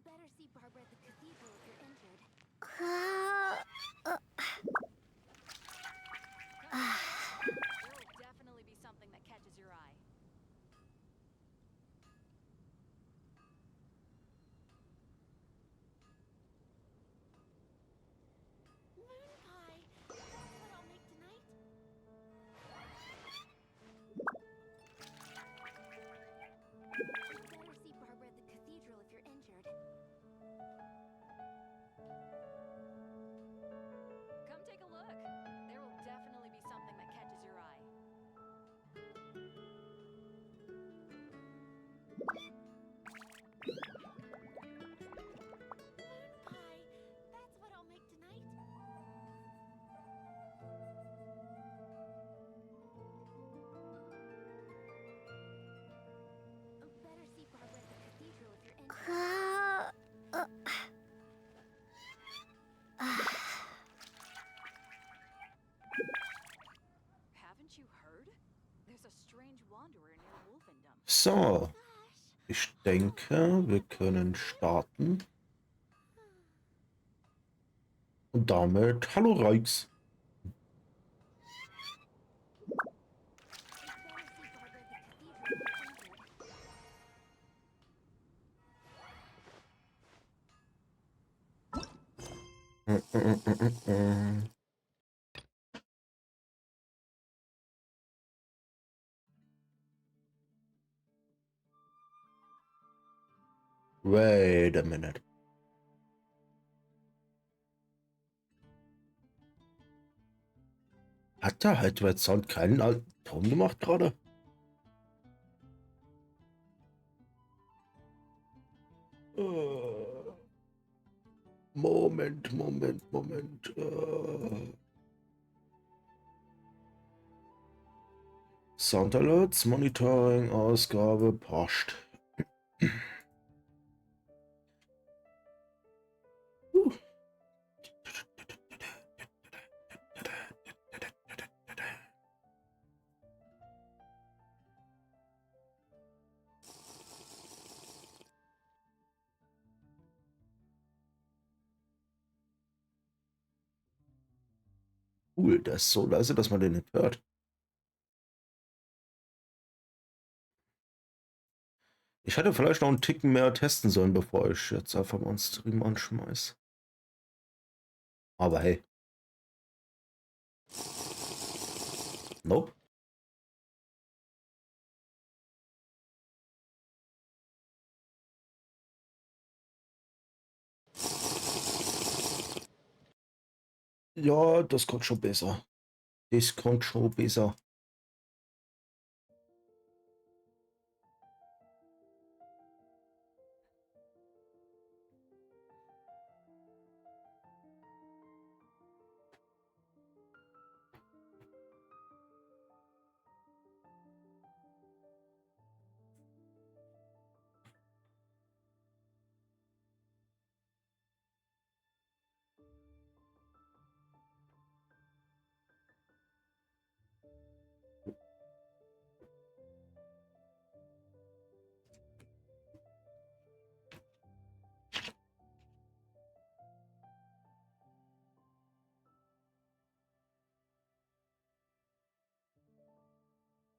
Definitely be something that catches your eye. Moon pie. That's what I'll make tonight. Better see Barbara at the cathedral if you're injured. Come take a look. There will definitely be something that catches your eye. Moon pie. That's what I'll make tonight. Better see Barbara at the cathedral if you're injured. Haven't you heard? There's a strange wanderer near Wolfendom. So, ich denke, wir können starten. Und damit, hallo Reix. Wait a minute. Hat der Hydrate Sound keinen alten Ton gemacht gerade? Moment. Sound Alerts, Monitoring, Ausgabe, passt. Cool, der ist so leise, dass man den nicht hört. Ich hätte vielleicht noch einen Ticken mehr testen sollen, bevor ich jetzt einfach mal einen Stream anschmeiß. Aber hey. Nope. Ja, das kommt schon besser. Das kommt schon besser.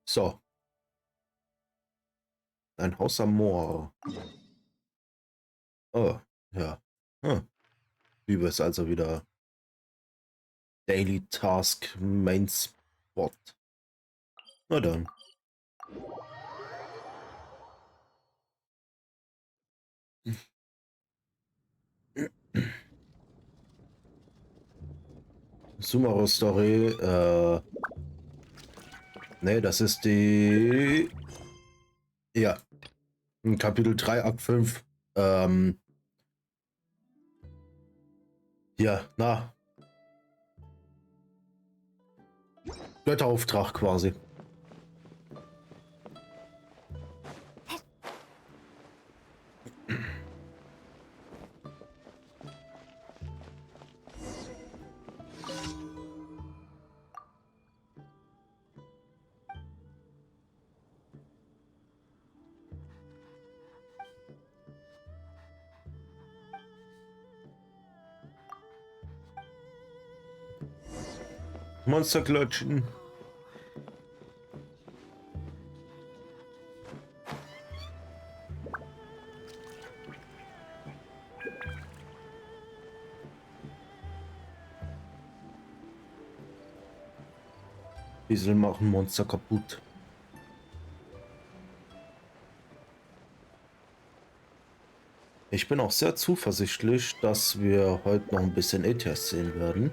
So. Ein Haus am Moor. Oh, ja. Übel ist also wieder Daily Task Main Spot. Na dann. Sumeru Story. Ne, das ist die. Ja. Kapitel 3, Akt 5. Ja, na. Götterauftrag quasi. Monsterklötchen. Diesel machen Monster kaputt. Ich bin auch sehr zuversichtlich, dass wir heute noch ein bisschen ETS sehen werden.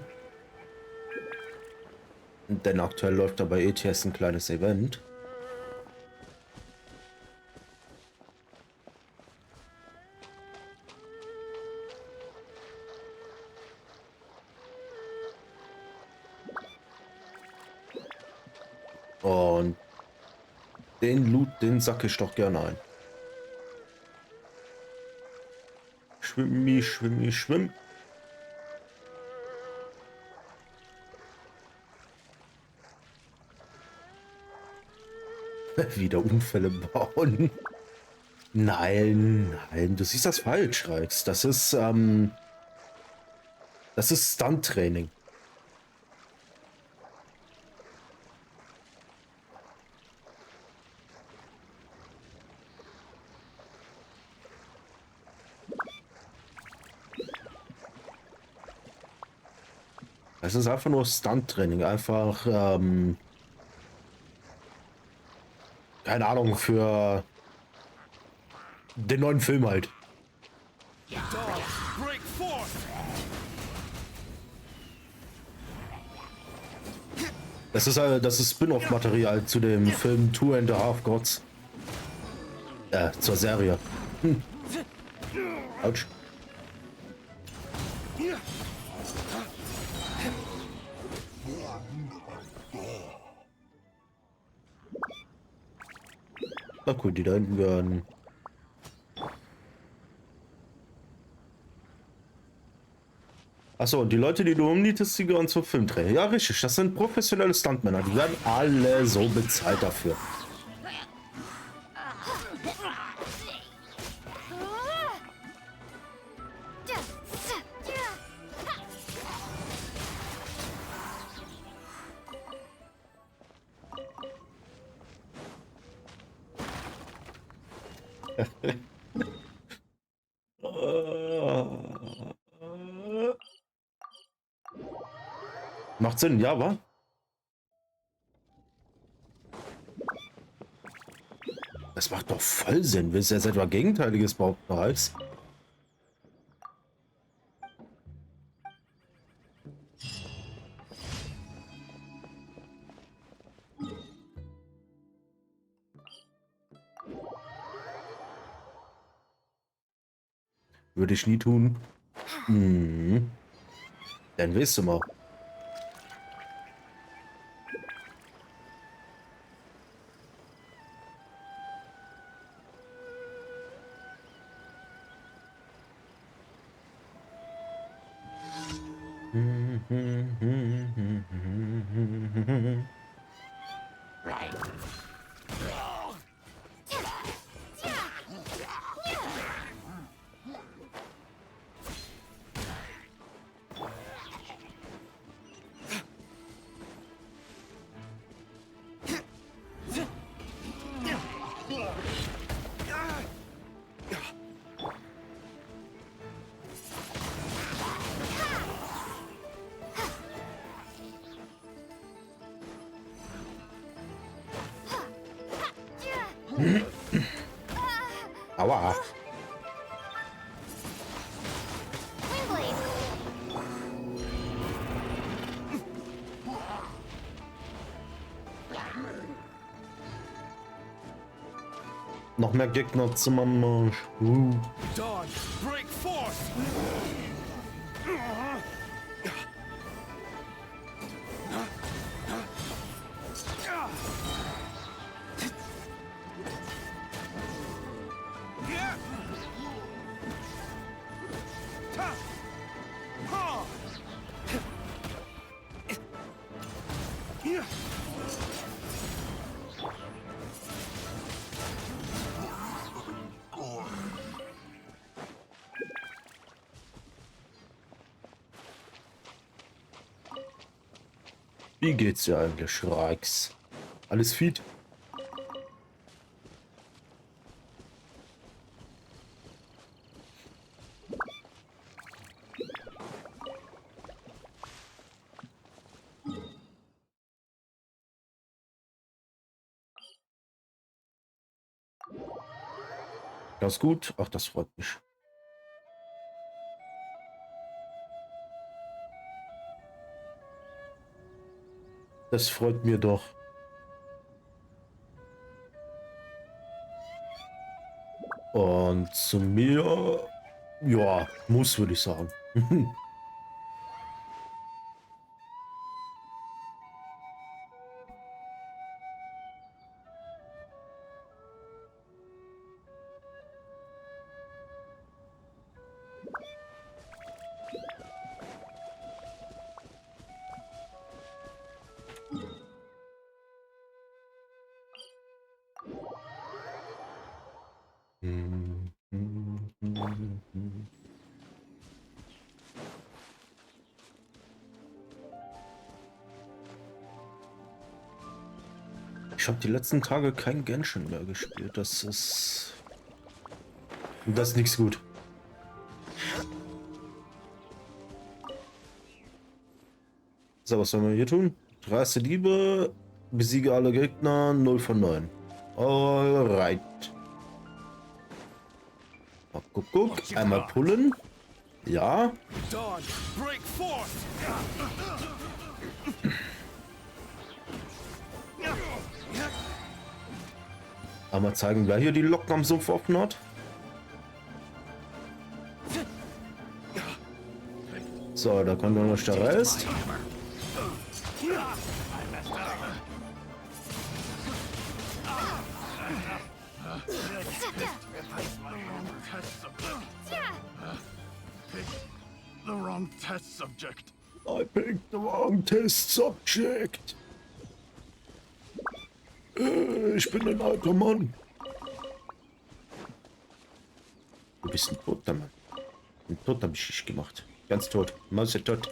Denn aktuell läuft da bei ETS ein kleines Event. Und den Loot, den sack ich doch gerne ein. Schwimmi, schwimmi, schwimm. Wieder Unfälle bauen. Nein, nein, du siehst das falsch, Rex. Das ist Stunt-Training. Es ist einfach nur Stunt-Training. Einfach, keine Ahnung, für den neuen Film halt. Das ist Spin-off-Material zu dem Film Two and a Half Gods. Zur Serie. Autsch. Na cool, die da hinten gehören. Achso, und die Leute, die du umnietest, die gehören zum Filmdreh. Ja, richtig, das sind professionelle Stuntmänner. Die werden alle so bezahlt dafür. Macht Sinn, ja, wa? Das macht doch voll Sinn. Willst du jetzt etwa Gegenteiliges behaupten, Rex? Würde ich nie tun. Hm. Dann weißt du mal. Aua. Noch mehr Gegner zum Marsch. Wie geht's dir eigentlich, Rex? Alles fit? Das gut? Ach, das freut mich. Das freut mir doch. Und zu mir, ja, muss, würde ich sagen. Ich habe die letzten Tage kein Genshin mehr gespielt. Das ist nichts gut. So, was sollen wir hier tun? Dreiste Liebe, besiege alle Gegner, 0 von 9. Alright. Guck. Einmal pullen. Ja. Einmal zeigen, wer hier die Locken am Sumpf offen hat. So, da kommt noch der Rest. The wrong test subject. I picked the wrong test subject. Ich bin ein alter Mann. Du bist ein toter Mann. Ein toter hab ich gemacht. Ganz tot. Maus ist tot.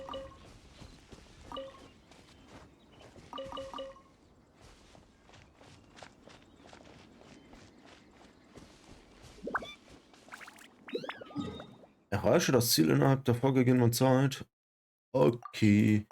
Erreiche das Ziel innerhalb der vorgegebenen Zeit. Okay.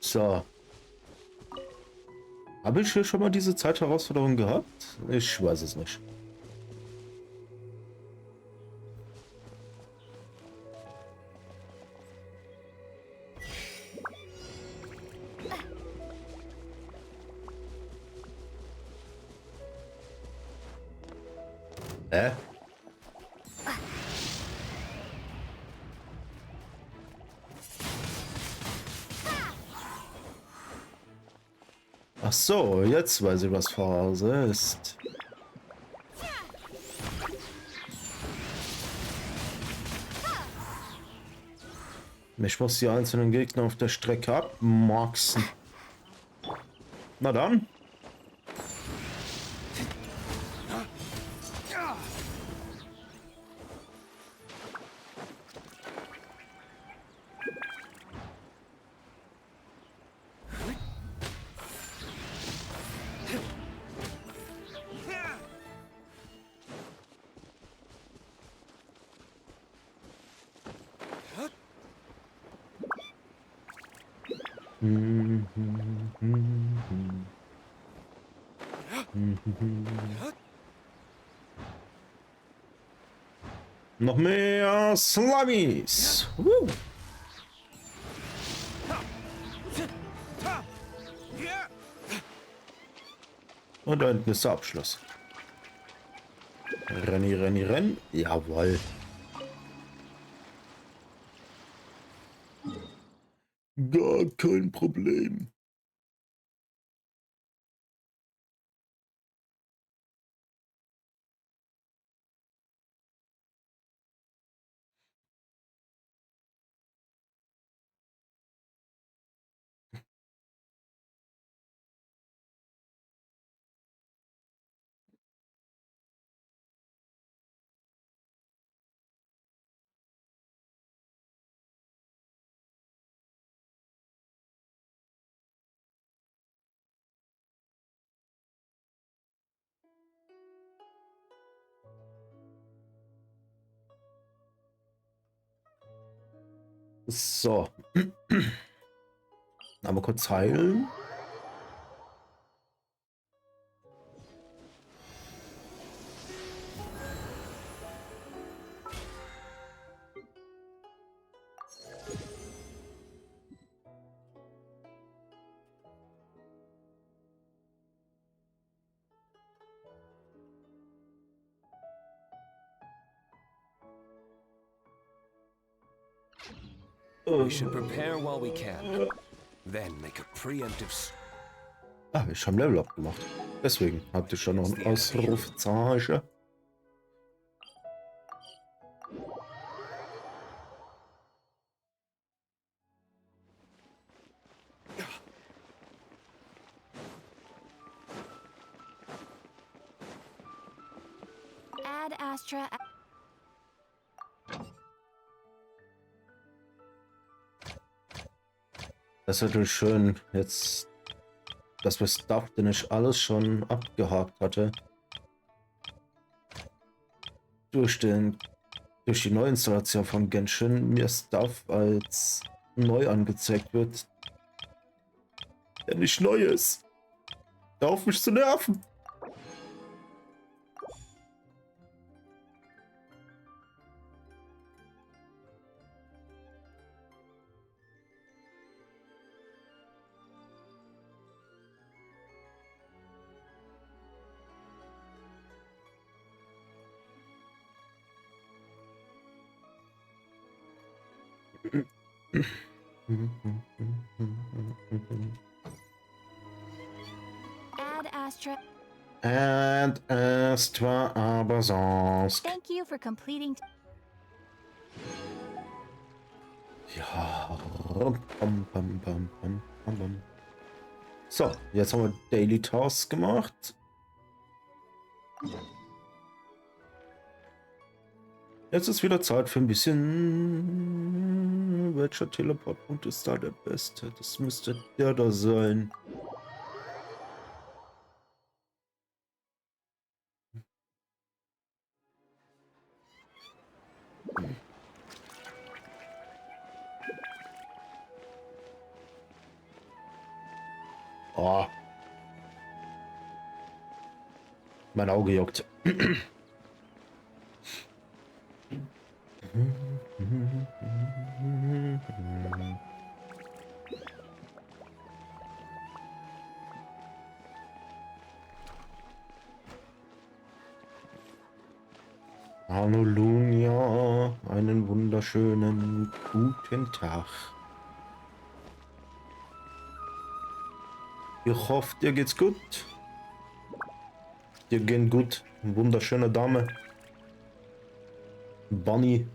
So. Habe ich hier schon mal diese Zeitherausforderung gehabt? Ich weiß es nicht. Ach so, jetzt weiß ich, was Phase ist. Ich muss die einzelnen Gegner auf der Strecke abmaxen. Na dann. Noch mehr Slummies. Und da hinten ist der Abschluss. Renn. Jawohl. Gar kein Problem. So. Aber kurz heilen. We should prepare while we can. Then make a preemptive. Ah, ich habe Level Up gemacht. Deswegen hatte ich schon noch ein Ausrufezeichen. Ad Astra. Das ist natürlich schön, jetzt, dass wir Stuff, den ich alles schon abgehakt hatte, durch die Neuinstallation von Genshin mir Stuff als neu angezeigt wird, der nicht neu ist. Hör auf mich zu nerven. Ad Astra. And Astra aber sonst. Thank you for completing. Ja. Pam. So, jetzt haben wir Daily Tasks gemacht. Jetzt ist wieder Zeit für ein bisschen. Welcher Teleportpunkt ist da der beste? Das müsste der da sein. Oh. Mein Auge juckt. Hallo Lunia, einen wunderschönen guten Tag. Ich hoffe, dir geht's gut. Dir geht gut, wunderschöne Dame. Bunny,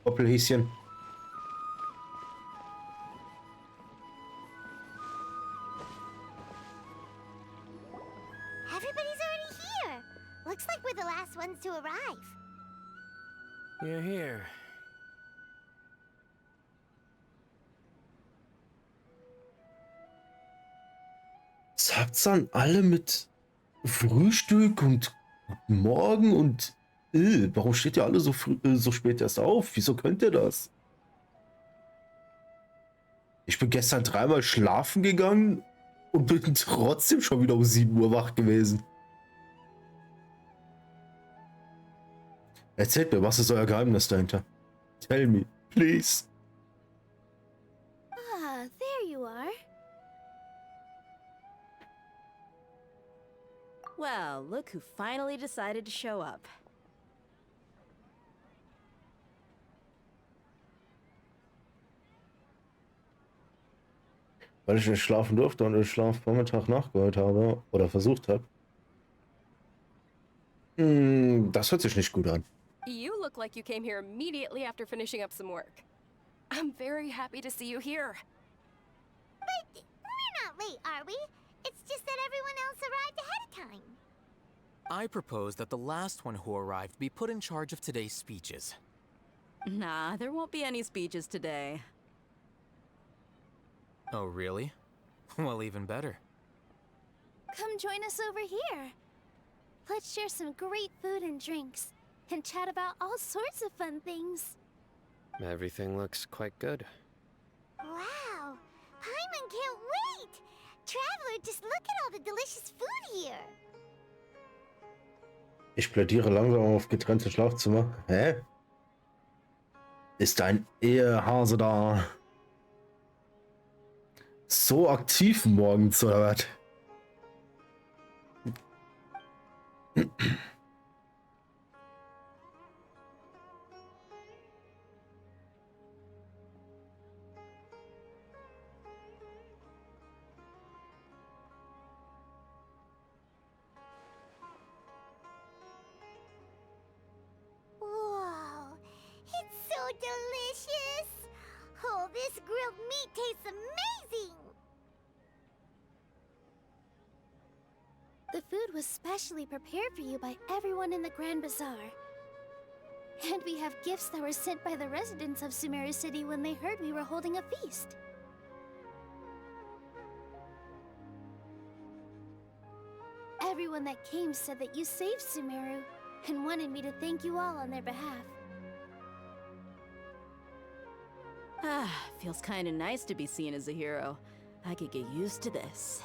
Doppelhäschen. Everybody's already here. Looks like we're the last ones to arrive. You're here. Was habt's dann alle mit Frühstück und guten Morgen und warum steht ihr alle so so spät erst auf? Wieso könnt ihr das? Ich bin gestern dreimal schlafen gegangen und bin trotzdem schon wieder um 7 Uhr wach gewesen. Erzählt mir, was ist euer Geheimnis dahinter? Tell me, please. Ah, there you are. Well, look who finally decided to show up. Weil ich nicht schlafen durfte und den Schlaf Vormittag nachgeholt habe oder versucht habe. Das hört sich nicht gut an. You look like you came here immediately after finishing up some work. I'm very happy to see you here. But we're not late, are we? It's just that everyone else arrived ahead of time. I propose that the last one who arrived be put in charge of today's speeches. Nah, there won't be any speeches today. Oh, really? Well, even better. Come join us over here. Let's share some great food and drinks, and chat about all sorts of fun things. Everything looks quite good. Wow! Paimon can't wait! Traveler, just look at all the delicious food here! Ich plädiere langsam auf getrennte Schlafzimmer. Hä? Ist ein Ehehase da so aktiv morgens oder was? Whoa! It's so delicious! Oh, this grilled meat tastes amazing! The food was specially prepared for you by everyone in the Grand Bazaar. And we have gifts that were sent by the residents of Sumeru City when they heard we were holding a feast. Everyone that came said that you saved Sumeru and wanted me to thank you all on their behalf. Ah, feels kinda nice to be seen as a hero. I could get used to this.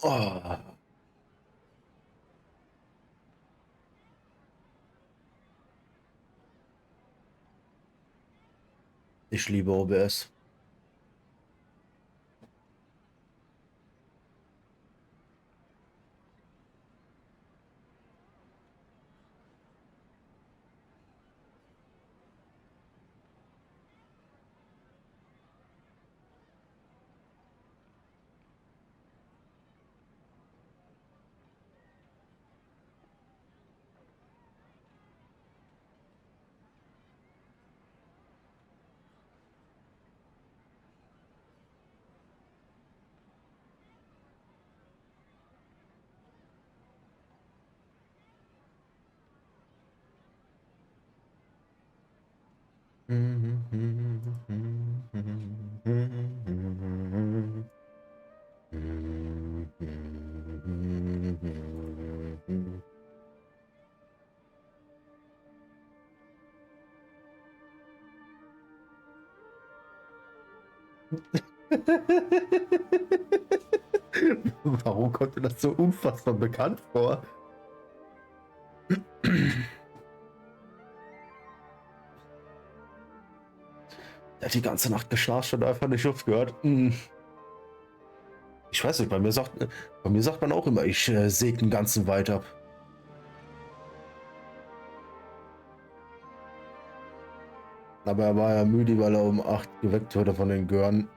Oh. Ich liebe OBS. Warum kommt mir das so unfassbar bekannt vor? Der hat die ganze Nacht geschnarcht und einfach nicht aufgehört. Ich weiß nicht, bei mir sagt man auch immer, ich säge den ganzen Wald ab. Aber er war ja müde, weil er um 8 geweckt wurde von den Gören.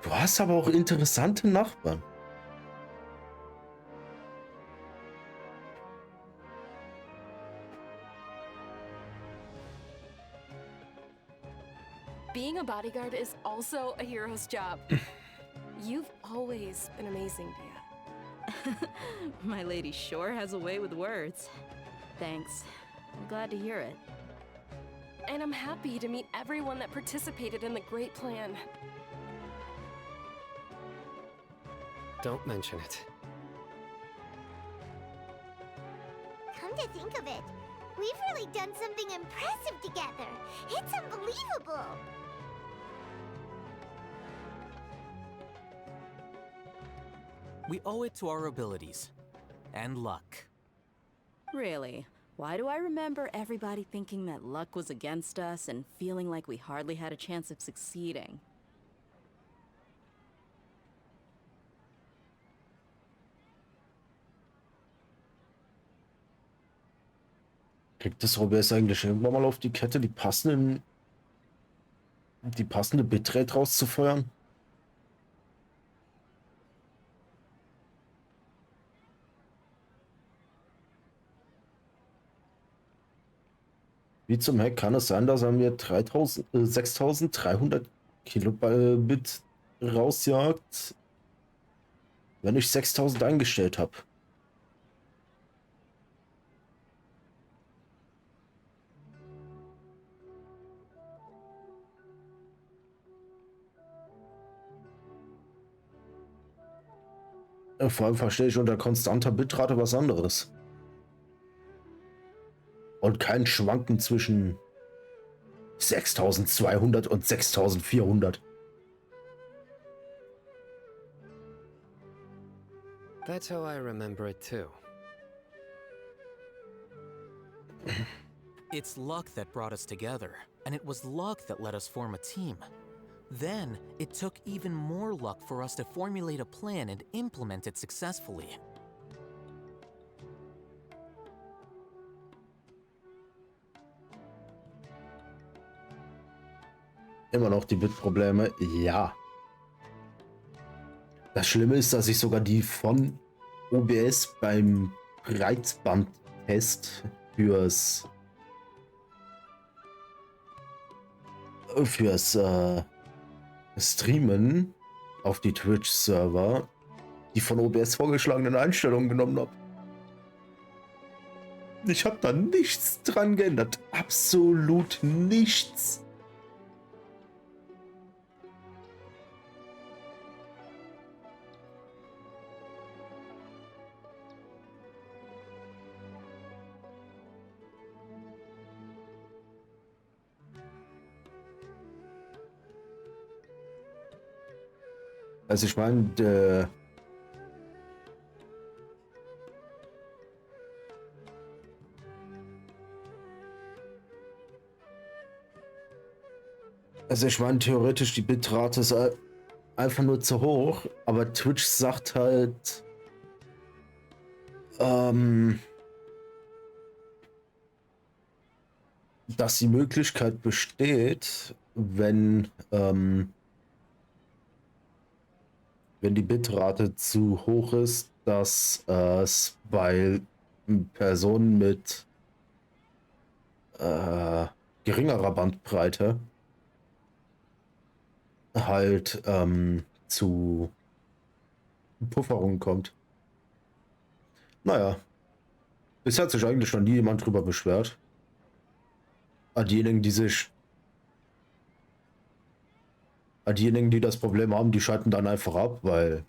Du hast aber auch interessante Nachbarn. Being a bodyguard is also a hero's job. You've always been amazing, Dia. My lady sure has a way with words. Thanks. I'm glad to hear it. And I'm happy to meet everyone that participated in the great plan. Don't mention it. Come to think of it, we've really done something impressive together. It's unbelievable. We owe it to our abilities. And luck. Really? Why do I remember everybody thinking that luck was against us and feeling like we hardly had a chance of succeeding? Kriegt das OBS eigentlich irgendwann mal auf die Kette, die passende Bitrate rauszufeuern? Wie zum Heck kann es sein, dass er mir 6300 Kilobit rausjagt, wenn ich 6000 eingestellt habe? Vor allem verstehe ich unter konstanter Bitrate was anderes. Und kein Schwanken zwischen 6200 und 6400. That's how I remember it too. It's luck that brought us together, and it was luck that let us form a team. Then, it took even more luck for us to formulate a plan and implement it successfully. Immer noch die Bit-Probleme? Ja. Das Schlimme ist, dass ich sogar die von OBS beim Breitbandtest fürs Streamen auf die Twitch-Server die von OBS vorgeschlagenen Einstellungen genommen habe. Ich habe da nichts dran geändert. Absolut nichts. Also ich meine, theoretisch die Bitrate ist einfach nur zu hoch, aber Twitch sagt halt, dass die Möglichkeit besteht, wenn die Bitrate zu hoch ist, dass es bei Personen mit geringerer Bandbreite halt zu Pufferungen kommt. Naja, bisher hat sich eigentlich noch nie jemand drüber beschwert. Diejenigen, die das Problem haben, die schalten dann einfach ab, weil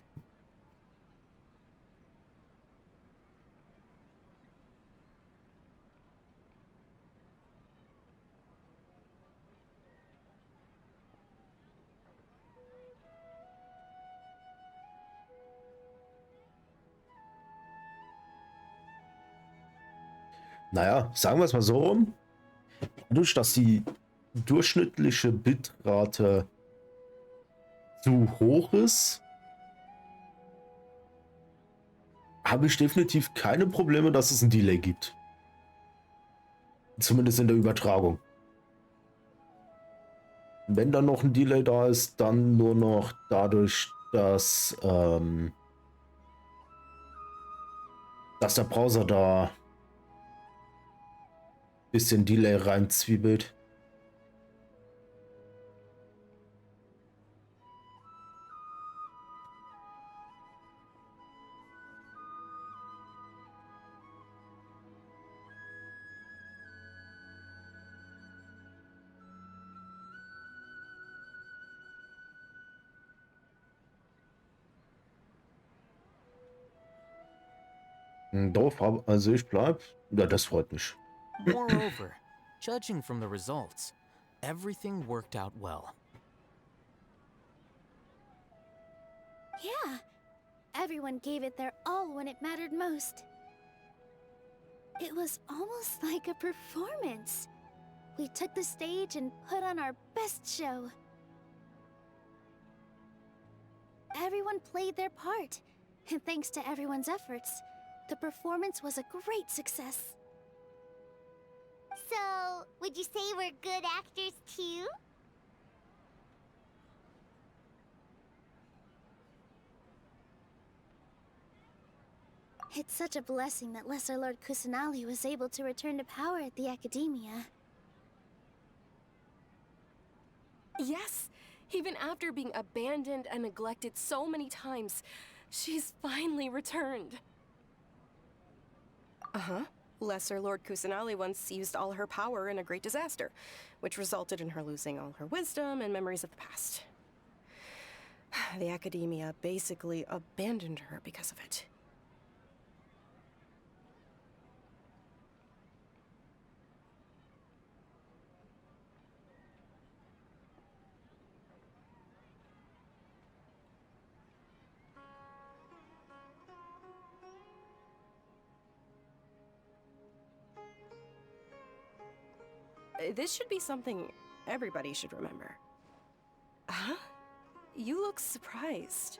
naja, sagen wir es mal so rum. Dadurch, dass die durchschnittliche Bitrate zu hoch ist, habe ich definitiv keine Probleme, dass es ein Delay gibt. Zumindest in der Übertragung. Wenn dann noch ein Delay da ist, dann nur noch dadurch, dass der Browser da ein bisschen Delay reinzwiebelt. Doof, also ich bleib. Ja, das freut mich. Moreover, judging from the results, everything worked out well. Yeah, everyone gave it their all when it mattered most. It was almost like a performance. We took the stage and put on our best show. Everyone played their part, and thanks to everyone's efforts, the performance was a great success. So, would you say we're good actors too? It's such a blessing that Lesser Lord Kusanali was able to return to power at the Academia. Yes, even after being abandoned and neglected so many times, she's finally returned. Uh-huh. Lesser Lord Kusanali once used all her power in a great disaster, which resulted in her losing all her wisdom and memories of the past. The Academia basically abandoned her because of it. This should be something everybody should remember. Huh? You look surprised.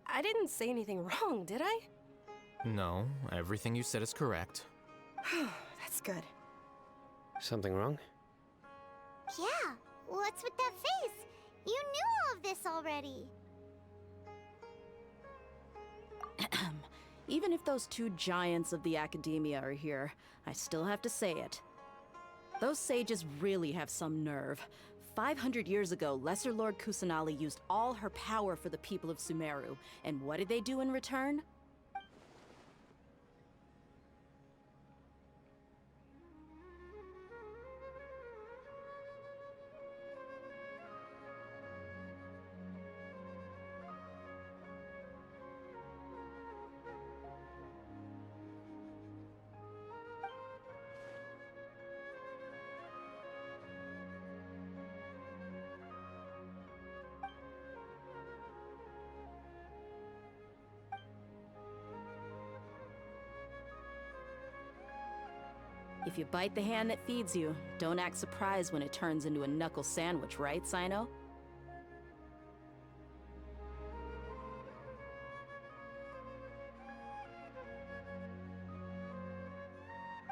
I didn't say anything wrong, did I? No, everything you said is correct. That's good. Something wrong? Yeah, what's with that face? You knew all of this already. Even if those two giants of the Academia are here, I still have to say it. Those sages really have some nerve. 500 years ago, Lesser Lord Kusanali used all her power for the people of Sumeru. And what did they do in return? If you bite the hand that feeds you, don't act surprised when it turns into a knuckle sandwich, right, Sino?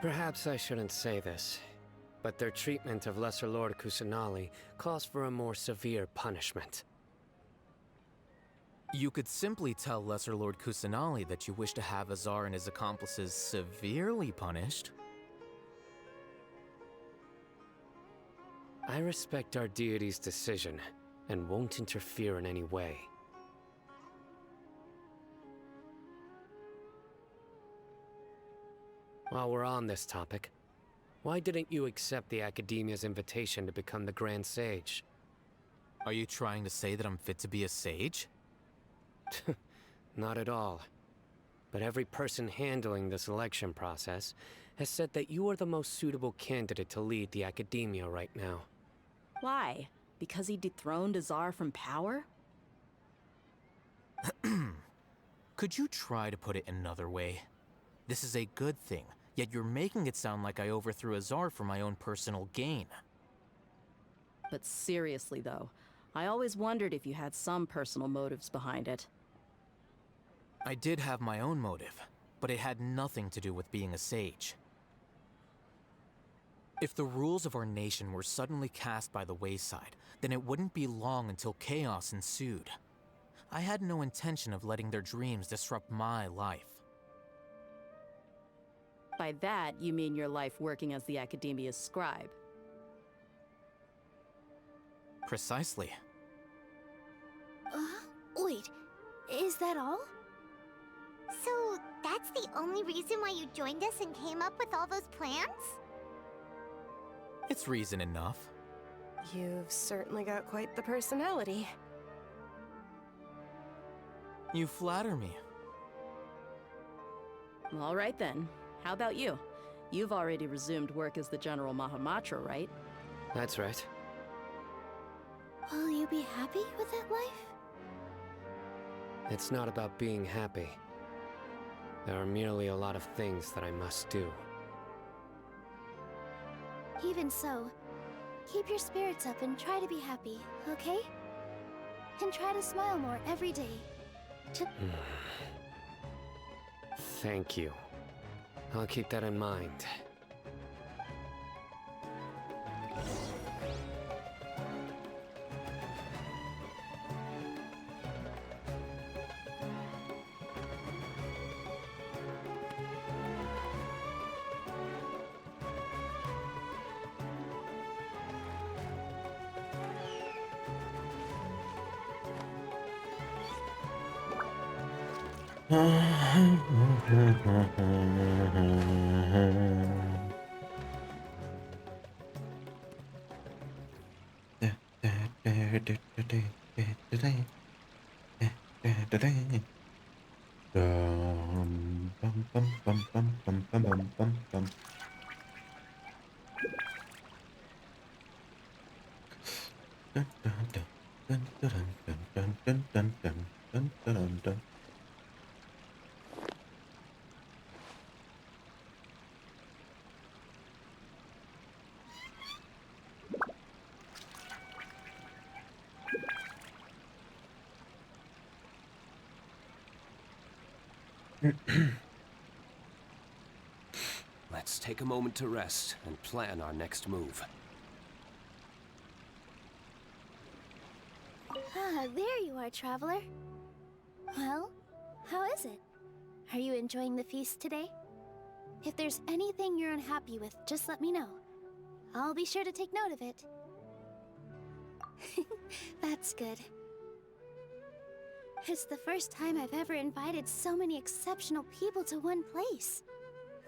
Perhaps I shouldn't say this, but their treatment of Lesser Lord Kusanali calls for a more severe punishment. You could simply tell Lesser Lord Kusanali that you wish to have Azar and his accomplices severely punished. I respect our deity's decision, and won't interfere in any way. While we're on this topic, why didn't you accept the Academia's invitation to become the Grand Sage? Are you trying to say that I'm fit to be a sage? Not at all. But every person handling the selection process has said that you are the most suitable candidate to lead the Academia right now. Why? Because he dethroned Azar from power? Could you try to put it another way? This is a good thing, yet you're making it sound like I overthrew Azar for my own personal gain. But seriously, though, I always wondered if you had some personal motives behind it. I did have my own motive, but it had nothing to do with being a sage. If the rules of our nation were suddenly cast by the wayside, then it wouldn't be long until chaos ensued. I had no intention of letting their dreams disrupt my life. By that, you mean your life working as the Academia's scribe. Precisely. Wait, is that all? So, that's the only reason why you joined us and came up with all those plans? It's reason enough. You've certainly got quite the personality. You flatter me. All right then. How about you? You've already resumed work as the General Mahamatra, right? That's right. Will you be happy with that life? It's not about being happy. There are merely a lot of things that I must do. Even so, keep your spirits up and try to be happy, okay? And try to smile more every day. Thank you. I'll keep that in mind. Let's take a moment to rest and plan our next move. Ah, there you are, traveler. Well, how is it? Are you enjoying the feast today? If there's anything you're unhappy with, just let me know. I'll be sure to take note of it. That's good. It's the first time I've ever invited so many exceptional people to one place.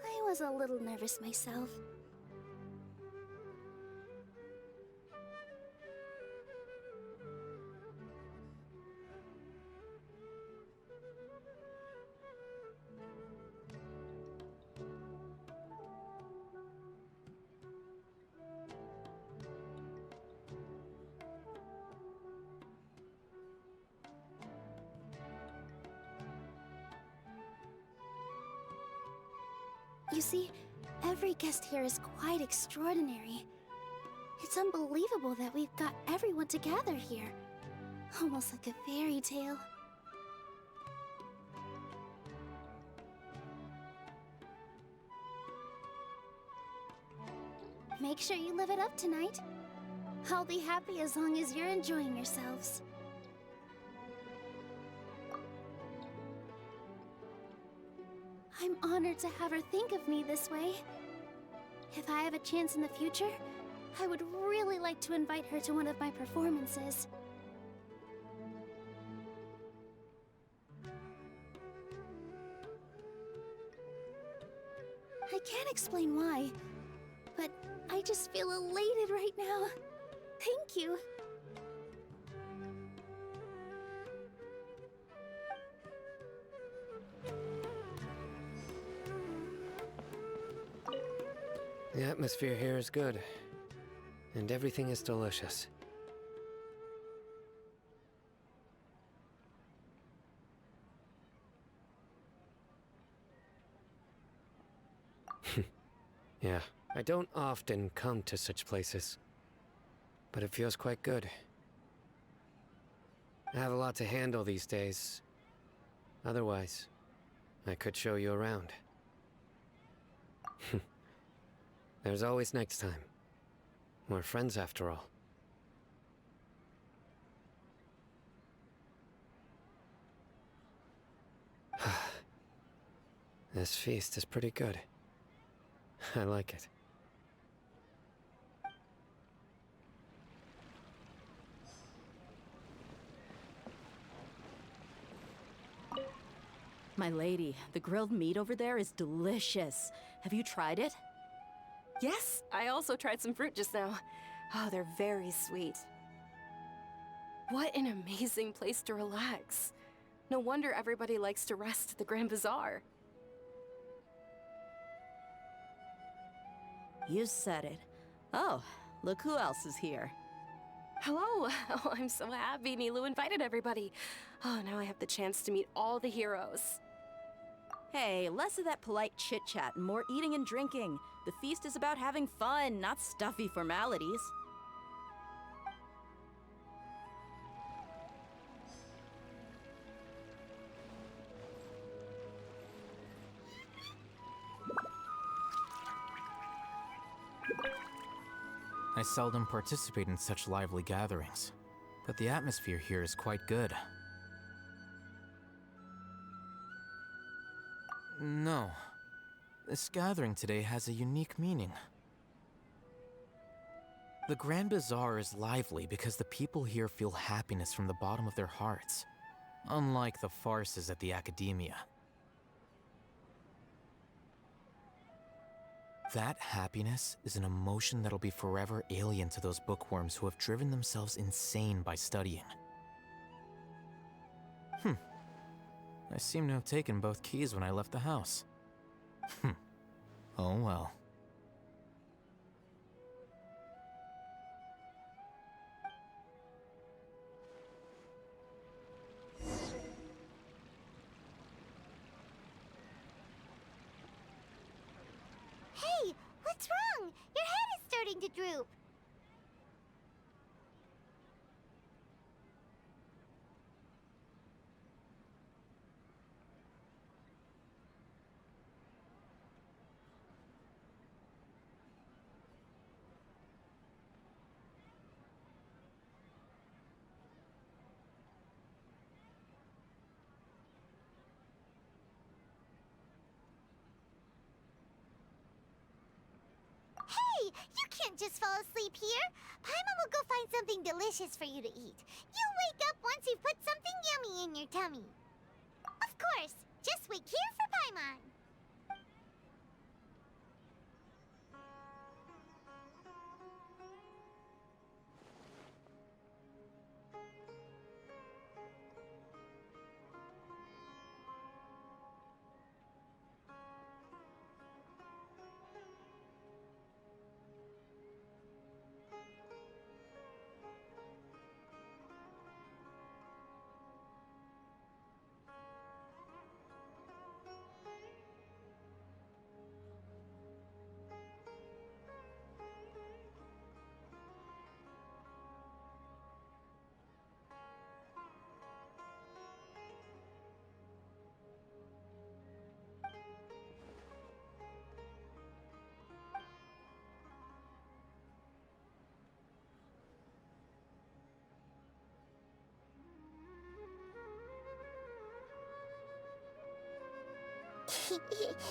I was a little nervous myself. You see, every guest here is quite extraordinary. It's unbelievable that we've got everyone together here. Almost like a fairy tale. Make sure you live it up tonight. I'll be happy as long as you're enjoying yourselves. I'm honored to have her think of me this way. If I have a chance in the future, I would really like to invite her to one of my performances. I can't explain why, but I just feel elated right now. Thank you. The atmosphere here is good, and everything is delicious. Yeah, I don't often come to such places, but it feels quite good. I have a lot to handle these days. Otherwise, I could show you around. There's always next time. We're friends after all. This feast is pretty good. I like it. My lady, the grilled meat over there is delicious. Have you tried it? Yes, I also tried some fruit just now. Oh, they're very sweet. What an amazing place to relax. No wonder everybody likes to rest at the Grand Bazaar. You said it. Oh, look who else is here. Hello! Oh, I'm so happy Nilu invited everybody. Oh, now I have the chance to meet all the heroes. Hey, less of that polite chit-chat and more eating and drinking. The feast is about having fun, not stuffy formalities. I seldom participate in such lively gatherings, but the atmosphere here is quite good. No. This gathering today has a unique meaning. The Grand Bazaar is lively because the people here feel happiness from the bottom of their hearts, unlike the farces at the Academia. That happiness is an emotion that'll be forever alien to those bookworms who have driven themselves insane by studying. I seem to have taken both keys when I left the house. Oh well. Hey, what's wrong? Your head is starting to droop. Hey, you can't just fall asleep here. Paimon will go find something delicious for you to eat. You'll wake up once you've put something yummy in your tummy. Of course, just wait here for Paimon.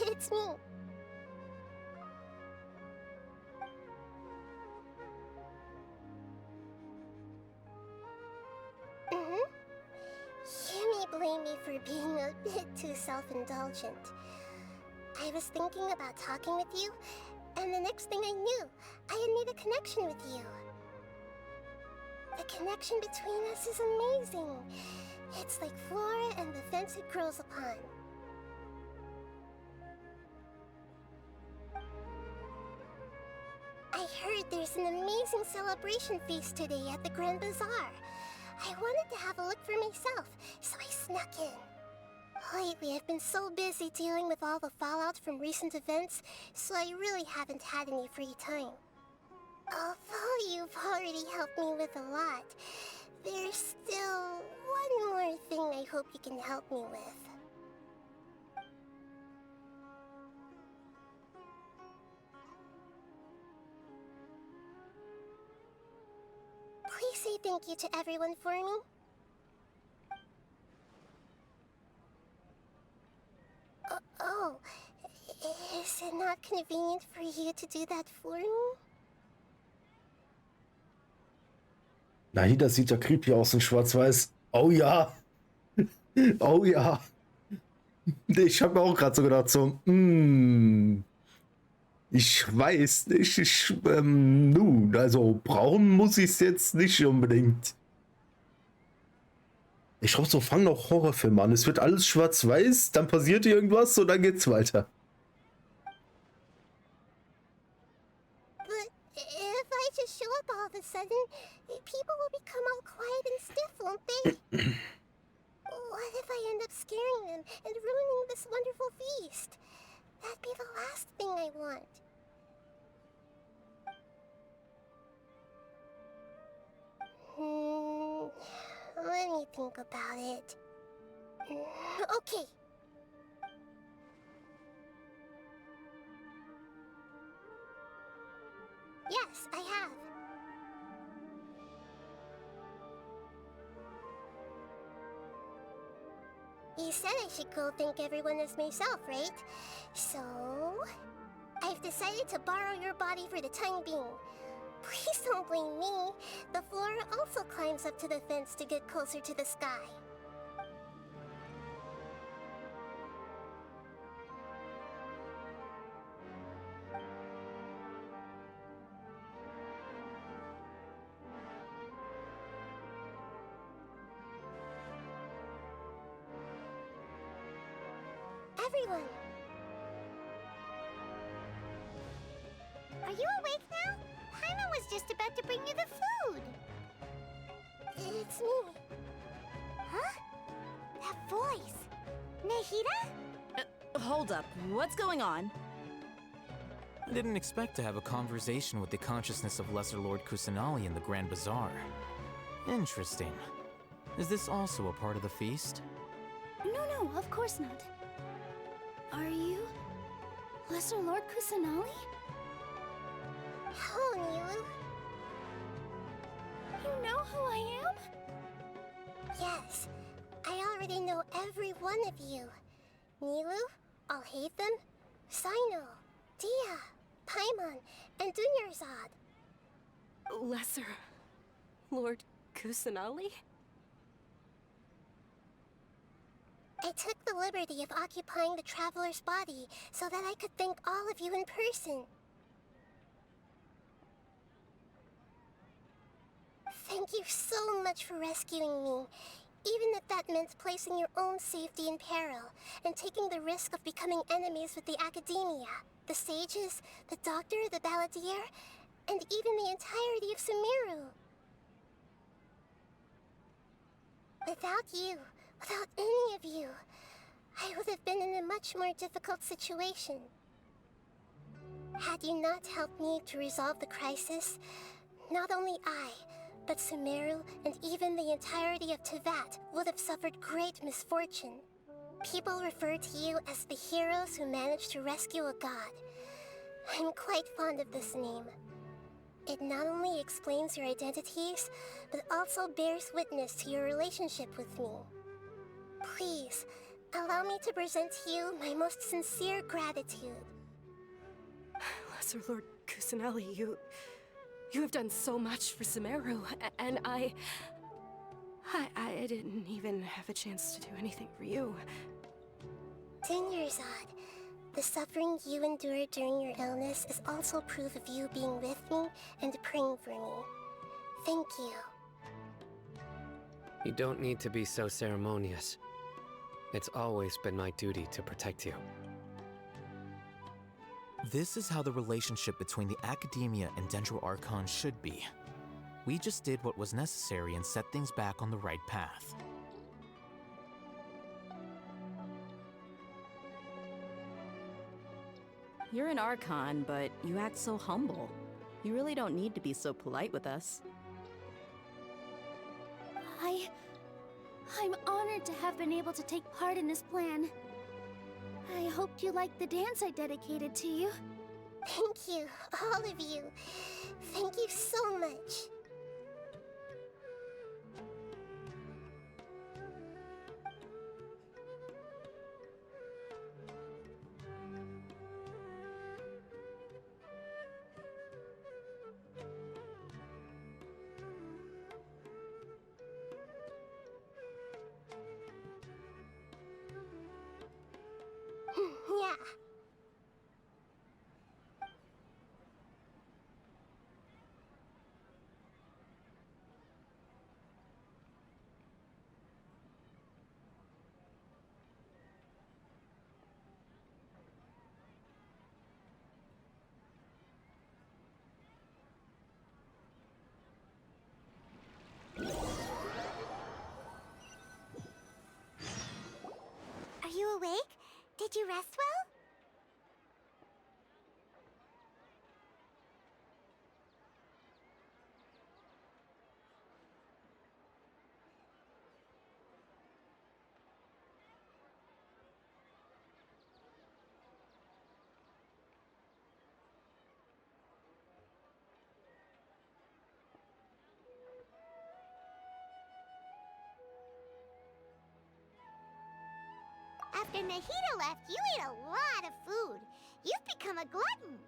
It's me. You may blame me for being a bit too self-indulgent. I was thinking about talking with you, and the next thing I knew, I had made a connection with you. The connection between us is amazing. It's like flora and the fence it grows upon. I heard there's an amazing celebration feast today at the Grand Bazaar. I wanted to have a look for myself, so I snuck in. Lately, I've been so busy dealing with all the fallout from recent events, so I really haven't had any free time. Although you've already helped me with a lot, there's still one more thing I hope you can help me with. Please say thank you to everyone for me. Oh, is it not convenient for you to do that for me? Na, hier, das sieht ja creepy aus in Schwarz-Weiß. Oh ja. Oh ja. Ich habe mir auch gerade so gedacht, so, ich weiß nicht, nun, also brauchen muss ich es jetzt nicht unbedingt. Ich glaube, so fangen auch Horrorfilme an. Es wird alles schwarz-weiß, dann passiert irgendwas und dann geht's weiter. But if I just show up all of a sudden, people will become all quiet and stiff, won't they? What if I end up scaring them and ruining this wonderful feast? That'd be the last thing I want. Let me think about it. Okay. Yes, I have. You said I should go thank everyone as myself, right? So, I've decided to borrow your body for the time being. Please don't blame me. The flora also climbs up to the fence to get closer to the sky. everyone. Are you awake now? Paimon was just about to bring you the food. It's me. Huh? That voice. Nahida? Hold up. What's going on? I didn't expect to have a conversation with the consciousness of Lesser Lord Kusanali in the Grand Bazaar. Interesting. Is this also a part of the feast? No, of course not. Are you Lesser Lord Kusanali? Oh, Nilu. You know who I am? Yes, I already know every one of you. Nilu, Alhaitham, Sino, Dia, Paimon, and Dunyarzad. Lesser Lord Kusanali? I took the liberty of occupying the traveler's body so that I could thank all of you in person. Thank you so much for rescuing me, even if that meant placing your own safety in peril and taking the risk of becoming enemies with the Academia, the sages, the doctor, the balladeer, and even the entirety of Sumeru. Without you, without any of you, I would have been in a much more difficult situation. Had you not helped me to resolve the crisis, not only I, but Sumeru and even the entirety of Tevat would have suffered great misfortune. People refer to you as the heroes who managed to rescue a god. I'm quite fond of this name. It not only explains your identities, but also bears witness to your relationship with me. Please, allow me to present to you my most sincere gratitude. Lesser Lord Kusanali, you have done so much for Sumeru, and I didn't even have a chance to do anything for you. Dunyarzad, the suffering you endured during your illness is also proof of you being with me and praying for me. Thank you. You don't need to be so ceremonious. It's always been my duty to protect you. This is how the relationship between the Academia and Dendro Archon should be. We just did what was necessary and set things back on the right path. You're an Archon, but you act so humble. You really don't need to be so polite with us. I'm honored to have been able to take part in this plan. I hoped you liked the dance I dedicated to you. Thank you, all of you. Thank you so much. Yeah. Are you awake? Did you rest well? After Nahida left, you ate a lot of food. You've become a glutton.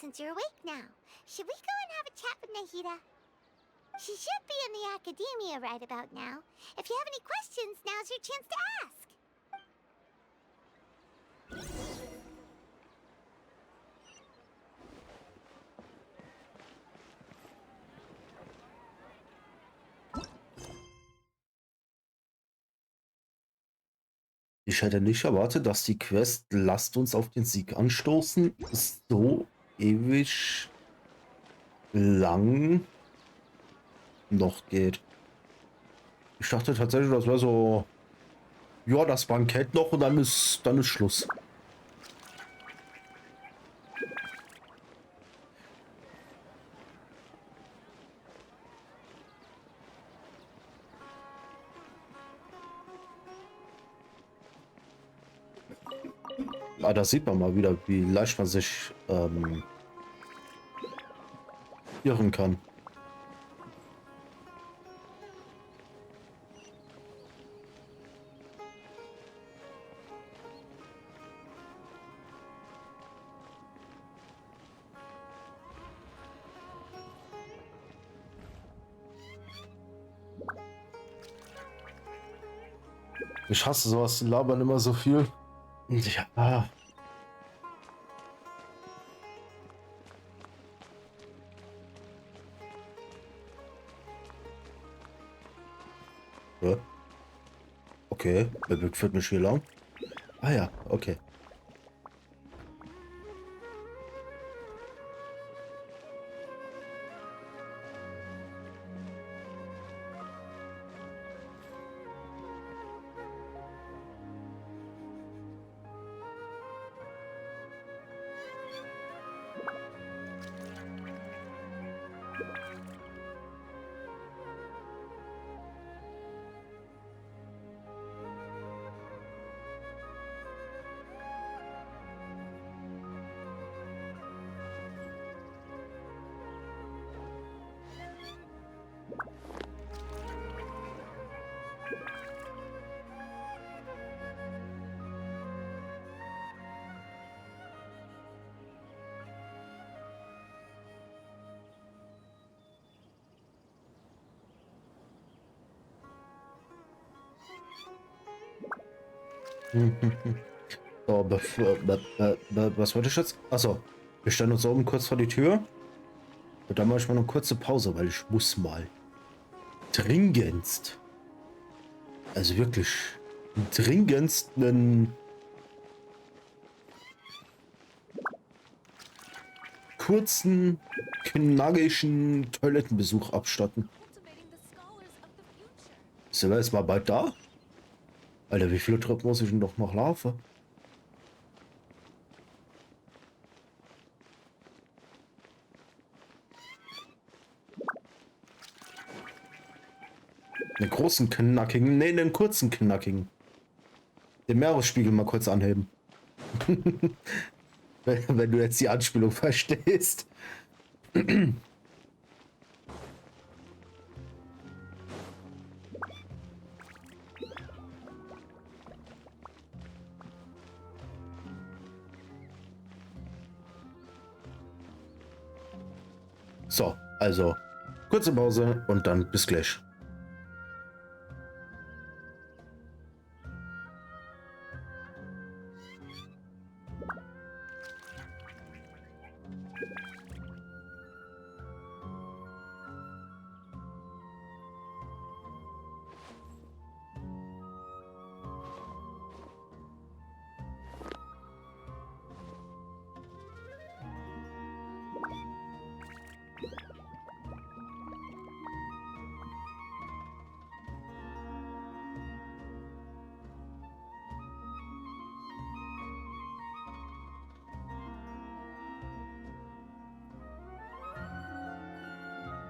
since you're awake now. Should we go and have a chat with Nahida? She should be in the academia right about now. If you have any questions, now's your chance to ask. Ich hätte nicht erwartet, dass die Quest "Lasst uns auf den Sieg anstoßen" so ewig lang noch geht. Ich dachte tatsächlich, das wäre so, ja, das Bankett noch und dann ist Schluss. Ah, da sieht man mal wieder, wie leicht man sich irren kann. Ich hasse sowas, die labern immer so viel. Ja. Ja. Okay, der Weg führt mich hier lang. Ah ja, okay. So, was wollte ich jetzt? Achso, wir stellen uns oben kurz vor die Tür. Und dann mache ich mal eine kurze Pause, weil ich muss mal. Dringendst. Also wirklich dringendst einen kurzen, knackigen Toilettenbesuch abstatten. Ist er jetzt mal bald da? Alter, wie viele Treppen muss ich denn doch noch laufen? Den großen knackigen, nee, den kurzen knackigen. Den Meeresspiegel mal kurz anheben. wenn du jetzt die Anspielung verstehst. So, also kurze Pause und dann bis gleich.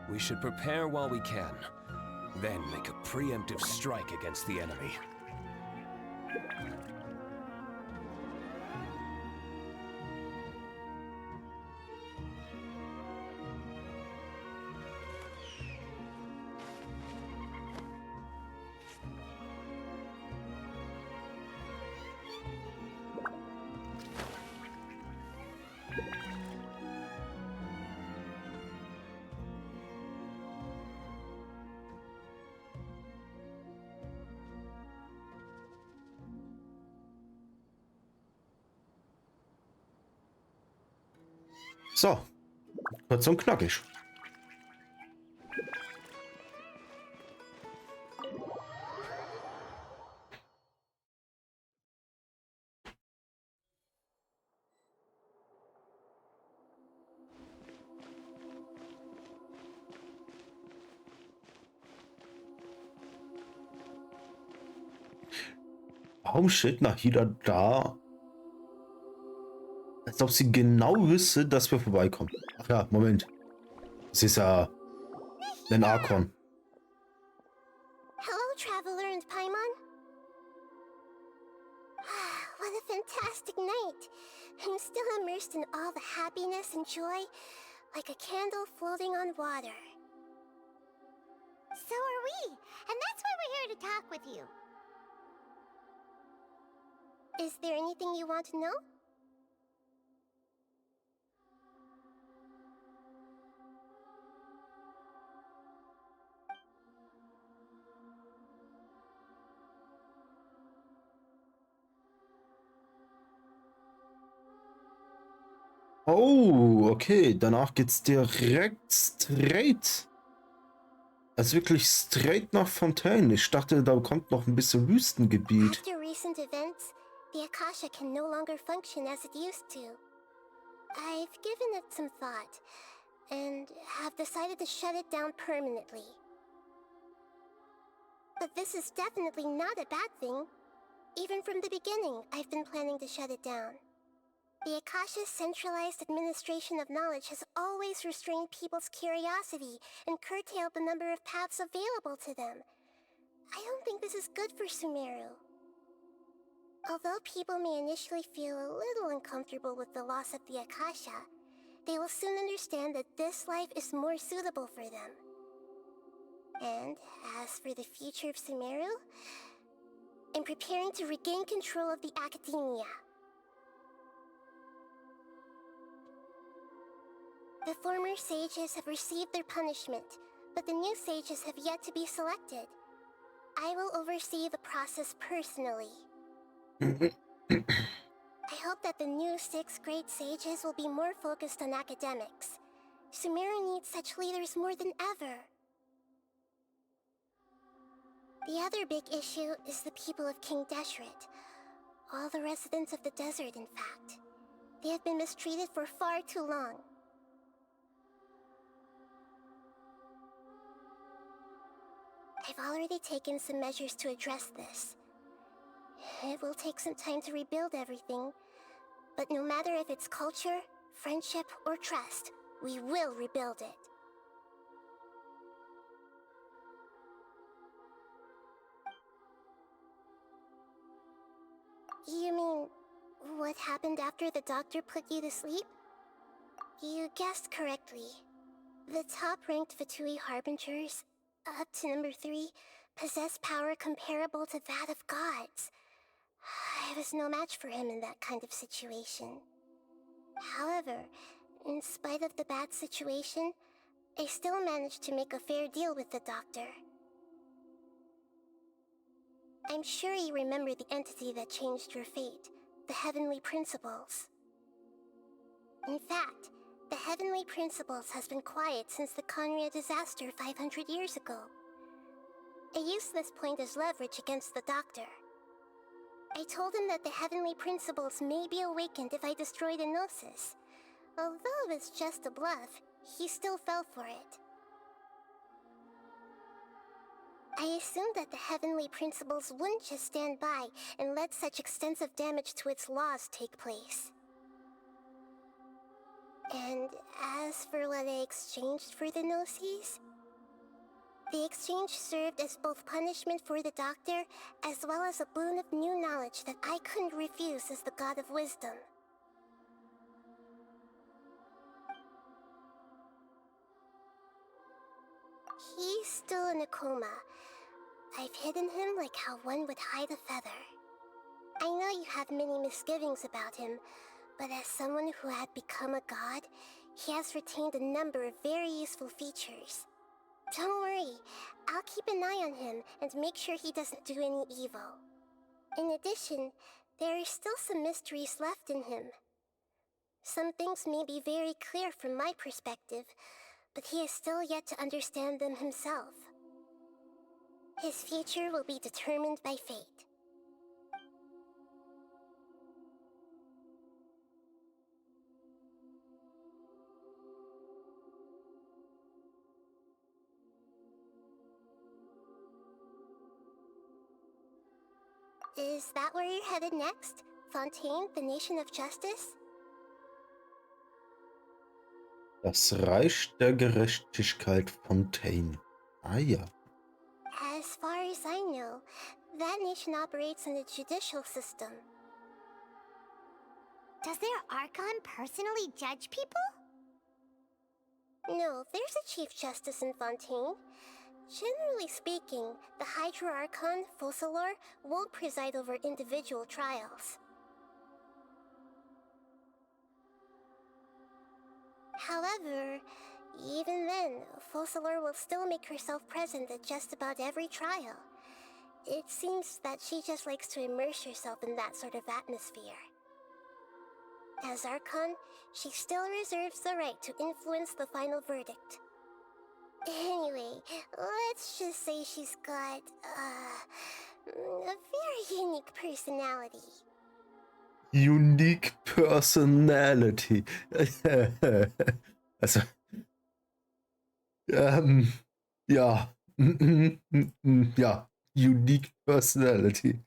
We should prepare while we can, then make a preemptive strike against the enemy. So, kurz und knackig. Warum steht Nahida da, als ob sie genau wüsste, dass wir vorbeikommen? Ach ja, Moment. Sie ist ja ein Arkon. Hello, Traveler and Paimon. What a fantastic night. I'm still immersed in all the happiness and joy, like a candle floating on water. So are we, and that's why we're here to talk with you. Is there anything you want to know? Oh, okay. Danach geht's direkt straight. Also wirklich straight nach Fontaine. Ich dachte, da kommt noch ein bisschen Wüstengebiet. After recent events, the Akasha can no longer function as it used to. I've given it some thought, and have decided to shut it down permanently. But this is definitely not a bad thing. Even from the beginning, I've been planning to shut it down. The Akasha's centralized administration of knowledge has always restrained people's curiosity and curtailed the number of paths available to them. I don't think this is good for Sumeru. Although people may initially feel a little uncomfortable with the loss of the Akasha, they will soon understand that this life is more suitable for them. And as for the future of Sumeru, I'm preparing to regain control of the academia. The former sages have received their punishment, but the new sages have yet to be selected. I will oversee the process personally. I hope that the new 6th grade sages will be more focused on academics. Sumeru needs such leaders more than ever. The other big issue is the people of King Deshret. All the residents of the desert, in fact. They have been mistreated for far too long. I've already taken some measures to address this. It will take some time to rebuild everything, but no matter if it's culture, friendship, or trust, we will rebuild it. You mean, what happened after the doctor put you to sleep? You guessed correctly. The top-ranked Vitui Harbingers, up to number 3, possess power comparable to that of gods. I was no match for him in that kind of situation. However, in spite of the bad situation, I still managed to make a fair deal with the doctor. I'm sure you remember the entity that changed your fate, the Heavenly Principles. In fact, the Heavenly Principles has been quiet since the Conria disaster 500 years ago. I used this point as leverage against the doctor. I told him that the Heavenly Principles may be awakened if I destroy the Gnosis. Although it's just a bluff, he still fell for it. I assumed that the Heavenly Principles wouldn't just stand by and let such extensive damage to its laws take place. And as for what I exchanged for the Gnosis, the exchange served as both punishment for the doctor, as well as a boon of new knowledge that I couldn't refuse as the God of Wisdom. He's still in a coma. I've hidden him like how one would hide a feather. I know you have many misgivings about him, but as someone who had become a god, he has retained a number of very useful features. Don't worry, I'll keep an eye on him and make sure he doesn't do any evil. In addition, there are still some mysteries left in him. Some things may be very clear from my perspective, but he is still yet to understand them himself. His future will be determined by fate. Is that where you're headed next? Fontaine, the Nation of Justice? Das Reich der Gerechtigkeit Fontaine. Ah ja. As far as I know, that nation operates in the judicial system. Does their Archon personally judge people? No, there's a Chief Justice in Fontaine. Generally speaking, the Hydra Archon, Focalor, won't preside over individual trials. However, even then, Focalor will still make herself present at just about every trial. It seems that she just likes to immerse herself in that sort of atmosphere. As Archon, she still reserves the right to influence the final verdict. Anyway, let's just say she's got, a very unique personality. Unique Personality. Also, ja. Ja, Unique Personality.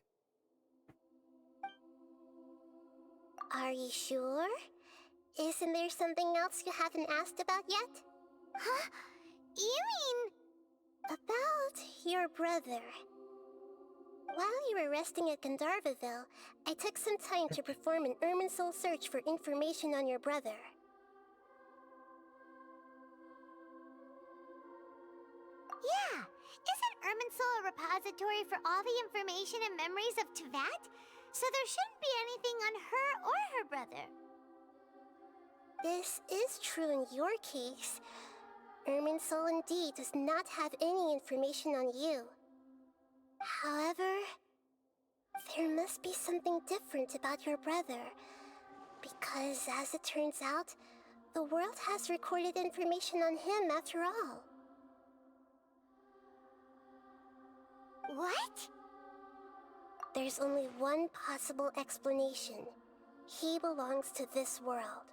Are you sure? Isn't there something else you haven't asked about yet? Huh? You mean... About your brother. While you were resting at Gandharvaville, I took some time to perform an Irminsul search for information on your brother. Yeah, isn't Irminsul a repository for all the information and memories of Teyvat? So there shouldn't be anything on her or her brother. This is true in your case. Irminsul indeed does not have any information on you. However, there must be something different about your brother. Because as it turns out, the world has recorded information on him after all. What? There's only one possible explanation. He belongs to this world.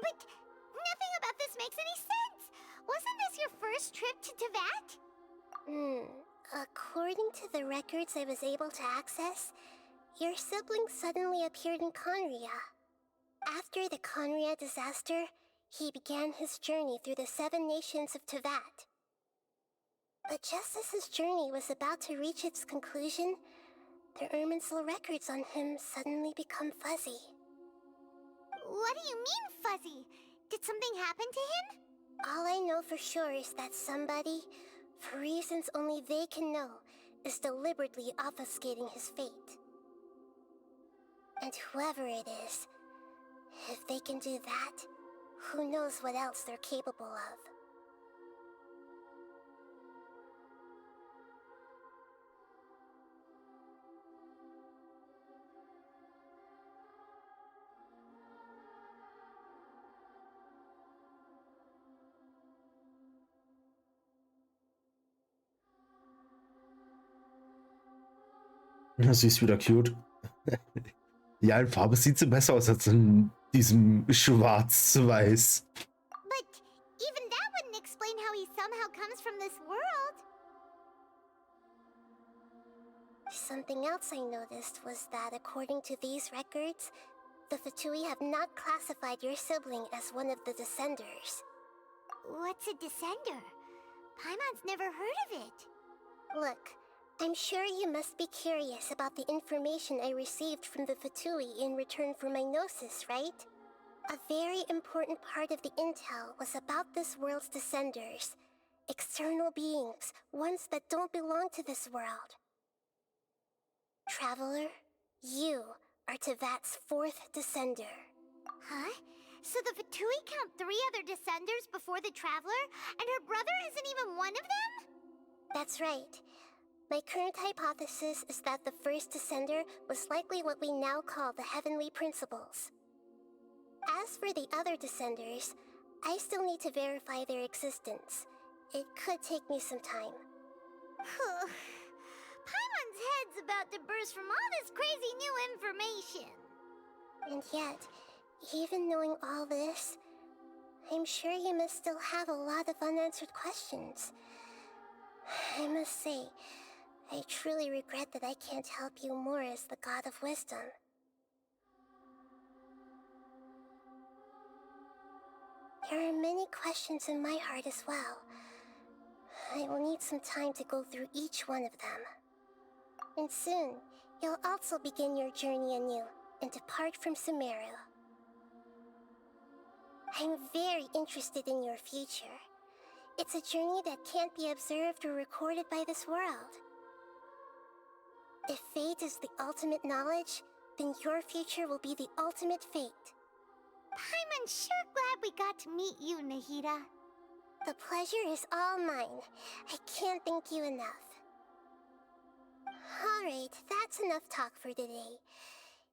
But nothing about this makes any sense! Wasn't this your first trip to Teyvat? According to the records I was able to access, your sibling suddenly appeared in Conria. After the Conria disaster, he began his journey through the 7 nations of Teyvat. But just as his journey was about to reach its conclusion, the Irminsul records on him suddenly become fuzzy. What do you mean, fuzzy? Did something happen to him? All I know for sure is that somebody, for reasons only they can know, is deliberately obfuscating his fate. And whoever it is, if they can do that, who knows what else they're capable of. Sie ist wieder cute. Ja, in Farbe sieht sie besser aus als in diesem Schwarz-Weiß. But even that wouldn't explain how he somehow comes from this world. Something else I noticed was that according to these records, the Fatui have not classified your sibling as one of the Descenders. What's a Descender? Paimon's never heard of it. Look, I'm sure you must be curious about the information I received from the Fatui in return for my gnosis, right? A very important part of the intel was about this world's Descenders. External beings, ones that don't belong to this world. Traveler, you are Teyvat's 4th Descender. Huh? So the Fatui count 3 other descenders before the Traveler, and her brother isn't even one of them? That's right. My current hypothesis is that the first descender was likely what we now call the Heavenly Principles. As for the other descenders, I still need to verify their existence. It could take me some time. Paimon's head's about to burst from all this crazy new information. And yet, even knowing all this, I'm sure you must still have a lot of unanswered questions. I must say, I truly regret that I can't help you more as the God of Wisdom. There are many questions in my heart as well. I will need some time to go through each one of them. And soon, you'll also begin your journey anew and depart from Sumeru. I'm very interested in your future. It's a journey that can't be observed or recorded by this world. If fate is the ultimate knowledge, then your future will be the ultimate fate. Paimon's sure glad we got to meet you, Nahida. The pleasure is all mine. I can't thank you enough. Alright, that's enough talk for today.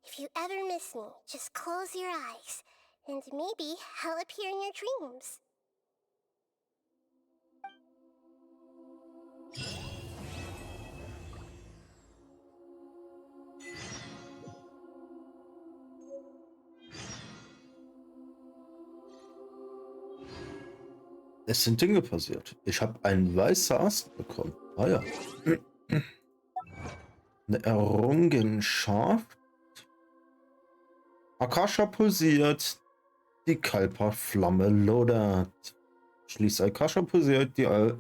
If you ever miss me, just close your eyes, and maybe I'll appear in your dreams. Es sind Dinge passiert. Ich habe einen weißen Ast bekommen. Ah ja. Eine Errungenschaft. Akasha pulsiert. Die Kalpa-Flamme lodert. Schließt Akasha pulsiert. Die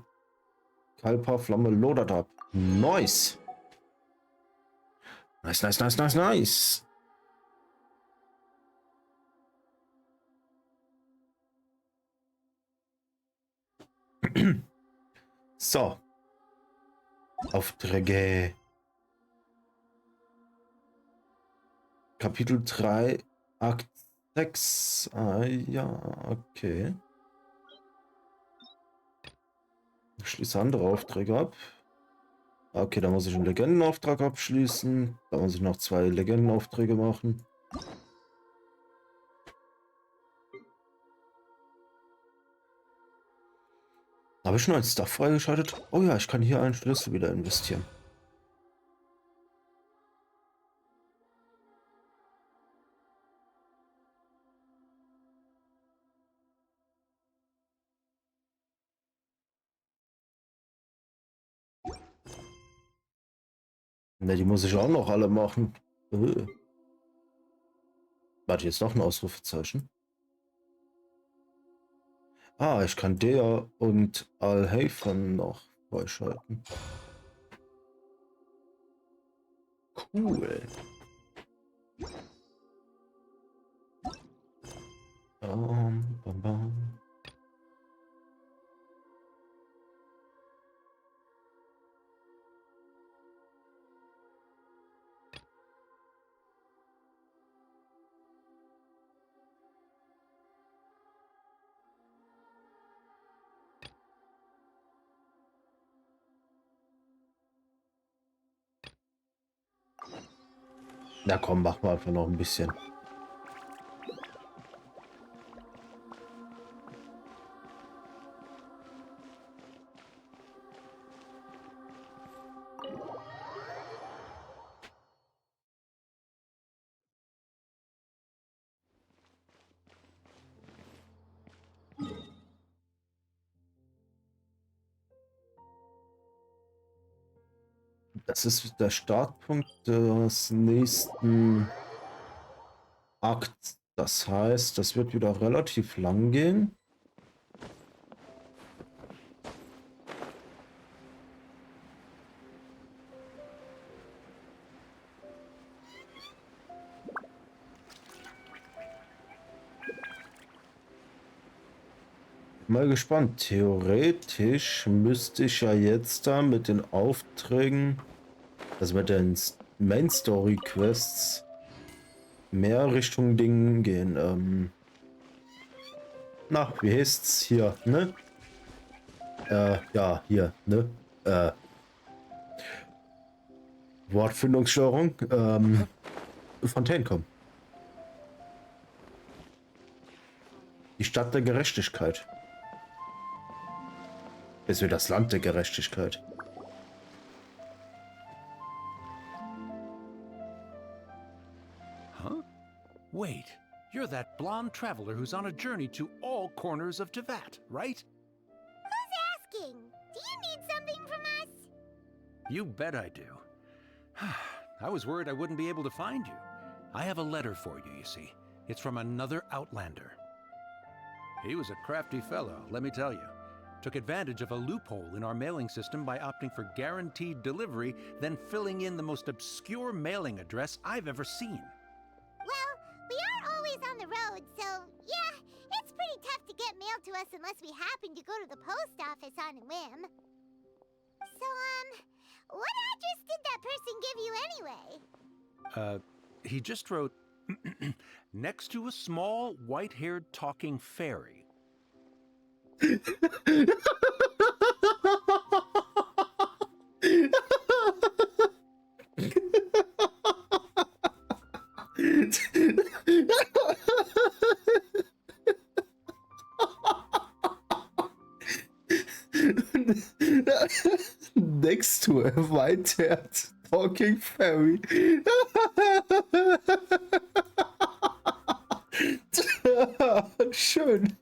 Kalpa-Flamme lodert ab. Nice. Nice, nice, nice, nice, nice. So. Aufträge. Kapitel 3, Akt 6. Ah, ja, okay. Ich schließe andere Aufträge ab. Okay, da muss ich einen Legendenauftrag abschließen. Da muss ich noch 2 Legendenaufträge machen. Habe ich schon einen Stuff freigeschaltet? Oh ja, ich kann hier einen Schlüssel wieder investieren. Ne, die muss ich auch noch alle machen. Warte, jetzt noch ein Ausrufezeichen. Ah, ich kann der und Al-Hayfan noch freischalten. Cool. Bam, bam. Na komm, mach mal einfach noch ein bisschen. Das ist der Startpunkt des nächsten Akts. Das heißt, das wird wieder relativ lang gehen. Mal gespannt. Theoretisch müsste ich ja jetzt da mit den Aufträgen, also mit den Main Story Quests, mehr Richtung Dingen gehen. Na, wie heißt's hier, ne? Ja, hier, ne? Wortfindungsstörung. Fontaine kommen. Die Stadt der Gerechtigkeit. Es wird das Land der Gerechtigkeit. Huh? Wait, you're that blonde traveler who's on a journey to all corners of Teyvat, right? Who's asking? Do you need something from us? You bet I do. I was worried I wouldn't be able to find you. I have a letter for you, you see. It's from another Outlander. He was a crafty fellow, let me tell you. Took advantage of a loophole in our mailing system by opting for guaranteed delivery, then filling in the most obscure mailing address I've ever seen. Well, we are always on the road, so yeah, it's pretty tough to get mail to us unless we happen to go to the post office on a whim. So, what address did that person give you anyway? He just wrote, next to a small, white-haired talking fairy. Next to a white-haired talking fairy. Schön.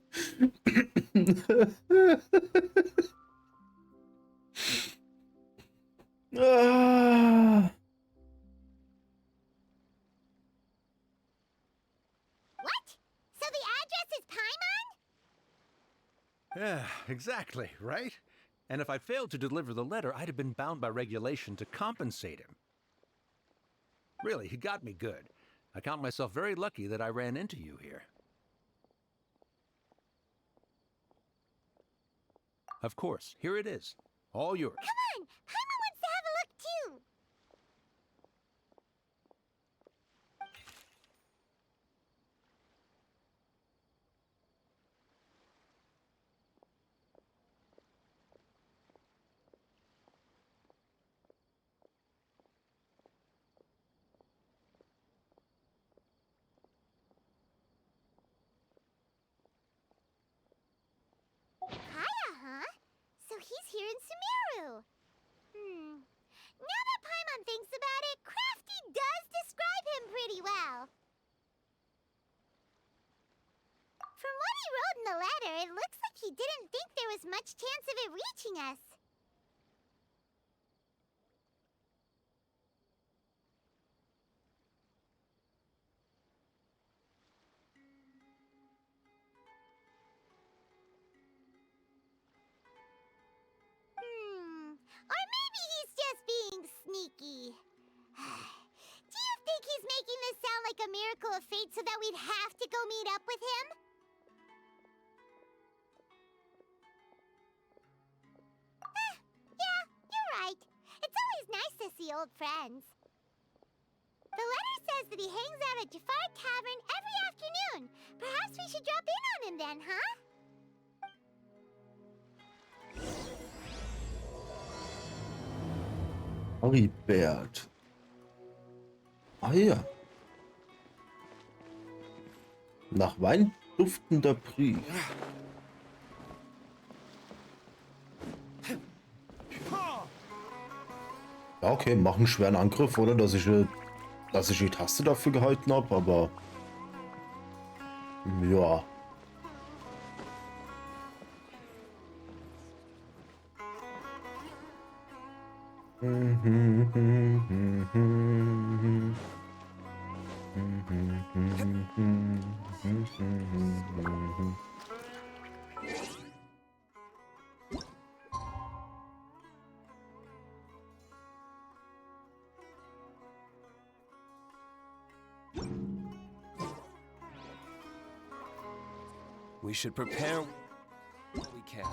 What? So the address is Paimon? Yeah, exactly, right? And if I failed to deliver the letter, I'd have been bound by regulation to compensate him. Really, he got me good. I count myself very lucky that I ran into you here. Of course, here it is. All yours. Come on! Paimon wants to have a look too! Kaya, huh? So he's here in Sumeru. Now that Paimon thinks about it, Crafty does describe him pretty well. From what he wrote in the letter, it looks like he didn't think there was much chance of it reaching us. Or maybe he's just being sneaky. Do you think he's making this sound like a miracle of fate so that we'd have to go meet up with him? Yeah, you're right. It's always nice to see old friends. The letter says that he hangs out at Jafar Tavern every afternoon. Perhaps we should drop in on him then, huh? Haribert. Ah ja. Nach Wein duftender Brief. Ja, okay, mach einen schweren Angriff, oder? Dass ich die Taste dafür gehalten habe, aber ja. We should prepare what we can.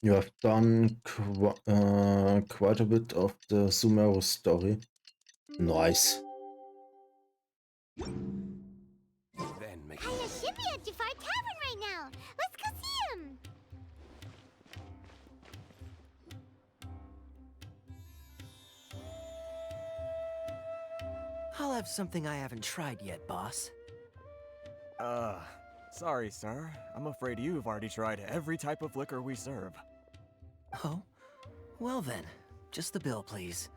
You have done quite a bit of the Sumeru story. Nice. Then make Kaya should be at Jafar Tavern right now. Let's go see him. I'll have something I haven't tried yet, boss. Sorry, sir. I'm afraid you've already tried every type of liquor we serve. Oh? Well then, just the bill, please.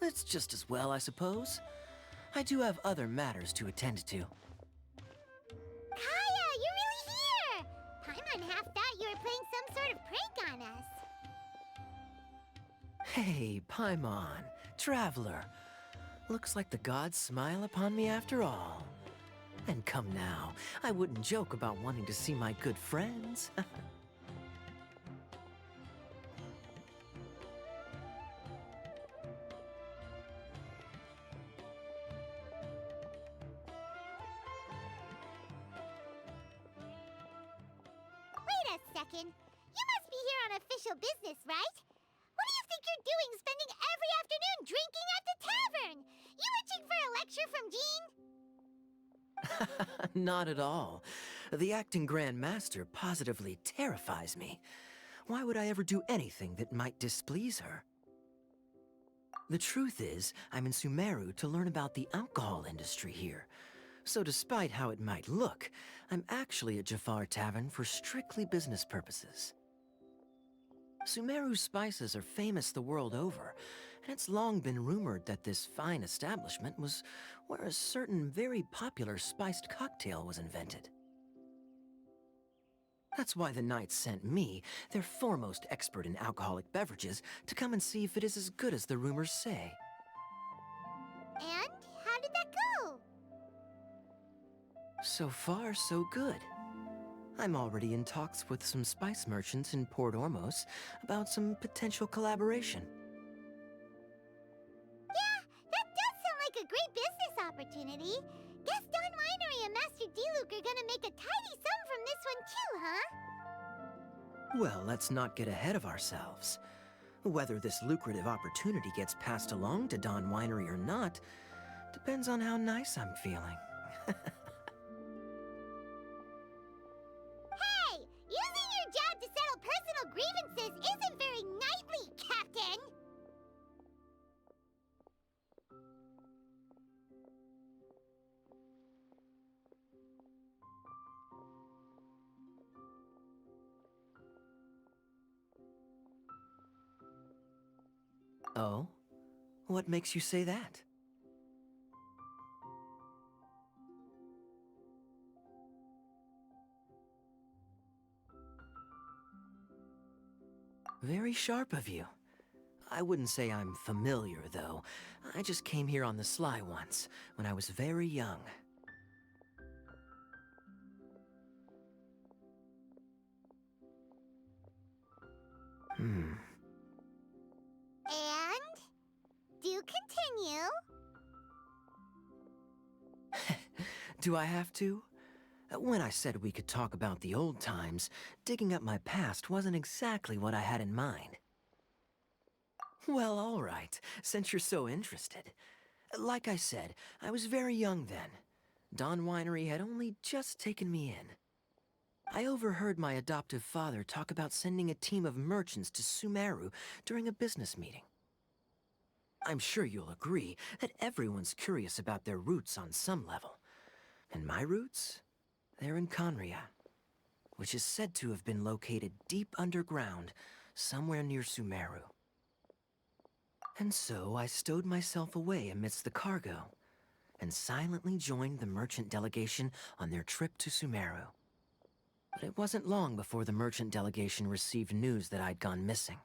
It's just as well, I suppose. I do have other matters to attend to. Kaya, you're really here! Paimon half thought you were playing some sort of prank on us. Hey, Paimon, traveler. Looks like the gods smile upon me after all. And come now, I wouldn't joke about wanting to see my good friends. Wait a second. You must be here on official business, right? What do you think you're doing spending every afternoon drinking at the tavern? You itching for a lecture from Jean? Not at all. The acting Grand Master positively terrifies me. Why would I ever do anything that might displease her? The truth is, I'm in Sumeru to learn about the alcohol industry here. So despite how it might look, I'm actually at Jafar Tavern for strictly business purposes. Sumeru's spices are famous the world over, and it's long been rumored that this fine establishment was where a certain very popular spiced cocktail was invented. That's why the Knights sent me, their foremost expert in alcoholic beverages, to come and see if it is as good as the rumors say. And how did that go? So far, so good. I'm already in talks with some spice merchants in Port Ormos about some potential collaboration. Yeah, that does sound like a great business opportunity. Guess Don Winery and Master Diluc are gonna make a tidy sum from this one too, huh? Well, let's not get ahead of ourselves. Whether this lucrative opportunity gets passed along to Don Winery or not depends on how nice I'm feeling. Hey, using your job to settle personal grievances isn't very knightly, Captain! Oh? What makes you say that? Very sharp of you. I wouldn't say I'm familiar, though. I just came here on the sly once, when I was very young. And? Do continue. Do I have to? When I said we could talk about the old times, digging up my past wasn't exactly what I had in mind. Well, all right, since you're so interested. Like I said, I was very young then. Don Winery had only just taken me in. I overheard my adoptive father talk about sending a team of merchants to Sumeru during a business meeting. I'm sure you'll agree that everyone's curious about their roots on some level. And my roots? They're in Conria, which is said to have been located deep underground, somewhere near Sumeru. And so I stowed myself away amidst the cargo, and silently joined the merchant delegation on their trip to Sumeru. But it wasn't long before the merchant delegation received news that I'd gone missing.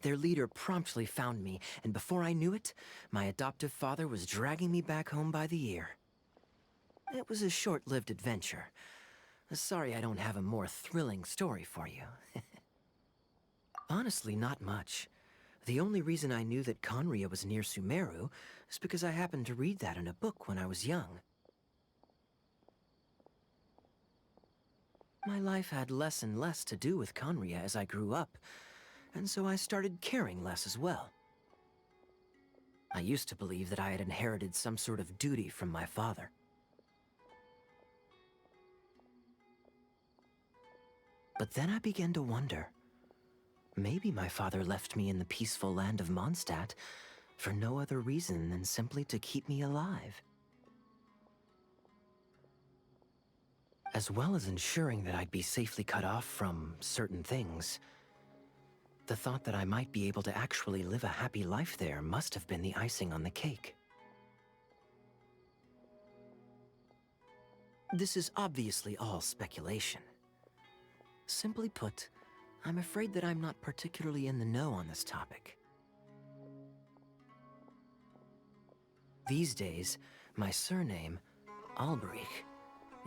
Their leader promptly found me, and before I knew it, my adoptive father was dragging me back home by the ear. It was a short-lived adventure. Sorry I don't have a more thrilling story for you. Honestly, not much. The only reason I knew that Conria was near Sumeru is because I happened to read that in a book when I was young. My life had less and less to do with Conria as I grew up, and so I started caring less as well. I used to believe that I had inherited some sort of duty from my father. But then I began to wonder, maybe my father left me in the peaceful land of Mondstadt for no other reason than simply to keep me alive. As well as ensuring that I'd be safely cut off from certain things, the thought that I might be able to actually live a happy life there must have been the icing on the cake. This is obviously all speculation. Simply put, I'm afraid that I'm not particularly in the know on this topic. These days, my surname, Alberich,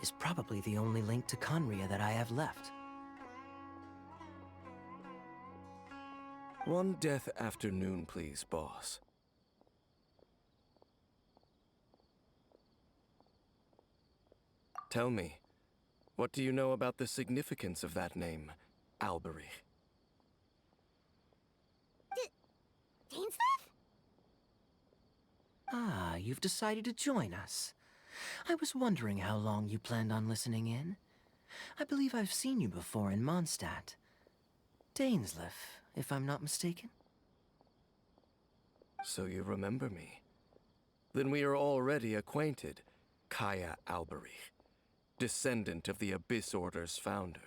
is probably the only link to Conria that I have left. One death afternoon, please, boss. Tell me, what do you know about the significance of that name, Alberich? Dainsleif? Ah, you've decided to join us. I was wondering how long you planned on listening in. I believe I've seen you before in Mondstadt. Dainsleif, if I'm not mistaken. So you remember me. Then we are already acquainted, Kaya Alberich, descendant of the Abyss Order's founder.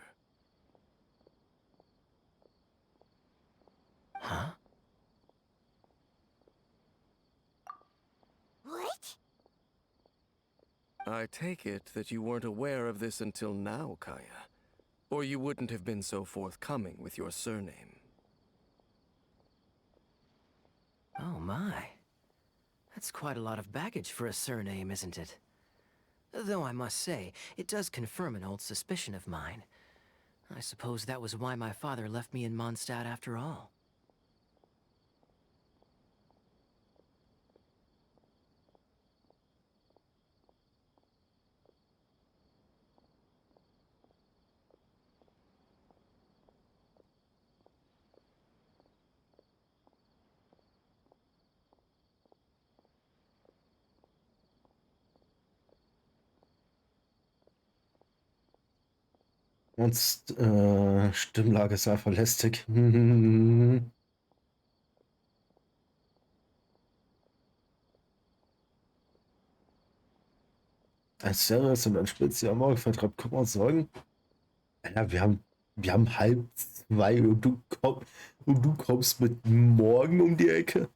Huh? What? I take it that you weren't aware of this until now, Kaya. Or you wouldn't have been so forthcoming with your surname. Oh my. That's quite a lot of baggage for a surname, isn't it? Though I must say, it does confirm an old suspicion of mine. I suppose that was why my father left me in Mondstadt after all. Und Stimmlage sei verlästig. Ein Service und ein Spezialmorgen vertreibt Kummer und Sorgen. Alter, wir haben 1:30 und du kommst mit morgen um die Ecke.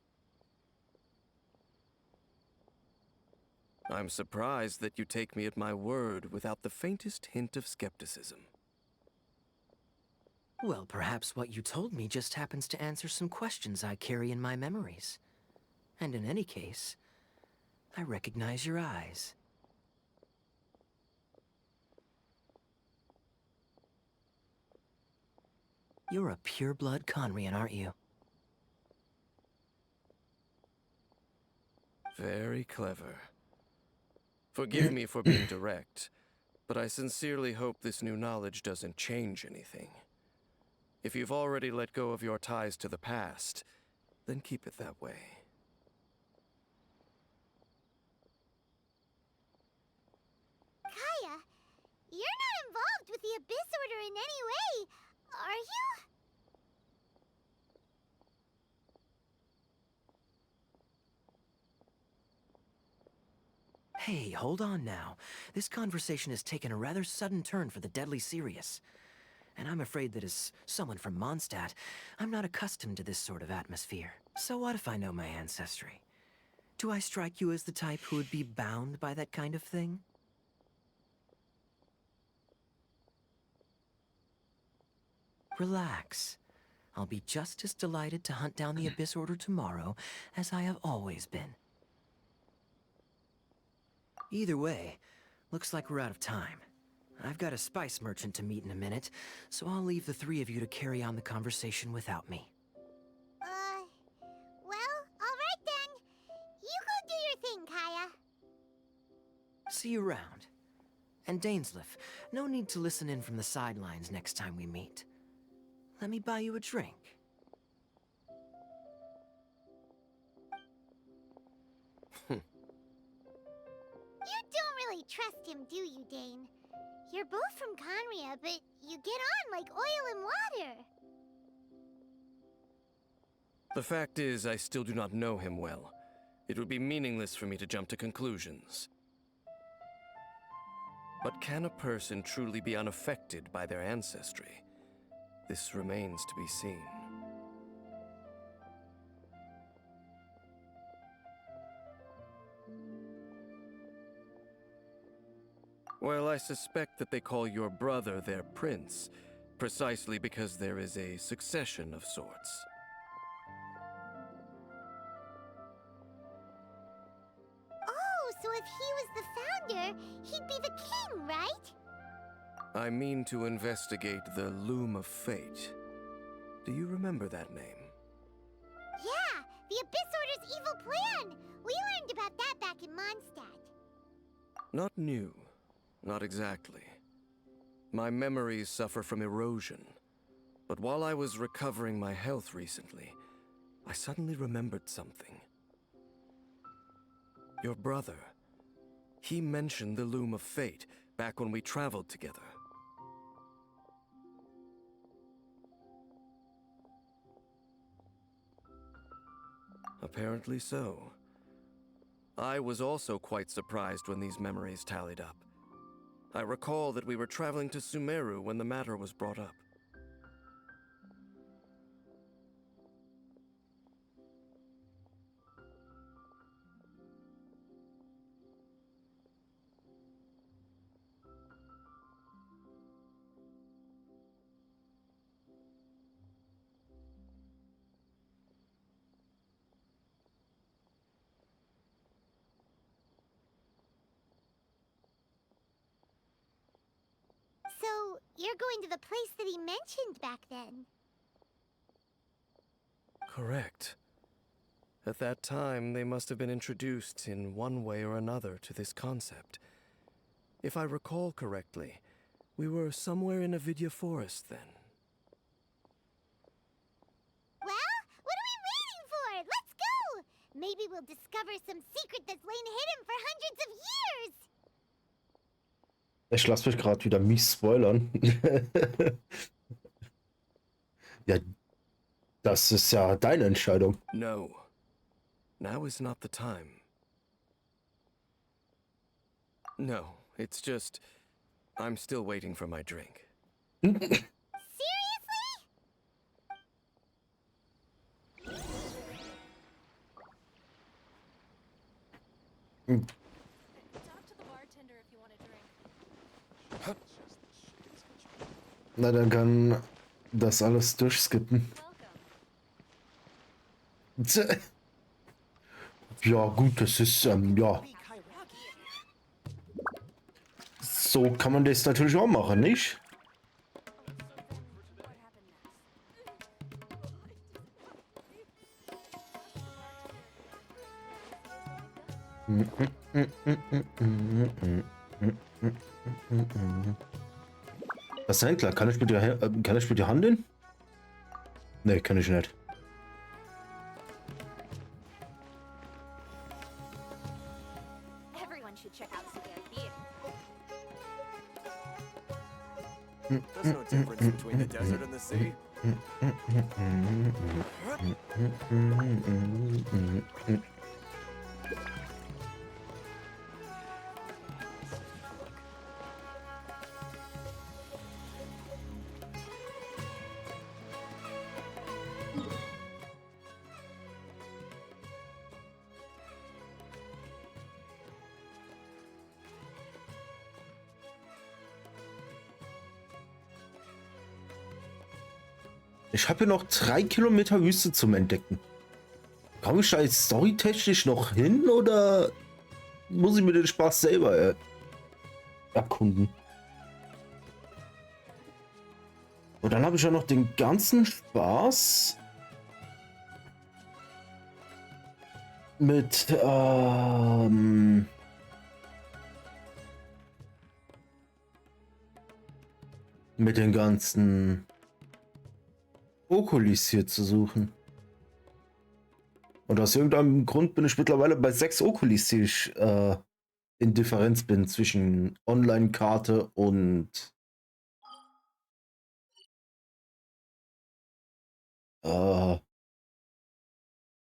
I'm surprised that you take me at my word without the faintest hint of skepticism. Well, perhaps what you told me just happens to answer some questions I carry in my memories. And in any case, I recognize your eyes. You're a pure-blood Conrian, aren't you? Very clever. Forgive me for being direct, but I sincerely hope this new knowledge doesn't change anything. If you've already let go of your ties to the past, then keep it that way. Kaya, you're not involved with the Abyss Order in any way, are you? Hey, hold on now. This conversation has taken a rather sudden turn for the deadly serious. And I'm afraid that as someone from Mondstadt, I'm not accustomed to this sort of atmosphere. So what if I know my ancestry? Do I strike you as the type who would be bound by that kind of thing? Relax. I'll be just as delighted to hunt down the Abyss Order tomorrow as I have always been. Either way, looks like we're out of time. I've got a spice merchant to meet in a minute, so I'll leave the three of you to carry on the conversation without me. Well, alright then. You go do your thing, Kaya. See you around. And Dainsleif, no need to listen in from the sidelines next time we meet. Let me buy you a drink. You don't really trust him, do you, Dane? You're both from Conria, but you get on like oil and water. The fact is, I still do not know him well. It would be meaningless for me to jump to conclusions. But can a person truly be unaffected by their ancestry? This remains to be seen. Well, I suspect that they call your brother their prince, precisely because there is a succession of sorts. Oh, so if he was the founder, he'd be the king, right? I mean to investigate the Loom of Fate. Do you remember that name? Yeah, the Abyss Order's evil plan! We learned about that back in Mondstadt. Not new. Not exactly. My memories suffer from erosion. But while I was recovering my health recently, I suddenly remembered something. Your brother. He mentioned the Loom of Fate back when we traveled together. Apparently so. I was also quite surprised when these memories tallied up. I recall that we were traveling to Sumeru when the matter was brought up. So, you're going to the place that he mentioned back then? Correct. At that time, they must have been introduced in one way or another to this concept. If I recall correctly, we were somewhere in Avidya Forest then. Well, what are we waiting for? Let's go! Maybe we'll discover some secret that's lain hidden for hundreds of years! Ich lasse mich gerade wieder mies spoilern. Ja, das ist ja deine Entscheidung. No. Now is not the time. No, it's just... I'm still waiting for my drink. Seriously? Talk to the bartender if you want a drink. Na, dann kann das alles durchskippen. Ja, gut, das ist, ja. So kann man das natürlich auch machen, nicht? Was ist denn klar? Kann ich mit dir handeln? Nee, kann ich nicht. Everyone should check out Sumeru Theater. There's no difference between the desert and the sea. Ich habe hier noch 3 Kilometer Wüste zum Entdecken. Komme ich da jetzt storytechnisch noch hin oder muss ich mir den Spaß selber erkunden? Und dann habe ich ja noch den ganzen Spaß mit mit den ganzen Okulis hier zu suchen. Und aus irgendeinem Grund bin ich mittlerweile bei 6 Okulis, die ich in Differenz bin zwischen Online-Karte und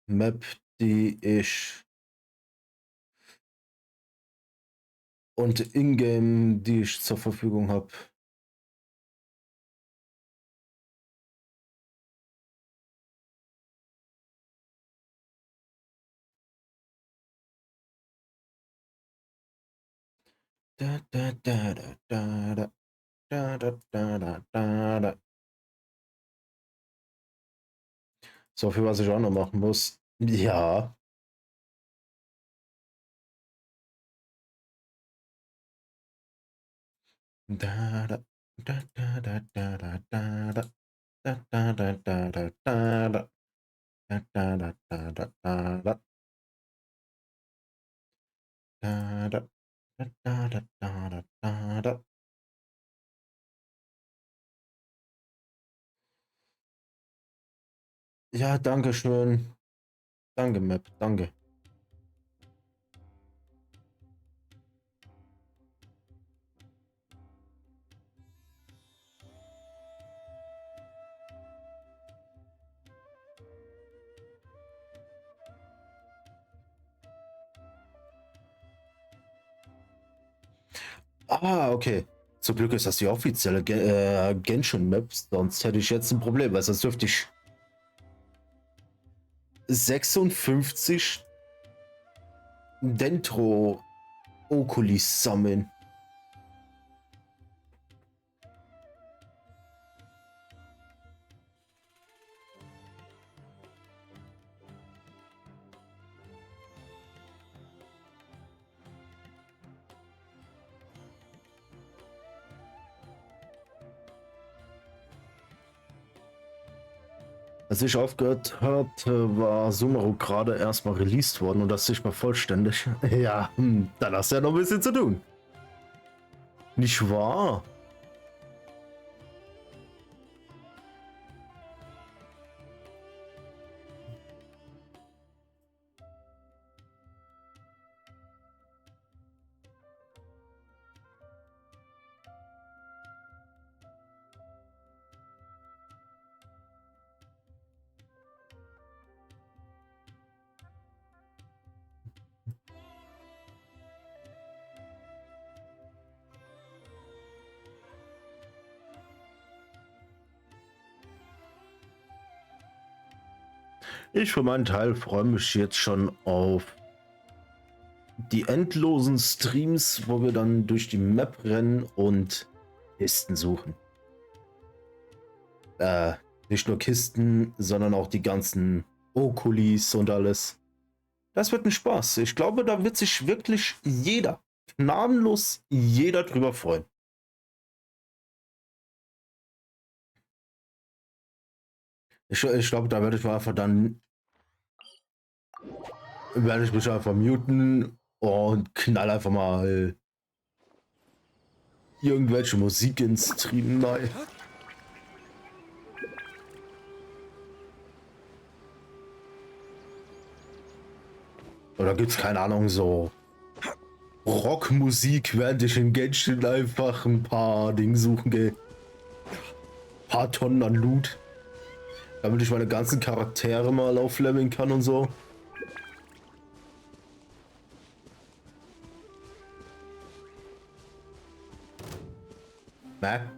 Map, die ich und Ingame, die ich zur Verfügung habe. Da, da, da, da, da, da, da, da, da, da, da. So viel, was ich auch noch machen muss. Ja. Da, da, da, da, da, da, da, da, da. Da, da, da, da, da, da, da. Da, da, da, da, da, da, da. Da, da, da, da, da, da, da, da. Ja, danke schön. Danke, Map, danke. Ah, okay. Zum Glück ist das die offizielle Genshin-Map, sonst hätte ich jetzt ein Problem, weil sonst dürfte ich 56 Dentro-Okulis sammeln. Als ich aufgehört hatte, war Sumeru gerade erstmal released worden und das nicht mal vollständig. Ja, dann hast du ja noch ein bisschen zu tun. Nicht wahr? Ich für meinen Teil freue mich jetzt schon auf die endlosen Streams, wo wir dann durch die Map rennen und Kisten suchen. Nicht nur Kisten, sondern auch die ganzen Okulis und alles. Das wird ein Spaß. Ich glaube, da wird sich wirklich jeder, gnadenlos jeder drüber freuen. Ich glaube, da werde ich mal einfach dann werde ich mich einfach muten und knall einfach mal irgendwelche Musik ins Stream rein. Oder gibt's keine Ahnung, so Rockmusik, während ich in Genshin einfach ein paar Dinge suchen gehe. Ein paar Tonnen an Loot. Damit ich meine ganzen Charaktere mal aufleveln kann und so. Ne?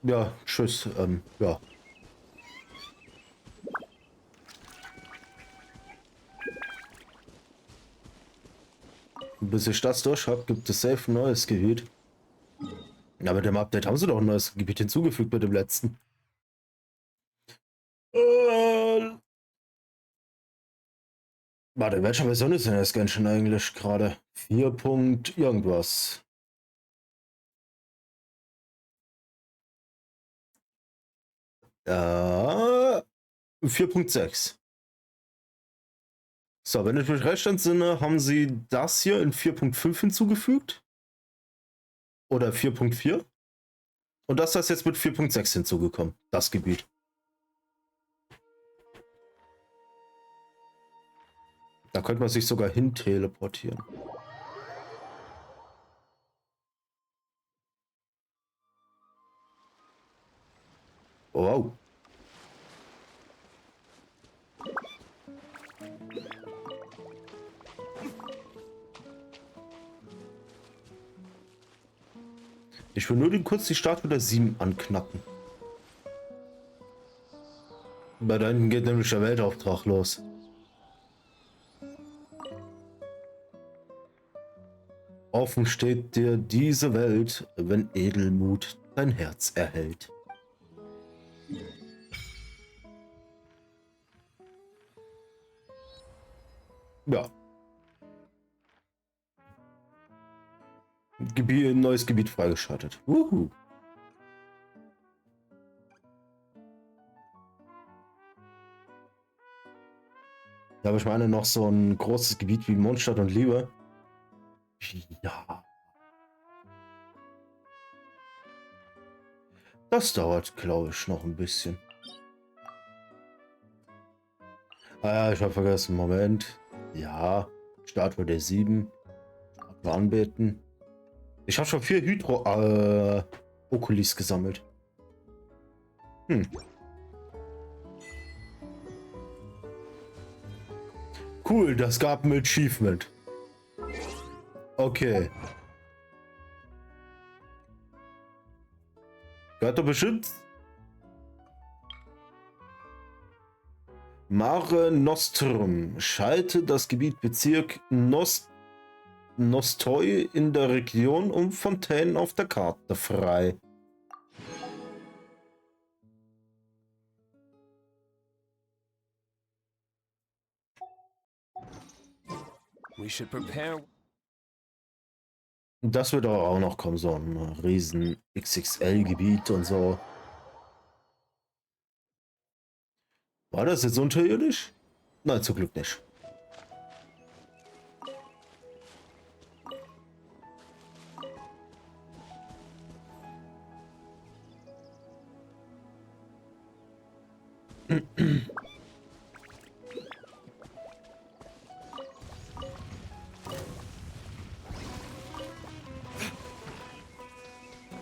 Ja, tschüss. Ja. Bis ich das durch habe, gibt es safe ein neues Gebiet. Ja, mit dem Update haben sie doch ein neues Gebiet hinzugefügt mit dem letzten. Warte, in welcher Version ist denn das Genshin eigentlich gerade? 4. Punkt irgendwas. Ja, 4.6. So, wenn ich mich recht entsinne, haben sie das hier in 4.5 hinzugefügt. Oder 4.4. Und das ist jetzt mit 4.6 hinzugekommen. Das Gebiet. Da könnte man sich sogar hin teleportieren. Wow. Ich will nur kurz die Statue der 7 anknacken. Bei da hinten geht nämlich der Weltauftrag los. Offen steht dir diese Welt, wenn Edelmut dein Herz erhält. Ja. Neues Gebiet freigeschaltet. Wuhu. Da habe ich meine noch so ein großes Gebiet wie Mondstadt und Liebe. Ja. Das dauert, glaube ich, noch ein bisschen. Ah ja, ich habe vergessen. Moment. Ja. Statue der 7. Statue anbeten. Ich habe schon 4 Hydro-Okulis gesammelt. Cool, das gab ein Achievement. Okay. Gehört doch bestimmt. Mare Nostrum. Schalte das Gebiet Bezirk Nostoi in der Region um Fontänen auf der Karte frei. We should prepare. Das wird aber auch noch kommen, so ein riesen XXL-Gebiet und so. War das jetzt unterirdisch? Nein, zum Glück nicht.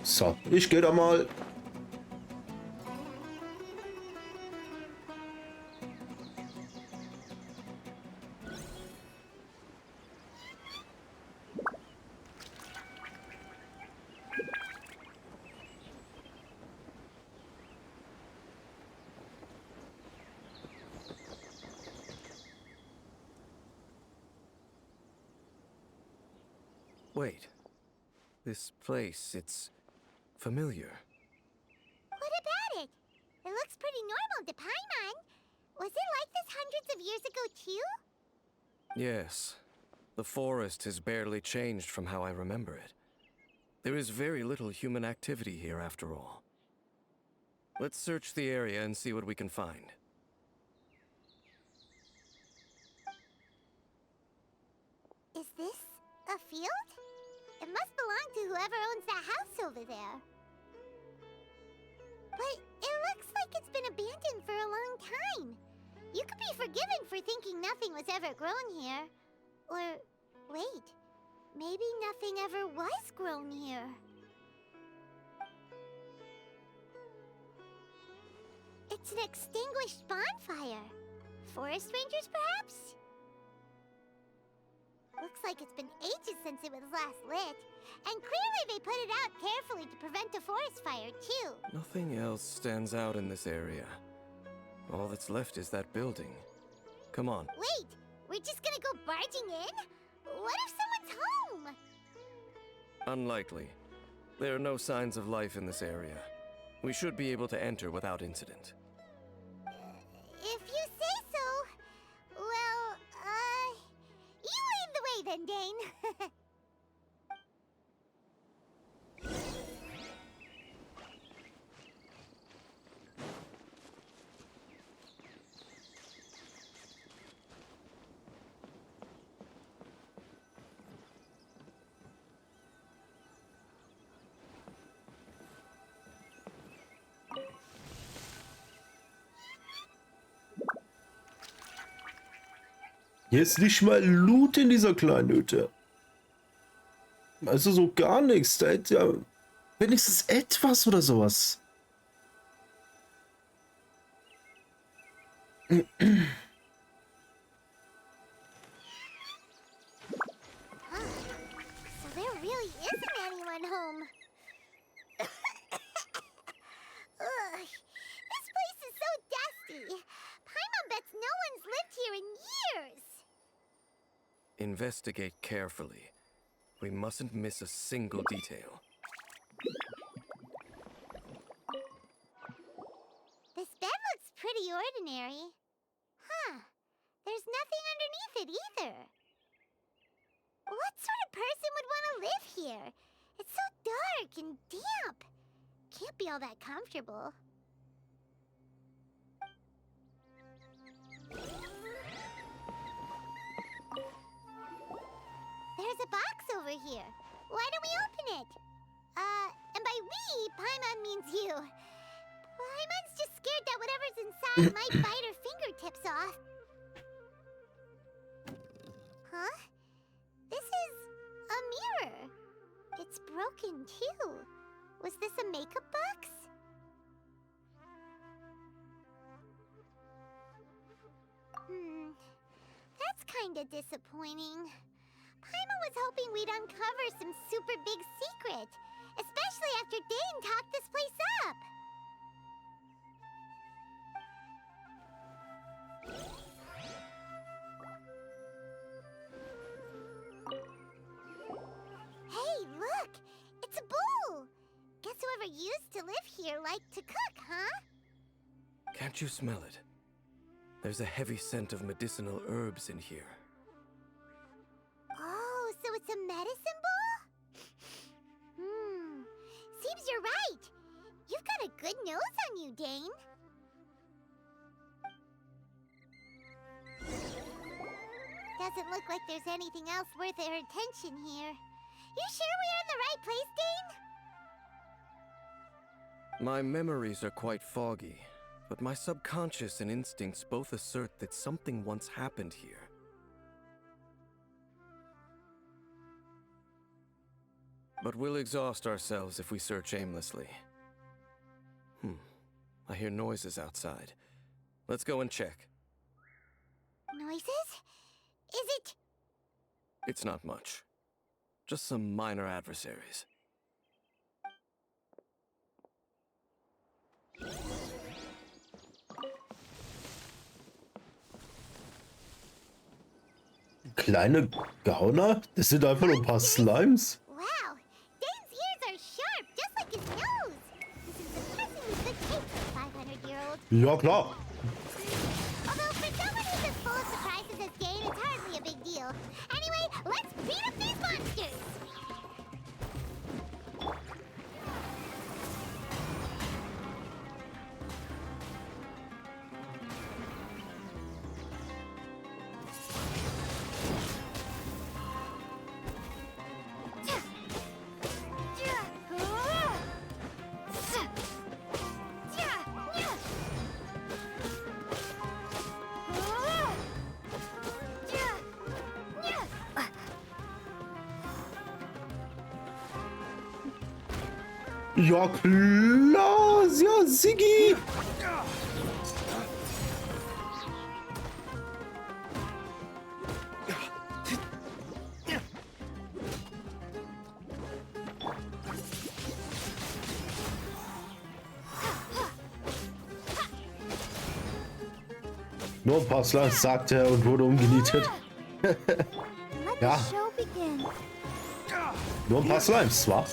So, ich gehe da mal. Wait. This place, it's familiar. What about it? It looks pretty normal to Paimon. Was it like this hundreds of years ago too? Yes. The forest has barely changed from how I remember it. There is very little human activity here after all. Let's search the area and see what we can find. Is this a field? It must belong to whoever owns that house over there. But it looks like it's been abandoned for a long time. You could be forgiven for thinking nothing was ever grown here. Or, wait, maybe nothing ever was grown here. It's an extinguished bonfire. Forest rangers, perhaps? Looks like it's been ages since it was last lit. And clearly they put it out carefully to prevent a forest fire, too. Nothing else stands out in this area. All that's left is that building. Come on. Wait! We're just gonna go barging in? What if someone's home? Unlikely. There are no signs of life in this area. We should be able to enter without incident. If you say so. Well, you lead the way then, Dane. Hier ist nicht mal Loot in dieser kleinen Hütte. Also so gar nichts. Da hätte ja wenigstens etwas oder sowas. So there really isn't anyone home. Ugh, this place is so dusty. Paimon bets no one's lived here in years. Investigate carefully. We mustn't miss a single detail. This bed looks pretty ordinary. Huh. There's nothing underneath it either. What sort of person would want to live here? It's so dark and damp. Can't be all that comfortable. There's a box over here. Why don't we open it? And by we, Paimon means you. Paimon's just scared that whatever's inside might bite her fingertips off. Huh? This is a mirror. It's broken too. Was this a makeup box? That's kinda disappointing. Paimon was hoping we'd uncover some super big secret, especially after Dane talked this place up. Hey, look! It's a bowl! Guess whoever used to live here liked to cook, huh? Can't you smell it? There's a heavy scent of medicinal herbs in here. Oh, so it's a medicine bowl? Seems you're right. You've got a good nose on you, Dane. Doesn't look like there's anything else worth our attention here. You sure we're in the right place, Dane? My memories are quite foggy, but my subconscious and instincts both assert that something once happened here. But we'll exhaust ourselves if we search aimlessly. I hear noises outside. Let's go and check. Noises? Is it? It's not much. Just some minor adversaries. Kleine Gauner? Das sind einfach nur ein paar Slimes. Wow, Dane's ears are sharp, just like his nose. This is surprisingly good taste for a 500-year-old. Ja, klar. Although for someone who's as full of surprises as Dane, it's hardly a big deal. Anyway, let's beat up these monsters! Ja, klar. Ja, Siggi. Nur ein paar Slimes, sagte er und wurde umgenietet. Ja. Nur ein paar Slimes, zwar.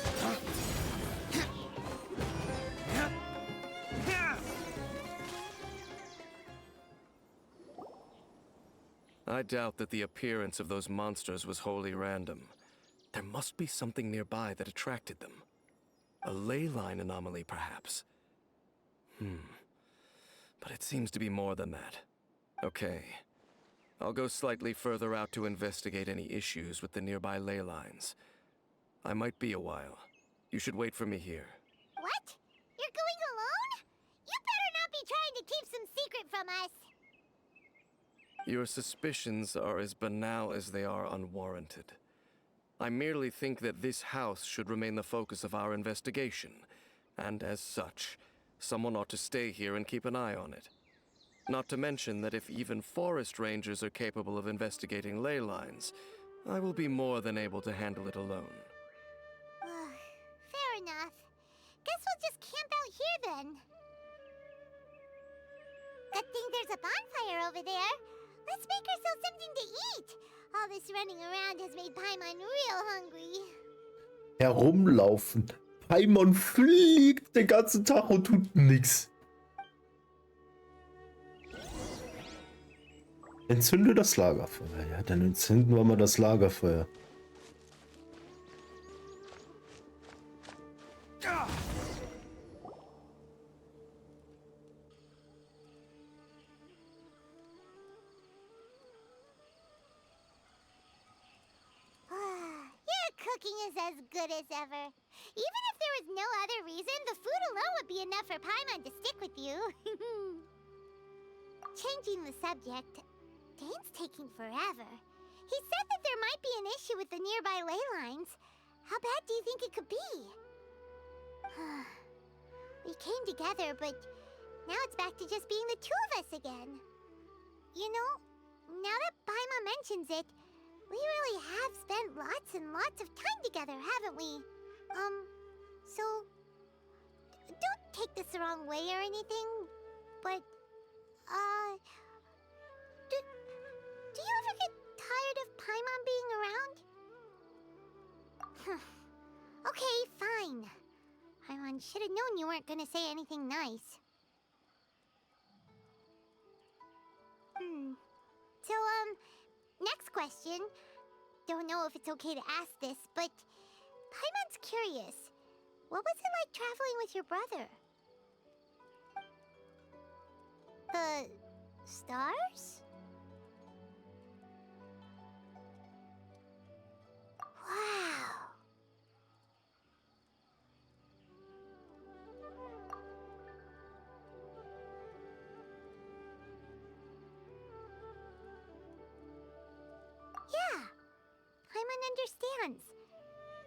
I doubt that the appearance of those monsters was wholly random. There must be something nearby that attracted them. A ley line anomaly, perhaps. But it seems to be more than that. Okay. I'll go slightly further out to investigate any issues with the nearby ley lines. I might be a while. You should wait for me here. What? You're going alone? You better not be trying to keep some secret from us. Your suspicions are as banal as they are unwarranted. I merely think that this house should remain the focus of our investigation, and as such, someone ought to stay here and keep an eye on it. Not to mention that if even forest rangers are capable of investigating ley lines, I will be more than able to handle it alone. Fair enough. Guess we'll just camp out here then. Good thing there's a bonfire over there. Let's make ourselves something to eat. All this running around has made Paimon real hungry. Herumlaufen. Paimon fliegt den ganzen Tag und tut nichts. Entzünde das Lagerfeuer. Ja, dann entzünden wir mal das Lagerfeuer. Cooking is as good as ever. Even if there was no other reason, the food alone would be enough for Paimon to stick with you. Changing the subject, Dane's taking forever. He said that there might be an issue with the nearby ley lines. How bad do you think it could be? We came together, but now it's back to just being the two of us again. You know, now that Paimon mentions it, we really have spent lots and lots of time together, haven't we? So... Don't take this the wrong way or anything, but... Do you ever get tired of Paimon being around? Okay, fine. Paimon should have known you weren't gonna say anything nice. So, next question. Don't know if it's okay to ask this, but Paimon's curious. What was it like traveling with your brother? The stars? Wow. Yeah. Paimon understands.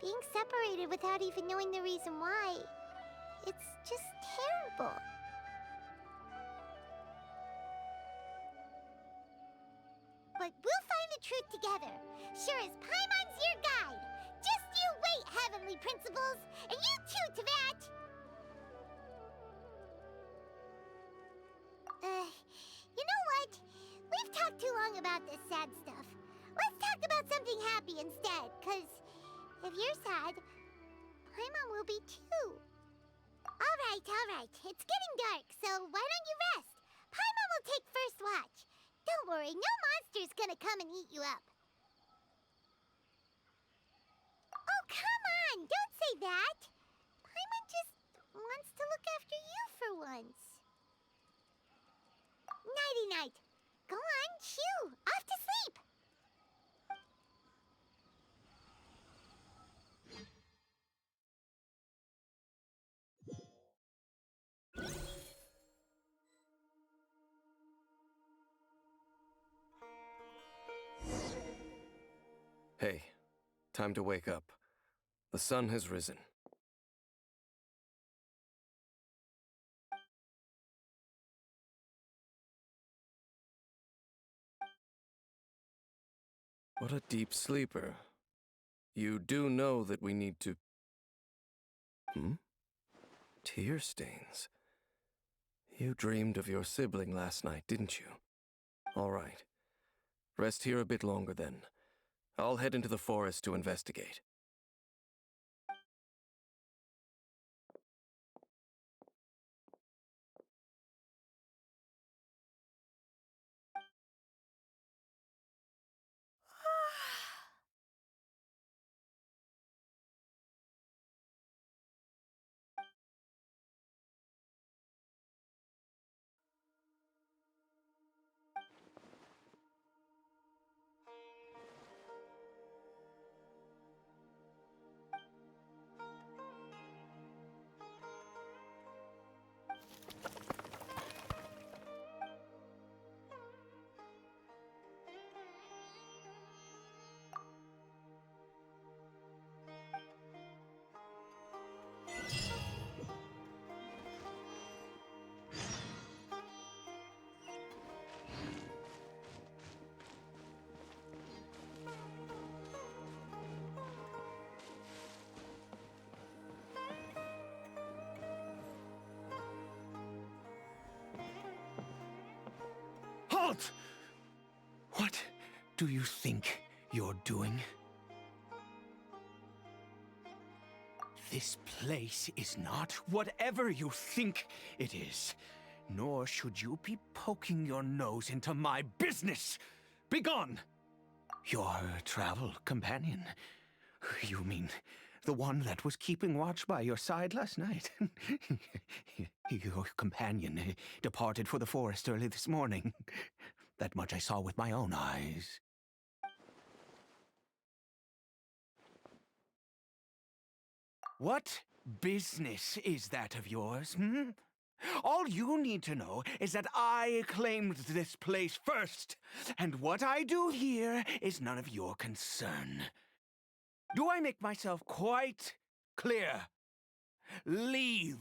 Being separated without even knowing the reason why, it's just terrible. But we'll find the truth together. Sure as Paimon's your guide. Just you wait, Heavenly Principles! And you too, Teyvat! You know what? We've talked too long about this sad stuff. Let's talk about something happy instead, 'cause if you're sad, Paimon will be too. Alright. It's getting dark, so why don't you rest? Paimon will take first watch. Don't worry, no monster's gonna come and eat you up. Oh, come on! Don't say that! Paimon just wants to look after you for once. Nighty-night. Go on, shoo! Off to sleep! Hey, time to wake up. The sun has risen. What a deep sleeper. You do know that we need to... Tear stains. You dreamed of your sibling last night, didn't you? All right. Rest here a bit longer then. I'll head into the forest to investigate. Halt! What do you think you're doing? This place is not whatever you think it is. Nor should you be poking your nose into my business. Begone! Your travel companion. You mean the one that was keeping watch by your side last night? Your companion departed for the forest early this morning. That much I saw with my own eyes. What business is that of yours, hmm? All you need to know is that I claimed this place first, and what I do here is none of your concern. Do I make myself quite clear? Leave.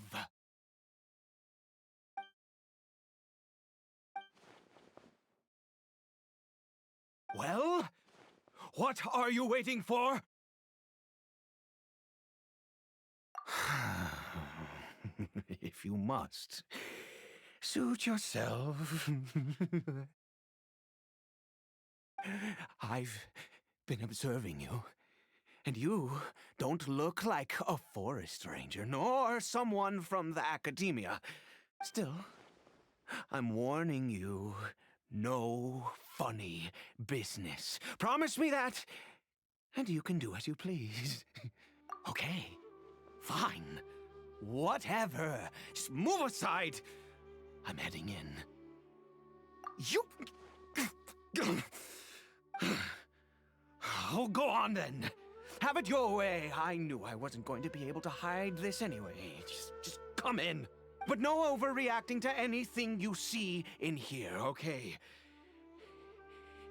Well, what are you waiting for? If you must, suit yourself. I've been observing you, and you don't look like a forest ranger, nor someone from the academia. Still, I'm warning you, no funny business. Promise me that, and you can do as you please. Okay, fine. Whatever. Just move aside. I'm heading in. You... Oh, go on then. Have it your way. I knew I wasn't going to be able to hide this anyway. Just come in. But no overreacting to anything you see in here, okay?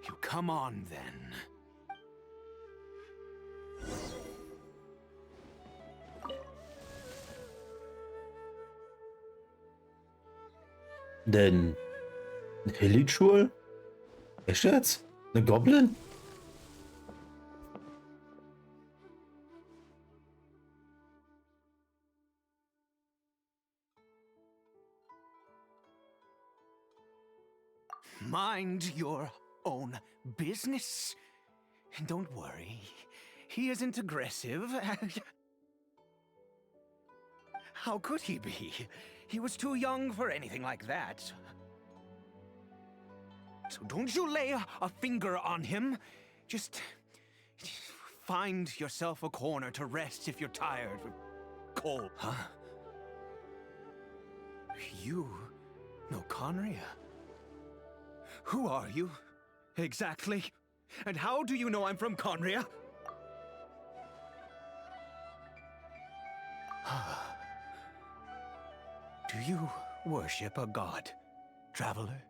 You come on then. Denn ein Hilly-Jewel? Echt jetzt? Eine Goblin? Mind your own business. Don't worry. He isn't aggressive. How could he be? He was too young for anything like that. So don't you lay a finger on him. Just find yourself a corner to rest if you're tired. Cold, huh? You know Conria? Who are you, exactly? And how do you know I'm from Conria? Do you worship a god, traveler?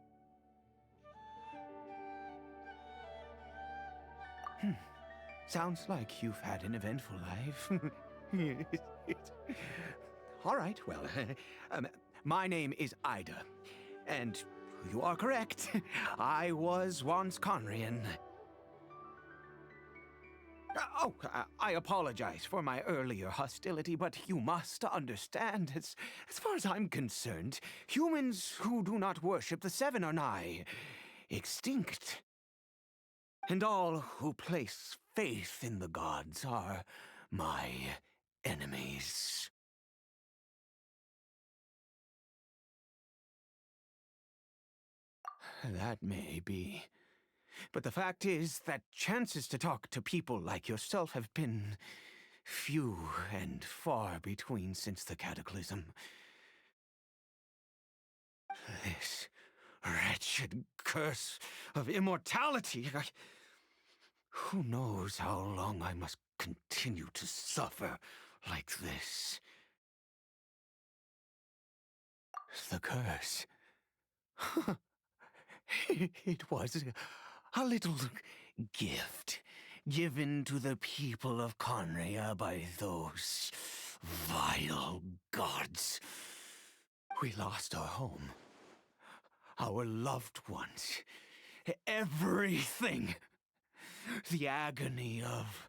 Sounds like you've had an eventful life. All right, well, my name is Ida, and you are correct. I was once Conrian. I apologize for my earlier hostility, but you must understand, as far as I'm concerned, humans who do not worship the Seven are nigh extinct. And all who place faith in the gods are my enemies. That may be. But the fact is that chances to talk to people like yourself have been few and far between since the cataclysm. This wretched curse of immortality. Who knows how long I must continue to suffer like this? The curse. It was a little gift given to the people of Conria by those vile gods. We lost our home, our loved ones, everything. The agony of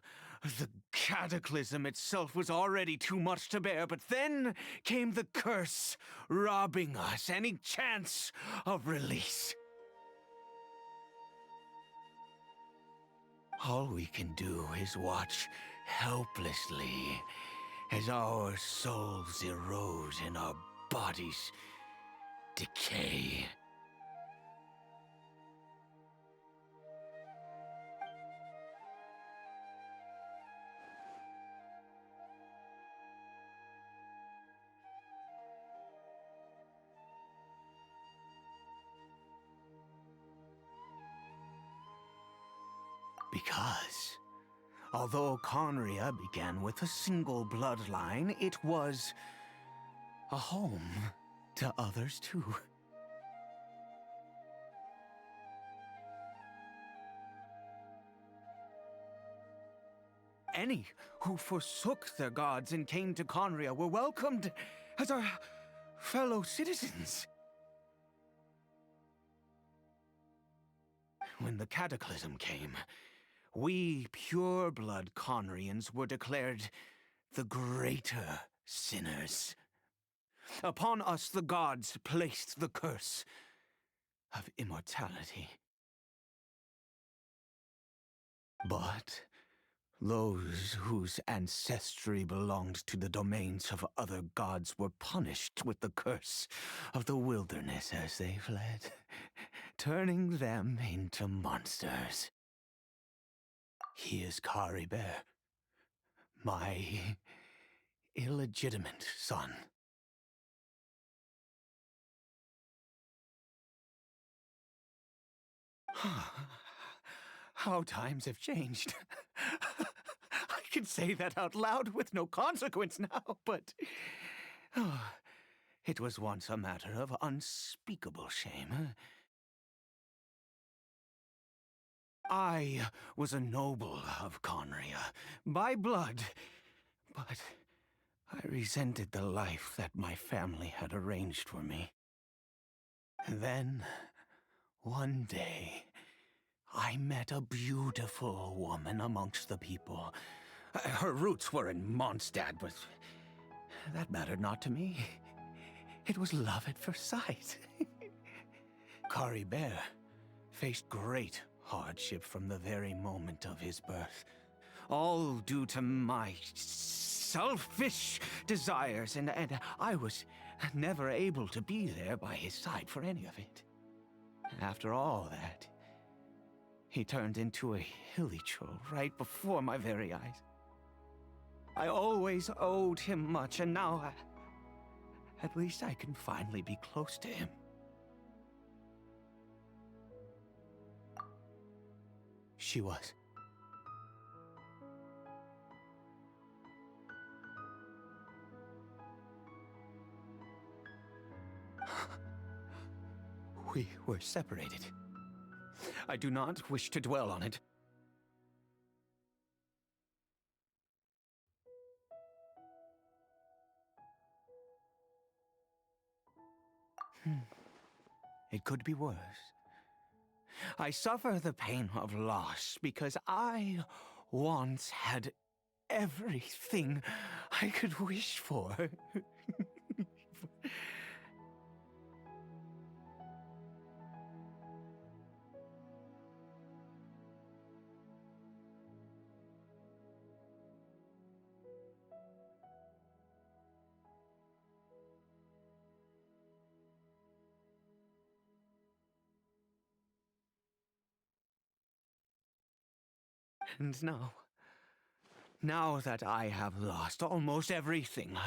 the cataclysm itself was already too much to bear, but then came the curse, robbing us any chance of release. All we can do is watch helplessly as our souls erode and our bodies decay. Because, although Conria began with a single bloodline, it was a home to others too. Any who forsook their gods and came to Conria were welcomed as our fellow citizens. When the cataclysm came, we pure-blood Conrians were declared the greater sinners. Upon us the gods placed the curse of immortality. But those whose ancestry belonged to the domains of other gods were punished with the curse of the wilderness as they fled, turning them into monsters. He is Kari Bear, my illegitimate son. How times have changed. I can say that out loud with no consequence now, but it was once a matter of unspeakable shame. I was a noble of Conria, by blood, but I resented the life that my family had arranged for me. Then, one day, I met a beautiful woman amongst the people. Her roots were in Mondstadt, but that mattered not to me. It was love at first sight. Kari Bear faced great hardship from the very moment of his birth, all due to my selfish desires, and I was never able to be there by his side for any of it. After all that, he turned into a hilichurl right before my very eyes. I always owed him much, and now at least I can finally be close to him. She was. We were separated. I do not wish to dwell on it. It could be worse. I suffer the pain of loss because I once had everything I could wish for. And now that I have lost almost everything,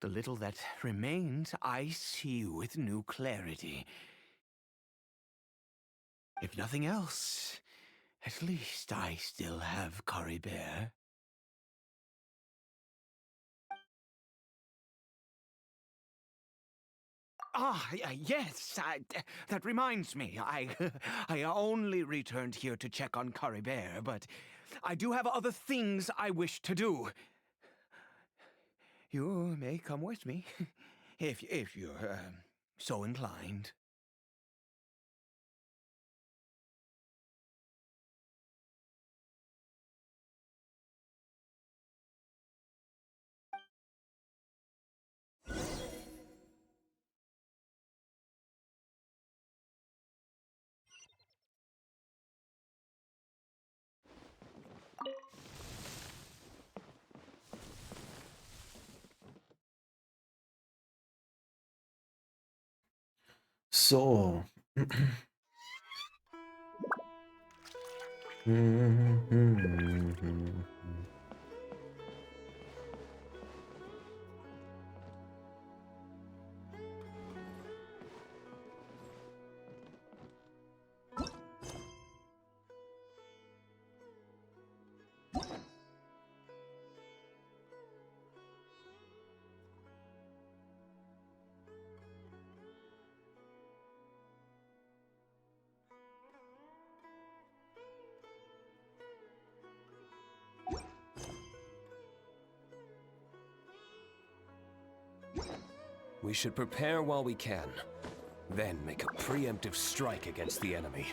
the little that remains I see with new clarity. If nothing else, at least I still have Kari Bear. Yes, that reminds me. I only returned here to check on Kari Bear, but I do have other things I wish to do. You may come with me, if you're so inclined. So. We should prepare while we can, then make a preemptive strike against the enemy.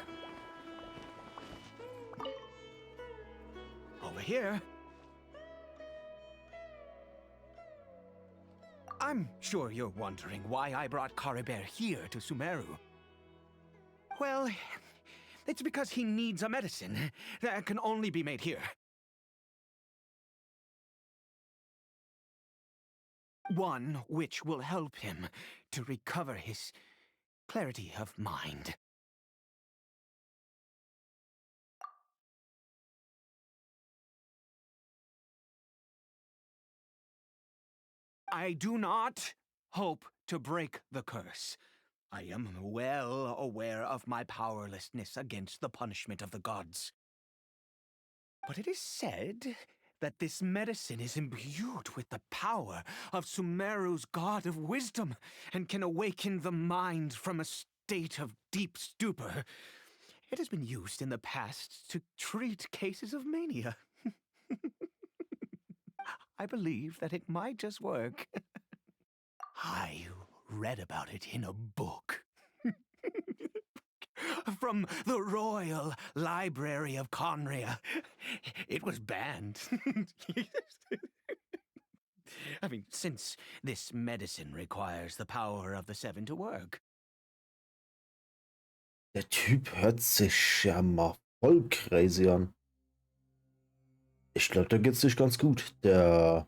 Over here. I'm sure you're wondering why I brought Caribert here to Sumeru. Well, it's because he needs a medicine that can only be made here. One which will help him to recover his clarity of mind. I do not hope to break the curse. I am well aware of my powerlessness against the punishment of the gods. But it is said that this medicine is imbued with the power of Sumeru's god of wisdom and can awaken the mind from a state of deep stupor. It has been used in the past to treat cases of mania. I believe that it might just work. I read about it in a book. From the Royal Library of Conria. It was banned. I mean, since this medicine requires the power of the Seven to work. Der Typ hört sich ja mal voll crazy an. Ich glaube, da geht's nicht ganz gut. Der,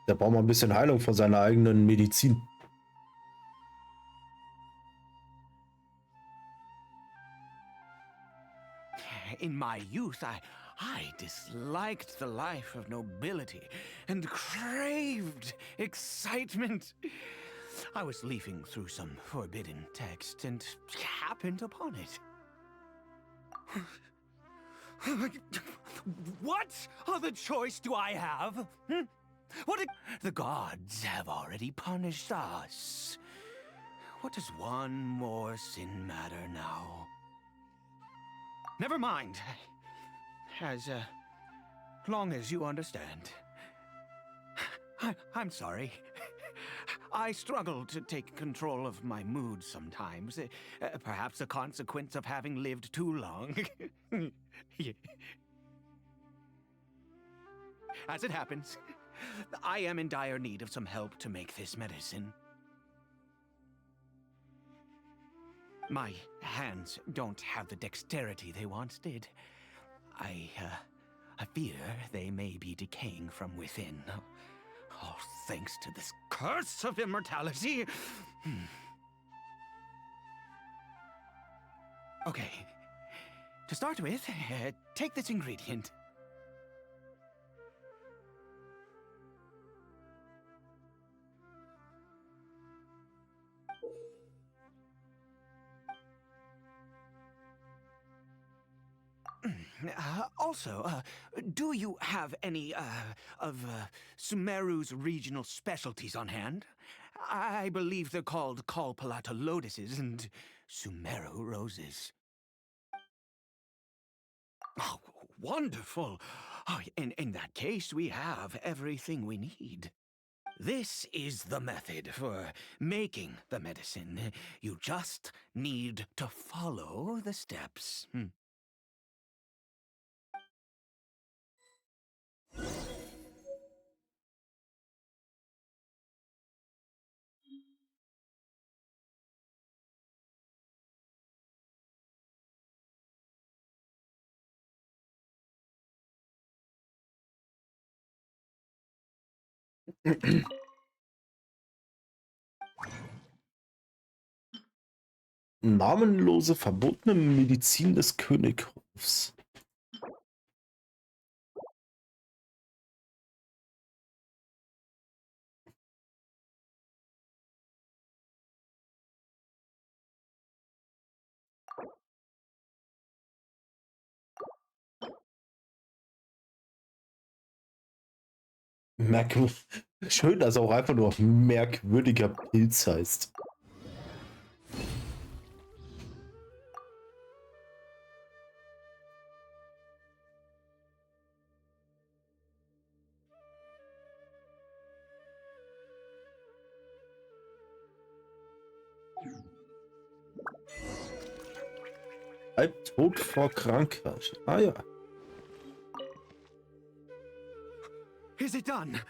Der braucht mal ein bisschen Heilung von seiner eigenen Medizin. In my youth, I disliked the life of nobility and craved excitement. I was leafing through some forbidden text and happened upon it. What other choice do I have? The gods have already punished us. What does one more sin matter now? Never mind. As long as you understand. I'm sorry. I struggle to take control of my mood sometimes. Perhaps a consequence of having lived too long. As it happens, I am in dire need of some help to make this medicine. My hands don't have the dexterity they once did. I fear they may be decaying from within. All thanks to this curse of immortality. Okay. To start with, take this ingredient. Also, do you have any, of Sumeru's regional specialties on hand? I believe they're called Kalpalata lotuses and Sumeru roses. Oh, wonderful! Oh, in that case, we have everything we need. This is the method for making the medicine. You just need to follow the steps. Namenlose verbotene Medizin des Könighofs. Schön, dass auch einfach nur merkwürdiger Pilz heißt. Halbtot vor Krankheit. Ah ja. Is it done?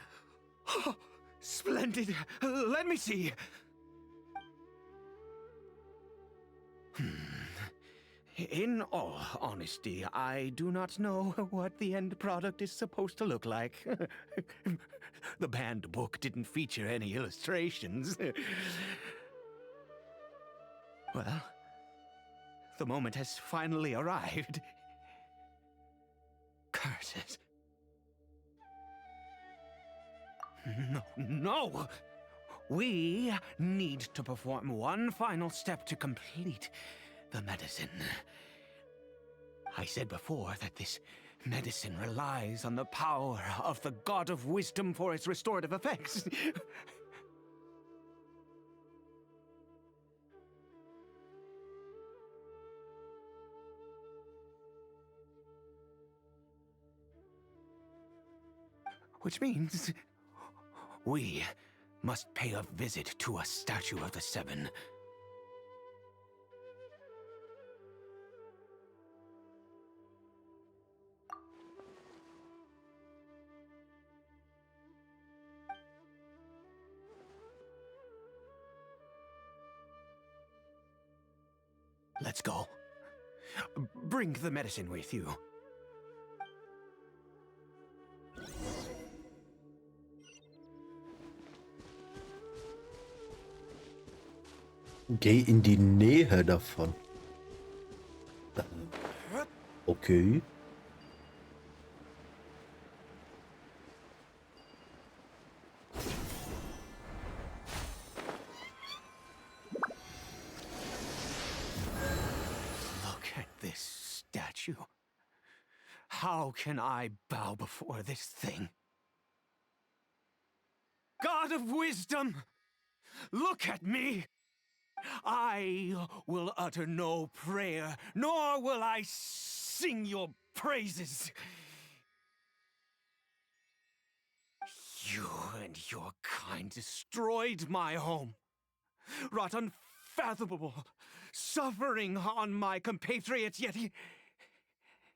Oh, splendid. Let me see. In all honesty, I do not know what the end product is supposed to look like. The banned book didn't feature any illustrations. Well, the moment has finally arrived. Curses. No! We need to perform one final step to complete the medicine. I said before that this medicine relies on the power of the God of Wisdom for its restorative effects. Which means we must pay a visit to a statue of the Seven. Let's go. Bring the medicine with you. Geh in die Nähe davon. Okay. Look at this statue. How can I bow before this thing? God of Wisdom, look at me! I will utter no prayer, nor will I sing your praises. You and your kind destroyed my home, wrought unfathomable suffering on my compatriots, yet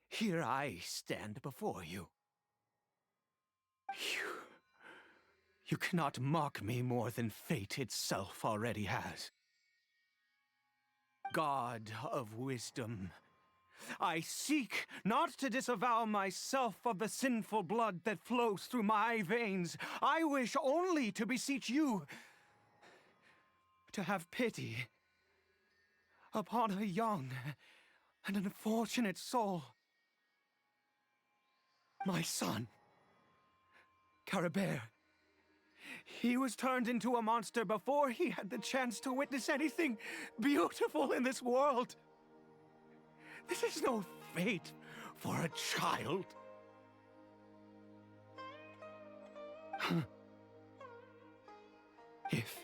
here I stand before you. You cannot mock me more than fate itself already has. God of Wisdom, I seek not to disavow myself of the sinful blood that flows through my veins. I wish only to beseech you to have pity upon a young and unfortunate soul. My son, Caribert. He was turned into a monster before he had the chance to witness anything beautiful in this world. This is no fate for a child. If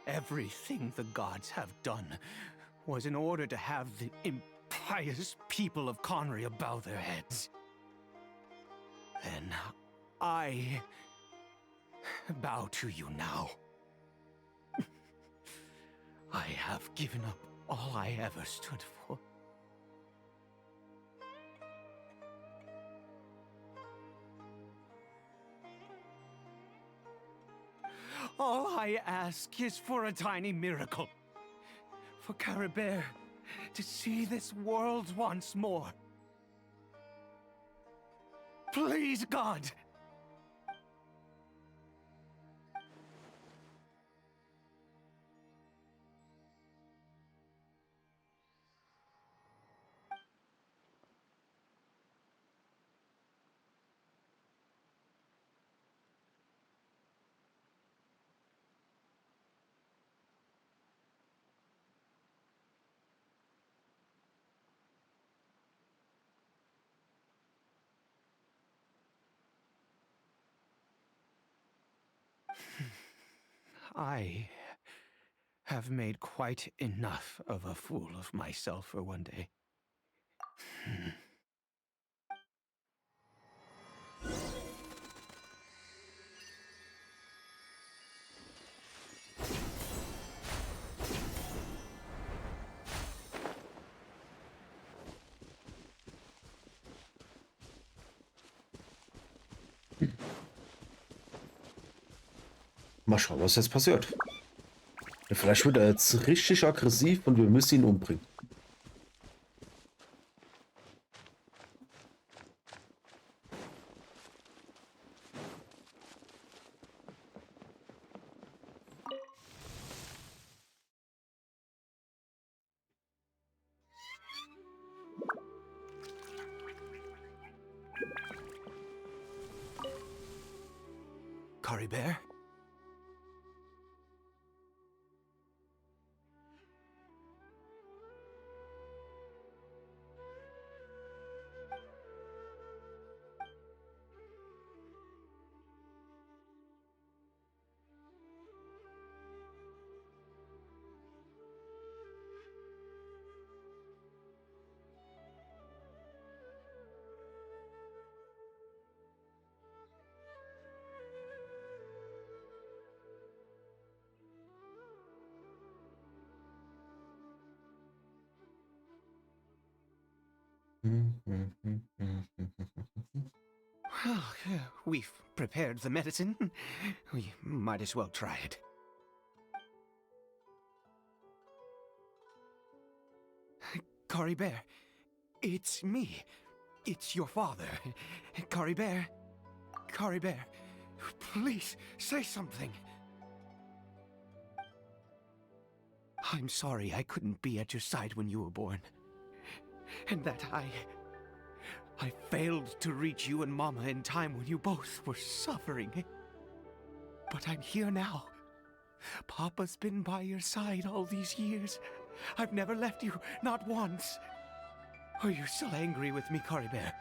everything the gods have done was in order to have the impious people of Conria bow their heads, then I bow to you now. I have given up all I ever stood for. All I ask is for a tiny miracle. For Caribert to see this world once more. Please, God! I have made quite enough of a fool of myself for one day. Mal schauen, was jetzt passiert. Ja, vielleicht wird er jetzt richtig aggressiv und wir müssen ihn umbringen. Curry Bear? Well, we've prepared the medicine. We might as well try it. Curry Bear, it's me. It's your father. Curry Bear. Curry Bear, please say something. I'm sorry I couldn't be at your side when you were born. And that I failed to reach you and Mama in time when you both were suffering. But I'm here now. Papa's been by your side all these years. I've never left you, not once. Are you still angry with me, Curry Bear?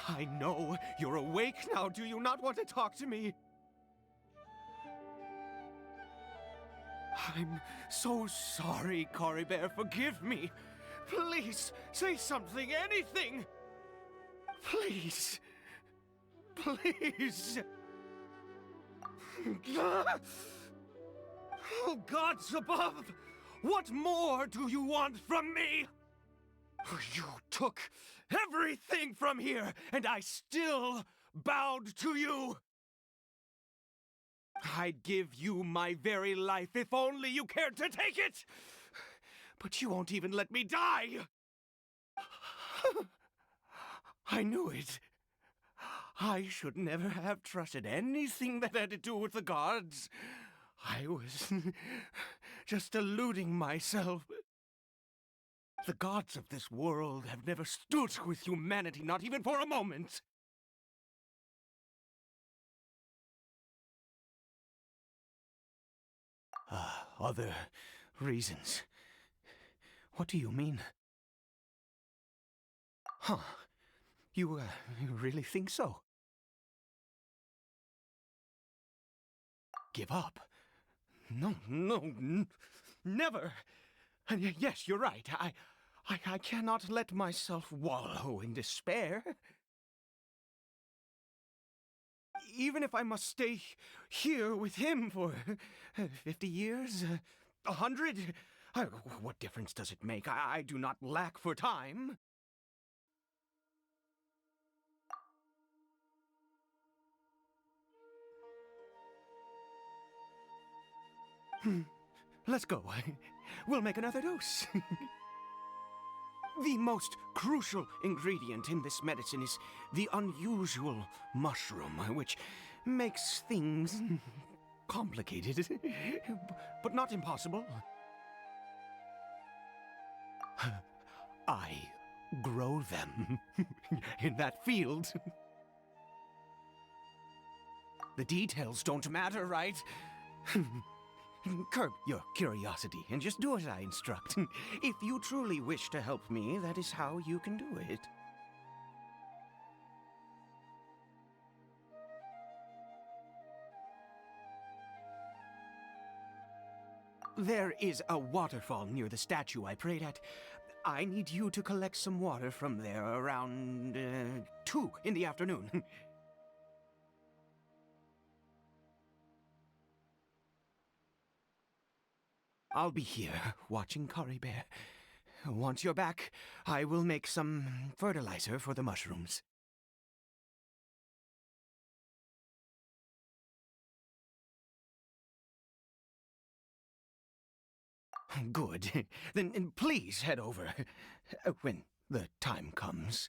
I know you're awake now. Do you not want to talk to me? I'm so sorry, Curry Bear. Forgive me. Please, say something, anything. Please. Please. Oh, gods above! What more do you want from me? You took everything from here, and I still bowed to you. I'd give you my very life if only you cared to take it. But you won't even let me die. I knew it. I should never have trusted anything that had to do with the gods. I was just deluding myself. The gods of this world have never stood with humanity, not even for a moment. Other reasons. What do you mean? Huh. You really think so? Give up? No, never. And yes, you're right. I cannot let myself wallow in despair. Even if I must stay here with him for 50 years, 100, what difference does it make? I do not lack for time. Let's go. We'll make another dose. The most crucial ingredient in this medicine is the unusual mushroom, which makes things complicated, but not impossible. I grow them in that field. The details don't matter, right? Curb your curiosity and just do as I instruct. If you truly wish to help me, that is how you can do it. There is a waterfall near the statue I prayed at. I need you to collect some water from there around 2 in the afternoon. I'll be here watching Curry Bear. Once you're back, I will make some fertilizer for the mushrooms. Good. Then please head over when the time comes.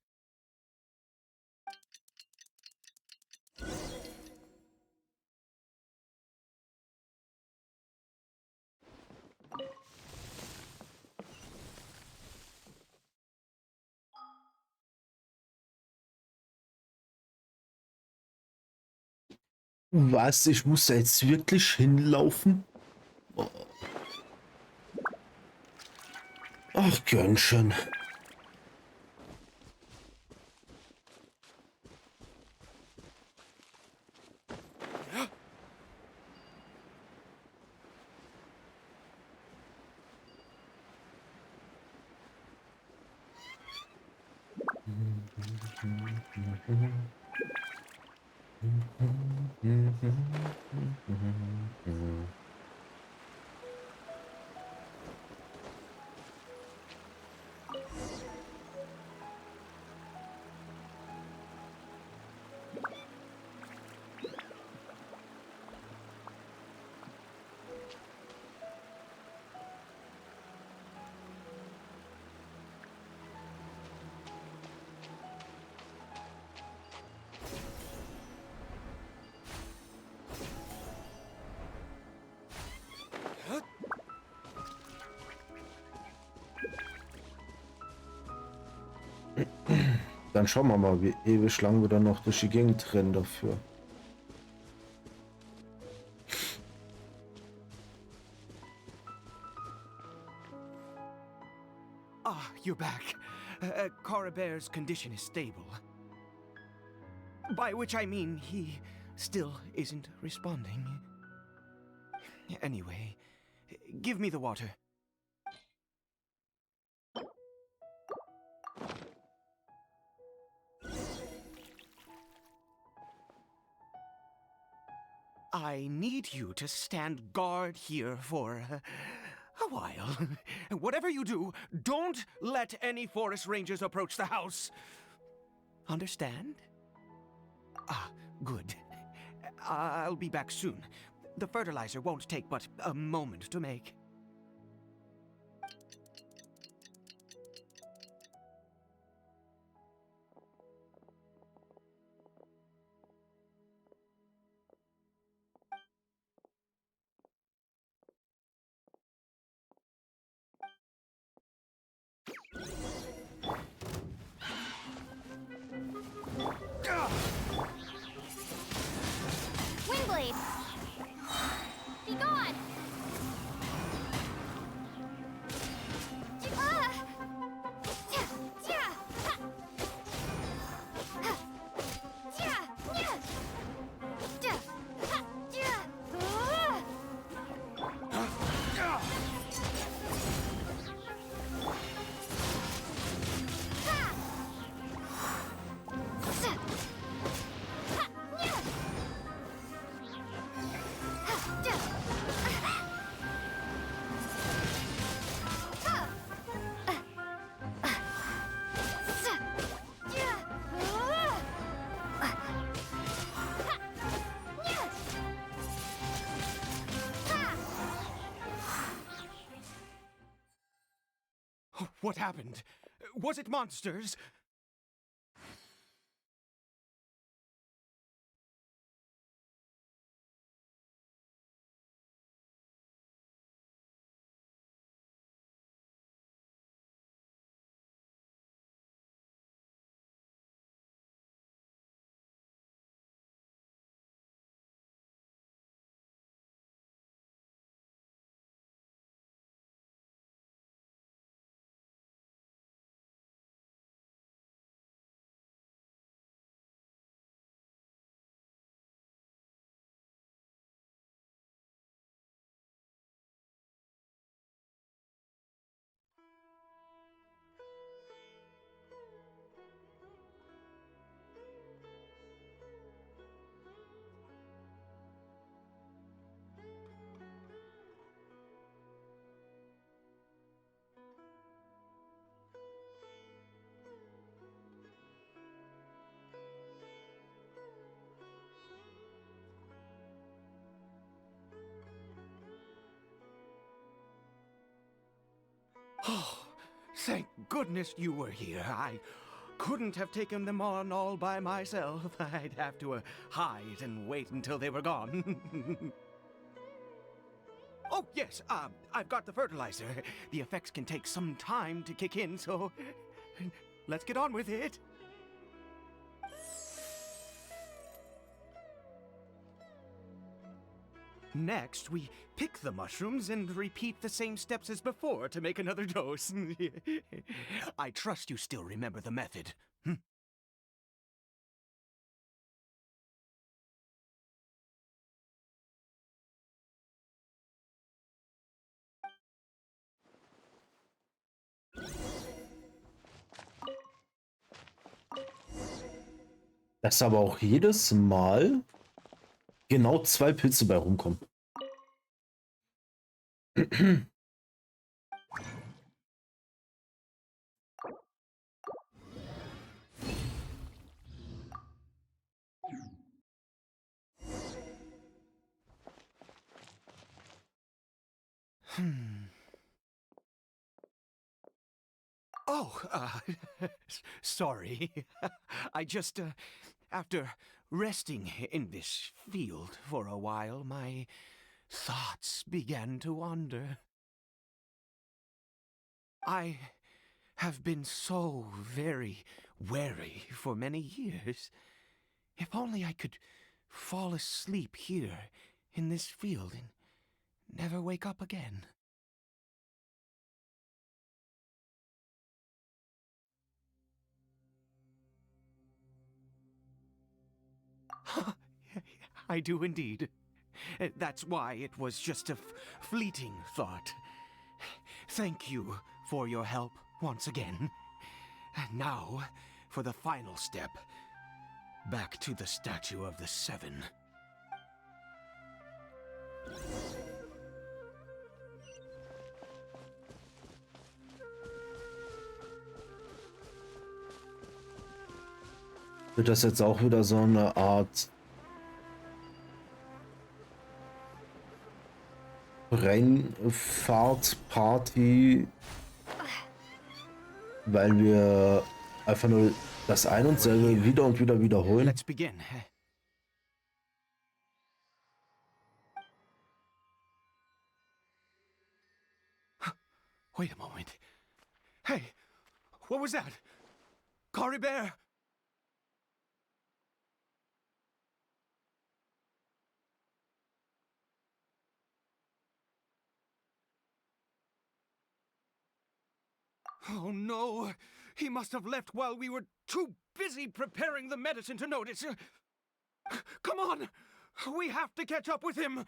Was? Ich muss da jetzt wirklich hinlaufen? Oh. Ach, Gönnchen. Dann schauen wir mal, wie ewig lang wir dann noch durch die Gegend rennen dafür. Ah, you're back. Cora Bear's condition is stable. By which I mean he still isn't responding. Anyway, give me the water. I need you to stand guard here for a while. Whatever you do, don't let any forest rangers approach the house. Understand? Ah, good. I'll be back soon. The fertilizer won't take but a moment to make. Windblade! Be gone! What happened? Was it monsters? Oh, thank goodness you were here. I couldn't have taken them on all by myself. I'd have to hide and wait until they were gone. Oh, yes, I've got the fertilizer. The effects can take some time to kick in, so let's get on with it. Next, we pick the mushrooms and repeat the same steps as before to make another dose. I trust you still remember the method. Dass aber auch jedes Mal genau 2 Pilze bei rumkommen. Oh, sorry. I just, after resting in this field for a while, my thoughts began to wander. I have been so very wary for many years. If only I could fall asleep here in this field and never wake up again. I do indeed. That's why it was just a fleeting thought. Thank you for your help once again. Now, for the final step. Back to the Statue of the Seven. Wird das jetzt auch wieder so eine Art Rennfahrt-Party, weil wir einfach nur das ein und selbe wieder und wieder wiederholen? Let's begin. Wait a moment. Hey, what was that? Cory Bear! Oh no! He must have left while we were too busy preparing the medicine to notice. Come on! We have to catch up with him!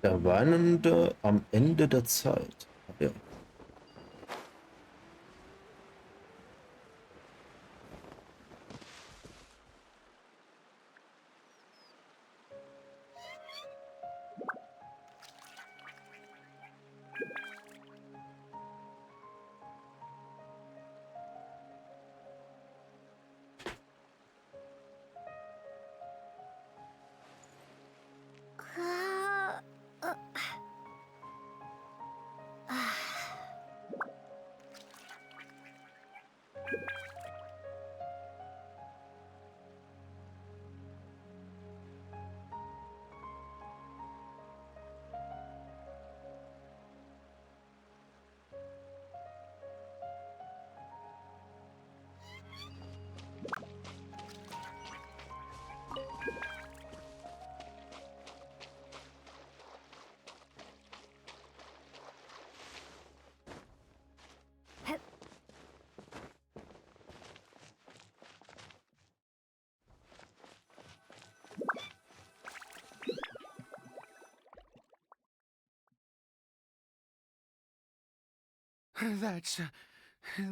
Der Weinende am Ende der Zeit. Ja.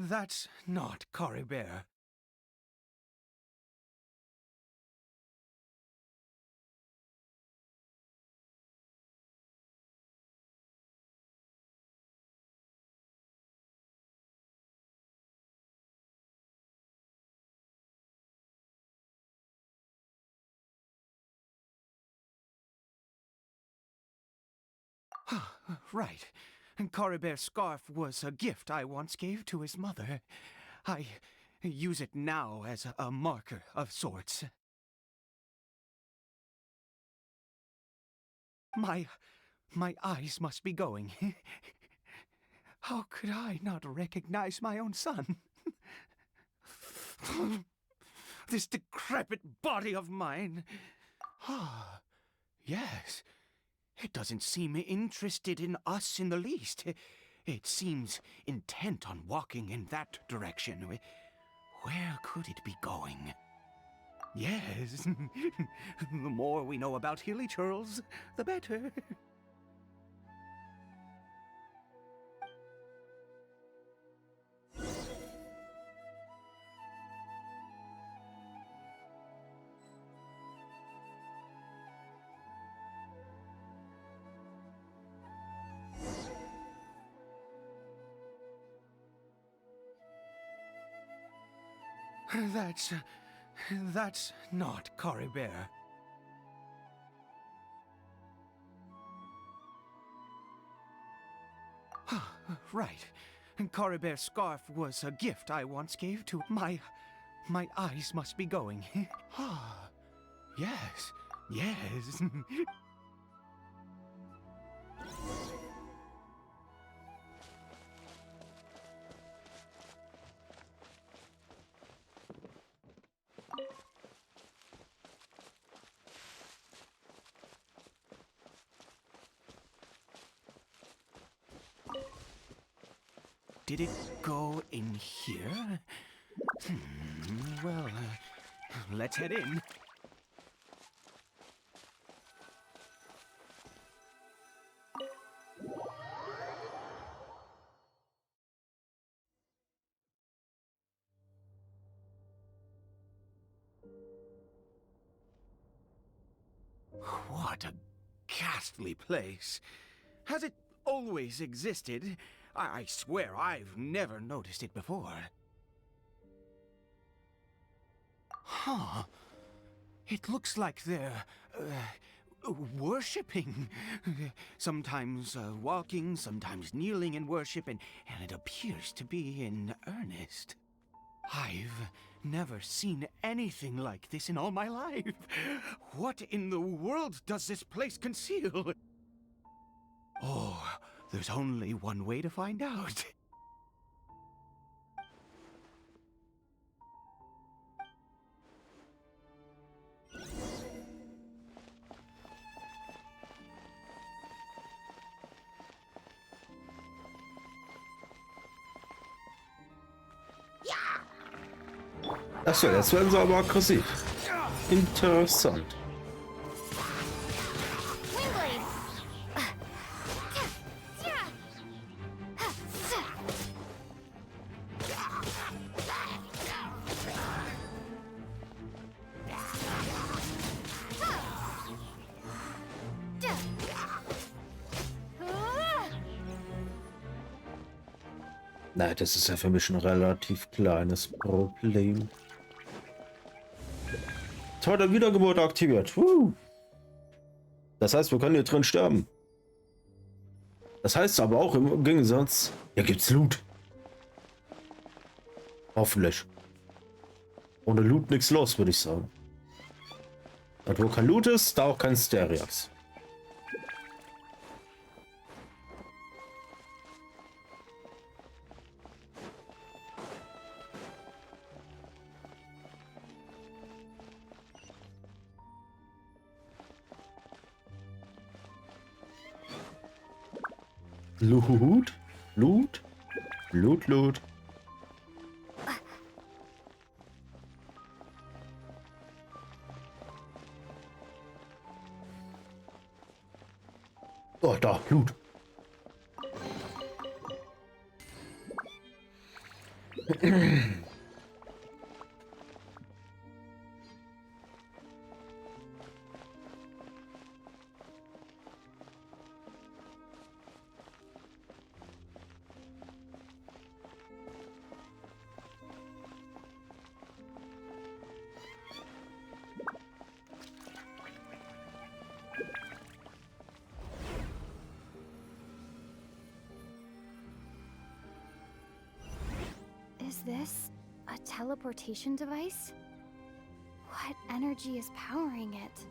That's not Cory Bear. Right. Coribear's scarf was a gift I once gave to his mother. I use it now as a marker of sorts. My eyes must be going. How could I not recognize my own son? This decrepit body of mine. Ah, yes. It doesn't seem interested in us in the least. It seems intent on walking in that direction. Where could it be going? Yes. The more we know about Hilly Churls, the better. That's not Coribear. Right. Coribear's scarf was a gift I once gave to my eyes must be going. Ah, yes, yes. Did it go in here? Well, let's head in. What a ghastly place. Has it always existed? I swear I've never noticed it before. Huh. It looks like they're, worshipping. Sometimes walking, sometimes kneeling in worship, and it appears to be in earnest. I've never seen anything like this in all my life. What in the world does this place conceal? Oh, there's only one way to find out. Achso, jetzt werden sie aber aggressiv. Interessant. Na, das ist ja für mich ein relativ kleines Problem. Tor der Wiedergeburt aktiviert. Das heißt, wir können hier drin sterben. Das heißt aber auch im Gegensatz, hier gibt's Loot. Hoffentlich. Ohne Loot nichts los, würde ich sagen. Und wo kein Loot ist, da auch kein Stereax. Loot? Loot? Loot, Loot. Oh, da, Loot. this a teleportation device? What energy is powering it?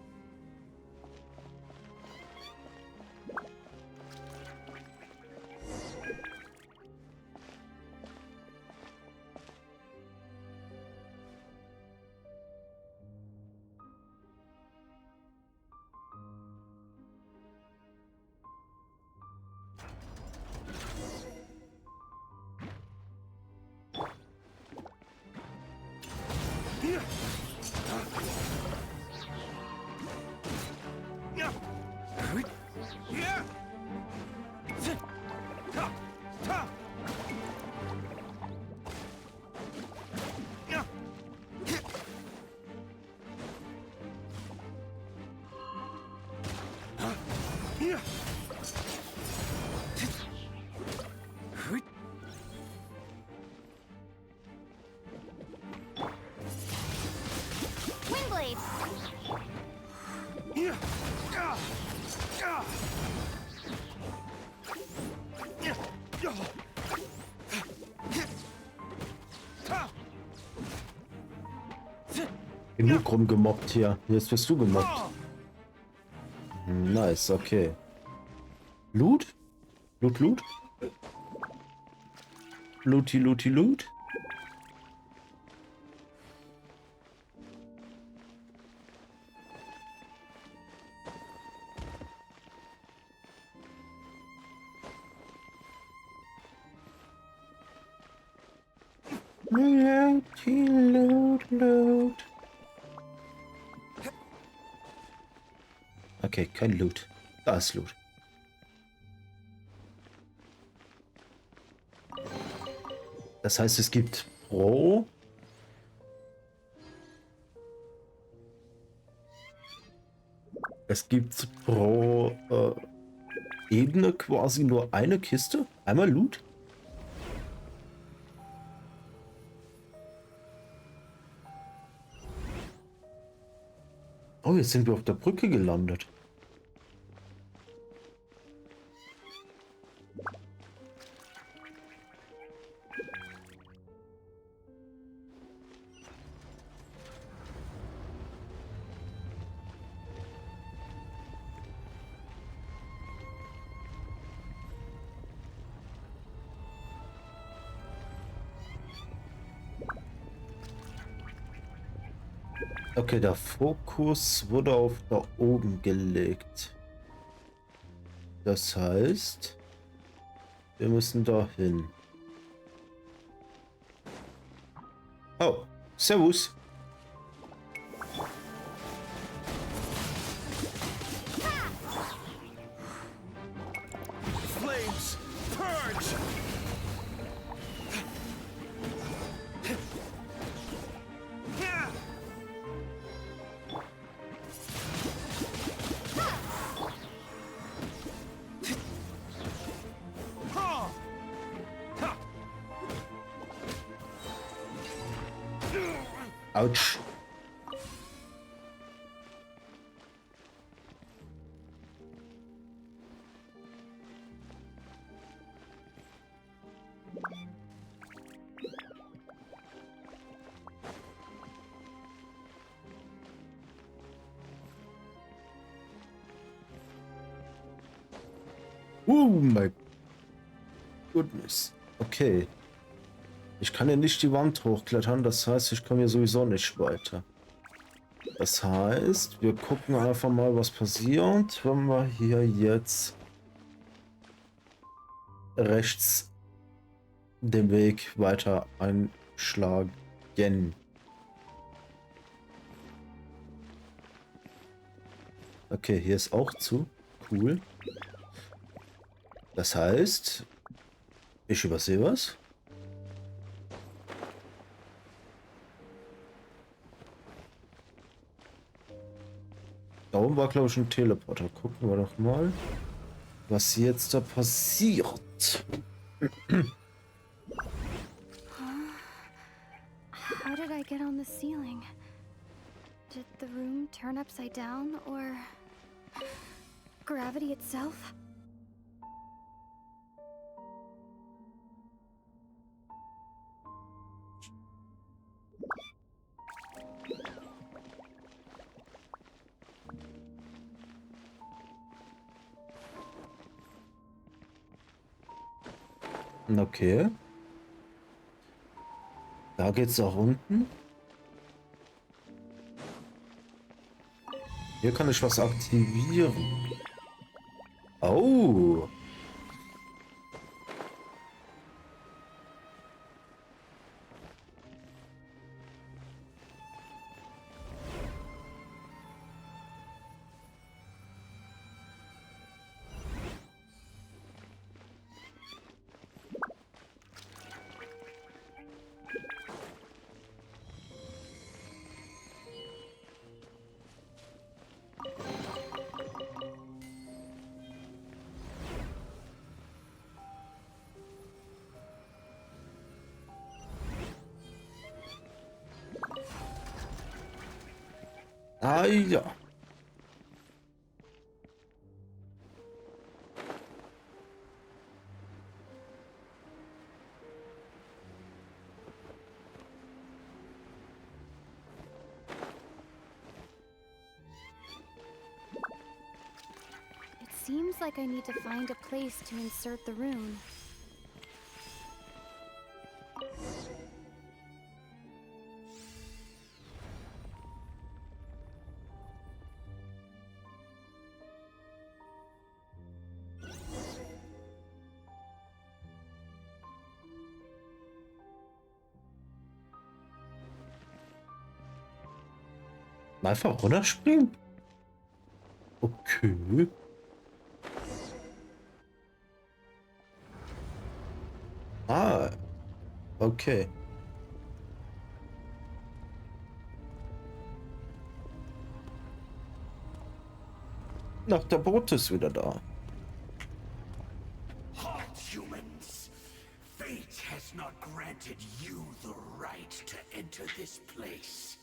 Windblade! Genug rumgemobbt hier. Jetzt wirst du gemobbt. Nice, okay. Loot? Loot, Loot? Looty, Looty, Loot? Looty, Loot, Loot. Okay, kein Loot. Da ist Loot. Das heißt, es gibt pro Ebene quasi nur eine Kiste? Einmal Loot? Oh, jetzt sind wir auf der Brücke gelandet. Okay, der Fokus wurde auf da oben gelegt. Das heißt, wir müssen da hin. Oh, servus. Flames, purge! Autsch. Oh my goodness. Okay. Ich kann ja nicht die Wand hochklettern, das heißt, ich komme hier sowieso nicht weiter. Das heißt, wir gucken einfach mal, was passiert, wenn wir hier jetzt rechts den Weg weiter einschlagen. Okay, hier ist auch zu. Cool. Das heißt, ich übersehe was. Da oben war, glaube ich, ein Teleporter. Gucken wir doch mal, was jetzt da passiert. How did I get on the ceiling? Did the room turn upside down, or gravity itself? Okay. Da geht's nach unten. Hier kann ich was aktivieren. Oh. Ah ja. It seems like I need to find a place to insert the rune. Einfach runterspringen? Okay. Ah, okay. Ach, der Boot ist wieder da. Halt, humans! Fate has not granted you the right to enter this place.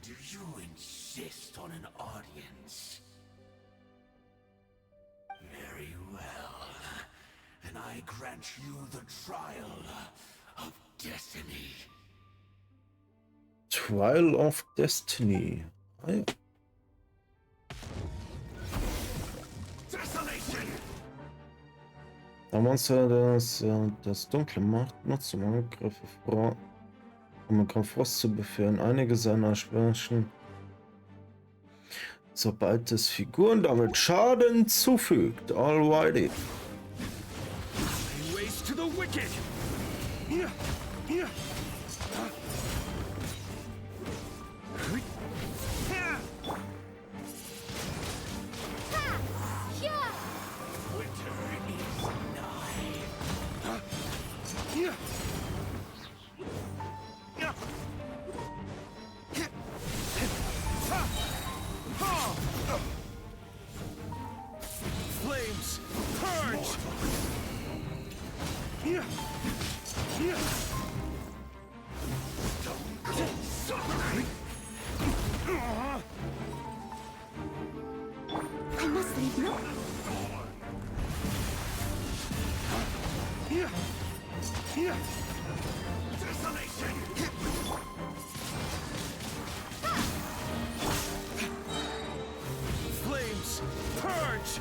Do you insist on an audience? Very well. And I grant you the trial of destiny. Trial of Destiny. Ah, ja. Da Monster, das Dunkle macht, nutzt um Angriffe vor, um Frost zu befehlen. Einige seiner Schwächen, sobald es Figuren damit Schaden zufügt. Alrighty. Ways to the wicked! Yeah, yeah. Flames, purge! I must leave now. Flames, purge!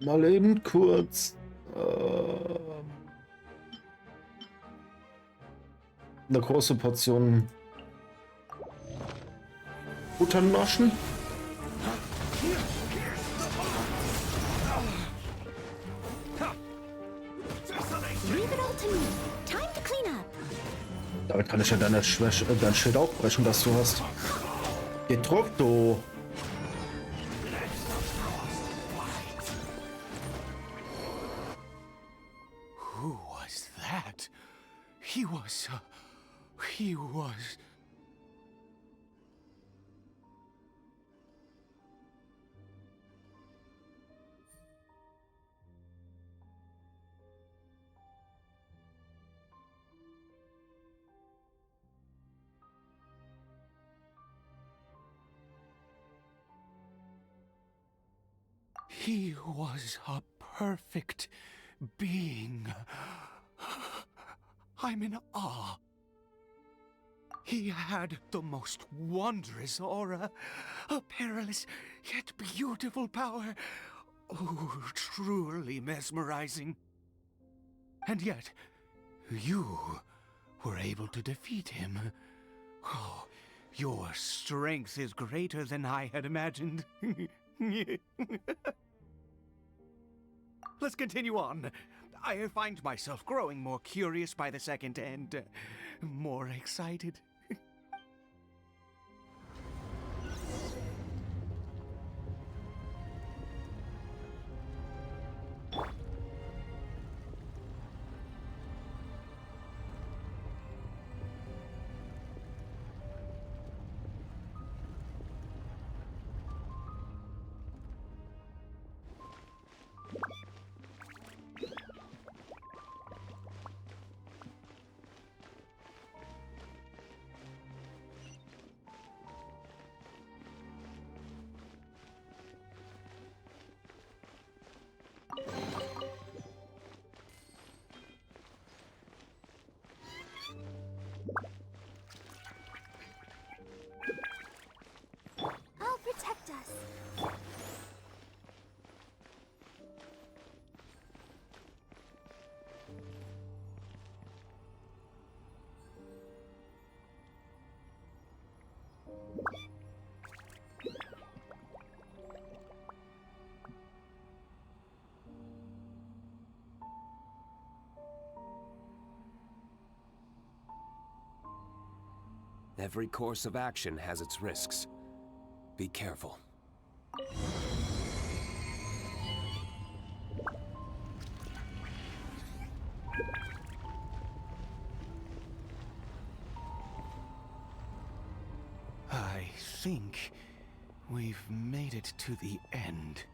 Mal eben kurz. Eine große Portion Butter naschen. Leave it all to me. Time to clean up. Damit kann ich ja dein Schild auch brechen, das du hast. Gedruckt, du. Who was that? He was He was... He was a perfect being. I'm in awe. He had the most wondrous aura, a perilous yet beautiful power. Oh, truly mesmerizing. And yet, you were able to defeat him. Oh, your strength is greater than I had imagined. Let's continue on. I find myself growing more curious by the second and more excited. I'll protect us. Every course of action has its risks. Be careful. I think we've made it to the end.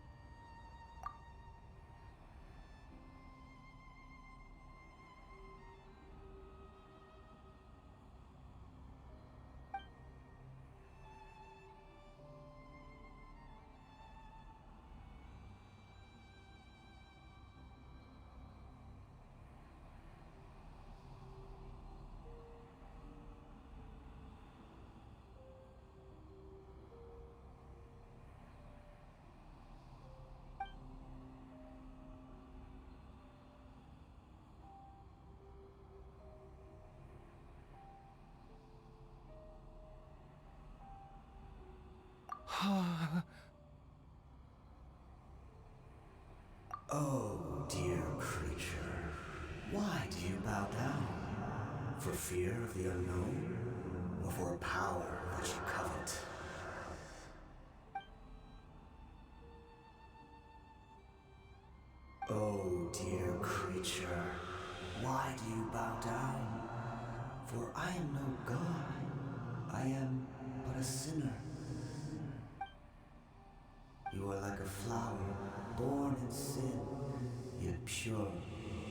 Oh, dear creature, why do you bow down? For fear of the unknown? Or for a power that you covet? Oh, dear creature, why do you bow down? For I am no god. I am but a sinner. You are like a flower, born in sin, yet pure,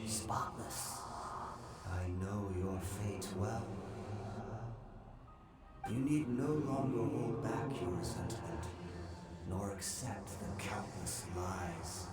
spotless. I know your fate well. You need no longer hold back your resentment, nor accept the countless lies.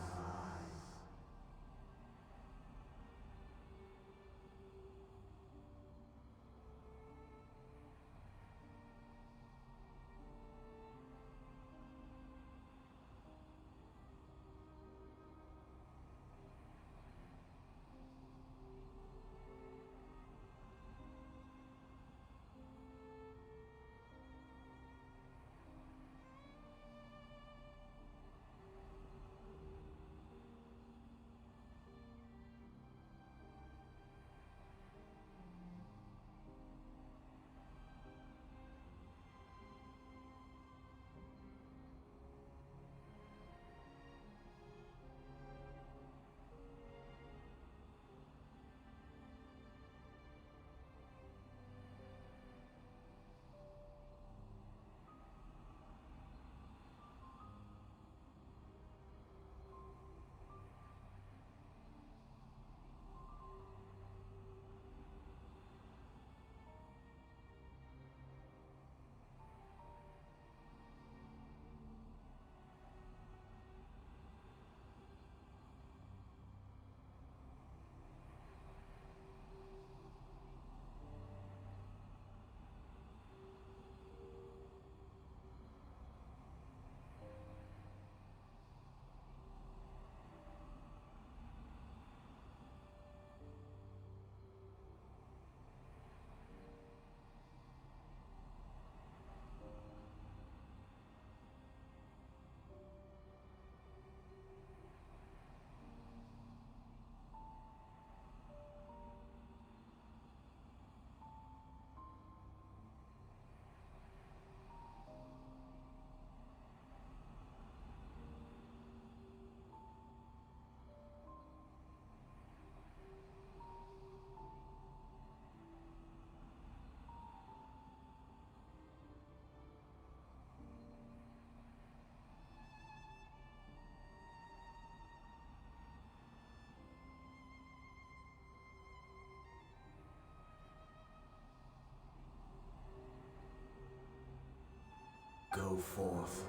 Go forth.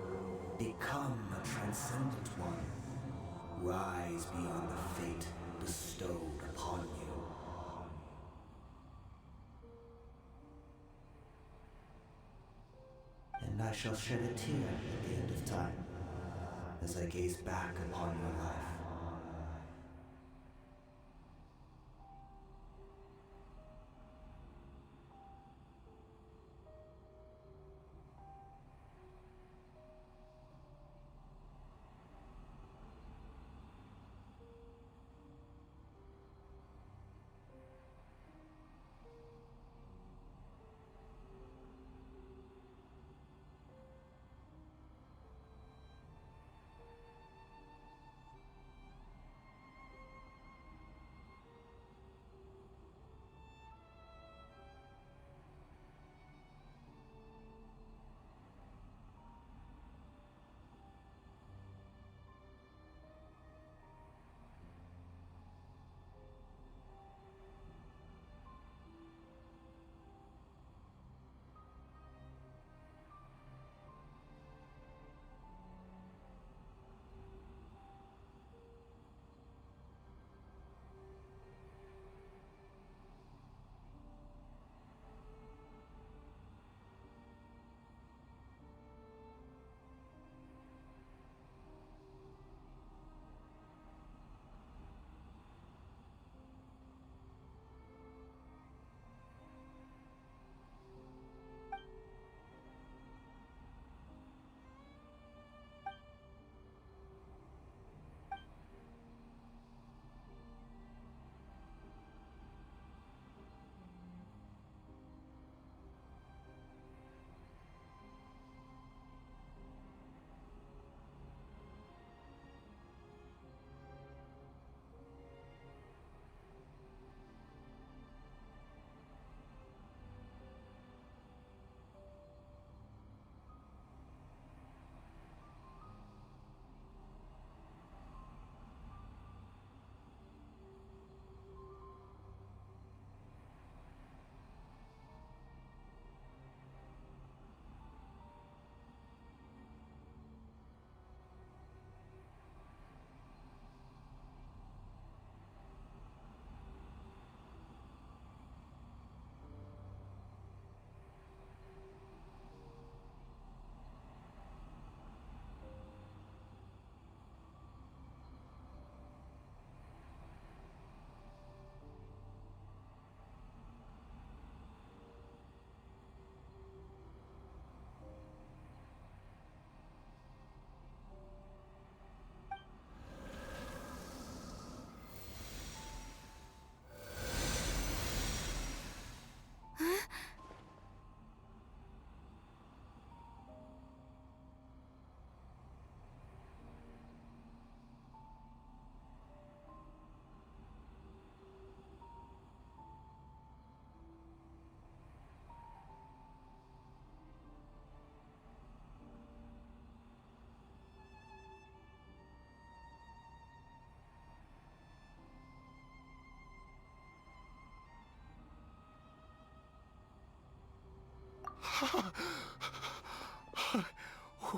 Become a transcendent one. Rise beyond the fate bestowed upon you. And I shall shed a tear at the end of time, as I gaze back upon your life.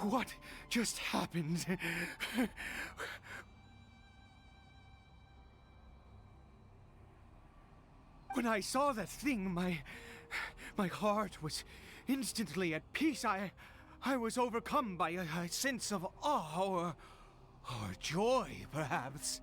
What just happened? When I saw that thing, my heart was instantly at peace. I was overcome by a sense of awe or joy, perhaps.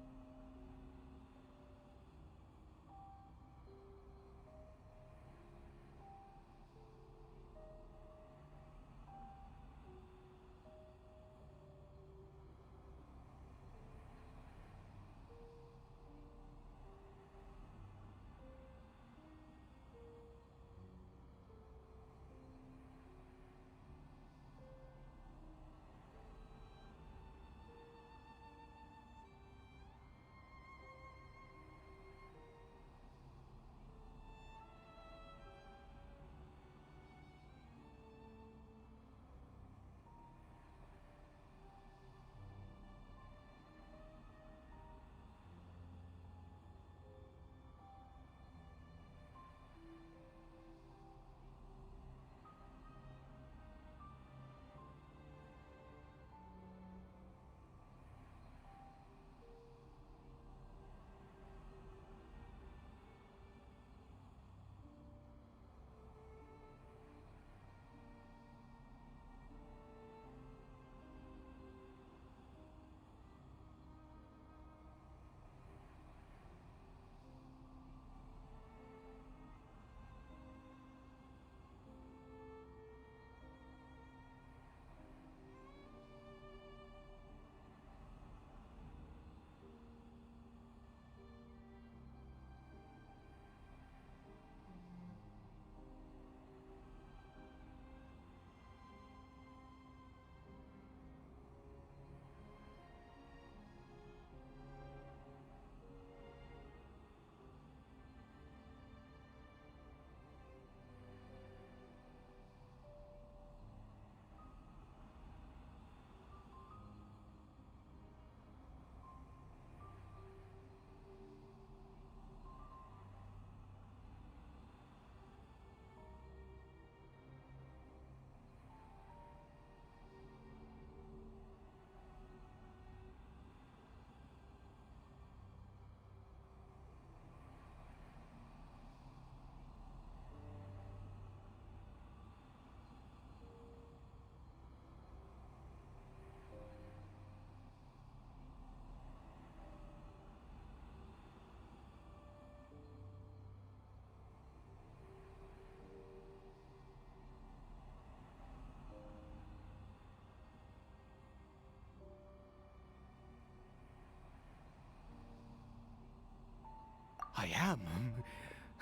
am.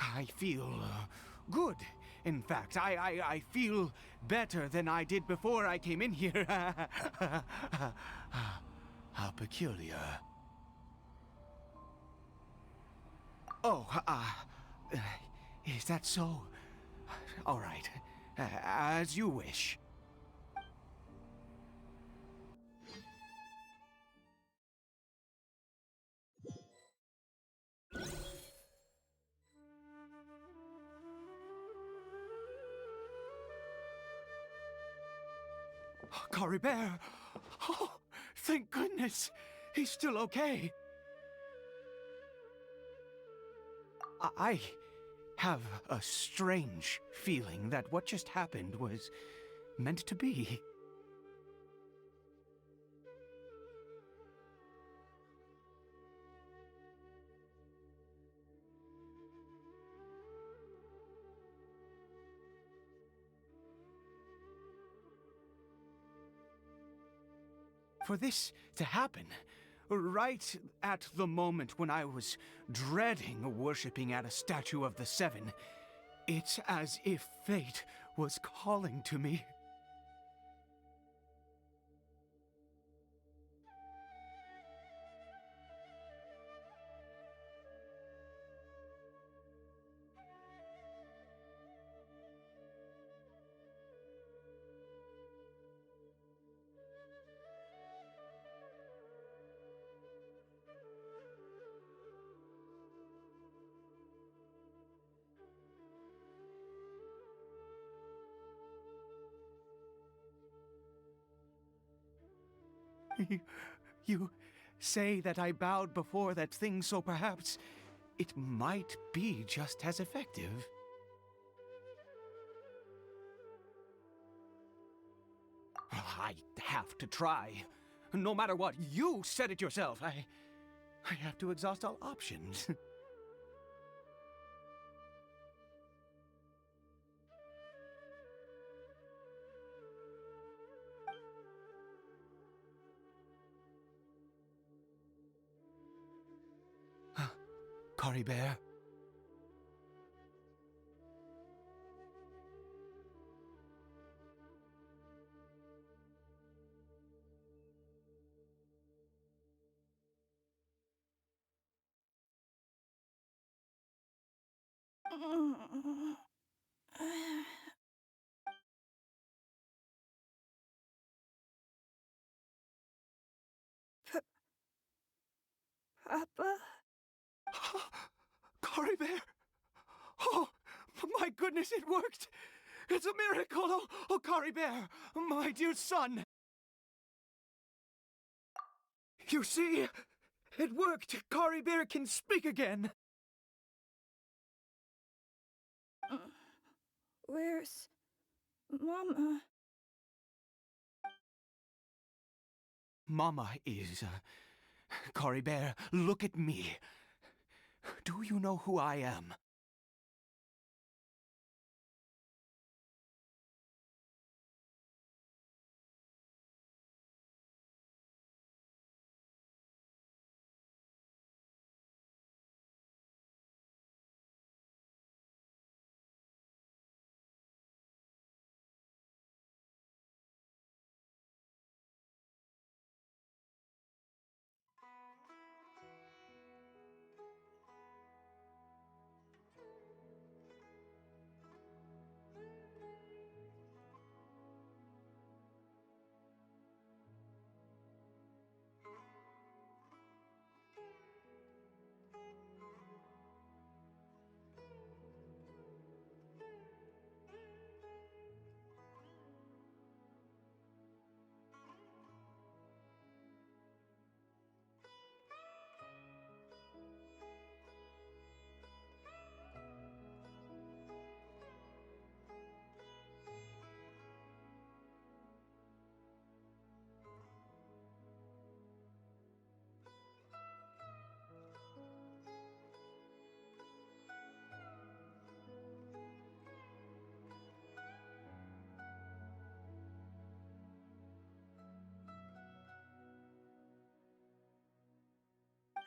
I feel good. In fact, I feel better than I did before I came in here. How peculiar. Oh, is that so? All right. As you wish. Cory Bear! Oh, thank goodness! He's still okay. I have a strange feeling that what just happened was meant to be. For this to happen, right at the moment when I was dreading worshipping at a statue of the Seven, it's as if fate was calling to me. You say that I bowed before that thing, so perhaps it might be just as effective. I have to try. No matter what, you said it yourself. I have to exhaust all options. Cory Bear? Papa? Cory Bear? Oh, my goodness, it worked! It's a miracle! Oh, Cory Bear, my dear son! You see? It worked! Cory Bear can speak again! Where's Mama? Mama is... Cory Bear, look at me. Do you know who I am?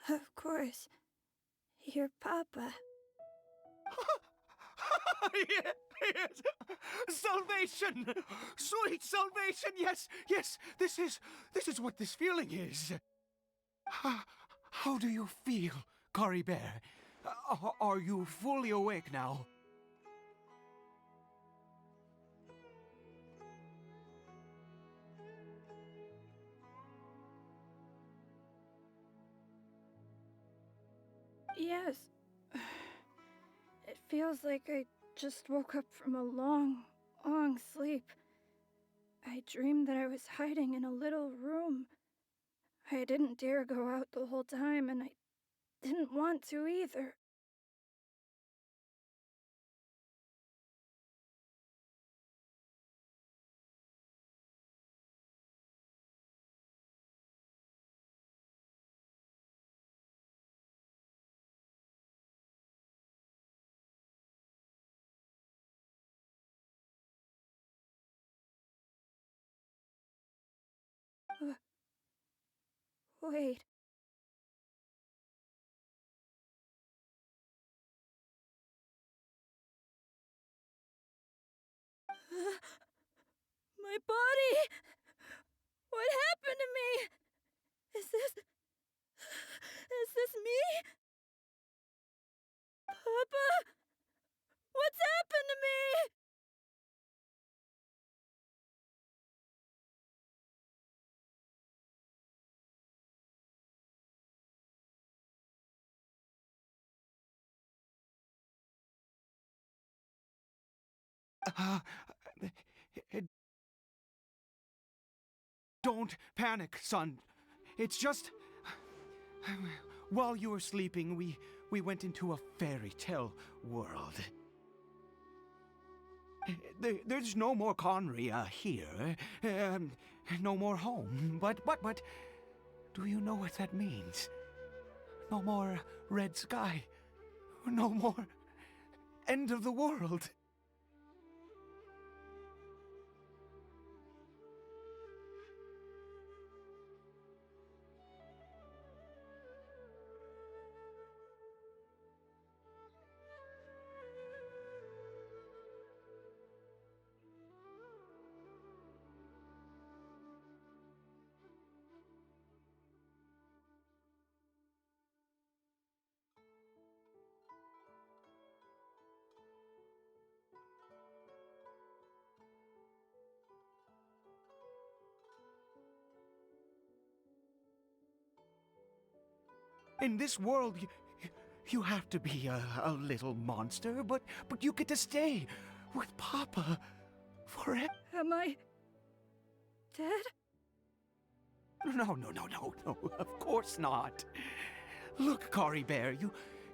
Of course. Your papa. Yes! Salvation! Sweet salvation! Yes, yes, this is what this feeling is. How do you feel, Cory Bear? Are you fully awake now? Yes. It feels like I just woke up from a long, long sleep. I dreamed that I was hiding in a little room. I didn't dare go out the whole time, and I didn't want to either. Wait. My body! What happened to me? Is this me? Papa? What's happened to me? Don't panic, son. It's just... While you were sleeping, we went into a fairy tale world. There's no more Conria here. No more home. But, do you know what that means? No more red sky. No more end of the world. In this world, you have to be a little monster, but you get to stay with Papa forever. Am I dead? No, of course not. Look, Cory Bear, you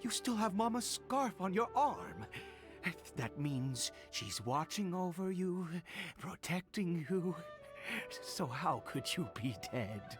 still have Mama's scarf on your arm. That means she's watching over you, protecting you. So how could you be dead?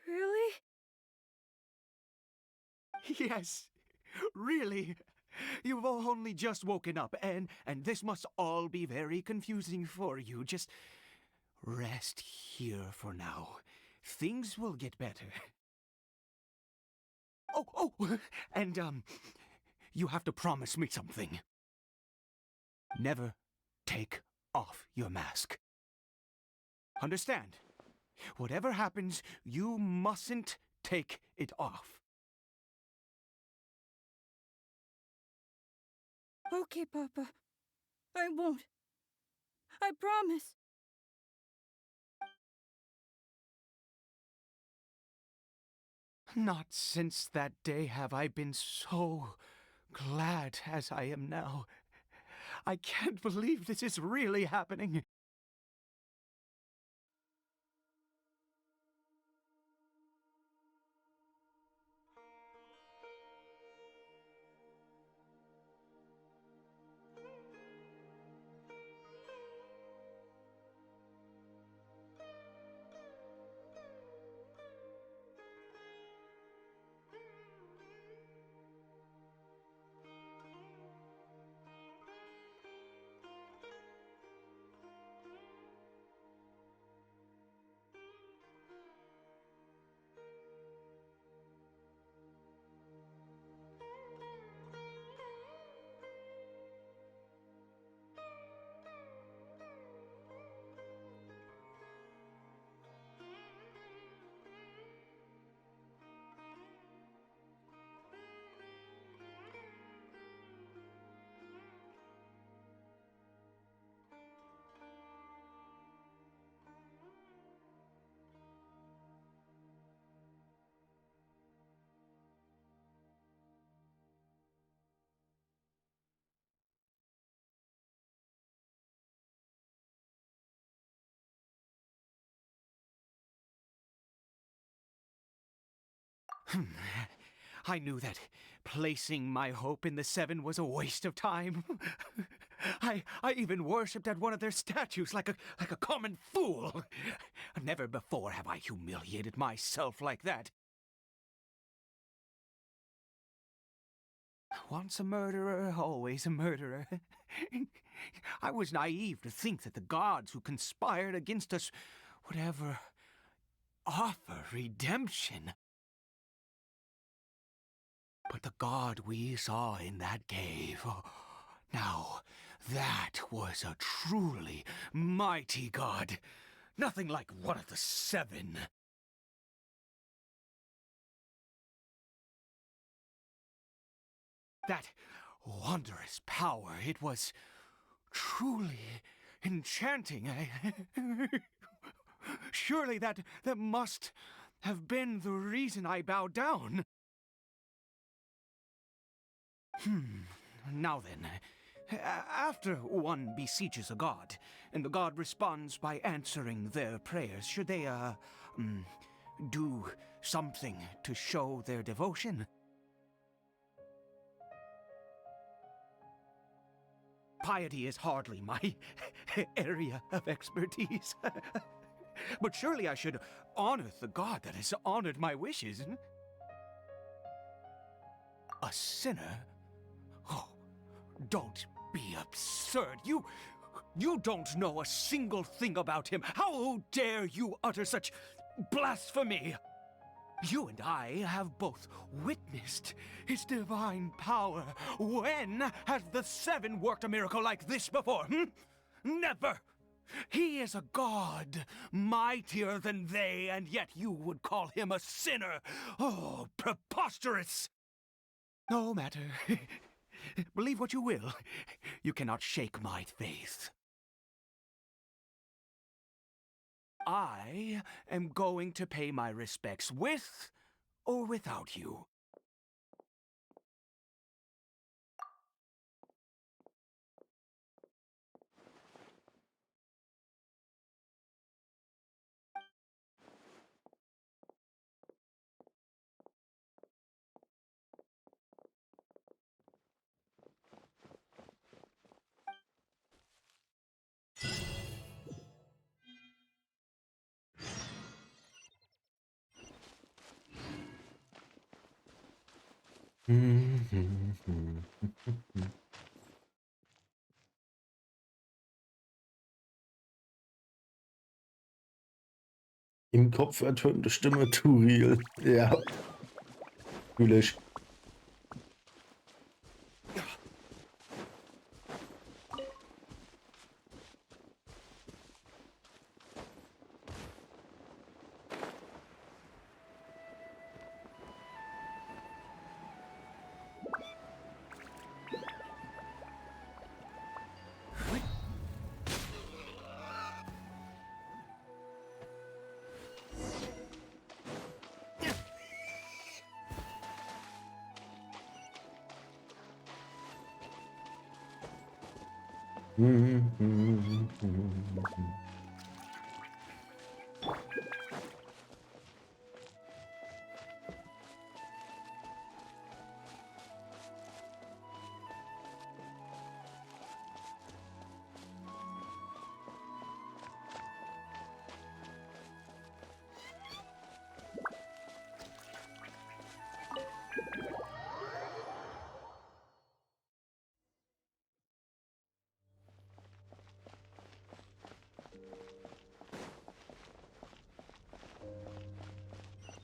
Really? Yes, really. You've only just woken up, and this must all be very confusing for you. Just rest here for now. Things will get better. Oh, and you have to promise me something. Never take off your mask. Understand? Whatever happens, you mustn't take it off. Okay, Papa. I won't. I promise. Not since that day have I been so glad as I am now. I can't believe this is really happening. I knew that placing my hope in the Seven was a waste of time. I even worshipped at one of their statues like a common fool. Never before have I humiliated myself like that. Once a murderer, always a murderer. I was naive to think that the gods who conspired against us would ever offer redemption. But the god we saw in that cave, now that was a truly mighty god. Nothing like one of the Seven. That wondrous power, it was truly enchanting. Surely that must have been the reason I bowed down. Now then, after one besieges a god, and the god responds by answering their prayers, should they, do something to show their devotion? Piety is hardly my area of expertise. But surely I should honor the god that has honored my wishes. A sinner? Oh, don't be absurd. You don't know a single thing about him. How dare you utter such blasphemy? You and I have both witnessed his divine power. When has the Seven worked a miracle like this before? Never! He is a god, mightier than they, and yet you would call him a sinner. Oh, preposterous! No matter. Believe what you will. You cannot shake my faith. I am going to pay my respects with or without you. Im Kopf ertönende Stimme, Turiel. Ja, fühle ich.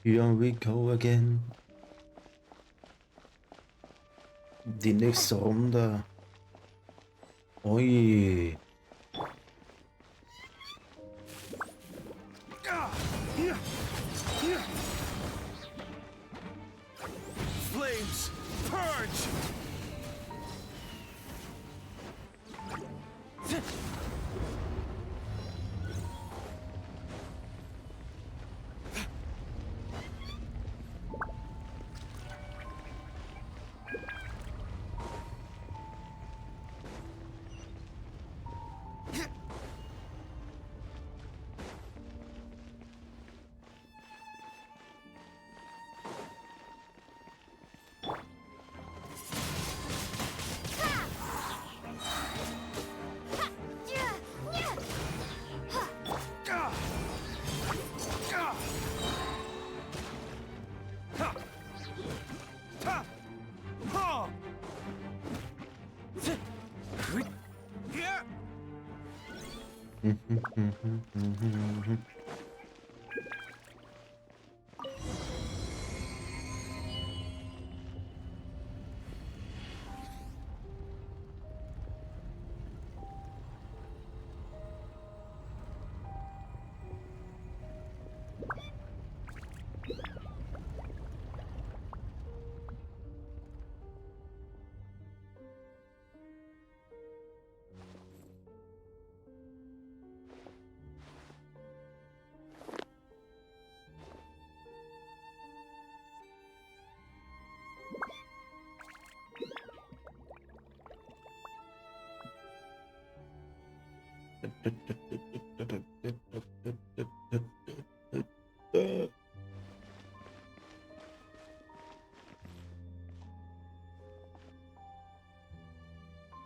Here we go again. Die nächste Runde. Ui. Flames, purge!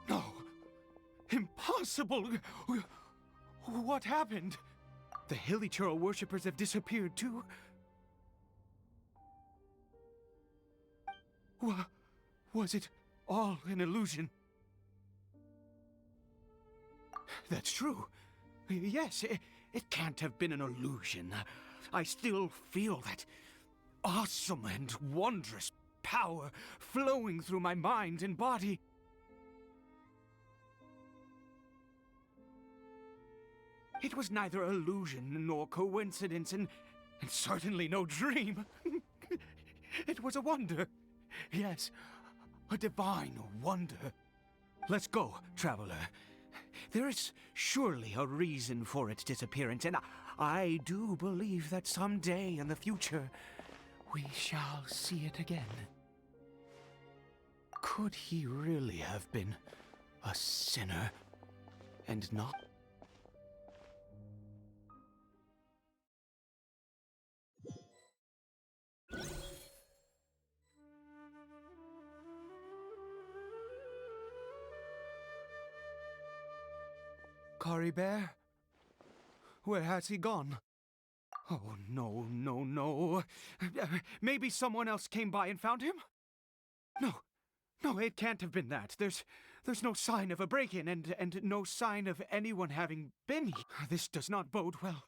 No! Impossible! What happened? The Hilichurl worshippers have disappeared too? Was it all an illusion? That's true. Yes, it can't have been an illusion. I still feel that awesome and wondrous power flowing through my mind and body. It was neither illusion nor coincidence, and certainly no dream. It was a wonder. Yes, a divine wonder. Let's go, traveler. There is surely a reason for its disappearance, and I do believe that someday in the future, we shall see it again. Could he really have been a sinner and not? Cory Bear? Where has he gone? Oh, no, no, no. Maybe someone else came by and found him? No, it can't have been that. There's no sign of a break-in and no sign of anyone having been here. This does not bode well.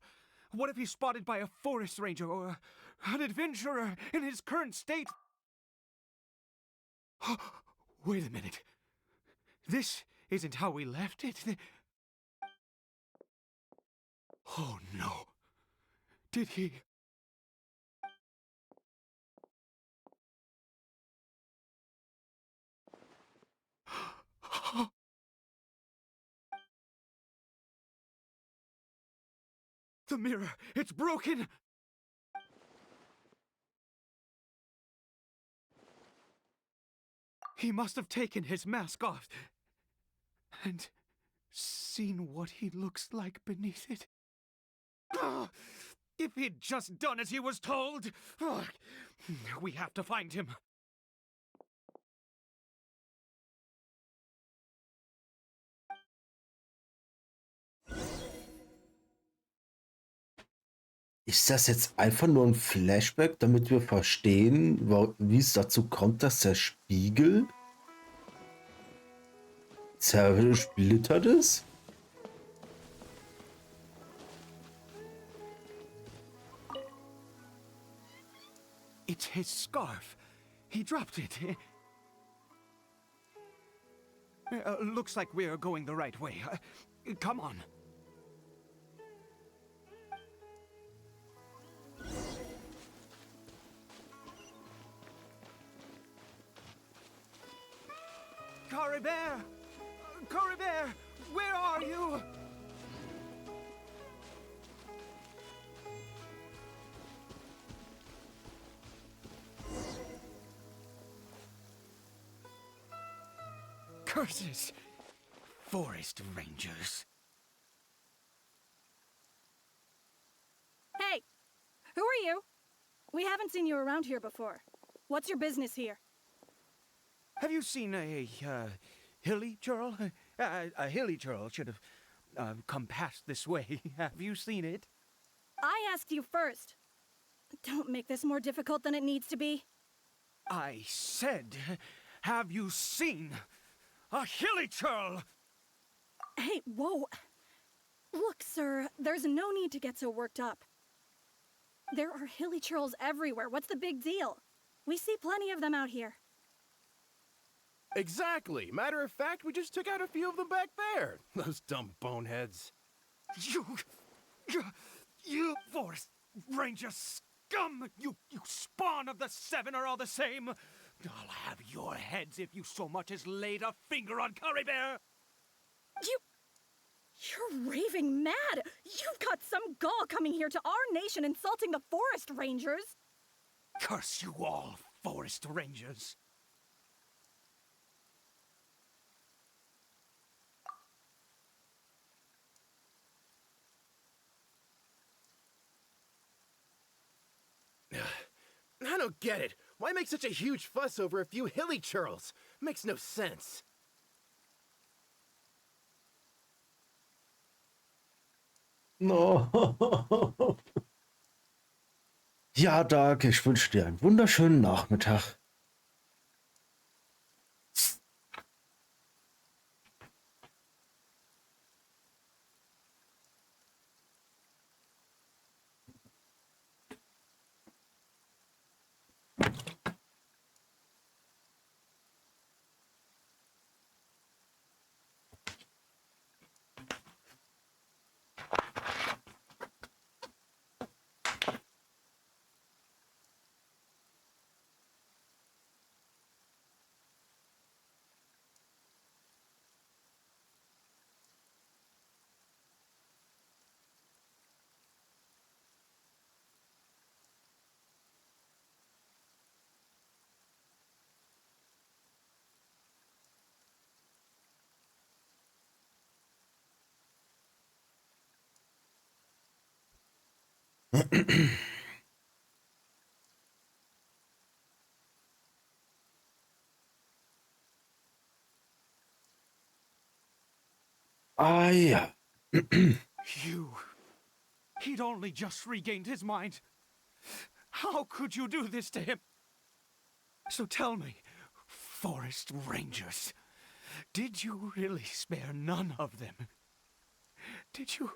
What if he's spotted by a forest ranger or an adventurer in his current state? Wait a minute. This isn't how we left it. Oh, no. Did he... The mirror! It's broken! He must have taken his mask off and seen what he looks like beneath it? Ah, if he'd just done as he was told! Ah, we have to find him. Ist das jetzt einfach nur ein Flashback, damit wir verstehen, wie es dazu kommt, dass der Spiegel zersplittert ist? It's his scarf. He dropped it. Looks like we're going the right way. Come on. Caribert! Caribert! Where are you? Curses! Forest Rangers. Hey! Who are you? We haven't seen you around here before. What's your business here? Have you seen a hilly churl? A hilly churl should have come past this way. Have you seen it? I asked you first. Don't make this more difficult than it needs to be. I said, have you seen a hilly churl? Hey, whoa. Look, sir, there's no need to get so worked up. There are hilly churls everywhere. What's the big deal? We see plenty of them out here. Exactly. Matter of fact, we just took out a few of them back there. Those dumb boneheads. You Forest Ranger scum! You spawn of the Seven are all the same! I'll have your heads if you so much as laid a finger on Caribert! You're raving mad! You've got some gall coming here to our nation insulting the Forest Rangers! Curse you all, Forest Rangers! I don't get it. Why make such a huge fuss over a few hilly churls? Makes no sense. No. Ja, Dark, ich wünsche dir einen wunderschönen Nachmittag. Ah ja. He'd only just regained his mind. How could you do this to him? So tell me, Forest Rangers, did you really spare none of them? Did you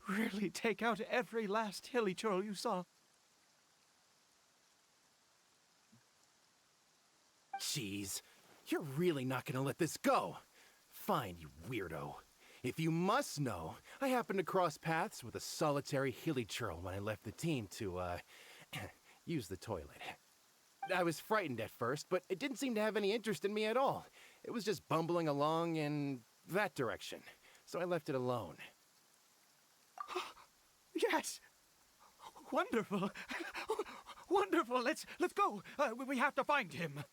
really take out every last hilly churl you saw? Jeez, you're really not gonna let this go. Fine, you weirdo. If you must know, I happened to cross paths with a solitary hilly churl when I left the team to, use the toilet. I was frightened at first, but it didn't seem to have any interest in me at all. It was just bumbling along in that direction, so I left it alone. Yes! Wonderful! Wonderful! Let's go! We have to find him!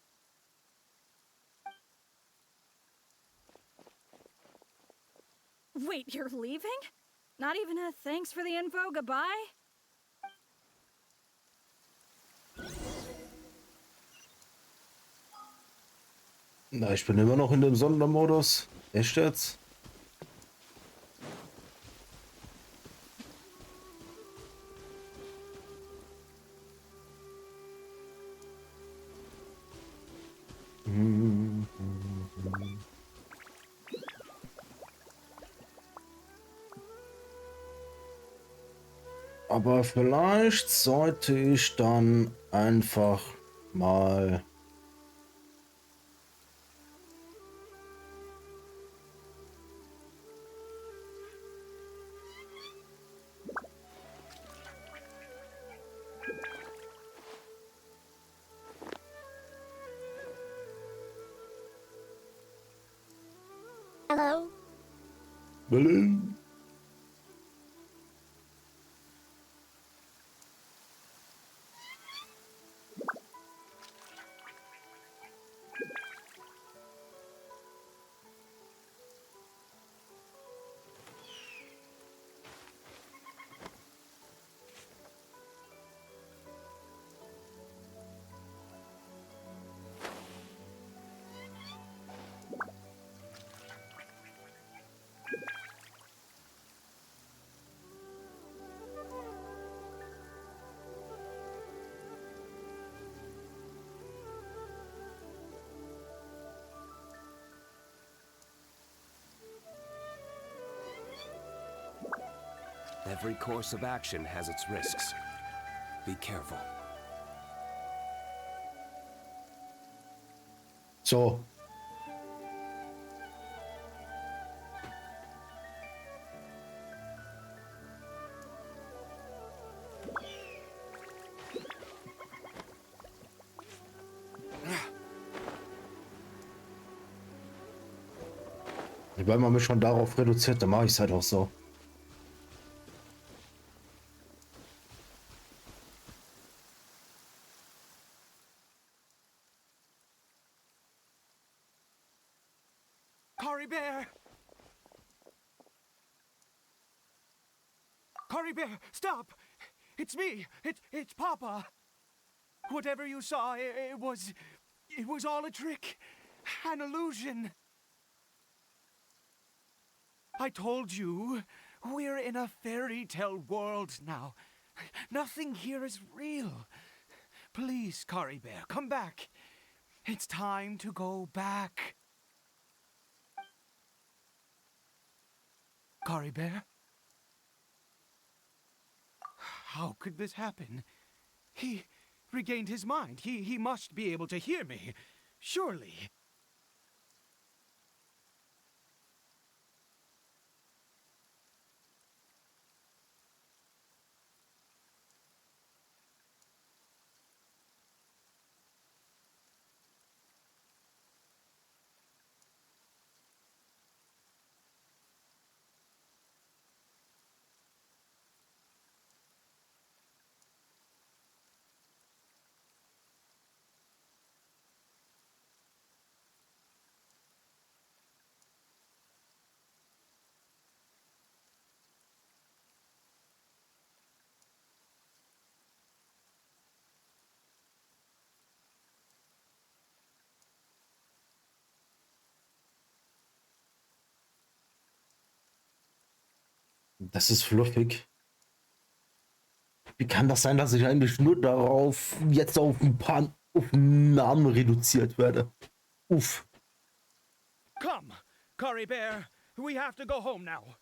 Wait, you're leaving? Not even a thanks for the info, goodbye? Na, ich bin immer noch in dem Sondermodus. Echt jetzt? Aber vielleicht sollte ich dann einfach mal Hello? Berlin. Every course of action has its risks. Be careful. So. Wenn man mich schon darauf reduziert, dann mache ich es halt auch so. Cory Bear! Cory Bear, stop! It's me! It's Papa! Whatever you saw, it was all a trick. An illusion. I told you, we're in a fairy tale world now. Nothing here is real. Please, Cory Bear, come back. It's time to go back. Cory Bear? How could this happen? He regained his mind. He must be able to hear me. Surely. Das ist fluffig. Wie kann das sein, dass ich eigentlich nur darauf jetzt auf ein paar auf einen Namen reduziert werde? Uff. Come, Cory Bear. We have to go home now.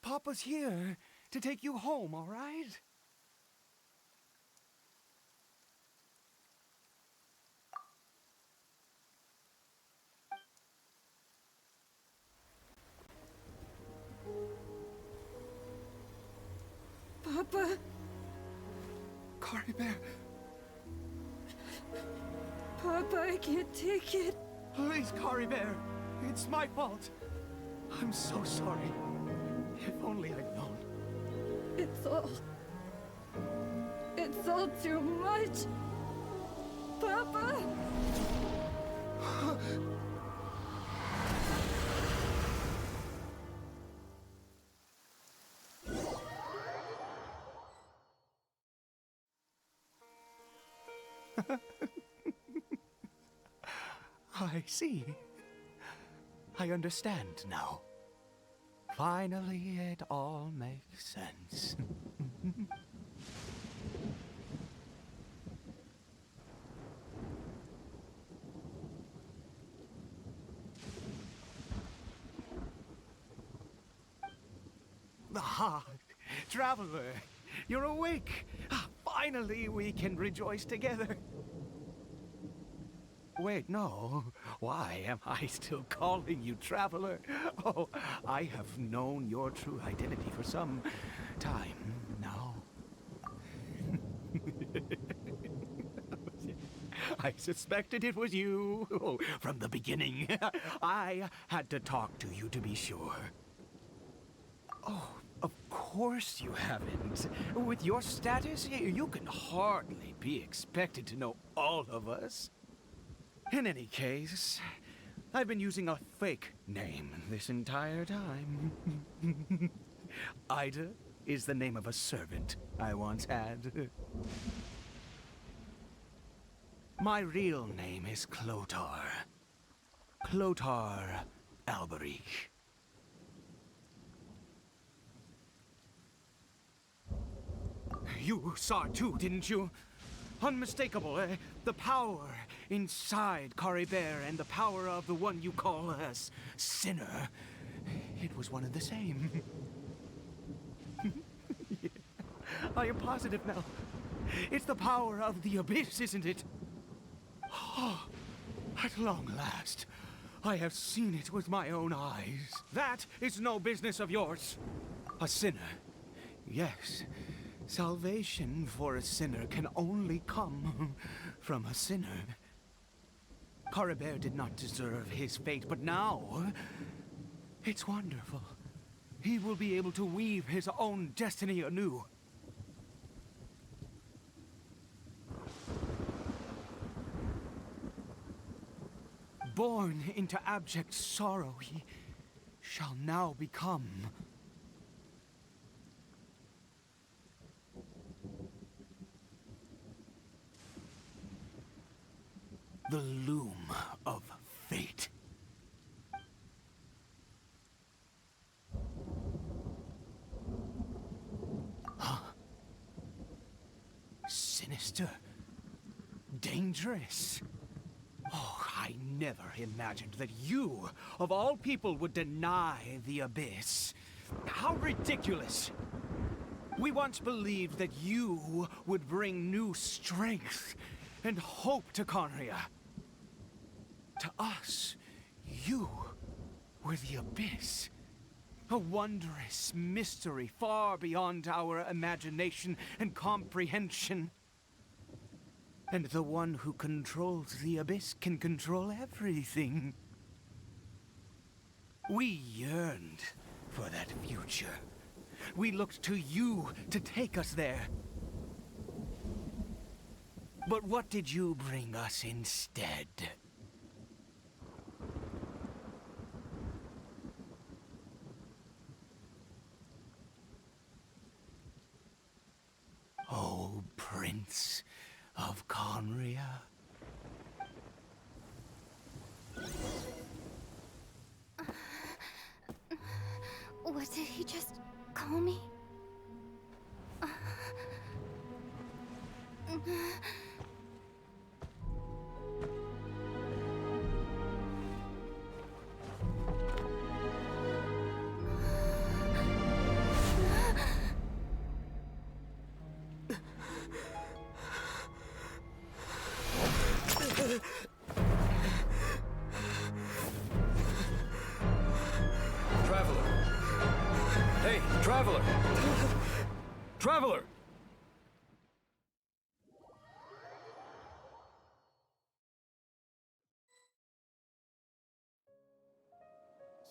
Papa's here to take you home, all right? Papa? Cory Bear. Papa, I can't take it. Please, Cory Bear. It's my fault. I'm so sorry. If only I'd known. It's all too much. Papa? I see. I understand now. Finally, it all makes sense. Ah, Traveler, you're awake. Finally, we can rejoice together. Wait, no. Why am I still calling you Traveler? Oh, I have known your true identity for some time now. I suspected it was you from the beginning. I had to talk to you to be sure. Oh, of course you haven't. With your status, you can hardly be expected to know all of us. In any case, I've been using a fake name this entire time. Ida is the name of a servant I once had. My real name is Clotar. Clotar Alberic. You saw it too, didn't you? Unmistakable, eh? The power inside Caribert and the power of the one you call a sinner. It was one and the same. Yeah. I am positive now. It's the power of the abyss, isn't it? Oh, at long last, I have seen it with my own eyes. That is no business of yours. A sinner. Yes. Salvation for a sinner can only come from a sinner. Caribert did not deserve his fate, but now it's wonderful. He will be able to weave his own destiny anew. Born into abject sorrow, he shall now become the loom of fate. Huh? Sinister. Dangerous. Oh, I never imagined that you, of all people, would deny the abyss. How ridiculous! We once believed that you would bring new strength and hope to Conria. To us, you were the abyss. A wondrous mystery far beyond our imagination and comprehension. And the one who controls the abyss can control everything. We yearned for that future. We looked to you to take us there. But what did you bring us instead? Oh, Prince of Conria. What did he just call me? Traveler! Hey, Traveler! Traveler!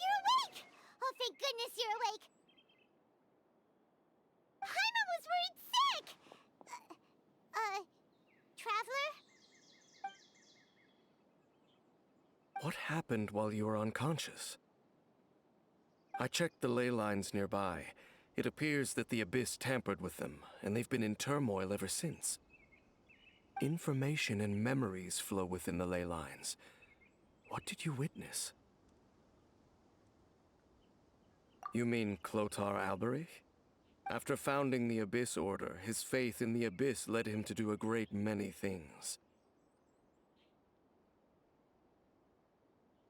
You're awake! Oh, thank goodness you're awake! Paimon was worried sick! Traveler? What happened while you were unconscious? I checked the ley lines nearby. It appears that the Abyss tampered with them, and they've been in turmoil ever since. Information and memories flow within the ley lines. What did you witness? You mean Clotar Alberich? After founding the Abyss Order, his faith in the Abyss led him to do a great many things.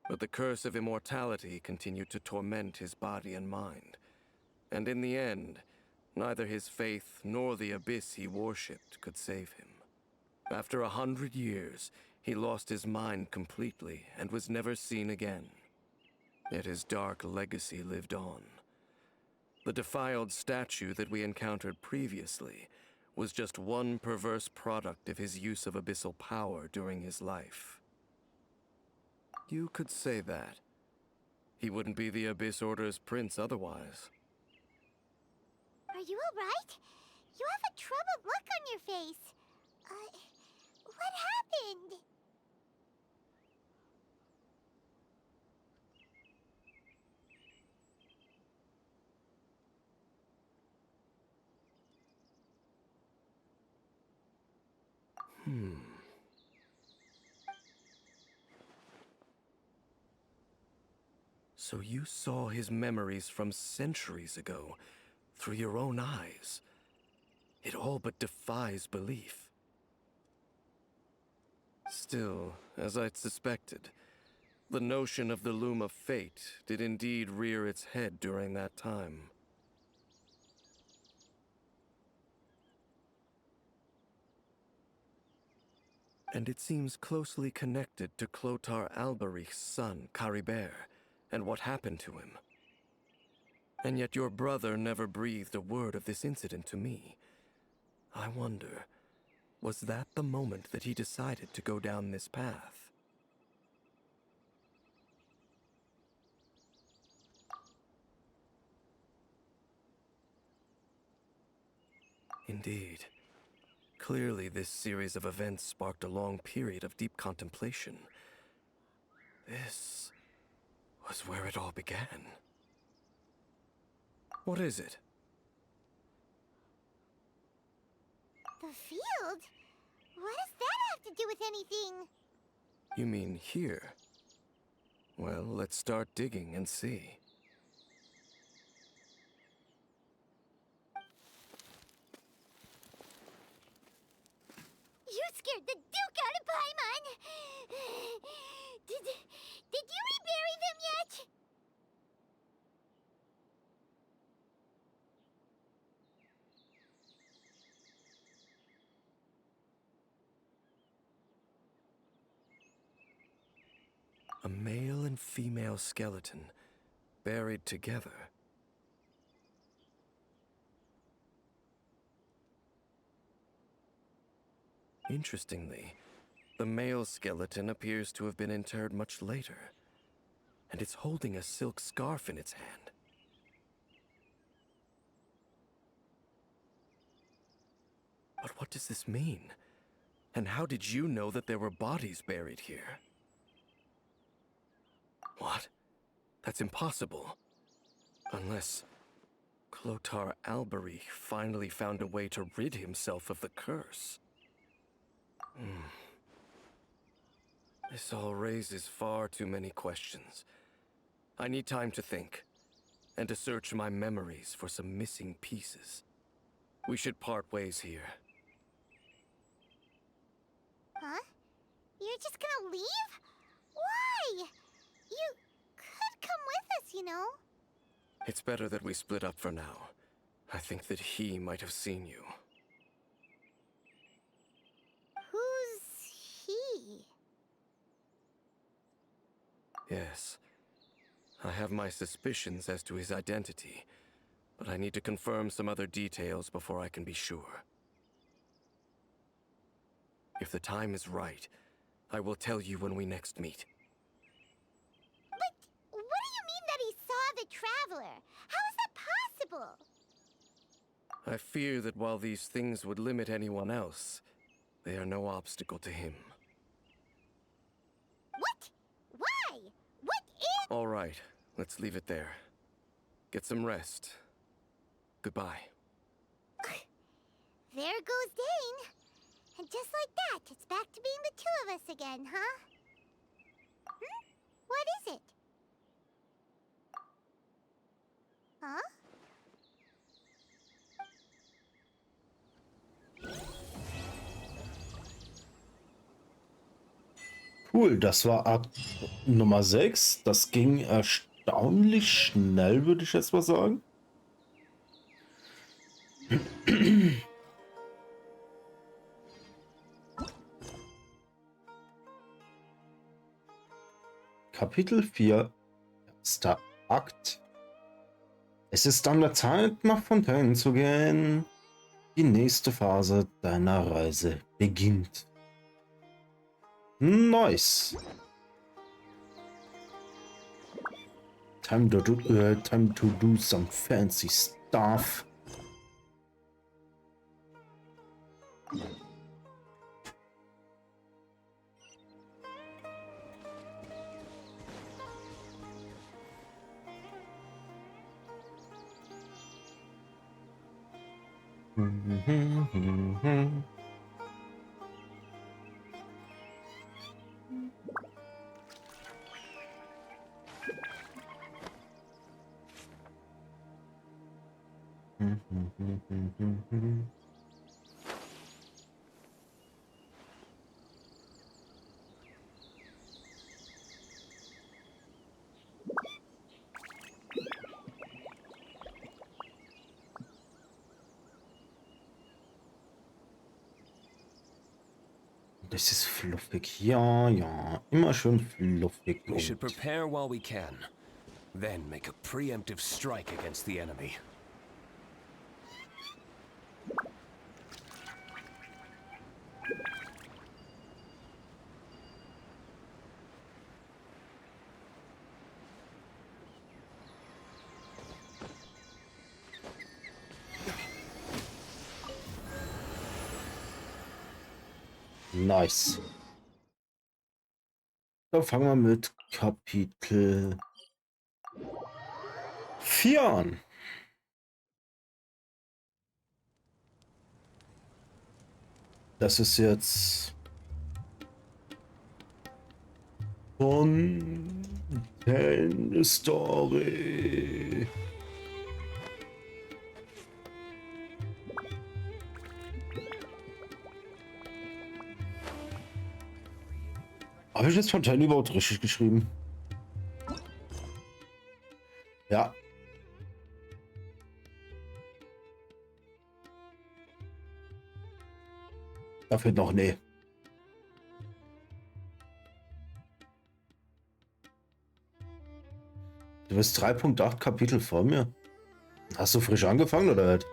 But the curse of immortality continued to torment his body and mind. And in the end, neither his faith nor the Abyss he worshipped could save him. After 100 years, he lost his mind completely and was never seen again. Yet his dark legacy lived on. The defiled statue that we encountered previously was just one perverse product of his use of abyssal power during his life. You could say that. He wouldn't be the Abyss Order's prince otherwise. Are you alright? You have a troubled look on your face. What happened? So you saw his memories from centuries ago, through your own eyes. It all but defies belief. Still, as I'd suspected, the notion of the Loom of Fate did indeed rear its head during that time. And it seems closely connected to Clotar Alberich's son, Caribert, and what happened to him. And yet your brother never breathed a word of this incident to me. I wonder, was that the moment that he decided to go down this path? Indeed. Clearly, this series of events sparked a long period of deep contemplation. This was where it all began. What is it? The field? What does that have to do with anything? You mean here? Well, let's start digging and see. You scared the Duke out of Paimon! Did you rebury them yet? A male and female skeleton, buried together. Interestingly, the male skeleton appears to have been interred much later, and it's holding a silk scarf in its hand. But what does this mean? And how did you know that there were bodies buried here? What? That's impossible. Unless Clotar Alberich finally found a way to rid himself of the curse. This all raises far too many questions. I need time to think, and to search my memories for some missing pieces. We should part ways here. Huh? You're just gonna leave? Why? You could come with us, you know? It's better that we split up for now. I think that he might have seen you. Who's he? Yes. I have my suspicions as to his identity, but I need to confirm some other details before I can be sure. If the time is right, I will tell you when we next meet. But what do you mean that he saw the Traveler? How is that possible? I fear that while these things would limit anyone else, they are no obstacle to him. What? Why? What is... All right, let's leave it there. Get some rest. Goodbye. There goes Dane. And just like that, it's back to being the two of us again, huh? What is it? Huh? Cool, das war Akt Nummer 6. Das ging erstaunlich schnell, würde ich jetzt mal sagen. Kapitel 4, erster Akt. Es ist an der Zeit, nach Fontaine zu gehen. Die nächste Phase deiner Reise beginnt. Nice. Time to do some fancy stuff. Das ist fluffig. Ja, ja. Immer schön fluffig. We should prepare while we can. Then make a preemptive strike against the enemy. Nice. Dann fangen wir mit Kapitel 4 an. Das ist jetzt Fontaine Story. Habe ich jetzt Fontaine überhaupt richtig geschrieben? Ja. Da fehlt noch nee. Du bist 3.8 Kapitel vor mir. Hast du frisch angefangen oder halt?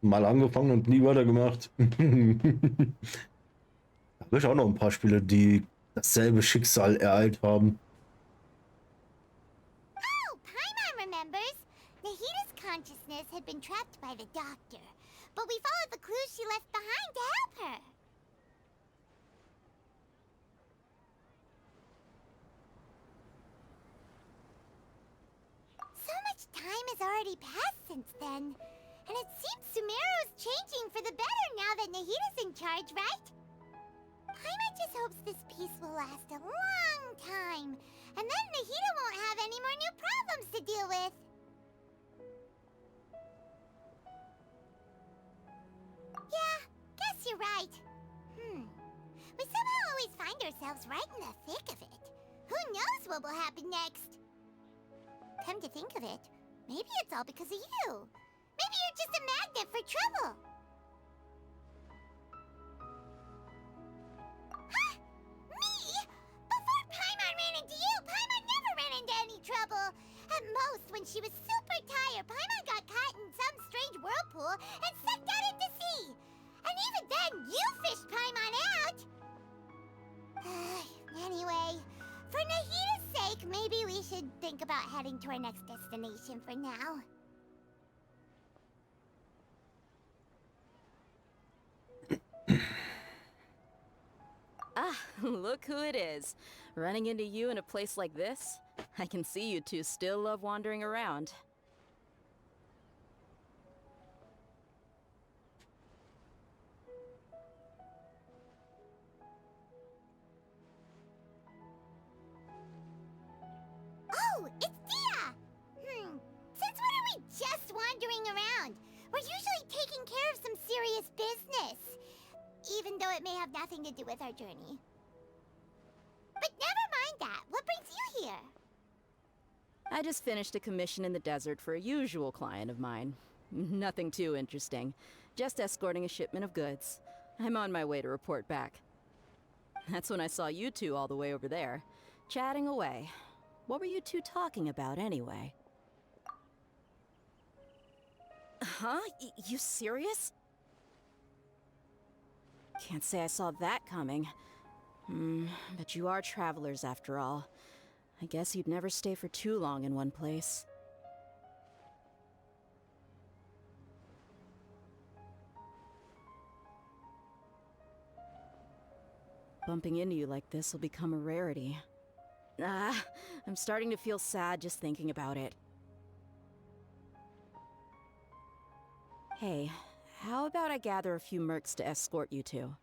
Mal angefangen und nie weitergemacht. Da habe ich auch noch ein paar Spiele, die dasselbe Schicksal ereilt haben. Oh, Paimon remembers. Nahita's consciousness had been trapped by the doctor, but we followed the clues she left behind to help her. So much time has already passed since then. And it seems Sumeru's changing for the better now that Nahita's in charge, right? Paimon just hopes this peace will last a long time, and then Nahita won't have any more new problems to deal with. Yeah, guess you're right. We somehow always find ourselves right in the thick of it. Who knows what will happen next? Come to think of it, maybe it's all because of you. Maybe you're just a magnet for trouble. Huh? Me? Before Paimon ran into you, Paimon never ran into any trouble. At most, when she was super tired, Paimon got caught in some strange whirlpool and sucked out into sea. And even then, you fished Paimon out. Anyway, for Nahita's sake, maybe we should think about heading to our next destination for now. Ah, look who it is. Running into you in a place like this? I can see you two still love wandering around. Oh, it's Dia! Since when are we just wandering around? We're usually taking care of some serious business. Even though it may have nothing to do with our journey. But never mind that. What brings you here? I just finished a commission in the desert for a usual client of mine. Nothing too interesting. Just escorting a shipment of goods. I'm on my way to report back. That's when I saw you two all the way over there, chatting away. What were you two talking about anyway? Huh? You serious? Can't say I saw that coming. But you are travelers after all. I guess you'd never stay for too long in one place. Bumping into you like this will become a rarity. I'm starting to feel sad just thinking about it. Hey, how about I gather a few mercs to escort you two?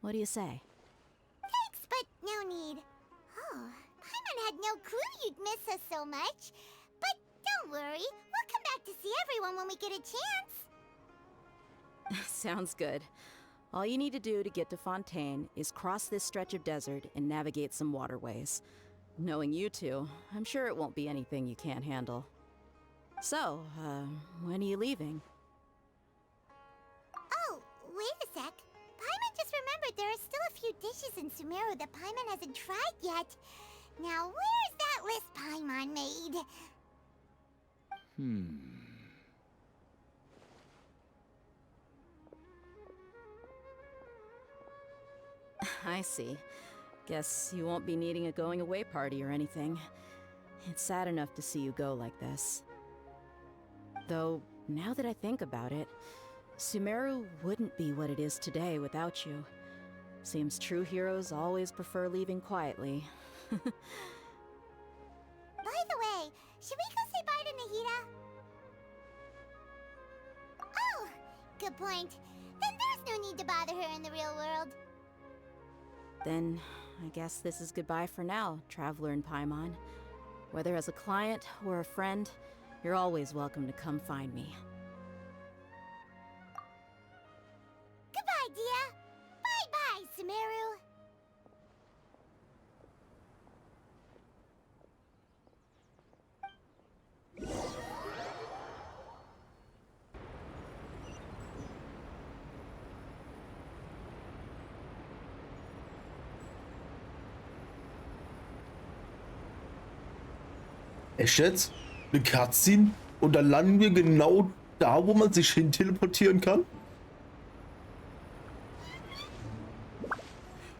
What do you say? Thanks, but no need. Oh, Paimon had no clue you'd miss us so much. But don't worry, we'll come back to see everyone when we get a chance. Sounds good. All you need to do to get to Fontaine is cross this stretch of desert and navigate some waterways. Knowing you two, I'm sure it won't be anything you can't handle. So, when are you leaving? Oh, wait a sec. Paimon just remembered there are still a few dishes in Sumeru that Paimon hasn't tried yet. Now, where's that list Paimon made? I see. Guess you won't be needing a going-away party or anything. It's sad enough to see you go like this. Though, now that I think about it, Sumeru wouldn't be what it is today without you. Seems true heroes always prefer leaving quietly. By the way, should we go say bye to Nahida? Oh, good point. Then there's no need to bother her in the real world. Then, I guess this is goodbye for now, Traveler in Paimon. Whether as a client or a friend, you're always welcome to come find me. Goodbye, Dia. Bye-bye, Sumeru. Echt jetzt? Eine Cutscene? Und dann landen wir genau da, wo man sich hin teleportieren kann?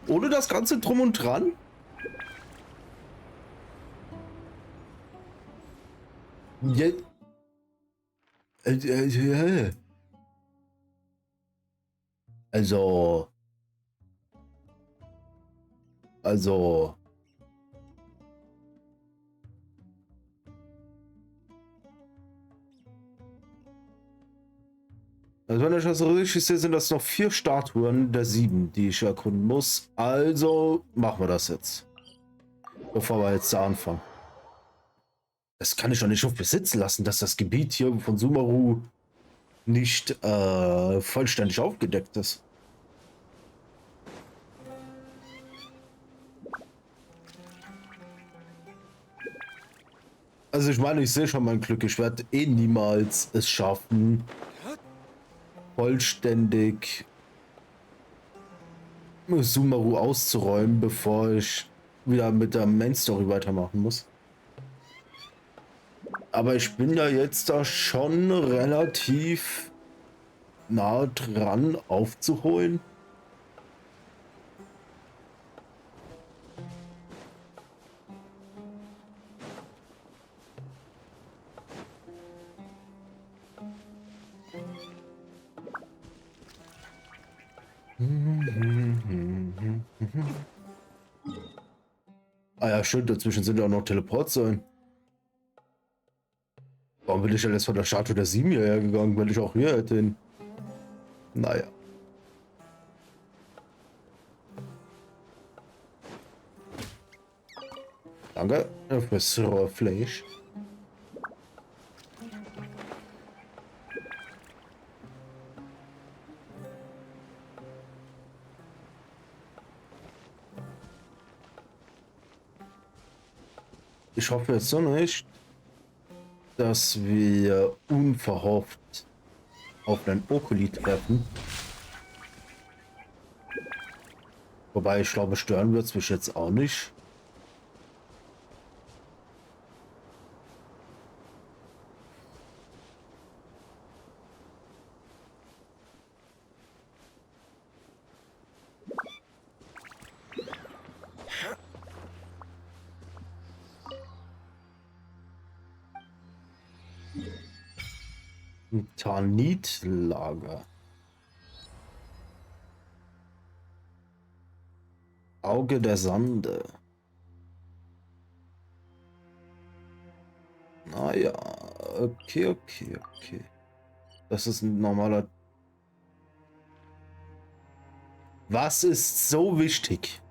Ohne das Ganze drum und dran? Also. Also wenn ich das so richtig sehe, sind das noch 4 Statuen der 7, die ich erkunden muss. Also machen wir das jetzt. Bevor wir jetzt da anfangen. Das kann ich doch nicht auf mir sitzen lassen, dass das Gebiet hier von Sumeru nicht vollständig aufgedeckt ist. Also ich meine, ich sehe schon mein Glück. Ich werde eh niemals es schaffen, vollständig Sumeru auszuräumen, bevor ich wieder mit der Main Story weitermachen muss. Aber ich bin ja jetzt da schon relativ nah dran aufzuholen. Ah ja, stimmt, dazwischen sind ja auch noch Teleports sein. Warum bin ich denn jetzt von der Statue der 7 hierher gegangen, wenn ich auch hier hätte hin? Naja. Danke fürs rohe Fleisch. Ich hoffe jetzt so nicht, dass wir unverhofft auf einen Okuli treffen. Wobei ich glaube, stören wird es mich jetzt auch nicht. Ein Tarnitlager. Auge der Sande. Naja, okay. Das ist ein normaler... Was ist so wichtig,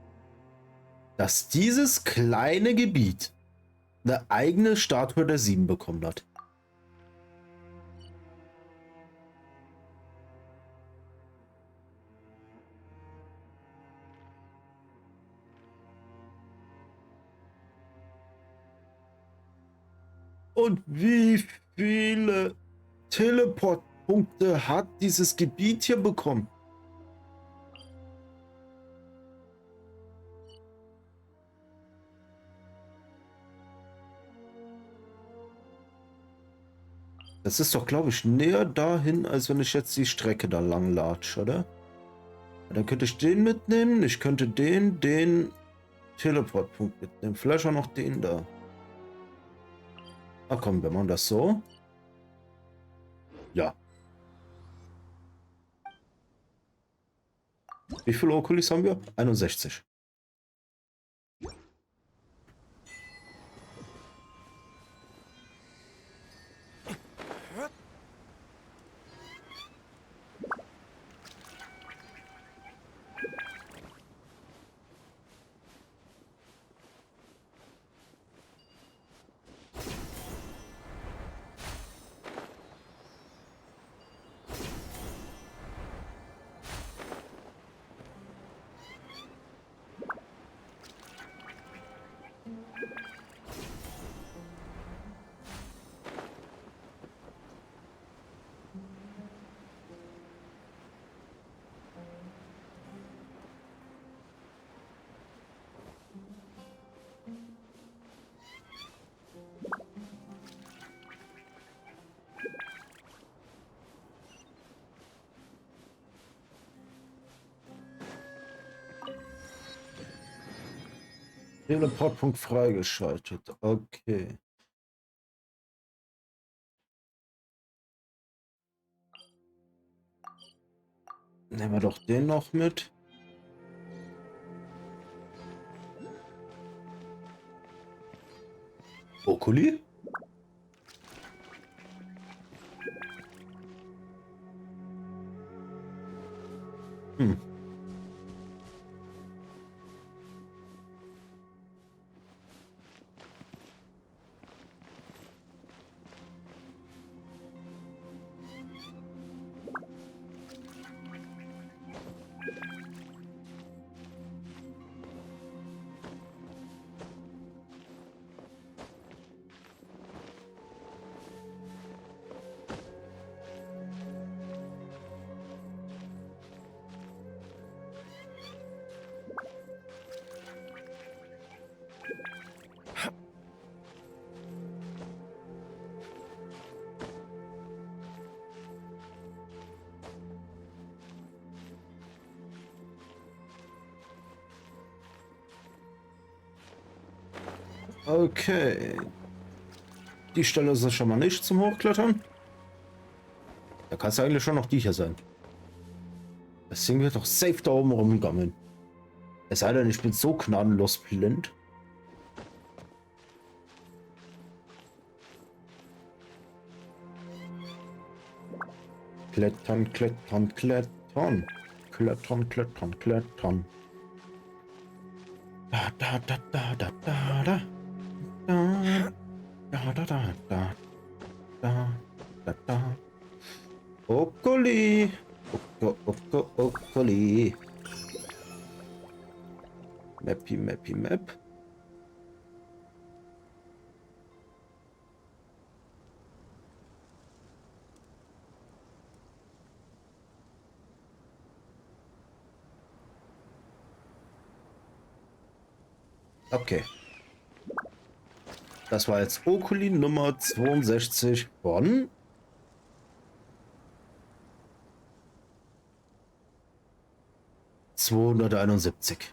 dass dieses kleine Gebiet eine eigene Statue der 7 bekommen hat? Und wie viele Teleportpunkte hat dieses Gebiet hier bekommen? Das ist doch, glaube ich, näher dahin, als wenn ich jetzt die Strecke da lang latsche, oder? Dann könnte ich den mitnehmen, ich könnte den Teleportpunkt mitnehmen. Vielleicht auch noch den da. Ach komm, wir machen das so. Ja. Wie viele Okulis haben wir? 61. Teleportpunkt freigeschaltet. Okay. Nehmen wir doch den noch mit. Okuli? Hm. Okay. Die Stelle ist es schon mal nicht zum Hochklettern. Da kann es ja eigentlich schon noch die hier sein. Das Ding wird doch safe da oben rumgammeln. Es sei denn, ich bin so gnadenlos blind. Klettern, klettern, klettern. Klettern, klettern, klettern. Da, da, da, da, da, da, da. Da, da, da, da, da. Da, da, da. Okoli. Okoli. Mappy, mappy, map. Okay. Das war jetzt Okuli Nummer 62 von 271.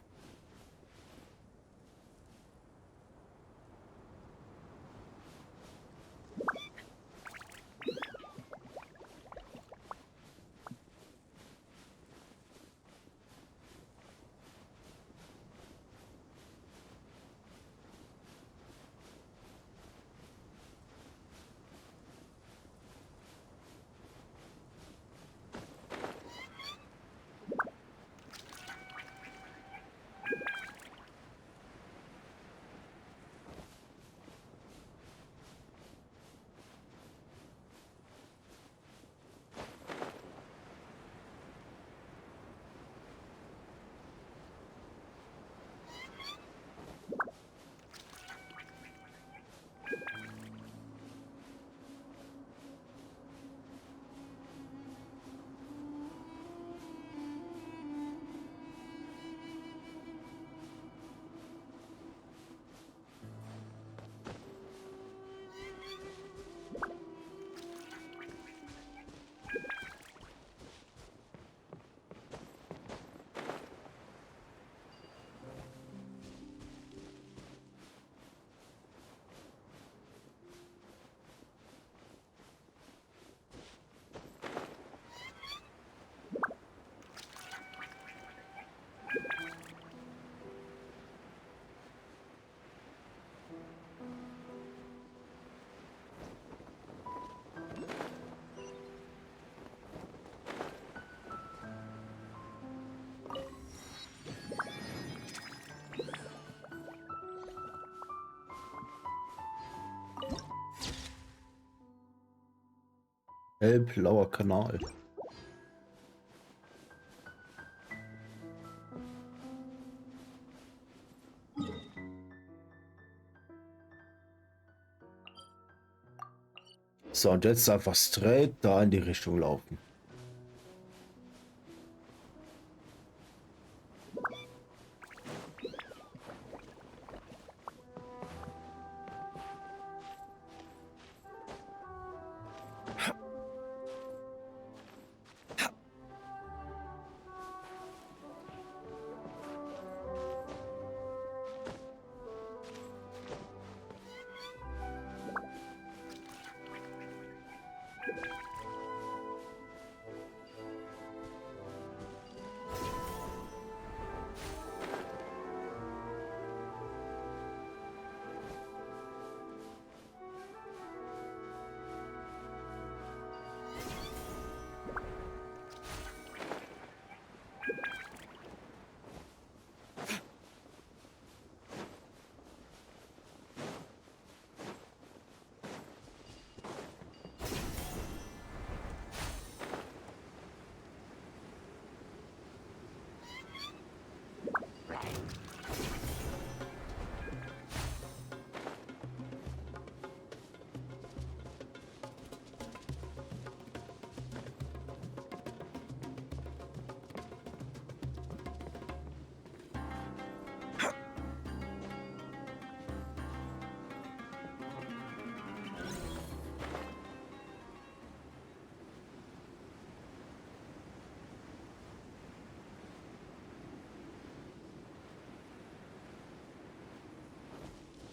Hellblauer Kanal. So, und jetzt einfach straight da in die Richtung laufen.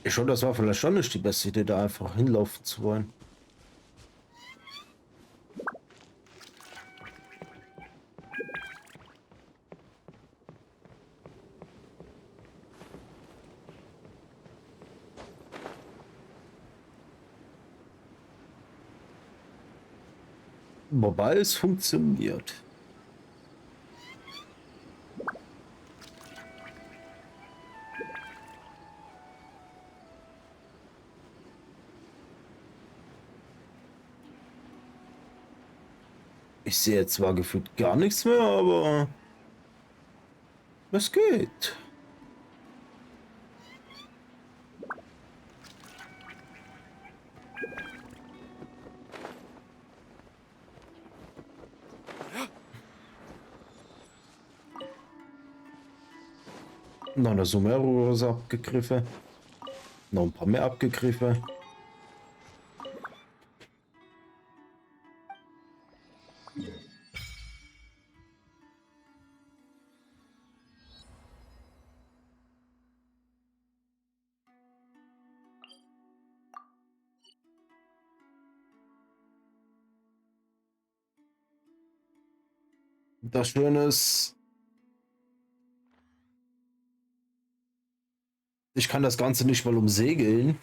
Ich schon, das war vielleicht schon nicht die beste Idee, da einfach hinlaufen zu wollen. Wobei es funktioniert. Ich sehe jetzt zwar gefühlt gar nichts mehr, aber es geht. Noch eine Sumeru ist abgegriffen. Noch ein paar mehr abgegriffen. Das Schöne ist, ich kann das Ganze nicht mal umsegeln.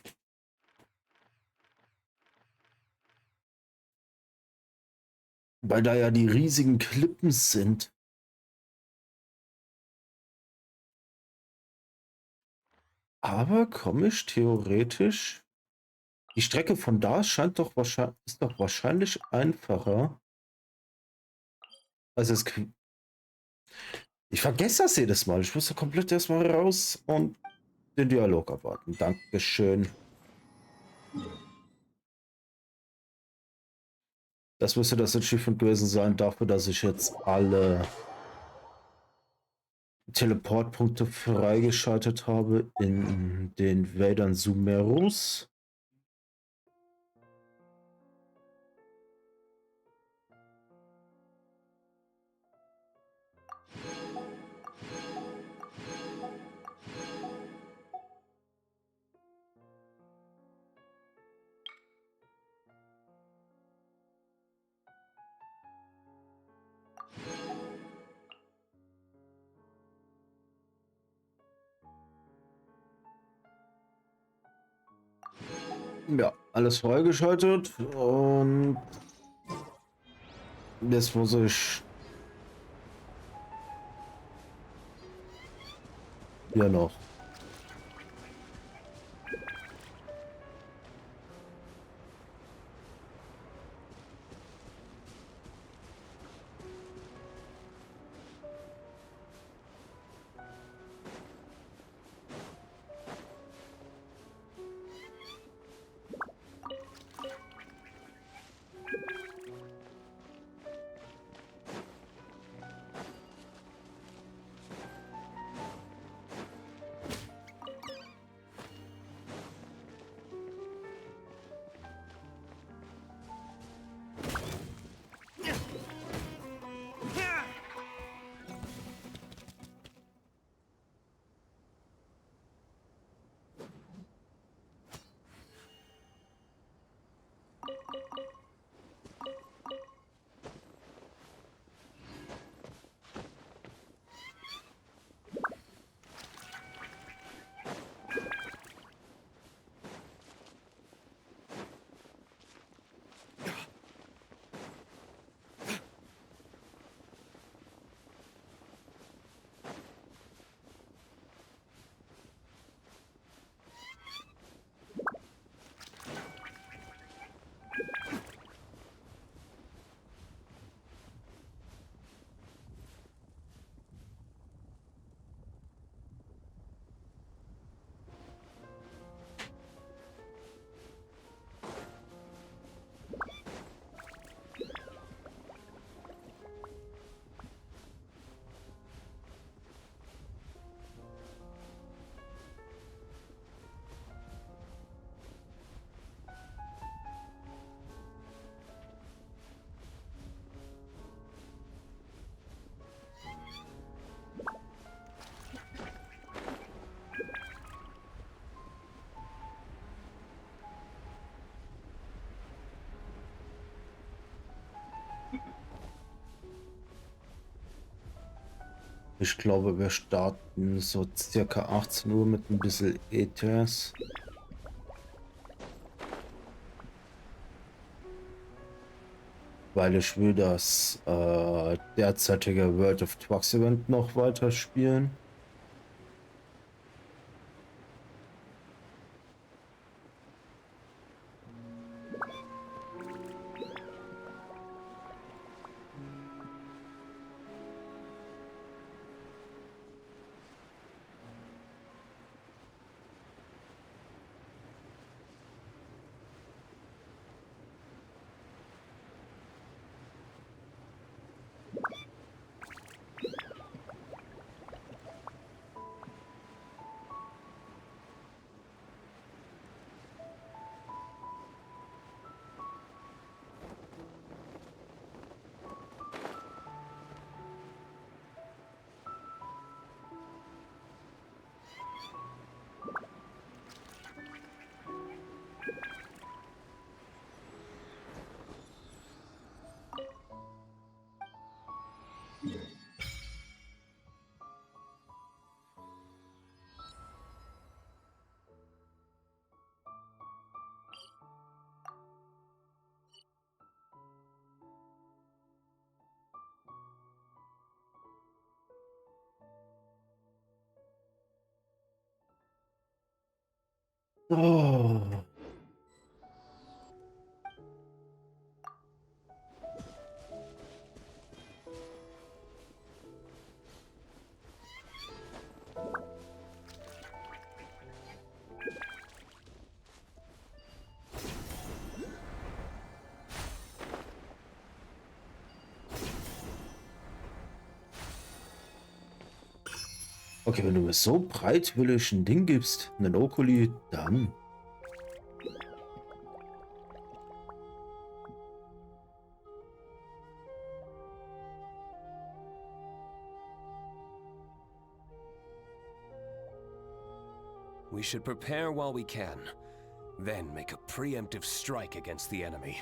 Weil da ja die riesigen Klippen sind. Aber komisch, theoretisch. Die Strecke von da scheint doch wahrscheinlich, ist doch wahrscheinlich einfacher. Also ich vergesse das jedes Mal. Ich muss da komplett erstmal raus und den Dialog abwarten. Dankeschön. Das müsste das Achievement gewesen sein, dafür, dass ich jetzt alle Teleportpunkte freigeschaltet habe in den Wäldern Sumerus. Ja, alles freigeschaltet und jetzt muss ich ja noch. Ich glaube, wir starten so circa 18 Uhr mit ein bisschen ETS. weil ich will das derzeitige World of Trucks Event noch weiter spielen. Oh. Okay, wenn du mir so breitwillig ein Ding gibst, einen Okuli, dann. We should prepare while we can, then make a preemptive strike against the enemy.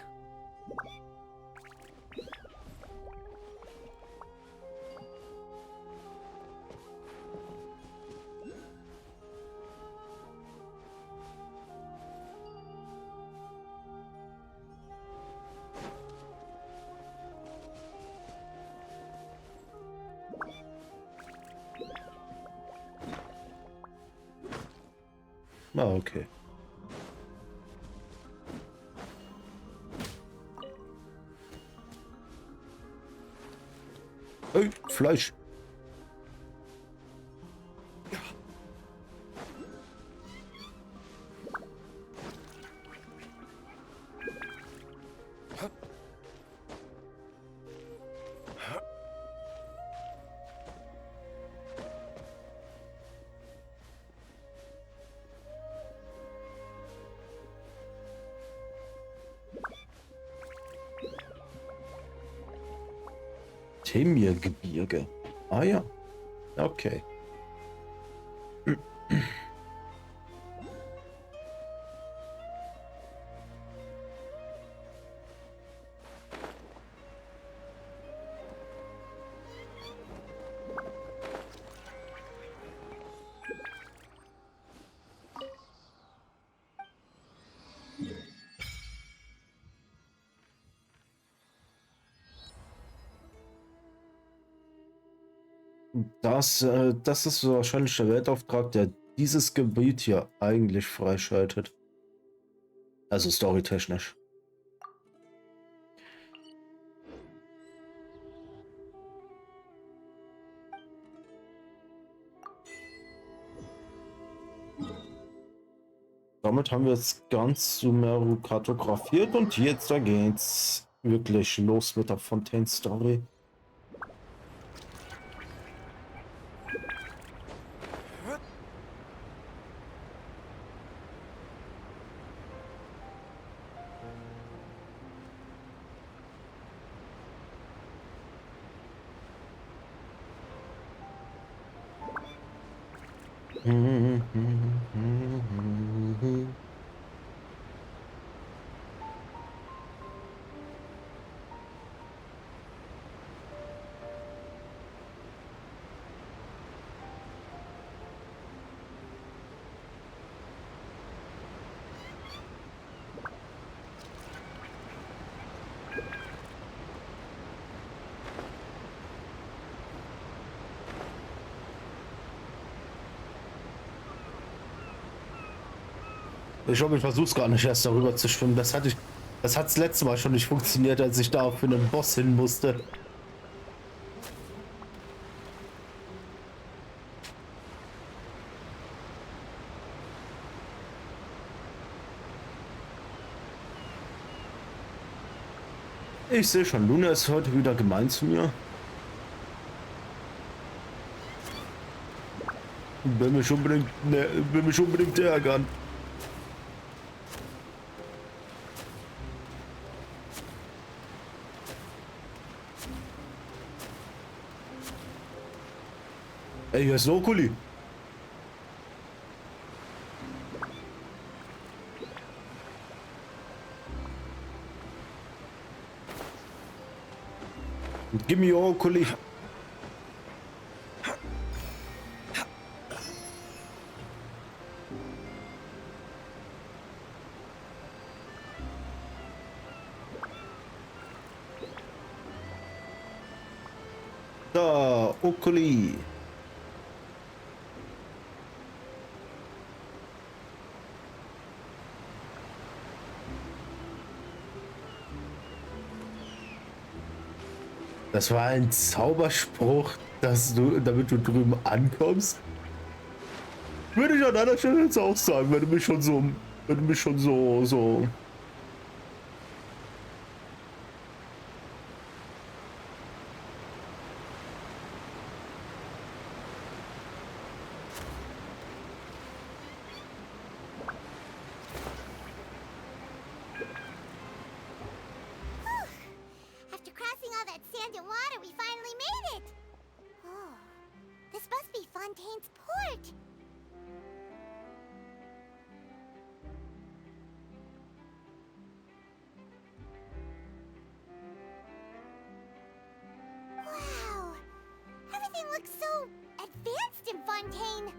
Ah, okay. Hey, Fleisch. Gebirge. Ah ja. Okay. Das ist so wahrscheinlich der Weltauftrag, der dieses Gebiet hier eigentlich freischaltet. Also storytechnisch. Damit haben wir jetzt ganz Sumeru kartografiert und jetzt da geht's wirklich los mit der Fontaine-Story. Ich glaube, ich versuche es gar nicht erst darüber zu schwimmen. Das hat das letzte Mal schon nicht funktioniert, als ich da für einen Boss hin musste. Ich sehe schon, Luna ist heute wieder gemein zu mir. Will mich unbedingt ärgern. Ey, hier ist ein Okuli. Give me your Okuli. Da, Okuli. Das war ein Zauberspruch, damit du drüben ankommst. Würde ich an deiner Stelle jetzt auch sagen, wenn du mich schon so. After crossing all that sand and water, we finally made it! Oh, this must be Fontaine's port! Wow! Everything looks so advanced in Fontaine!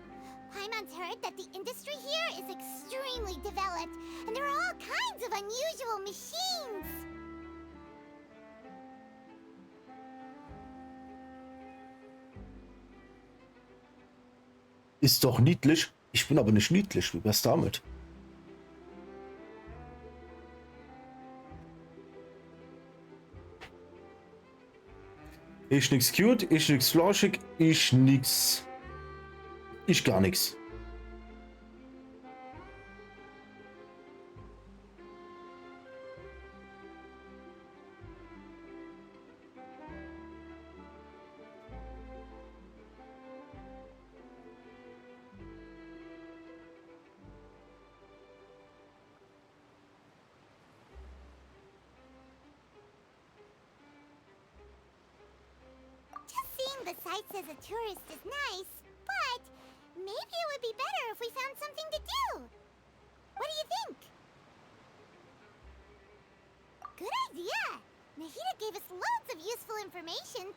Paimon's heard that the industry here is extremely developed, and there are all kinds of unusual machines! Ist doch niedlich. Ich bin aber nicht niedlich. Wie wär's damit? Ich nix cute, ich nix flauschig, ich nix. Ich gar nix. Just seeing the sights as a tourist is nice, but maybe it would be better if we found something to do. What do you think? Good idea! Nahida gave us loads of useful information.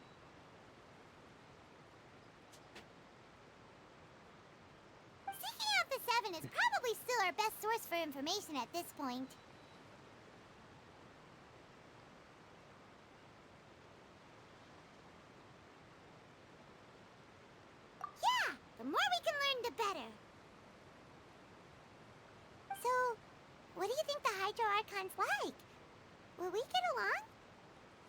Seeking out the Seven is probably still our best source for information at this point. Yeah, the more we can learn, the better. So, what do you think the Hydro Archon's like? Will we get along?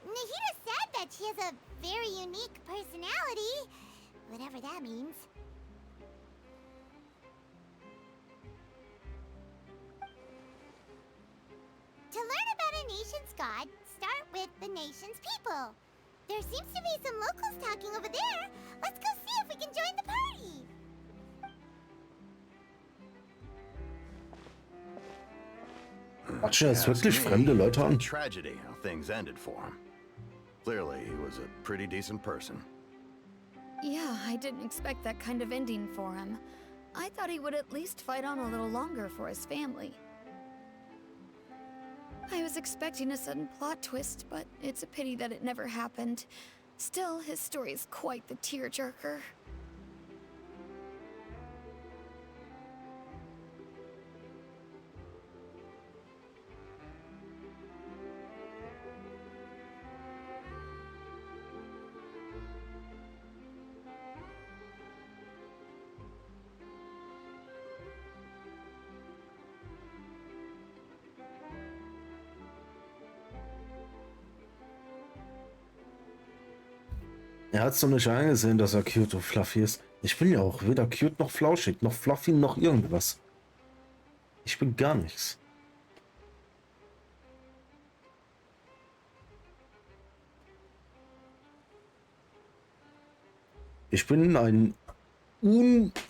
Nahida said that she has a very unique personality, whatever that means. To learn about a nation's god, start with the nation's people. There seems to be some locals talking over there. Let's go see if we can join the party. Quatschen jetzt wirklich fremde Leute an? Tragedy how things ended for him. Clearly, he was a pretty decent person. Yeah, I didn't expect that kind of ending for him. I thought he would at least fight on a little longer for his family. I was expecting a sudden plot twist, but it's a pity that it never happened. Still, his story is quite the tearjerker. Er hat es noch nicht eingesehen, dass er cute und fluffy ist. Ich bin ja auch weder cute noch flauschig, noch fluffy noch irgendwas. Ich bin gar nichts. Ich bin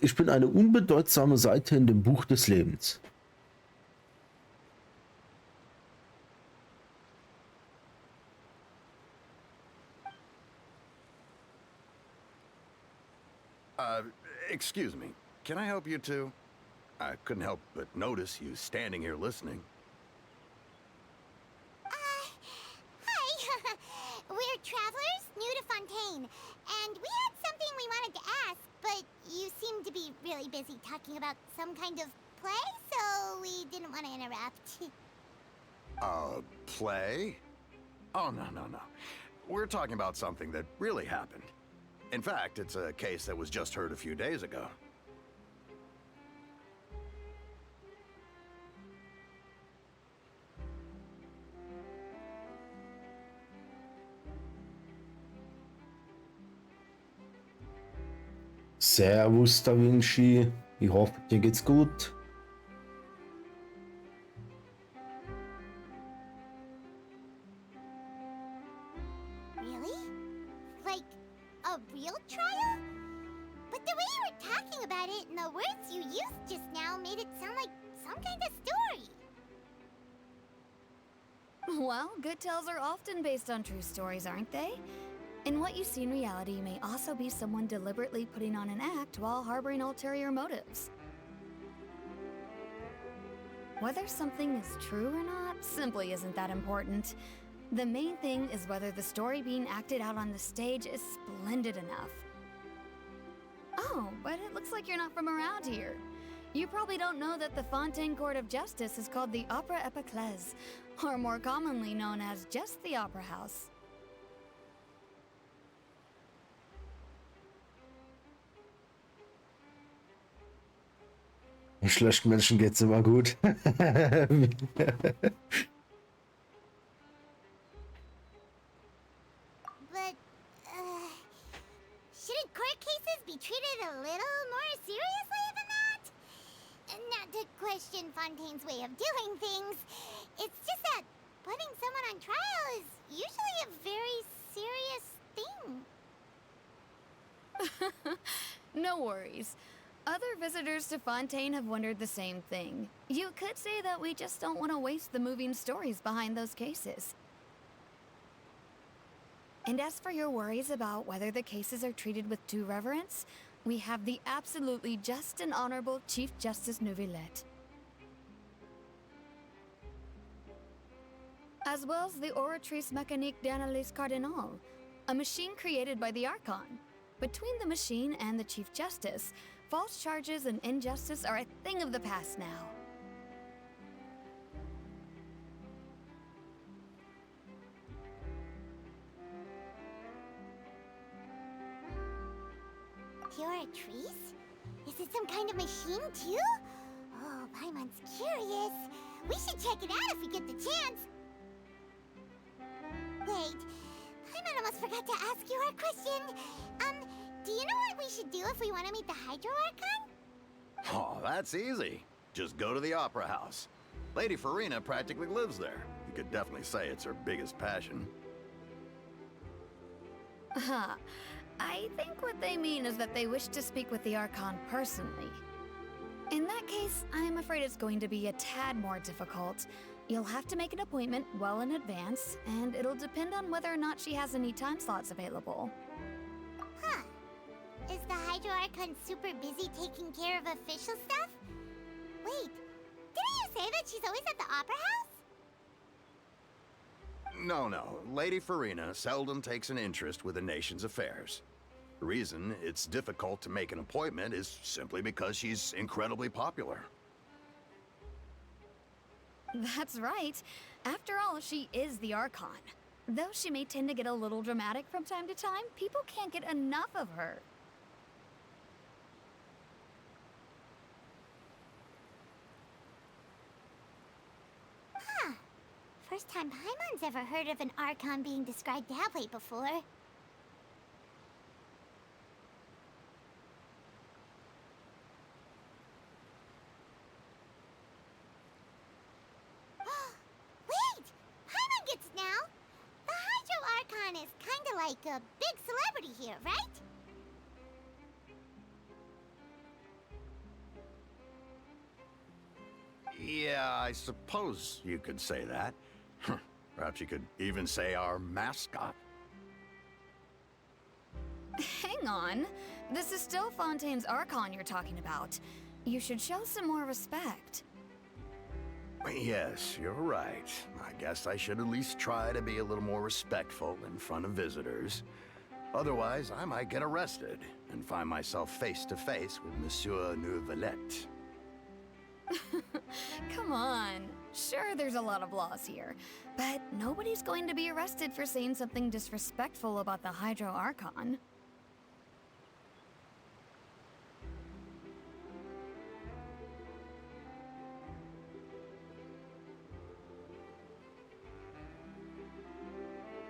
ich bin eine unbedeutsame Seite in dem Buch des Lebens. Excuse me. Can I help you two? I couldn't help but notice you standing here listening. Hi. We're travelers new to Fontaine, and we had something we wanted to ask, but you seem to be really busy talking about some kind of play, so we didn't want to interrupt. Play? Oh, no. We're talking about something that really happened. In fact, it's a case that was just heard a few days ago. Servus, Da Vinci. Ich hoffe, dir geht's gut. Really? Like, a real trial? But the way you were talking about it and the words you used just now made it sound like some kind of story. Well, good tales are often based on true stories, aren't they? And what you see in reality may also be someone deliberately putting on an act while harboring ulterior motives. Whether something is true or not simply isn't that important. The main thing is whether the story being acted out on the stage is splendid enough. Oh, but it looks like you're not from around here. You probably don't know that the Fontaine Court of Justice is called the Opera Epiclese, or more commonly known as just the Opera House. Schlechten Menschen geht's immer gut. But, shouldn't court cases be treated a little more seriously than that? Not to question Fontaine's way of doing things. It's just that putting someone on trial is usually a very serious thing. No worries. Other visitors to Fontaine have wondered the same thing. You could say that we just don't want to waste the moving stories behind those cases. And as for your worries about whether the cases are treated with due reverence, we have the absolutely just and honorable Chief Justice Neuvillette. As well as the Oratrice Mécanique d'Analyse Cardinal, a machine created by the Archon. Between the machine and the Chief Justice, false charges and injustice are a thing of the past now. Oratrice? Is it some kind of machine too? Oh, Paimon's curious. We should check it out if we get the chance. Wait, Paimon almost forgot to ask you our question. Do you know what we should do if we want to meet the Hydro Archon? Oh, that's easy. Just go to the Opera House. Lady Farina practically lives there. You could definitely say it's her biggest passion. I think what they mean is that they wish to speak with the Archon personally. In that case, I'm afraid it's going to be a tad more difficult. You'll have to make an appointment well in advance, and it'll depend on whether or not she has any time slots available. Huh. Is the Hydro Archon super busy taking care of official stuff? Wait, didn't you say that she's always at the Opera House? No. Lady Farina seldom takes an interest with the nation's affairs. The reason it's difficult to make an appointment is simply because she's incredibly popular. That's right. After all, she is the Archon. Though she may tend to get a little dramatic from time to time, people can't get enough of her. Huh. First time Paimon's ever heard of an Archon being described that way before. a big celebrity here, right? Yeah, I suppose you could say that. Perhaps you could even say our mascot. Hang on. This is still Fontaine's Archon you're talking about. You should show some more respect. Yes, you're right. I guess I should at least try to be a little more respectful in front of visitors. Otherwise, I might get arrested and find myself face to face with Monsieur Neuvillette. Come on. Sure, there's a lot of laws here, but nobody's going to be arrested for saying something disrespectful about the Hydro Archon.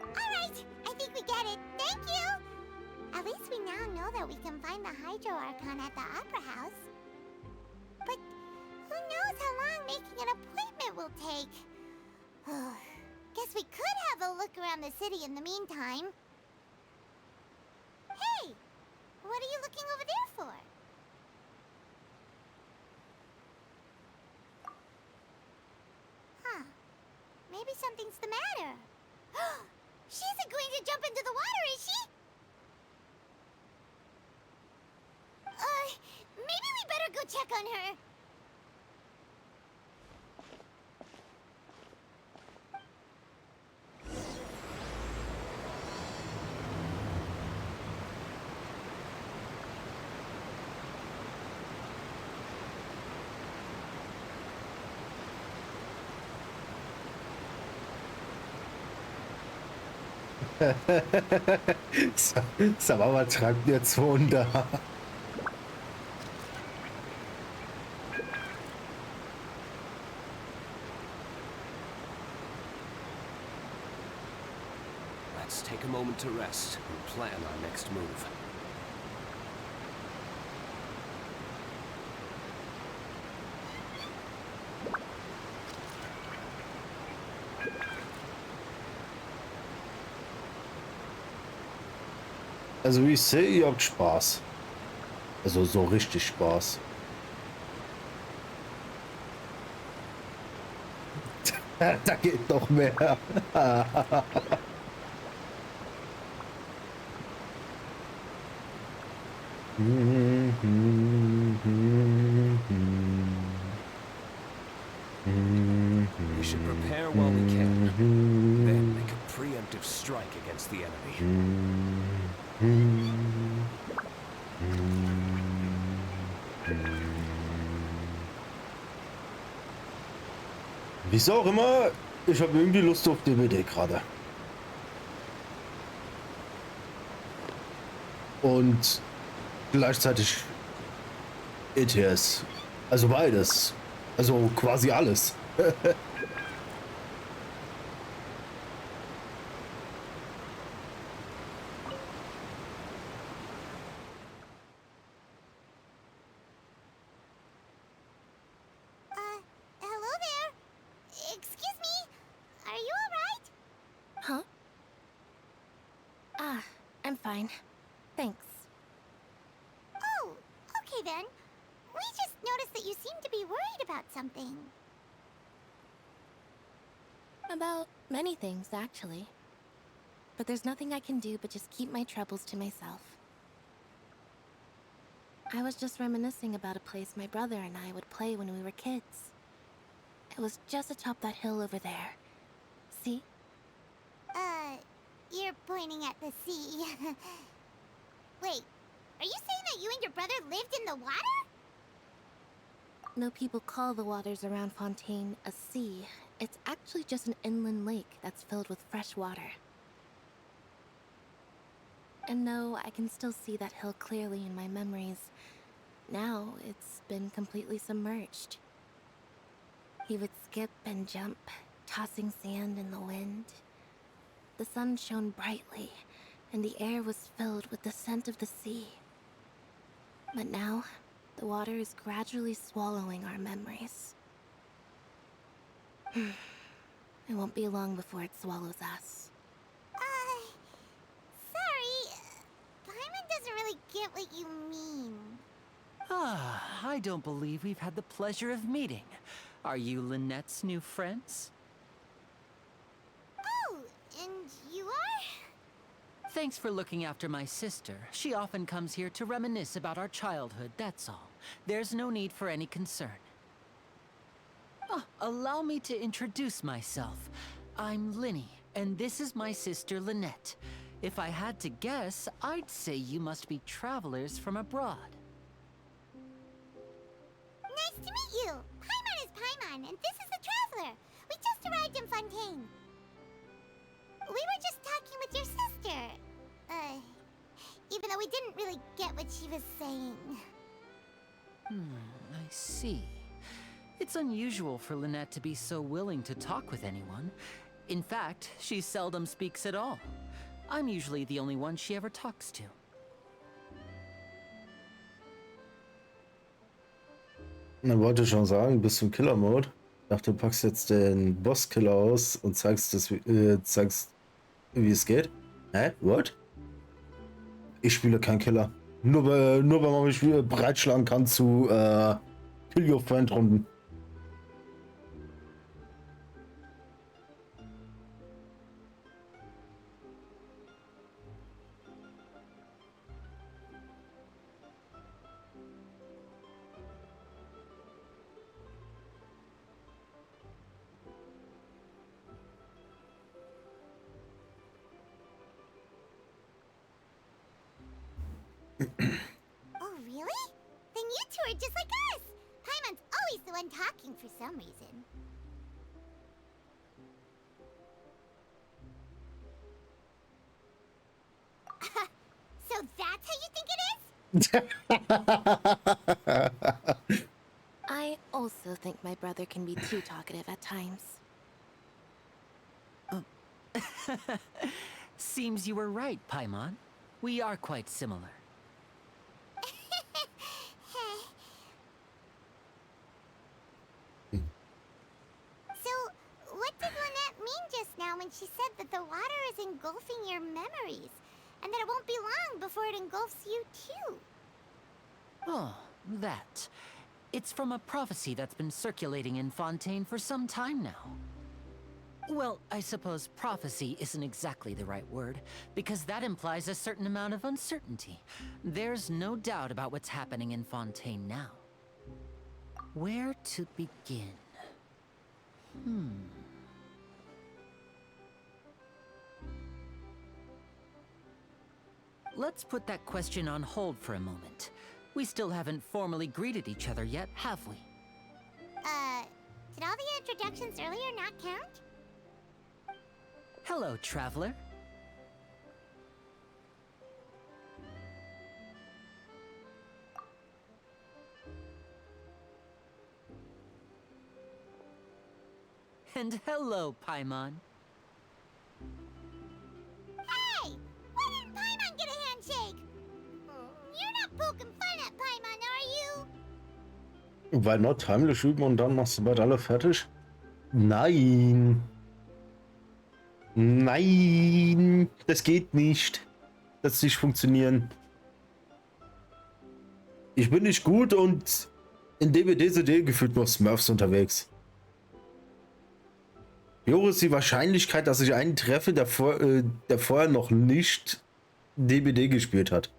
Alright, I think we get it. Thank you! At least we now know that we can find the Hydro Archon at the Opera House. But who knows how long making an appointment will take? Guess we could have a look around the city in the meantime. Hey! What are you looking over there for? Huh. Maybe something's the matter. She isn't going to jump into the water, is she? Maybe we better go check on her. Sag mal, was treibt ihr zwei da? Let's take a moment to rest and plan our next move. Also wie ich sehe, ihr habt Spaß. Also so richtig Spaß. Da geht noch mehr. We should prepare while we can, then make a preemptive strike against the enemy. Wieso auch immer, ich habe irgendwie Lust auf DVD gerade. Und gleichzeitig ETS. Also beides. Also quasi alles. Hello there. Excuse me. Are you alright? Huh? Ah, I'm fine. Thanks. Oh, okay then. We just noticed that you seem to be worried about something. About many things, actually. But there's nothing I can do but just keep my troubles to myself. I was just reminiscing about a place my brother and I would play when we were kids. It was just atop that hill over there. See? You're pointing at the sea. Wait, are you saying that you and your brother lived in the water? No people call the waters around Fontaine a sea. It's actually just an inland lake that's filled with fresh water. And no, I can still see that hill clearly in my memories. Now, it's been completely submerged. He would skip and jump, tossing sand in the wind. The sun shone brightly, and the air was filled with the scent of the sea. But now, the water is gradually swallowing our memories. It won't be long before it swallows us. Sir, get what you mean. I don't believe we've had the pleasure of meeting. Are you Lynette's new friends? Oh, and you are? Thanks for looking after my sister. She often comes here to reminisce about our childhood, that's all. There's no need for any concern. Allow me to introduce myself. I'm Linny, and this is my sister Lynette. If I had to guess, I'd say you must be travelers from abroad. Nice to meet you. Paimon is Paimon, and this is the Traveler. We just arrived in Fontaine. We were just talking with your sister. Even though we didn't really get what she was saying. I see. It's unusual for Lynette to be so willing to talk with anyone. In fact, she seldom speaks at all. I'm usually the only one she ever talks to. Na, wollte schon sagen, bist du im Killer-Mode? Ich dachte, du packst jetzt den Boss-Killer aus und zeigst, wie es geht. Hä? What? Ich spiele kein Killer. Nur weil man mich breitschlagen kann zu Kill Your Friend Runden. Oh, really? Then you two are just like us! Paimon's always the one talking for some reason. So that's how you think it is? I also think my brother can be too talkative at times. Seems you were right, Paimon. We are quite similar. So, what did Lynette mean just now when she said that the water is engulfing your memories? And that it won't be long before it engulfs you too? Oh, that. It's from a prophecy that's been circulating in Fontaine for some time now. Well, I suppose prophecy isn't exactly the right word, because that implies a certain amount of uncertainty. There's no doubt about what's happening in Fontaine now. Where to begin? Let's put that question on hold for a moment. We still haven't formally greeted each other yet, have we? Did all the introductions earlier not count? Hello, traveler. And hello, Paimon. Hey! Why didn't Paimon get a handshake? You're not poking fun at Paimon, are you? Weil not heimlich üben und dann machst du bald alle fertig? Nein. Nein, das geht nicht. Das wird nicht funktionieren. Ich bin nicht gut und in DBD gefühlt nur Smurfs unterwegs. Wie hoch ist die Wahrscheinlichkeit, dass ich einen treffe, der vorher noch nicht DBD gespielt hat?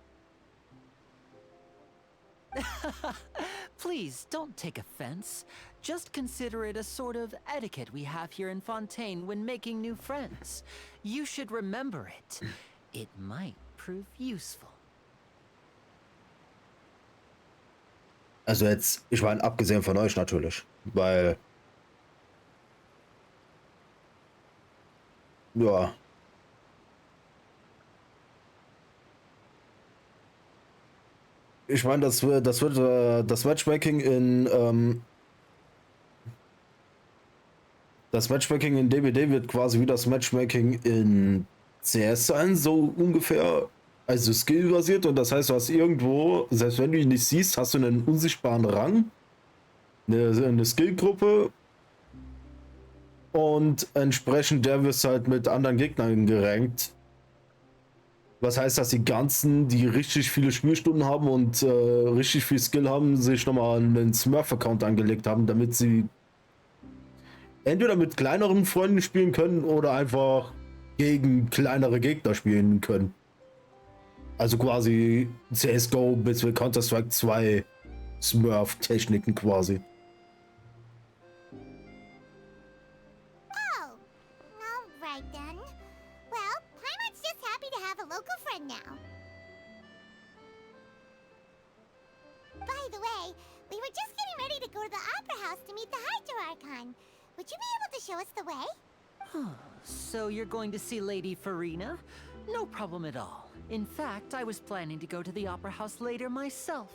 Please, don't take offense. Just consider it a sort of etiquette we have here in Fontaine when making new friends. You should remember it. It might prove useful. Also jetzt, ich meine, abgesehen von euch natürlich, weil... Ja. Ich meine, das das Matchmaking in das Matchmaking in DBD wird quasi wie das Matchmaking in CS sein, so ungefähr. Also skillbasiert, und das heißt, du hast irgendwo, selbst wenn du ihn nicht siehst, hast du einen unsichtbaren Rang, eine Skillgruppe, und entsprechend der wirst halt mit anderen Gegnern gerankt. Was heißt, dass die ganzen, die richtig viele Spielstunden haben und richtig viel Skill haben, sich nochmal einen Smurf-Account angelegt haben, damit sie entweder mit kleineren Freunden spielen können oder einfach gegen kleinere Gegner spielen können. Also quasi CSGO bis Counter-Strike 2 Smurf-Techniken quasi. Oh, alright then. Well, Paimon's just happy to have a local friend now. By the way, we were just getting ready to go to the Opera House to meet the Hydro Archon. Would you be able to show us the way? So you're going to see Lady Farina? No problem at all. In fact, I was planning to go to the Opera House later myself.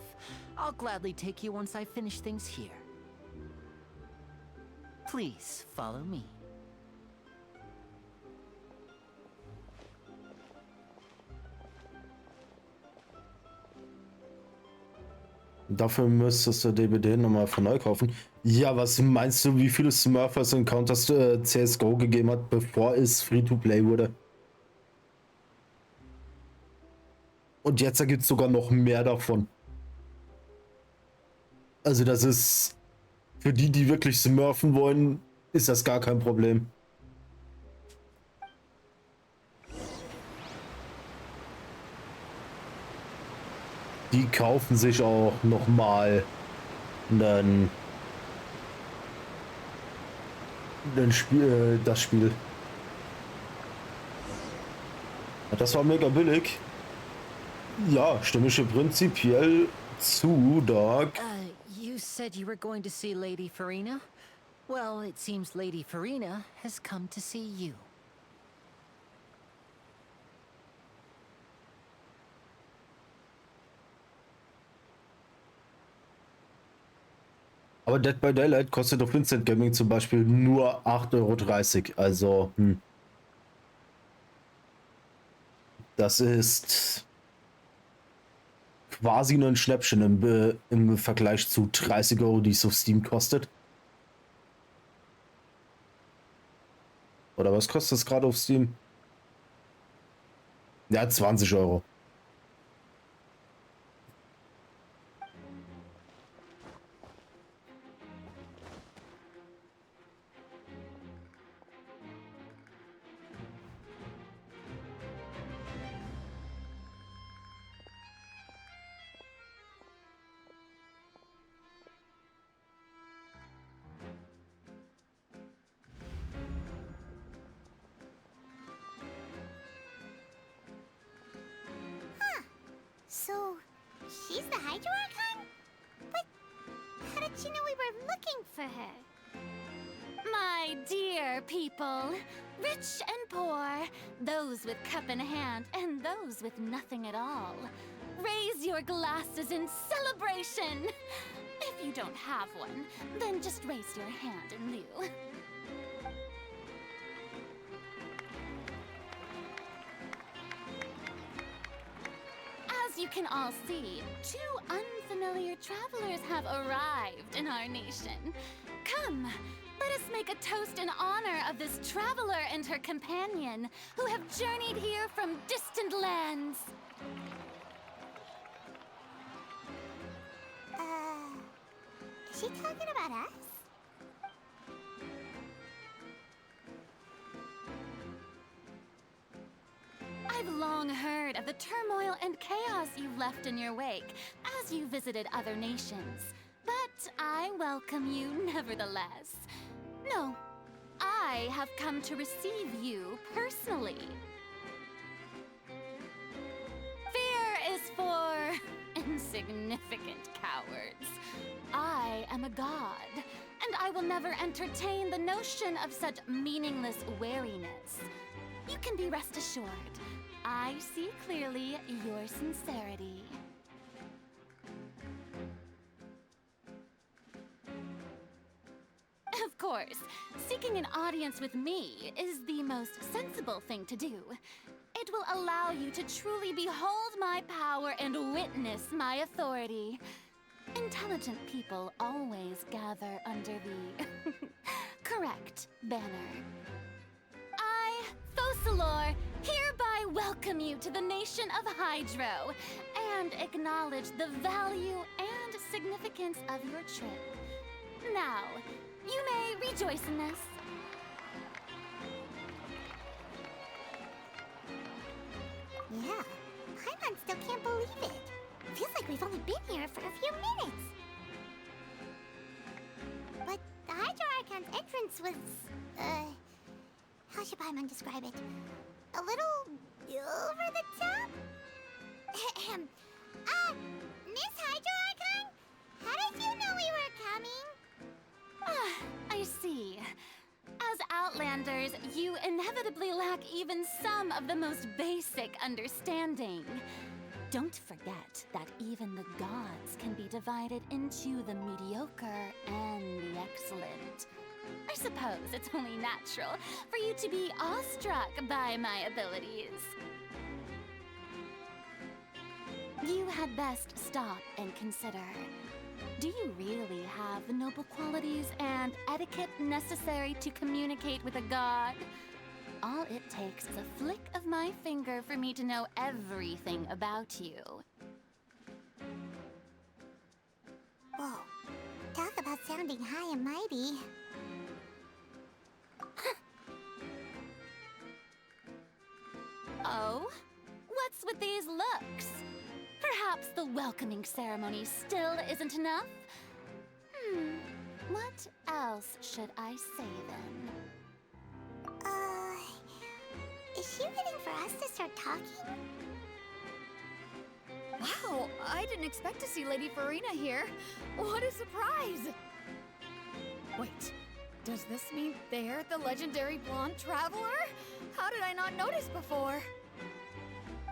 I'll gladly take you once I finish things here. Please, follow me. Dafür müsstest du DVD nochmal von neu kaufen. Ja, was meinst du, wie viele Smurfers in Counter CSGO gegeben hat, bevor es Free-to-Play wurde? Und jetzt gibt es sogar noch mehr davon. Also das ist, für die, die wirklich smurfen wollen, ist das gar kein Problem. Die kaufen sich auch nochmal das Spiel. Das war mega billig. Ja, stimme ich prinzipiell zu, Doc. You said you were going to see Lady Farina? Well, it seems Lady Farina has come to see you. Aber Dead by Daylight kostet auf Instant Gaming zum Beispiel nur 8,30 €. Also, das ist quasi nur ein Schnäppchen im Vergleich zu 30 €, die es auf Steam kostet. Oder was kostet es gerade auf Steam? Ja, 20 €. So, she's the Hydro Archon? But how did she know we were looking for her? My dear people, rich and poor, those with cup in hand and those with nothing at all, raise your glasses in celebration. If you don't have one, then just raise your hand in lieu. As you can all see, two unfamiliar travelers have arrived in our nation. Come, let us make a toast in honor of this traveler and her companion who have journeyed here from distant lands. Is she talking about us? I've long heard of the turmoil and chaos you've left in your wake as you visited other nations. But I welcome you nevertheless. No, I have come to receive you personally. Fear is for insignificant cowards. I am a god, and I will never entertain the notion of such meaningless wariness. You can be rest assured, I see clearly your sincerity. Of course, seeking an audience with me is the most sensible thing to do. It will allow you to truly behold my power and witness my authority. Intelligent people always gather under the correct banner. I, Fosalor, hereby welcome welcome you to the nation of Hydro and acknowledge the value and significance of your trip. Now, you may rejoice in this. Yeah, Paimon still can't believe it. Feels like we've only been here for a few minutes. But the Hydro Archon's entrance was, how should Paimon describe it? A little over the top? Ahem. Miss Hydro Archon? How did you know we were coming? I see. As Outlanders, you inevitably lack even some of the most basic understanding. Don't forget that even the gods can be divided into the mediocre and the excellent. I suppose it's only natural for you to be awestruck by my abilities. You had best stop and consider. Do you really have the noble qualities and etiquette necessary to communicate with a god? All it takes is a flick of my finger for me to know everything about you. Whoa. Talk about sounding high and mighty. Oh? What's with these looks? Perhaps the welcoming ceremony still isn't enough? What else should I say then? Is she waiting for us to start talking? Wow, I didn't expect to see Lady Farina here. What a surprise! Wait, does this mean they're the legendary blonde traveler? How did I not notice before?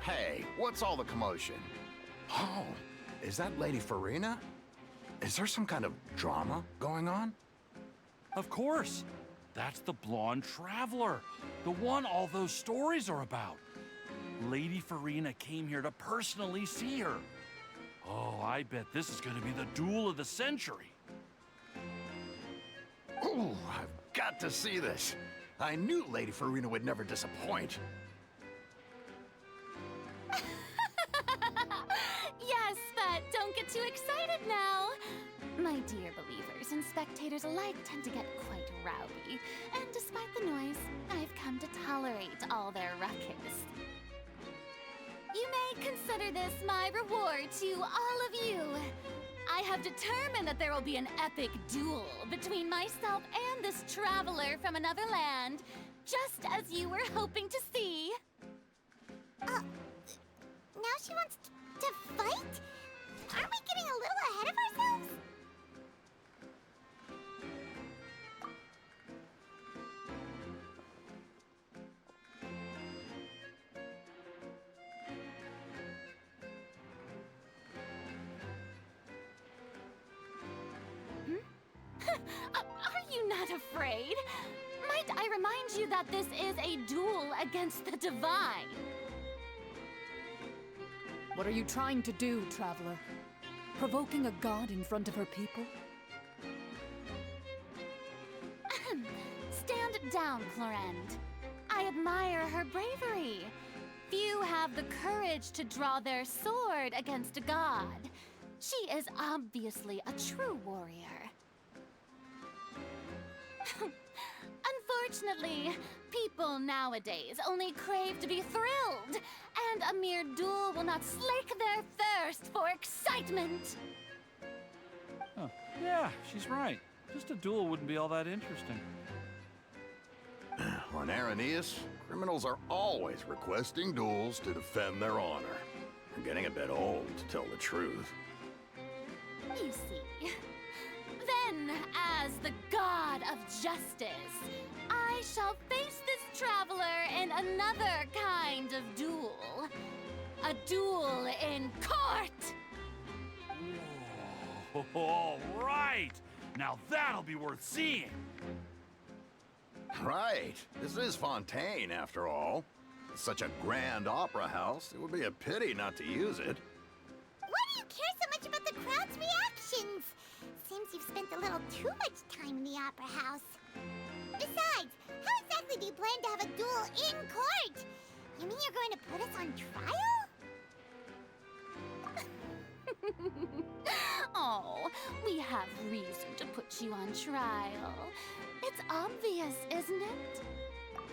Hey, what's all the commotion? Oh, is that Lady Farina? Is there some kind of drama going on? Of course. That's the blonde traveler. The one all those stories are about. Lady Farina came here to personally see her. Oh, I bet this is going to be the duel of the century. Ooh, I've got to see this. I knew Lady Farina would never disappoint. Yes, but don't get too excited now. My dear believers and spectators alike tend to get quite rowdy, and despite the noise, I've come to tolerate all their ruckus. You may consider this my reward to all of you. I have determined that there will be an epic duel between myself and this traveler from another land, just as you were hoping to see. Now she wants to fight? Aren't we getting a little ahead of ourselves? Are you not afraid? Might I remind you that this is a duel against the divine? What are you trying to do, traveler? Provoking a god in front of her people? Stand down, Clorend. I admire her bravery. Few have the courage to draw their sword against a god. She is obviously a true warrior. Unfortunately, people nowadays only crave to be thrilled, and a mere duel will not slake their thirst for excitement. Huh. Yeah, she's right. Just a duel wouldn't be all that interesting. On Araneus, criminals are always requesting duels to defend their honor. I'm getting a bit old, to tell the truth. You see. Then, as the god of justice, I shall face this traveler in another kind of duel. A duel in court! Whoa. All right! Now that'll be worth seeing! Right. This is Fontaine, after all. It's such a grand opera house, it would be a pity not to use it. Why do you care so much about the crowd's reactions? Seems you've spent a little too much time in the opera house. Besides, how exactly do you plan to have a duel in court? You mean you're going to put us on trial? Oh, we have reason to put you on trial. It's obvious, isn't it?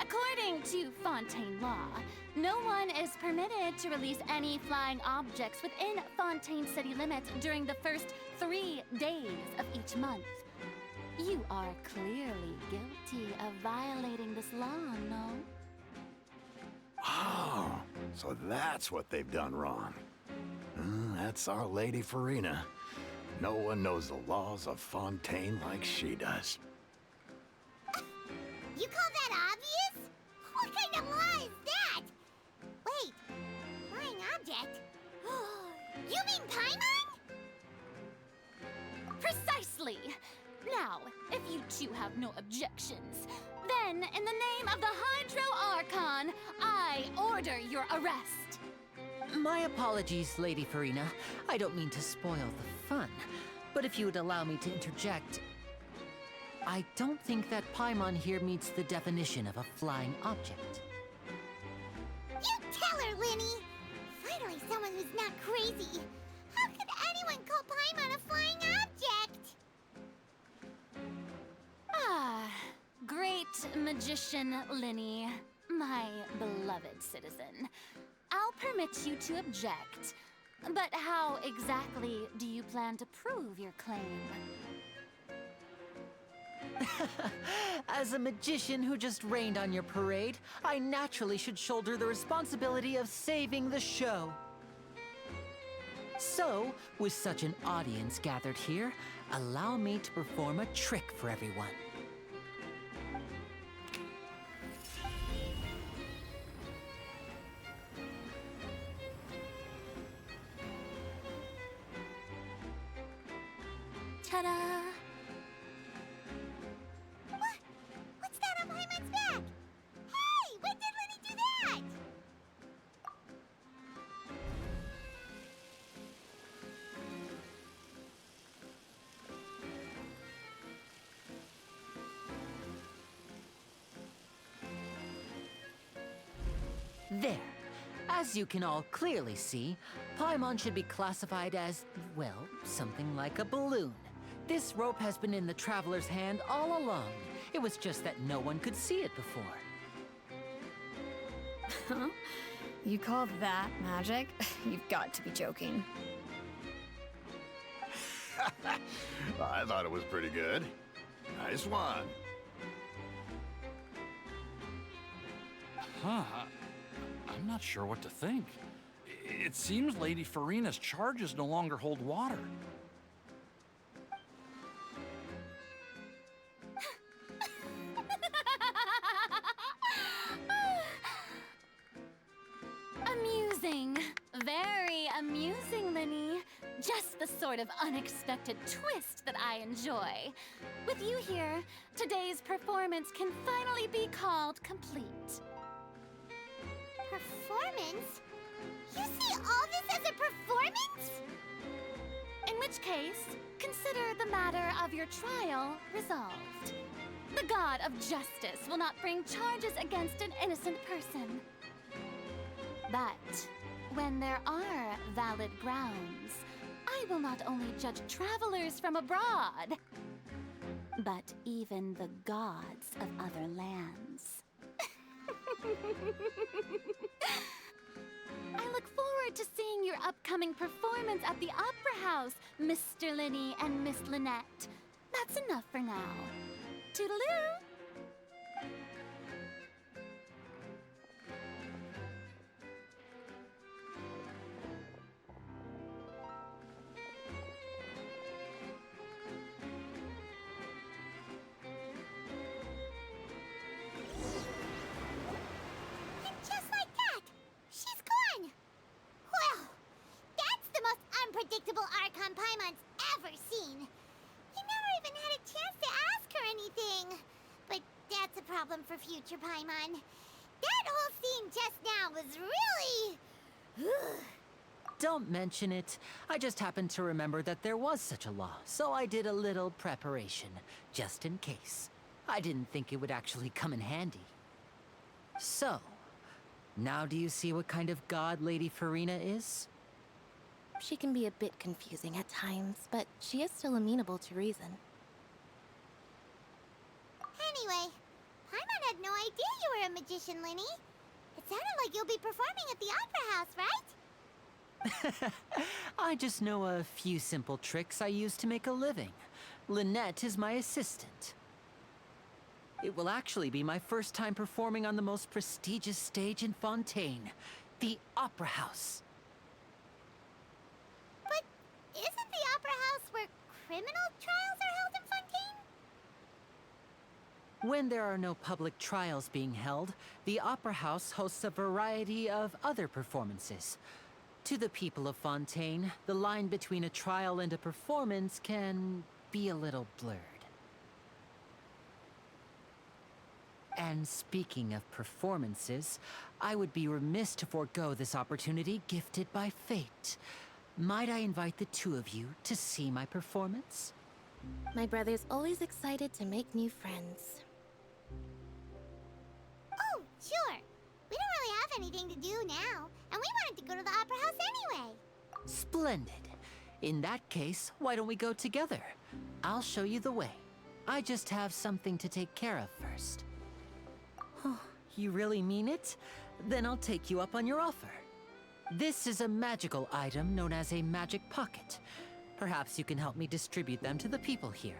According to Fontaine law, no one is permitted to release any flying objects within Fontaine city limits during the first 3 days of each month. You are clearly guilty of violating this law, no? Oh, so that's what they've done wrong. That's our Lady Farina. No one knows the laws of Fontaine like she does. You call that obvious? What kind of law is that? Wait, flying object? You mean Paimon? Precisely! Now, if you two have no objections, then in the name of the Hydro Archon, I order your arrest. My apologies, Lady Farina. I don't mean to spoil the fun, but if you would allow me to interject, I don't think that Paimon here meets the definition of a flying object. You tell her, Linny! Finally someone who's not crazy. How could anyone call Paimon a flying object? Ah, great magician Linny, my beloved citizen. I'll permit you to object, but how exactly do you plan to prove your claim? As a magician who just rained on your parade, I naturally should shoulder the responsibility of saving the show. So, with such an audience gathered here, allow me to perform a trick for everyone. Ta-da! What's that on Paimon's back? Hey, when did Linny do that? There. As you can all clearly see, Paimon should be classified as, well, something like a balloon. This rope has been in the Traveler's hand all along. It was just that no one could see it before. Huh? You call that magic? You've got to be joking. I thought it was pretty good. Nice one. Huh. I'm not sure what to think. It seems Lady Farina's charges no longer hold water. Amusing. Very amusing, Linny. Just the sort of unexpected twist that I enjoy. With you here, today's performance can finally be called complete. Performance? You see all this as a performance? In which case, consider the matter of your trial resolved. The god of justice will not bring charges against an innocent person. But when there are valid grounds, I will not only judge travelers from abroad, but even the gods of other lands. I look forward to seeing your upcoming performance at the Opera House, Mr. Linny and Miss Lynette. That's enough for now. Toodaloo! Just like that, she's gone. Well, that's the most unpredictable Archon Paimon's ever seen. You never even had a chance to ask her anything. But that's a problem for future Paimon. That whole scene just now was really... Don't mention it. I just happened to remember that there was such a law, so I did a little preparation, just in case. I didn't think it would actually come in handy. So, Now do you see what kind of god Lady Farina is? She can be a bit confusing at times, but she is still amenable to reason. Anyway, Paimon had no idea you were a magician, Linny. It sounded like you'll be performing at the Opera House, right? I just know a few simple tricks I use to make a living. Lynette is my assistant. It will actually be my first time performing on the most prestigious stage in Fontaine, the Opera House. But isn't the Opera House where criminal trials are held in Fontaine? When there are no public trials being held, the Opera House hosts a variety of other performances. To the people of Fontaine, the line between a trial and a performance can be a little blurred. And speaking of performances, I would be remiss to forego this opportunity gifted by fate. Might I invite the two of you to see my performance? My brother's always excited to make new friends. Oh, sure. We don't really have anything to do now, and we wanted to go to the Opera House anyway. Splendid. In that case, why don't we go together? I'll show you the way. I just have something to take care of first. Oh, you really mean it? Then I'll take you up on your offer. This is a magical item known as a magic pocket. Perhaps you can help me distribute them to the people here.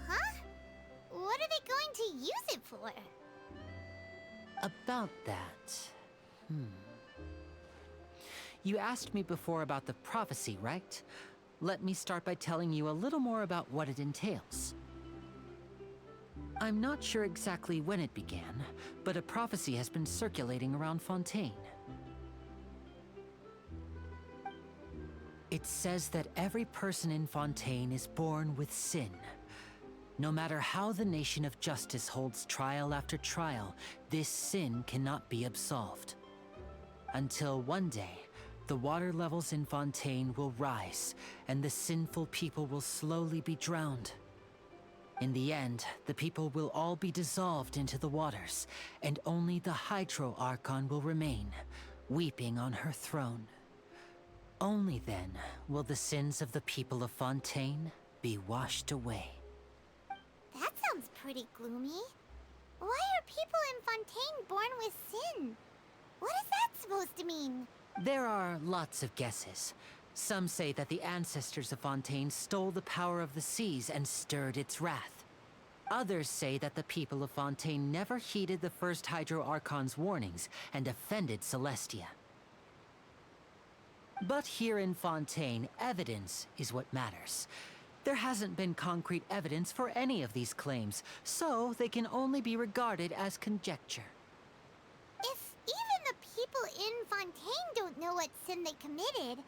Huh? What are they going to use it for? About that... You asked me before about the prophecy, right? Let me start by telling you a little more about what it entails. I'm not sure exactly when it began, but a prophecy has been circulating around Fontaine. It says that every person in Fontaine is born with sin. No matter how the Nation of Justice holds trial after trial, this sin cannot be absolved. Until one day, the water levels in Fontaine will rise, and the sinful people will slowly be drowned. In the end, the people will all be dissolved into the waters, and only the Hydro Archon will remain, weeping on her throne. Only then will the sins of the people of Fontaine be washed away. That sounds pretty gloomy. Why are people in Fontaine born with sin? What is that supposed to mean? There are lots of guesses. Some say that the ancestors of Fontaine stole the power of the seas and stirred its wrath. Others say that the people of Fontaine never heeded the first Hydro Archon's warnings and offended Celestia. But here in Fontaine, evidence is what matters. There hasn't been concrete evidence for any of these claims, so they can only be regarded as conjecture. If even the people in Fontaine don't know what sin they committed,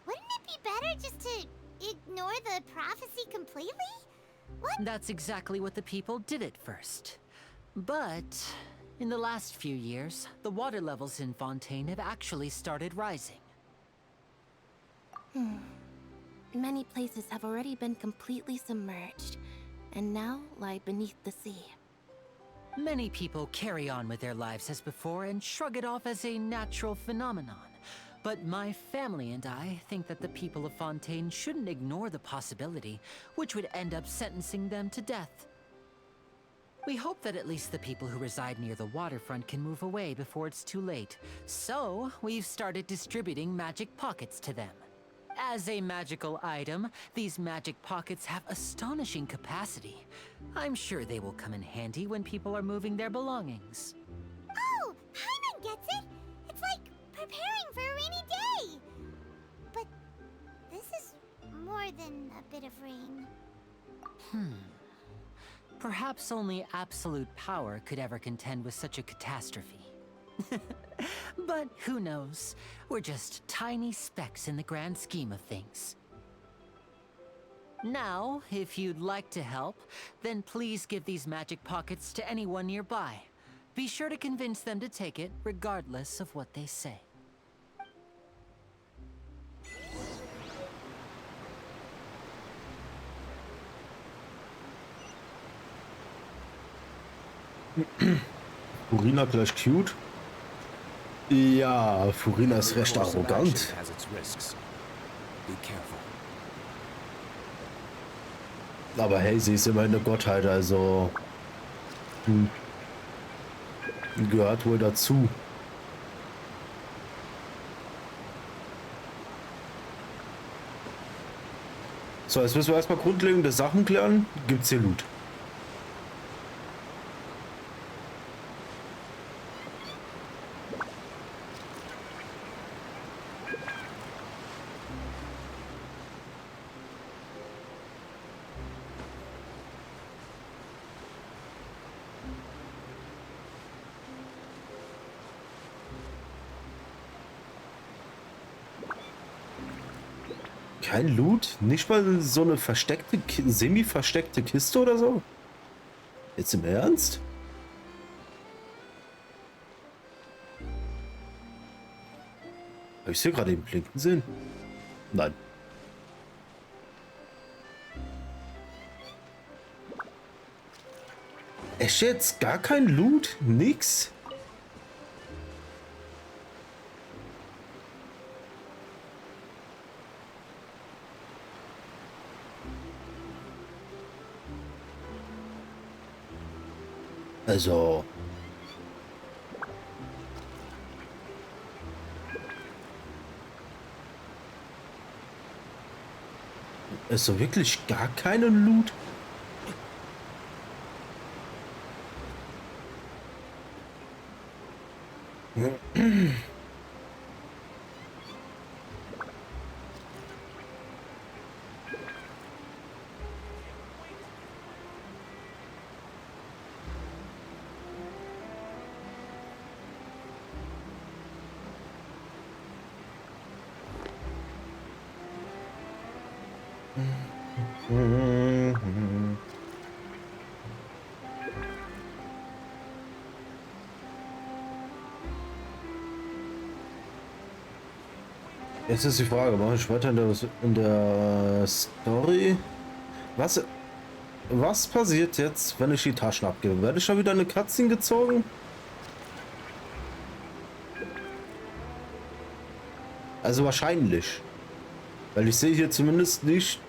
wouldn't it be better just to ignore the prophecy completely? What? That's exactly what the people did at first. But in the last few years, the water levels in Fontaine have actually started rising. Many places have already been completely submerged, and now lie beneath the sea. Many people carry on with their lives as before and shrug it off as a natural phenomenon. But my family and I think that the people of Fontaine shouldn't ignore the possibility, which would end up sentencing them to death. We hope that at least the people who reside near the waterfront can move away before it's too late. So, we've started distributing magic pockets to them. As a magical item, these magic pockets have astonishing capacity. I'm sure they will come in handy when people are moving their belongings. Oh, Paimon gets it! It's like preparing for a rainy day! But this is more than a bit of rain. Perhaps only absolute power could ever contend with such a catastrophe. But who knows? We're just tiny specks in the grand scheme of things. Now, if you'd like to help, then please give these magic pockets to anyone nearby. Be sure to convince them to take it, regardless of what they say. Furina gleich cute. Ja, Furina ist recht Course of arrogant. action has its risks. Be careful. Aber hey, sie ist immer eine Gottheit, also gehört wohl dazu. So, jetzt müssen wir erstmal grundlegende Sachen klären. Gibt's hier Loot? Kein Loot? Nicht mal so eine versteckte, semi-versteckte Kiste oder so? Jetzt im Ernst? Habe ich hier gerade den Blinken sehen? Nein. Echt jetzt? Gar kein Loot? Nix? Also. Ist so wirklich gar keine Loot? Jetzt ist die Frage, mache ich weiter in der Story? Was passiert jetzt, wenn ich die Taschen abgebe? Werde ich schon wieder eine Cutscene gezogen? Also wahrscheinlich. Weil ich sehe hier zumindest nicht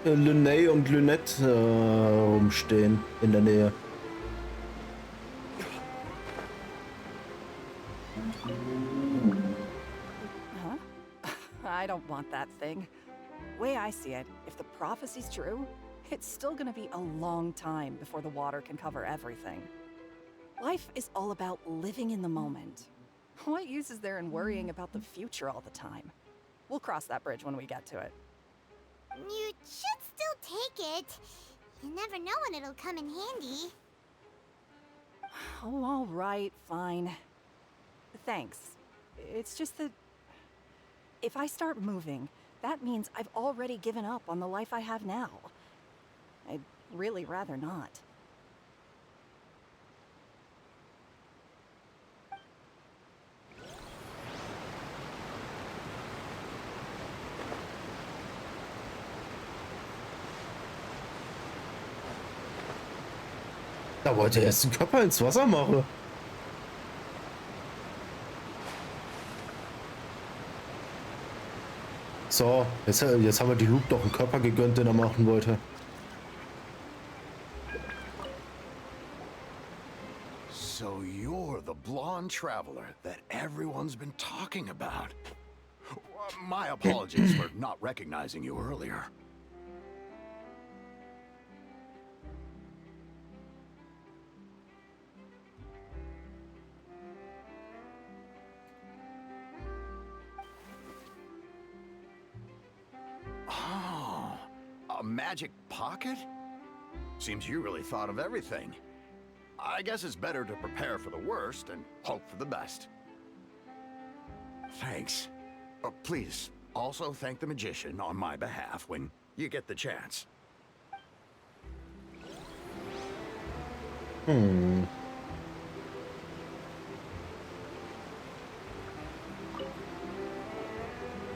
Lynette und Lynette rumstehen in der Nähe. I don't want that thing. Way I see it, if the prophecy's true, it's still gonna be a long time before the water can cover everything. Life is all about living in the moment. What use is there in worrying about the future all the time? We'll cross that bridge when we get to it. You should still take it. You never know when it'll come in handy. Oh, all right, fine. Thanks. It's just that if I start moving, that means I've already given up on the life I have now. I'd really rather not. Da wollte er erst den Körper ins Wasser machen. So, jetzt haben wir die Luke doch einen Körper gegönnt, den er machen wollte. So you're the blonde traveler that everyone's been talking about. My apologies for not recognizing you earlier. Oh, a magic pocket? Seems you really thought of everything. I guess it's better to prepare for the worst and hope for the best. Thanks. Please, also thank the magician on my behalf when you get the chance.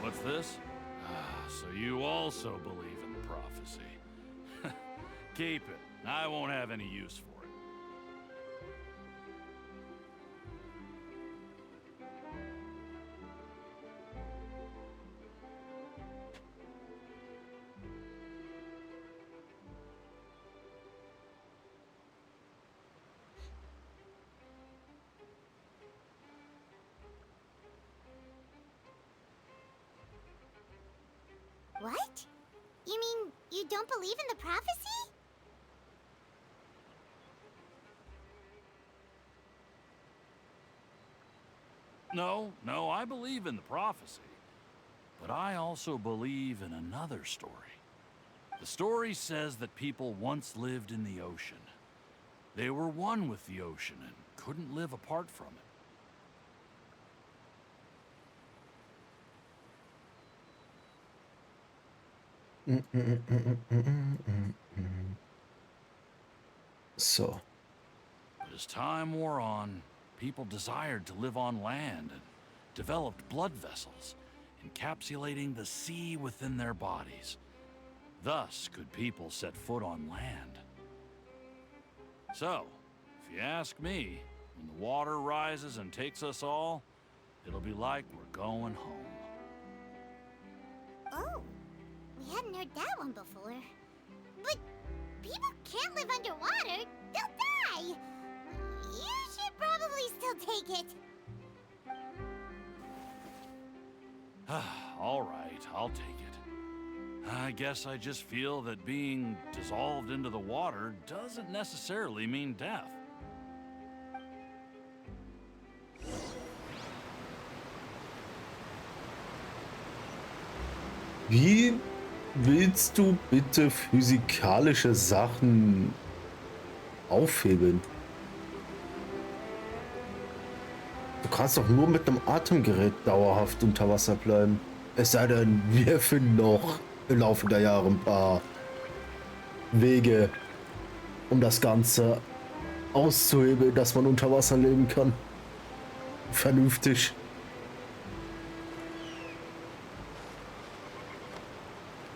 What's this? So you also believe in the prophecy. Keep it. I won't have any use for it. don't believe in the prophecy? No, I believe in the prophecy. But I also believe in another story. The story says that people once lived in the ocean. They were one with the ocean and couldn't live apart from it. So. But as time wore on, people desired to live on land and developed blood vessels, encapsulating the sea within their bodies. Thus could people set foot on land. So, if you ask me, when the water rises and takes us all, it'll be like we're going home. Oh, we hadn't heard that one before. But people can't live underwater. They'll die. You should probably still take it. All right, I'll take it. I guess I just feel that being dissolved into the water doesn't necessarily mean death. Wie willst du bitte physikalische Sachen aufhebeln? Du kannst doch nur mit einem Atemgerät dauerhaft unter Wasser bleiben. Es sei denn, wir finden noch im Laufe der Jahre ein paar Wege, um das Ganze auszuhebeln, dass man unter Wasser leben kann. Vernünftig.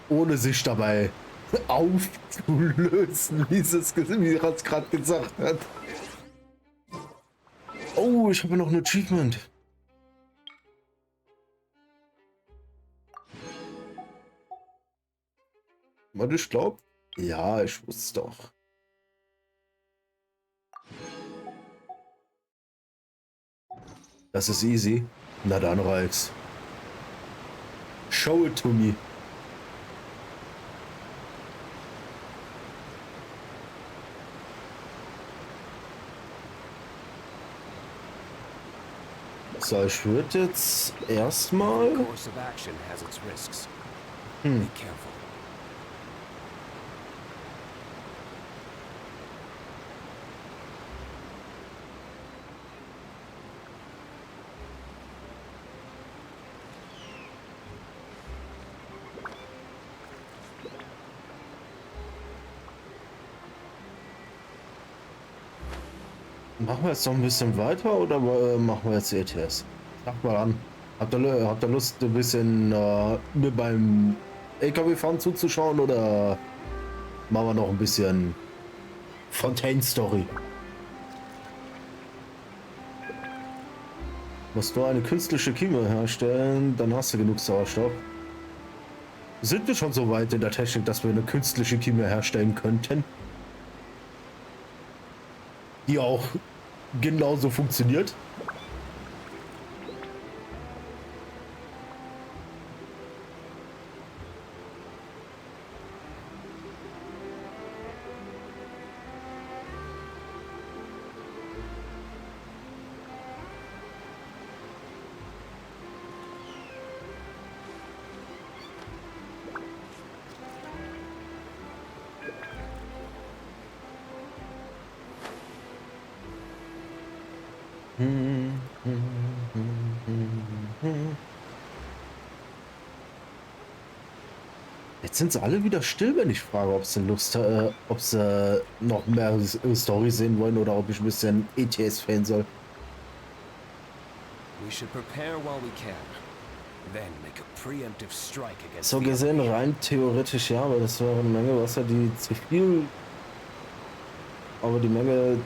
Ohne sich dabei aufzulösen, wie es gerade gesagt hat. Oh, ich habe noch ein Achievement. Warte, ich glaube. Ja, ich wusste es doch. Das ist easy. Na dann, Rex. Show it to me. So, ich würde jetzt erstmal. Machen wir jetzt noch ein bisschen weiter oder machen wir jetzt ETS? Sag mal an. Habt ihr Lust, ein bisschen mir beim LKW-Fahren zuzuschauen oder machen wir noch ein bisschen Fontaine-Story? Musst du eine künstliche Kieme herstellen, dann hast du genug Sauerstoff. Sind wir schon so weit in der Technik, dass wir eine künstliche Kieme herstellen könnten? Die auch genauso funktioniert? Jetzt sind sie alle wieder still, wenn ich frage, ob sie Lust, ob sie noch mehr Story sehen wollen oder ob ich ein bisschen ETS fehlen soll. So gesehen rein theoretisch ja, aber das wäre eine Menge Wasser, die zu viel. Aber die Menge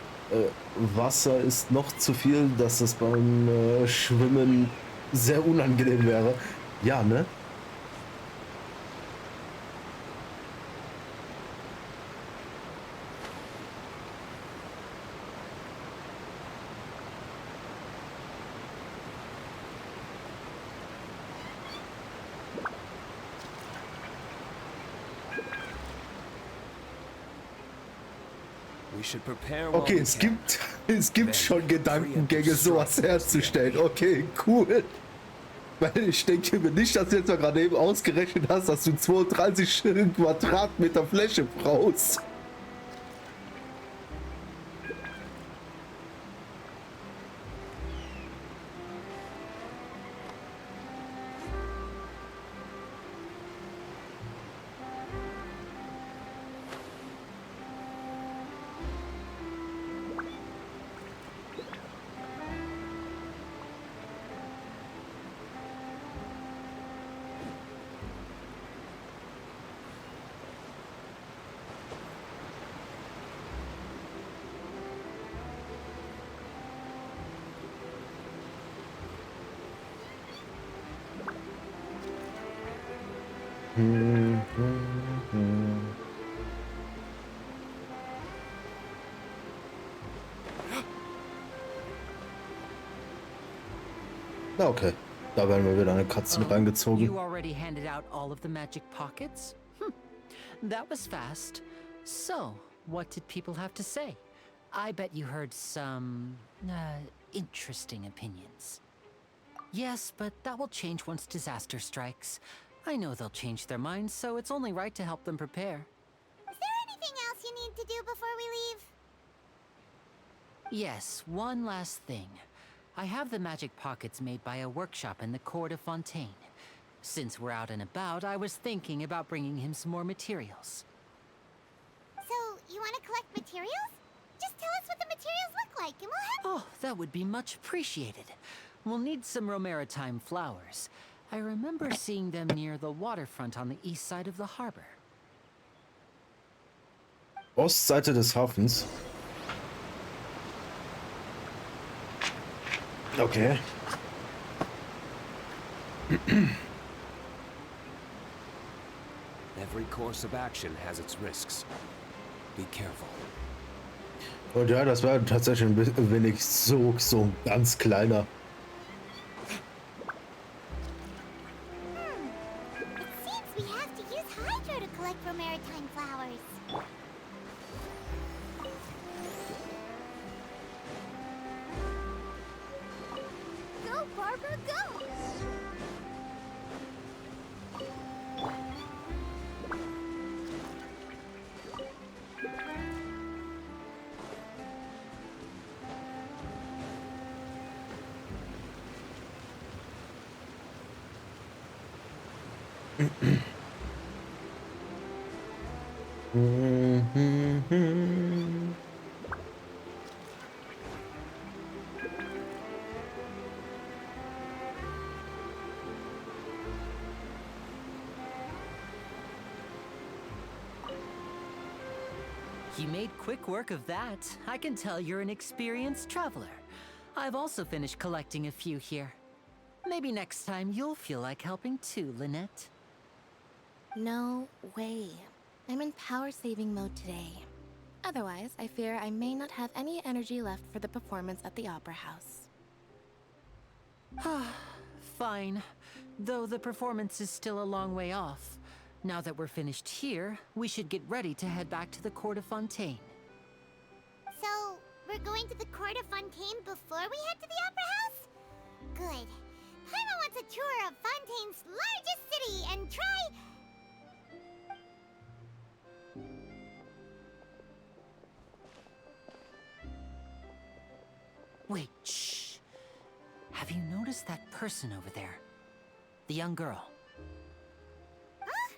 Wasser ist noch zu viel, dass es beim Schwimmen sehr unangenehm wäre. Ja, ne? We should prepare while Okay, we es can. gibt schon Gedankengänge, sowas herzustellen. Okay, cool. Weil ich denke mir nicht, dass du jetzt mal gerade eben ausgerechnet hast, dass du 32 Quadratmeter Fläche brauchst. Na okay, da werden wir wieder eine Cutscene reingezogen. You already handed out all of the magic pockets? That was fast. So, what did people have to say? I bet you heard some interesting opinions. Yes, but that will change once disaster strikes. I know they'll change their minds, so it's only right to help them prepare. Is there anything else you need to do before we leave? Yes, one last thing. I have the magic pockets made by a workshop in the court of Fontaine. Since we're out and about, I was thinking about bringing him some more materials. So, you want to collect materials? Just tell us what the materials look like and we'll have— Oh, that would be much appreciated. We'll need some romaritime flowers. I remember seeing them near the waterfront on the east side of the harbor. Ostseite des Hafens. Okay. Every course of action has its risks. Be careful. Und ja, das war tatsächlich ein wenig so ein ganz kleiner. It seems we have to use Hydro to collect romaritime flowers. Go, Barbara, go! You made quick work of that. I can tell you're an experienced traveler. I've also finished collecting a few here. Maybe next time you'll feel like helping too, Lynette. No way. I'm in power-saving mode today. Otherwise, I fear I may not have any energy left for the performance at the Opera House. Fine. Though the performance is still a long way off. Now that we're finished here, we should get ready to head back to the Court of Fontaine. So, we're going to the Court of Fontaine before we head to the Opera House? Good. Paimon wants a tour of Fontaine's largest city and try— Wait, shh. Have you noticed that person over there? The young girl. Huh?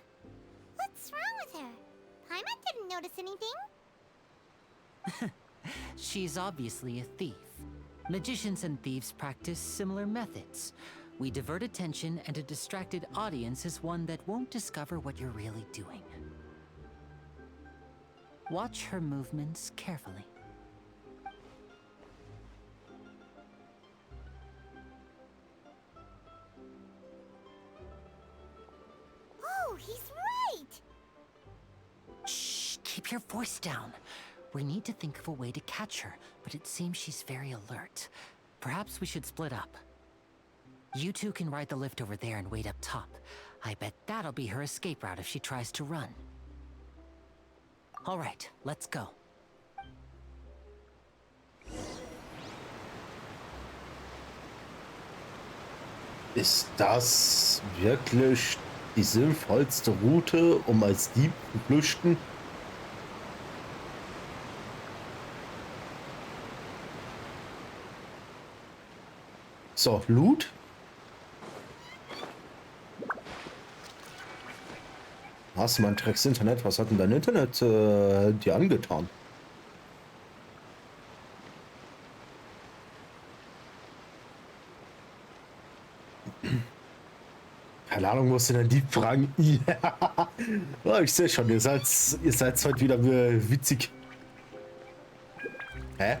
What's wrong with her? Paimon didn't notice anything. She's obviously a thief. Magicians and thieves practice similar methods. We divert attention, and a distracted audience is one that won't discover what you're really doing. Watch her movements carefully. Oh, he's right! Shh, keep your voice down. We need to think of a way to catch her, but it seems she's very alert. Perhaps we should split up. You two can ride the lift over there and wait up top. I bet that'll be her escape route if she tries to run. All right, let's go. Ist das wirklich die sinnvollste Route, um als Dieb zu flüchten? So, Loot. Hast du mein Drecks Internet? Was hat denn dein Internet dir angetan? Keine Ahnung, musste denn die fragen? Ja. Oh, ich sehe schon, ihr seid heute wieder witzig. Hä?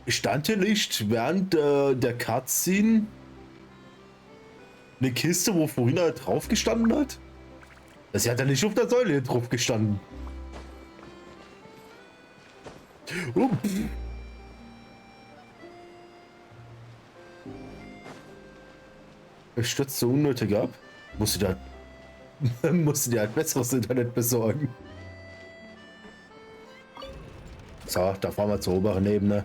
Stand hier nicht während der Cutscene eine Kiste, wo vorhin halt drauf gestanden hat? Sie hat ja nicht auf der Säule drauf gestanden. Oh. Ich stürzte unnötig ab. Musste dir halt besseres Internet besorgen. So, da fahren wir zur oberen Ebene.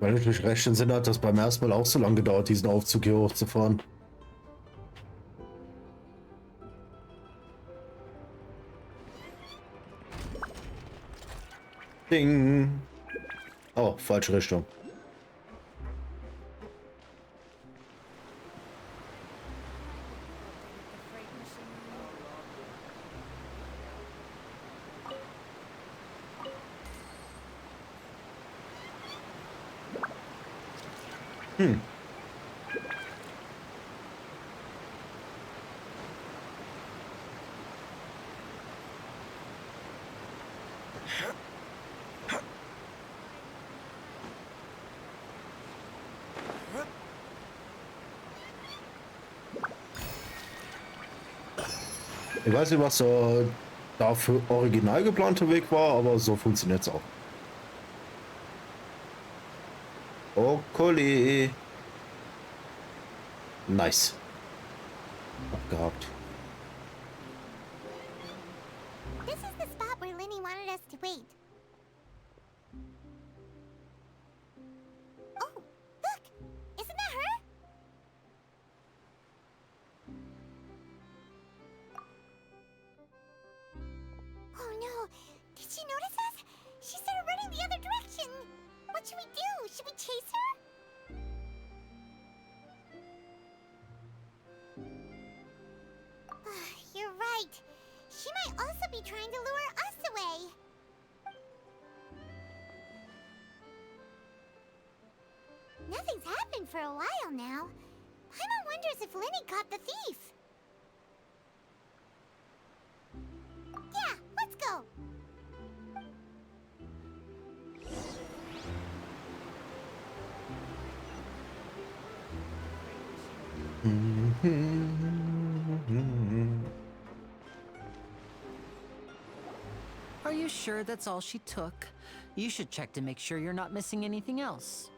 Weil natürlich recht im Sinn hat, dass beim ersten Mal auch so lange gedauert, diesen Aufzug hier hochzufahren. Ding. Oh, falsche Richtung. Hm. Ich weiß nicht, was da für original geplanter Weg war, aber so funktioniert es auch. Oh, Colli. Nice. Abgehakt. This is the spot where Linny wanted us to wait. Oh, look! Isn't that her? Oh no! Did she notice us? She started running the other direction! What should we do? Should we chase her? You're right. She might also be trying to lure us away. Nothing's happened for a while now. Paimon wonders if Linny caught the thief. Yeah, let's go. Are you sure that's all she took? You should check to make sure you're not missing anything else.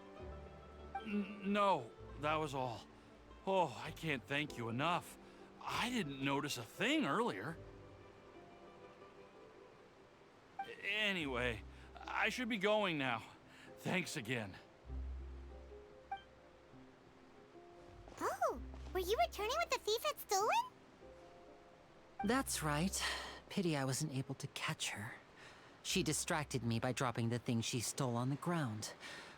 No, that was all. Oh, I can't thank you enough. I didn't notice a thing earlier. Anyway, I should be going now. Thanks again. Oh, were you returning what the thief had stolen? That's right. Pity I wasn't able to catch her. She distracted me by dropping the thing she stole on the ground.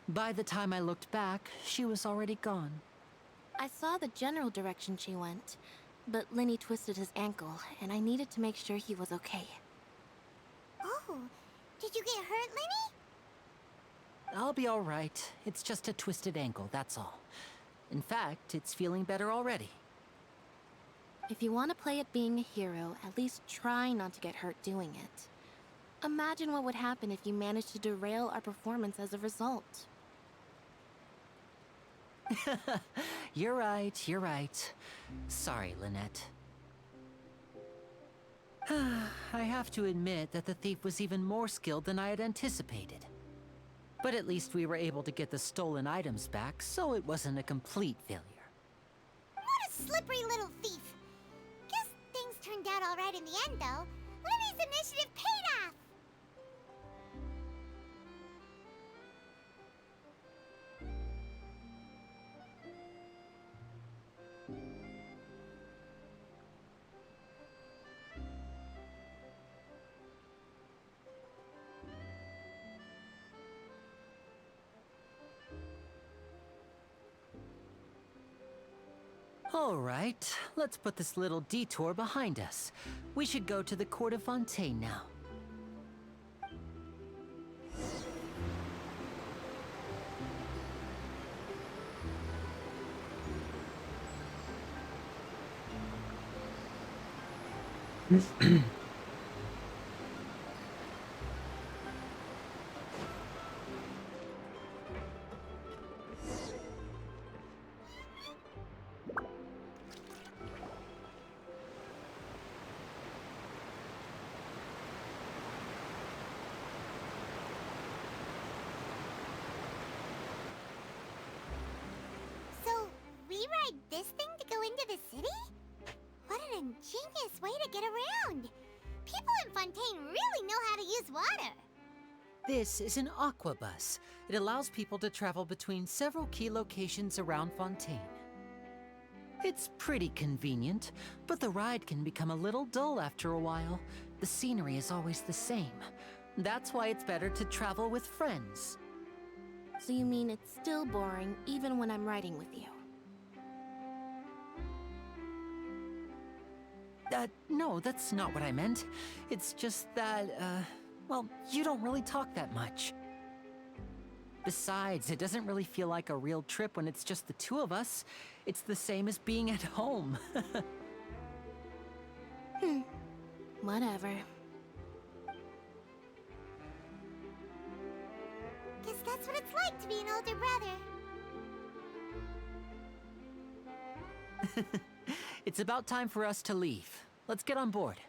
By the time I looked back, she was already gone. I saw the general direction she went, but Linny twisted his ankle, and I needed to make sure he was okay. Oh, did you get hurt, Linny? I'll be all right. It's just a twisted ankle, that's all. In fact, it's feeling better already. If you want to play at being a hero, at least try not to get hurt doing it. Imagine what would happen if you managed to derail our performance as a result. You're right, you're right. Sorry, Lynette. I have to admit that the thief was even more skilled than I had anticipated. But at least we were able to get the stolen items back, so it wasn't a complete failure. What a slippery little thief! Guess things turned out all right in the end, though. Libby's initiative paid off! All right, let's put this little detour behind us. We should go to the Court of Fontaine now. So, we ride this thing to go into the city? What an ingenious way to get around! People in Fontaine really know how to use water! This is an aqua bus. It allows people to travel between several key locations around Fontaine. It's pretty convenient, but the ride can become a little dull after a while. The scenery is always the same. That's why it's better to travel with friends. So you mean it's still boring even when I'm riding with you? No, that's not what I meant. It's just that, well, you don't really talk that much. Besides, it doesn't really feel like a real trip when it's just the two of us. It's the same as being at home. Whatever. Guess that's what it's like to be an older brother. It's about time for us to leave. Let's get on board.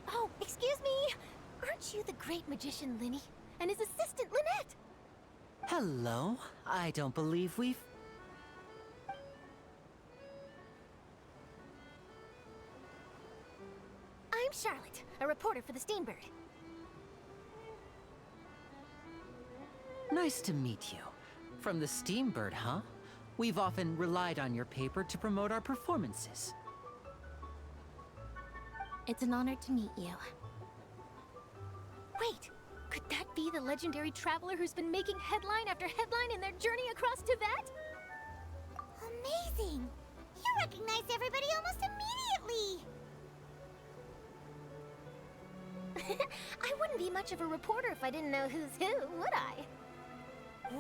Oh, excuse me! Aren't you the great magician Linny? And his assistant Lynette? Hello. I don't believe we've... I'm Charlotte, a reporter for the Steambird. Nice to meet you. From the Steambird, huh? We've often relied on your paper to promote our performances. It's an honor to meet you. Wait, could that be the legendary traveler who's been making headline after headline in their journey across Tibet? Amazing! You recognize everybody almost immediately! I wouldn't be much of a reporter if I didn't know who's who, would I?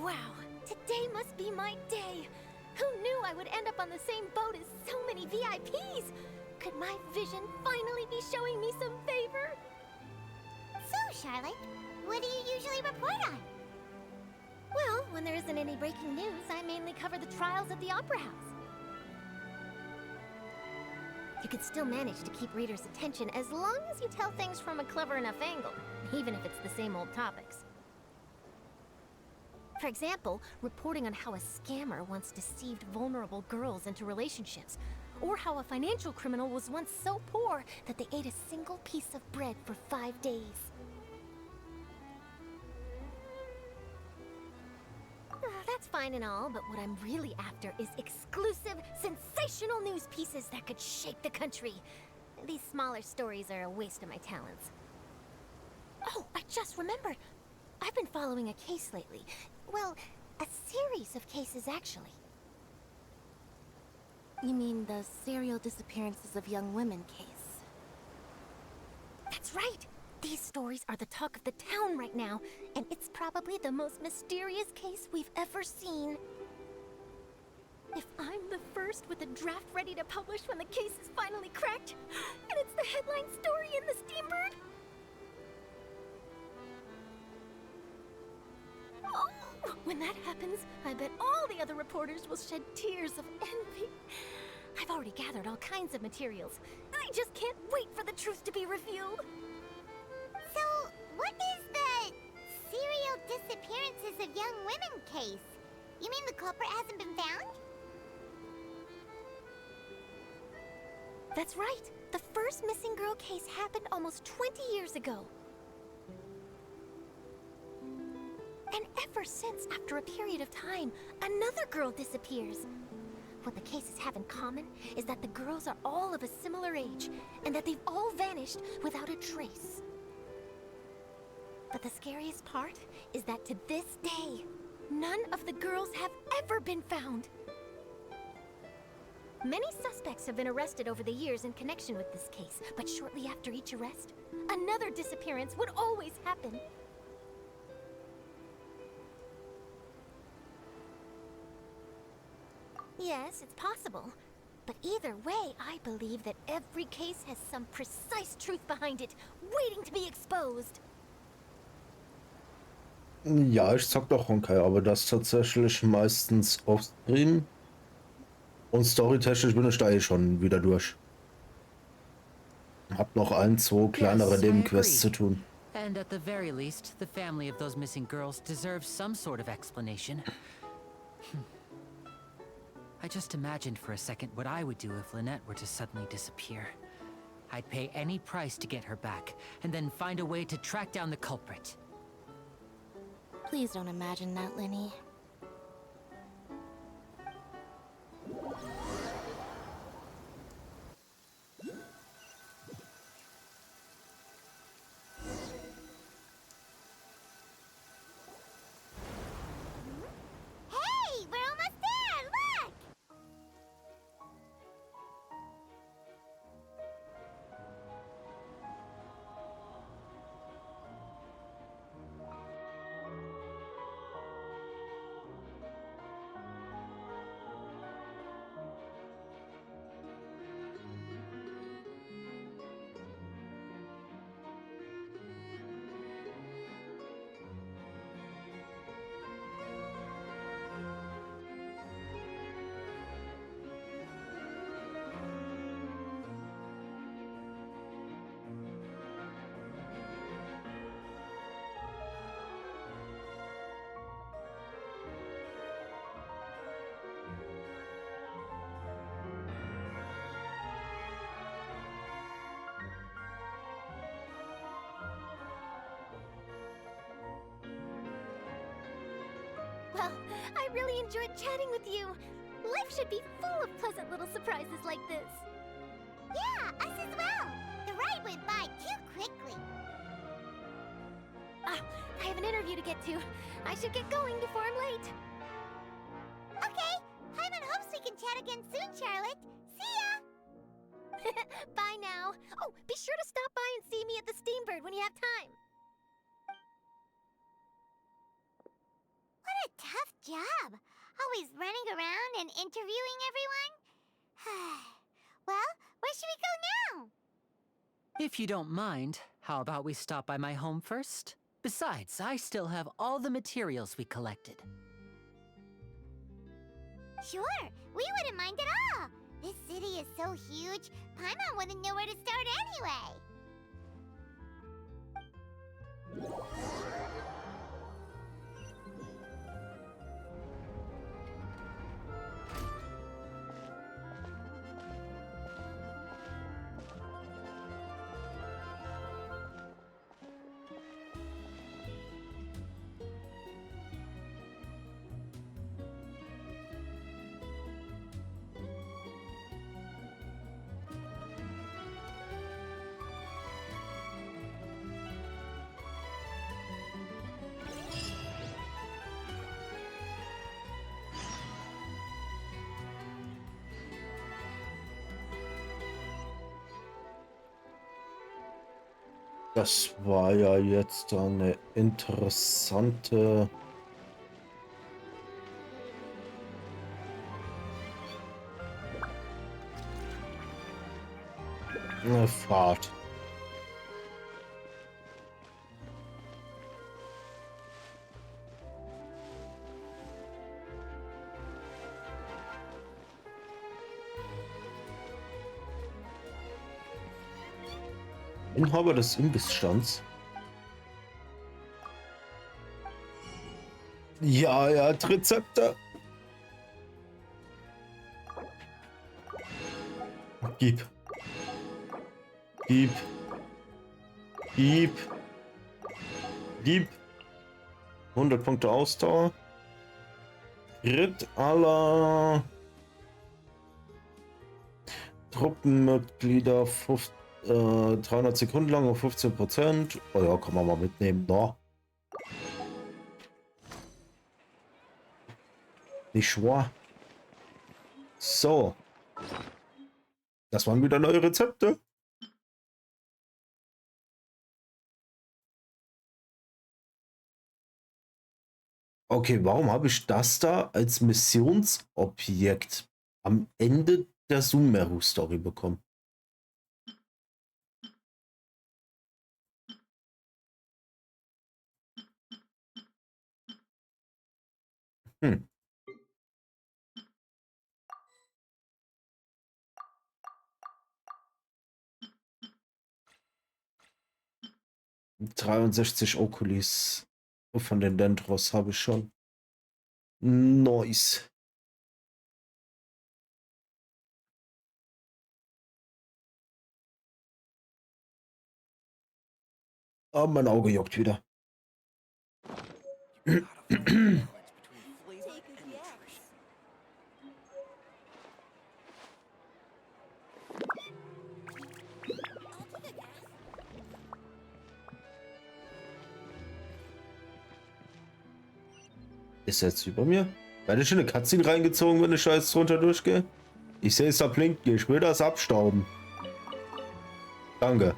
Wow, today must be my day! Who knew I would end up on the same boat as so many VIPs? Could my vision finally be showing me some favor? So, Charlotte, what do you usually report on? Well, when there isn't any breaking news, I mainly cover the trials at the Opera House. You could still manage to keep readers' attention as long as you tell things from a clever enough angle, even if it's the same old topics. For example, reporting on how a scammer once deceived vulnerable girls into relationships, or how a financial criminal was once so poor that they ate a single piece of bread for 5 days. That's fine and all, but what I'm really after is exclusive, sensational news pieces that could shake the country. These smaller stories are a waste of my talents. Oh, I just remembered. I've been following a case lately. Well, a series of cases, actually. You mean the serial disappearances of young women case? That's right! These stories are the talk of the town right now, and it's probably the most mysterious case we've ever seen. If I'm the first with a draft ready to publish when the case is finally cracked, and it's the headline story in the Steambird... Oh, when that happens, I bet all the other reporters will shed tears of envy. I've already gathered all kinds of materials. I just can't wait for the truth to be revealed. So, what is the serial disappearances of young women case? You mean the culprit hasn't been found? That's right. The first missing girl case happened almost 20 years ago. And ever since, after a period of time, another girl disappears. What the cases have in common is that the girls are all of a similar age, and that they've all vanished without a trace. But the scariest part is that to this day, none of the girls have ever been found. Many suspects have been arrested over the years in connection with this case, but shortly after each arrest, another disappearance would always happen. Yes, it's possible. But either way, I believe that every case has some precise truth behind it, waiting to be exposed. Ja, ich zock doch Honkai, aber das tatsächlich meistens offstream. Und storytechnisch bin ich da eh schon wieder durch. Hab noch ein, zwei kleinere Nebenquests zu tun. And at the very least, the family of those missing girls deserves some sort of explanation. I just imagined for a second what I would do if Lynette were to suddenly disappear. I'd pay any price to get her back, and then find a way to track down the culprit. Please don't imagine that, Linny. Hey, we're almost there! Look! Well, I really enjoyed chatting with you. Life should be full of pleasant little surprises like this. Yeah, us as well. The ride went by too quickly. I have an interview to get to. I should get going before I'm late. Okay, Hyman hopes we can chat again soon, Charlotte. See ya! Bye now. Oh, be sure to stop by and see me at the Steambird when you have time. What a tough job. Always running around and interviewing everyone. Well, where should we go now? If you don't mind, how about we stop by my home first? Besides, I still have all the materials we collected. Sure, we wouldn't mind at all. This city is so huge, Paimon wouldn't know where to start anyway. Das war ja jetzt eine interessante Fahrt. Inhaber des Imbissstands. Ja, er hat Rezepte. Gib. Gib. Gib. Gib. 100 Punkte Ausdauer. Crit aller Truppenmitglieder 300 Sekunden lang auf 15%. Oh ja, kann man mal mitnehmen. No. Nicht wahr? So. Das waren wieder neue Rezepte. Okay, warum habe ich das da als Missionsobjekt am Ende der Sumeru-Story bekommen? Hm. – 63 Okulis von den Dendros habe ich schon. Nice. Ah, mein Auge juckt wieder. Ist er jetzt über mir? Werde ich in eine Cutscene reingezogen, wenn ich da jetzt drunter durchgehe? Ich sehe es da blinken. Ich will das abstauben. Danke.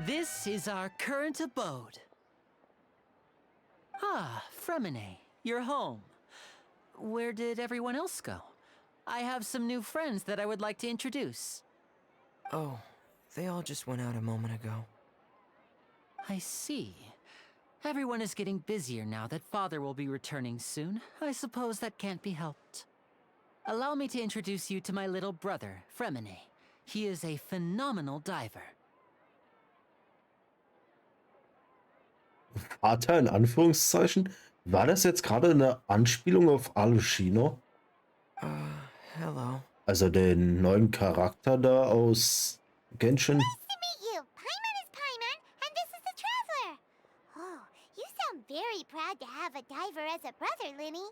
This is our current abode. Ah, Fremine, you're home. Where did everyone else go? I have some new friends that I would like to introduce. Oh, they all just went out a moment ago. I see. Everyone is getting busier now that Father will be returning soon. I suppose that can't be helped. Allow me to introduce you to my little brother, Fremine. He is a phenomenal diver. Vater in Anführungszeichen? War das jetzt gerade eine Anspielung auf Alushino? Hello. Also den neuen Charakter da aus Genshin? Nice to meet you. Paimon is Paimon, and this is the Traveler. Oh, you sound very proud to have a diver as a brother, Linny.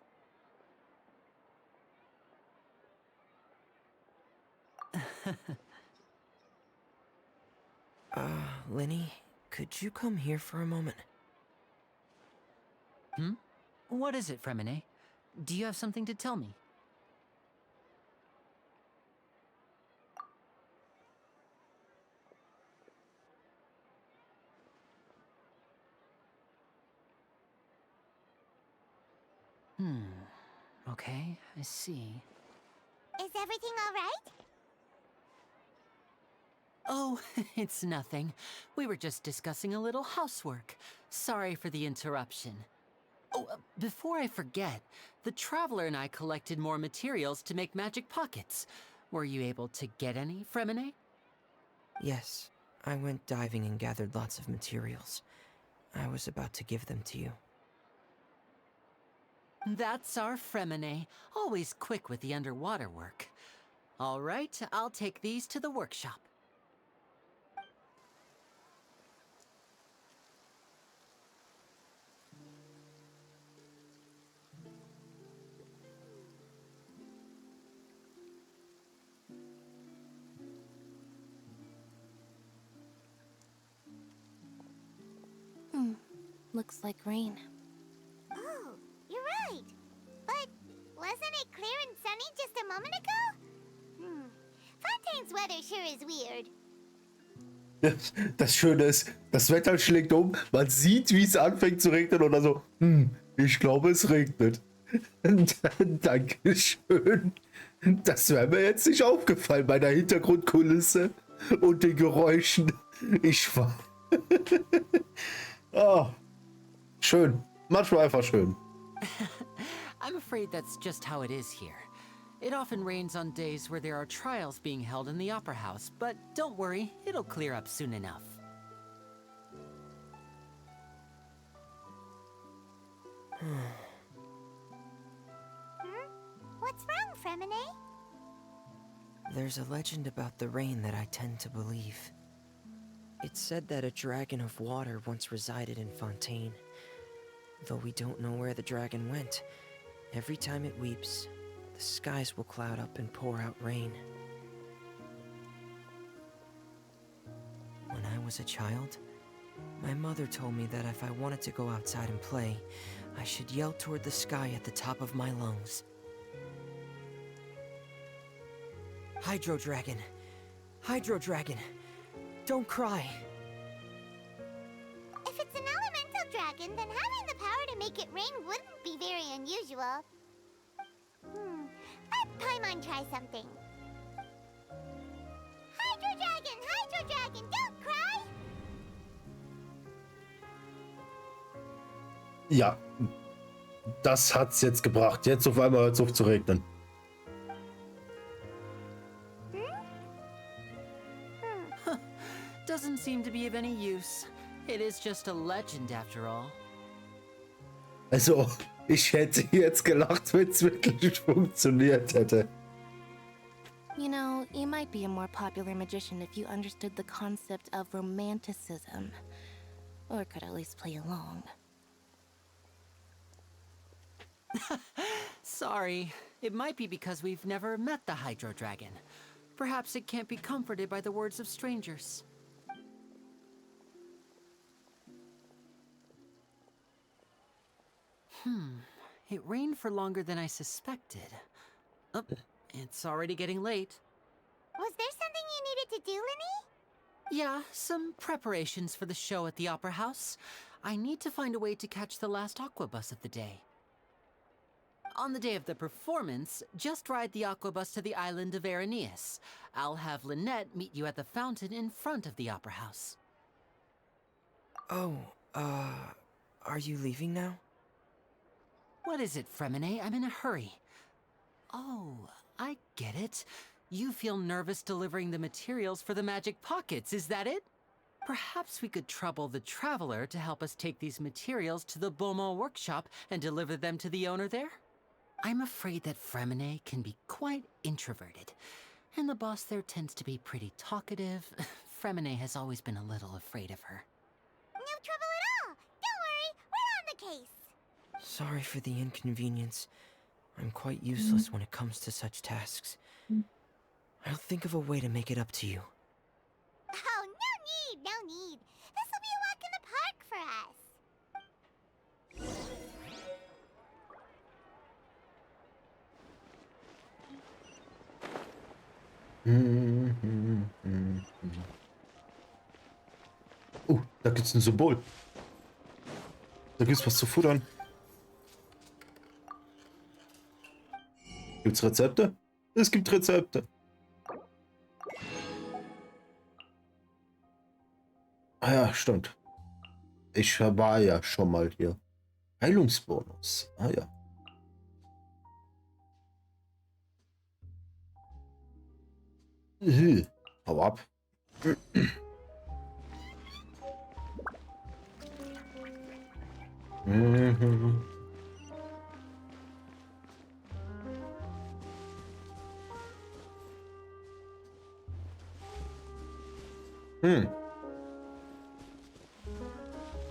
Linny, could you come here for a moment? Hmm? What is it, Fremine? Do you have something to tell me? Okay, I see. Is everything all right? Oh, it's nothing. We were just discussing a little housework. Sorry for the interruption. Oh, before I forget, the Traveler and I collected more materials to make magic pockets. Were you able to get any, Fremine? Yes, I went diving and gathered lots of materials. I was about to give them to you. That's our Fremine, always quick with the underwater work. All right, I'll take these to the workshop. looks like rain. Oh, you're right. But wasn't it clear and sunny just a moment ago? Fontaine's weather sure is weird. Das Schöne ist, das Wetter schlägt um, man sieht, wie es anfängt zu regnen und dann so, ich glaube, es regnet. Dankeschön. Das wäre mir jetzt nicht aufgefallen bei der Hintergrundkulisse und den Geräuschen. Ich war... Oh, schön. Manchmal einfach schön. I'm afraid that's just how it is here. It often rains on days where there are trials being held in the Opera House, but don't worry, it'll clear up soon enough. What's wrong, Fremine? There's a legend about the rain that I tend to believe. It's said that a dragon of water once resided in Fontaine. Though we don't know where the dragon went, every time it weeps, the skies will cloud up and pour out rain. When I was a child, my mother told me that if I wanted to go outside and play, I should yell toward the sky at the top of my lungs. Hydro Dragon! Hydro Dragon! Don't cry! If it's an elemental dragon, then having the power to make it rain wouldn't be very unusual. Let Paimon try something. Hydro Dragon, don't cry! Ja, das hat's jetzt gebracht. Jetzt auf einmal hört's auf zu regnen. Doesn't seem to be of any use. It is just a legend after all. Also, ich hätte jetzt gelacht, wenn es wirklich funktioniert hätte. You know, you might be a more popular magician if you understood the concept of romanticism. Or could at least play along. Sorry. It might be because we've never met the Hydro Dragon. Perhaps it can't be comforted by the words of strangers. It rained for longer than I suspected. Oh, it's already getting late. Was there something you needed to do, Linny? Yeah, some preparations for the show at the Opera House. I need to find a way to catch the last aqua bus of the day. On the day of the performance, just ride the aqua bus to the island of Araneus. I'll have Lynette meet you at the fountain in front of the Opera House. Oh, are you leaving now? What is it, Fremine? I'm in a hurry. Oh, I get it. You feel nervous delivering the materials for the magic pockets, is that it? Perhaps we could trouble the Traveler to help us take these materials to the Beaumont workshop and deliver them to the owner there? I'm afraid that Fremine can be quite introverted, and the boss there tends to be pretty talkative. Fremine has always been a little afraid of her. No trouble at all! Don't worry, we're on the case! Sorry for the inconvenience. I'm quite useless when it comes to such tasks. I'll think of a way to make it up to you. Oh, no need! This'll be a walk in the park for us! Da gibt's ein Symbol. Da gibt's was zu futtern. Gibt's Rezepte? Es gibt Rezepte. Ah ja, stimmt. Ich war ja schon mal hier. Heilungsbonus. Ah ja. Hau ab.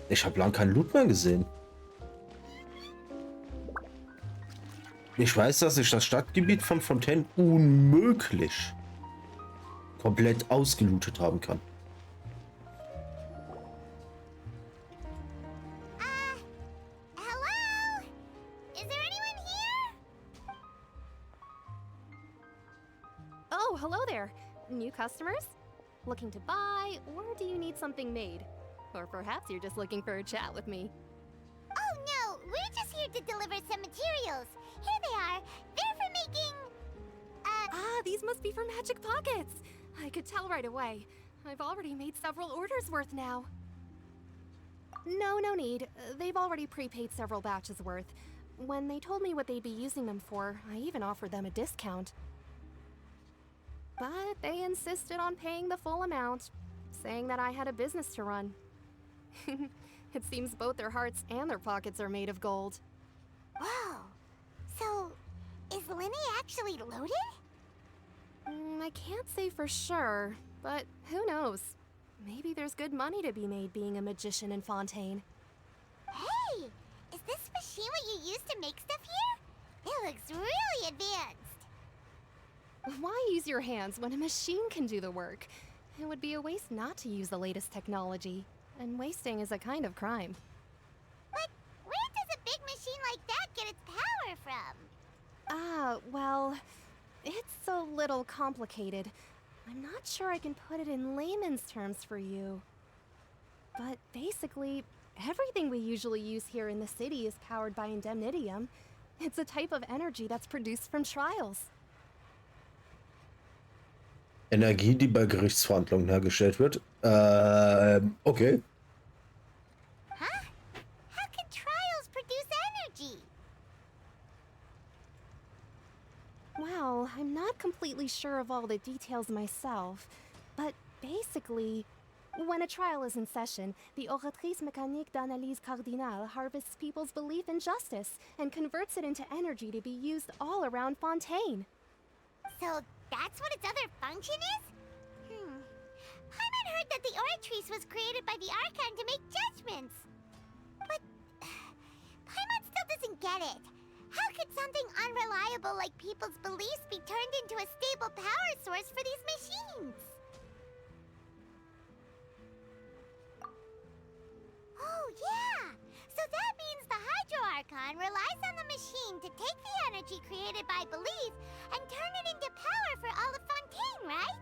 Ich habe lang keinen Loot mehr gesehen. Ich weiß, dass ich das Stadtgebiet von Fontaine unmöglich komplett ausgelootet haben kann. customers? Looking to buy, or do you need something made? Or perhaps you're just looking for a chat with me. Oh no, we're just here to deliver some materials. Here they are. They're for making... These must be for Magic Pockets. I could tell right away. I've already made several orders worth now. No need. They've already prepaid several batches worth. When they told me what they'd be using them for, I even offered them a discount. But they insisted on paying the full amount, saying that I had a business to run. It seems both their hearts and their pockets are made of gold. Whoa. So, is Linny actually loaded? I can't say for sure, but who knows? Maybe there's good money to be made being a magician in Fontaine. Hey! Is this machine what you use to make stuff here? It looks really advanced. Why use your hands when a machine can do the work? It would be a waste not to use the latest technology, and wasting is a kind of crime. But where does a big machine like that get its power from? Well, it's a little complicated. I'm not sure I can put it in layman's terms for you. But basically, everything we usually use here in the city is powered by indemnitium. It's a type of energy that's produced from trials. Energie, die bei Gerichtsverhandlungen hergestellt wird. Okay. Huh? How can trials produce energy? Well, I'm not completely sure of all the details myself, but basically, when a trial is in session, the Oratrice Mécanique d'Analyse Cardinale harvests people's belief in justice and converts it into energy to be used all around Fontaine. So that's what its other function is? Paimon heard that the Oratrice was created by the Archon to make judgments. But Paimon still doesn't get it. How could something unreliable like people's beliefs be turned into a stable power source for these machines? Oh yeah! So that means the Hydro Archon relies on the machine to take the energy created by belief and turn it into power for all of Fontaine, right?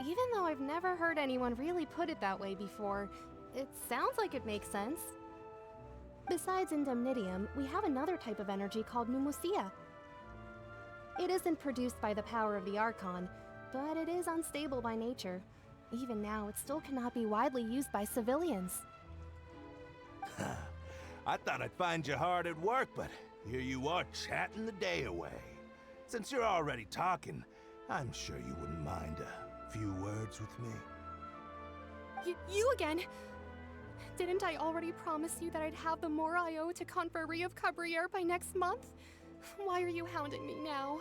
Even though I've never heard anyone really put it that way before, it sounds like it makes sense. Besides indemnitium, we have another type of energy called pneumosia. It isn't produced by the power of the Archon, but it is unstable by nature. Even now, it still cannot be widely used by civilians. I thought I'd find you hard at work, but here you are chatting the day away. Since you're already talking, I'm sure you wouldn't mind a few words with me. You again? Didn't I already promise you that I'd have the more I owe to Confrérie of Cabriere by next month? Why are you hounding me now?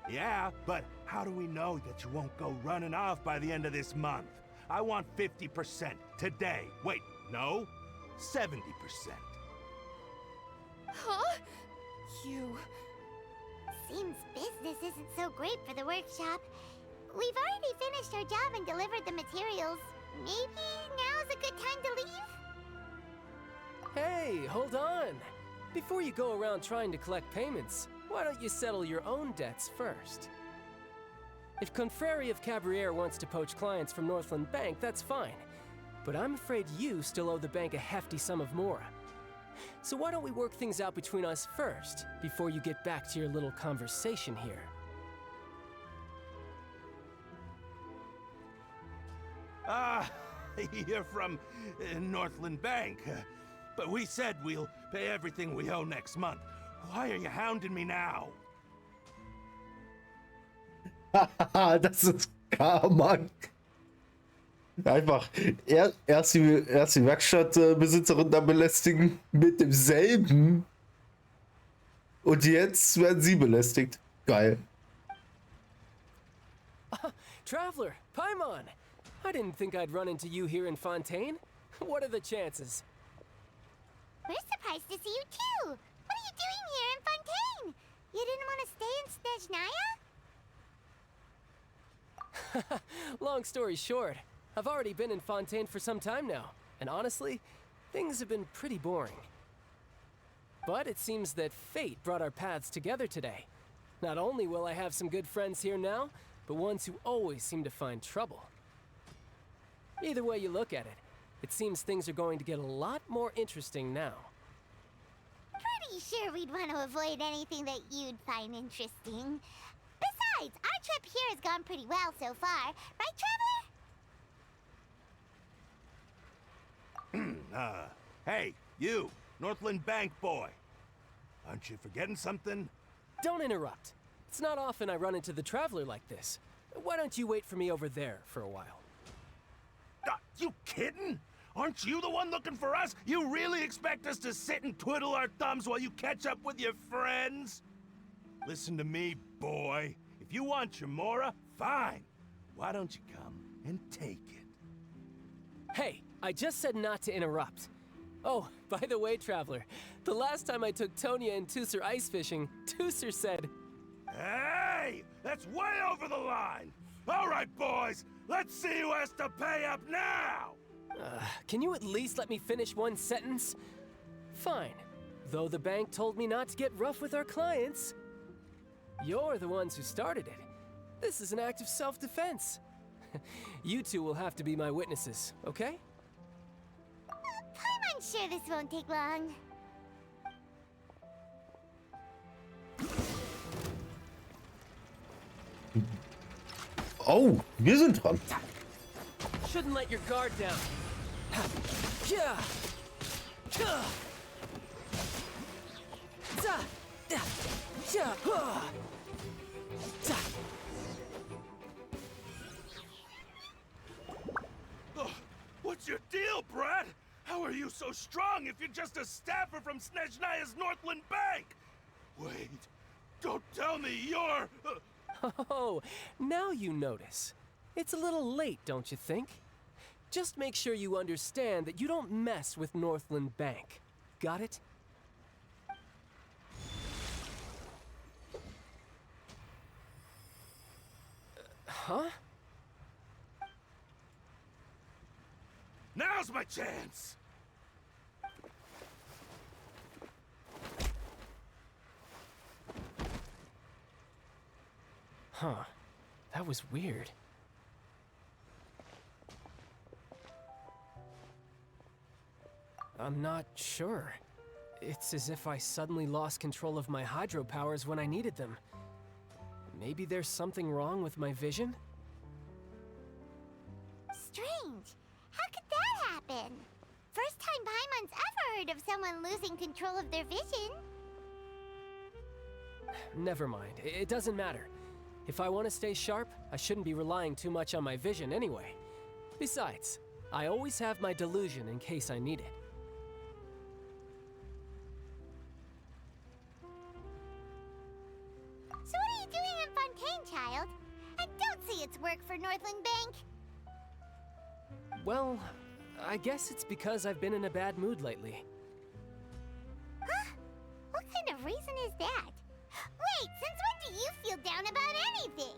Yeah, but how do we know that you won't go running off by the end of this month? I want 50% today. Wait, no, 70%. Huh? You... Seems business isn't so great for the workshop. We've already finished our job and delivered the materials. Maybe now's a good time to leave? Hey, hold on. Before you go around trying to collect payments, why don't you settle your own debts first? If Confrérie of Cabriere wants to poach clients from Northland Bank, that's fine. But I'm afraid you still owe the bank a hefty sum of mora. So why don't we work things out between us first, before you get back to your little conversation here? You're from Northland Bank. But we said we'll pay everything we owe next month. Why are you hounding me now? Das ist Karma. Einfach erst die Werkstattbesitzerin da belästigen mit demselben. Und jetzt werden sie belästigt. Geil. Traveler, Paimon! I didn't think I'd run into you here in Fontaine. What are the chances? We're surprised to see you too! What are you doing here in Fontaine? You didn't want to stay in Snezhnaya? Long story short, I've already been in Fontaine for some time now, and honestly, things have been pretty boring. But it seems that fate brought our paths together today, Not only will I have some good friends here now, but ones who always seem to find trouble. Either way you look at it, it seems things are going to get a lot more interesting now. Pretty sure we'd want to avoid anything that you'd find interesting. Besides, our trip here has gone pretty well so far. Right, Traveler? Hey, you, Northland Bank boy. Aren't you forgetting something? Don't interrupt. It's not often I run into the Traveler like this. Why don't you wait for me over there for a while? You kidding? Aren't you the one looking for us? You really expect us to sit and twiddle our thumbs while you catch up with your friends? Listen to me, boy. If you want your Mora, fine. Why don't you come and take it? Hey, I just said not to interrupt. Oh, by the way, Traveler, the last time I took Tonya and Tusser ice fishing, Tusser said... Hey! That's way over the line! All right, boys, let's see who has to pay up now! Can you at least let me finish one sentence? Fine. Though the bank told me not to get rough with our clients. You're the ones who started it. This is an act of self-defense. You two will have to be my witnesses, okay? I'm sure this won't take long. Oh, wir sind dran. Shouldn't let your guard down. Yeah. What's your deal, Brad? How are you so strong if you're just a staffer from Snezhnaya's Northland Bank? Wait, don't tell me you're... Oh, now you notice. It's a little late, don't you think? Just make sure you understand that you don't mess with Northland Bank. Got it? Huh? Now's my chance! Huh. That was weird. I'm not sure. It's as if I suddenly lost control of my hydro powers when I needed them. Maybe there's something wrong with my vision? Strange. How could that happen? First time Paimon's ever heard of someone losing control of their vision. Never mind. It doesn't matter. If I want to stay sharp, I shouldn't be relying too much on my vision anyway. Besides, I always have my delusion in case I need it. So what are you doing in Fontaine, child? I don't see it's work for Northland Bank. Well, I guess it's because I've been in a bad mood lately. Huh? What kind of reason is that? Wait, since when do you feel down about anything?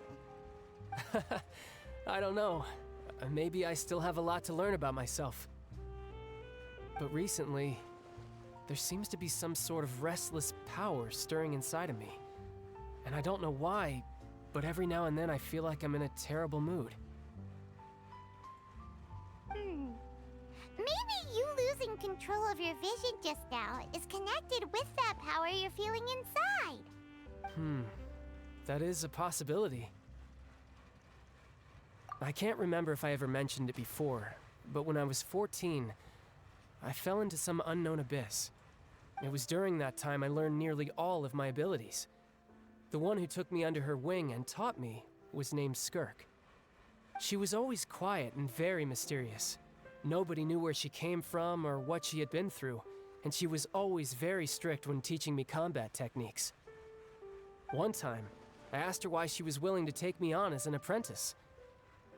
I don't know. Maybe I still have a lot to learn about myself. But recently, there seems to be some sort of restless power stirring inside of me. And I don't know why, but every now and then I feel like I'm in a terrible mood. Maybe you losing control of your vision just now is connected with that power you're feeling inside. That is a possibility. I can't remember if I ever mentioned it before, but when I was 14, I fell into some unknown abyss. It was during that time I learned nearly all of my abilities. The one who took me under her wing and taught me was named Skirk. She was always quiet and very mysterious. Nobody knew where she came from or what she had been through, and she was always very strict when teaching me combat techniques. One time, I asked her why she was willing to take me on as an apprentice.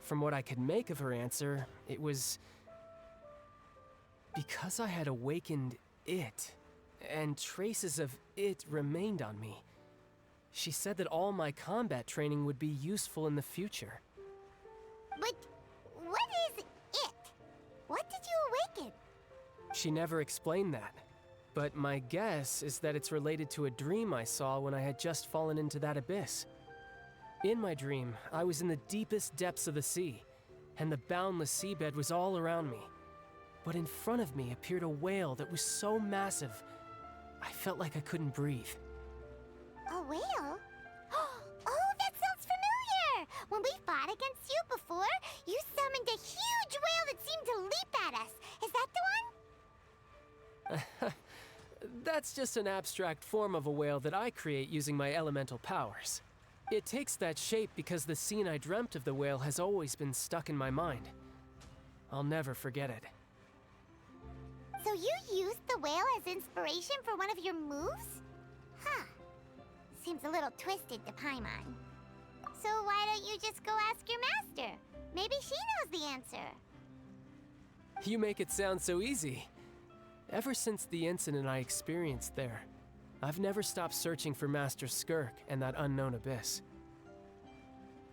From what I could make of her answer, it was because I had awakened it, and traces of it remained on me. She said that all my combat training would be useful in the future. But what is it? What did you awaken? She never explained that. But my guess is that it's related to a dream I saw when I had just fallen into that abyss. In my dream, I was in the deepest depths of the sea, and the boundless seabed was all around me. But in front of me appeared a whale that was so massive, I felt like I couldn't breathe. A whale? Oh, that sounds familiar! When we fought against you before, you summoned a huge whale that seemed to leap at us. Is that the one? That's just an abstract form of a whale that I create using my elemental powers. It takes that shape because the scene I dreamt of the whale has always been stuck in my mind. I'll never forget it. So you used the whale as inspiration for one of your moves? Huh. Seems a little twisted to Paimon. So why don't you just go ask your master? Maybe she knows the answer. You make it sound so easy. Ever since the incident I experienced there, I've never stopped searching for Master Skirk and that unknown abyss.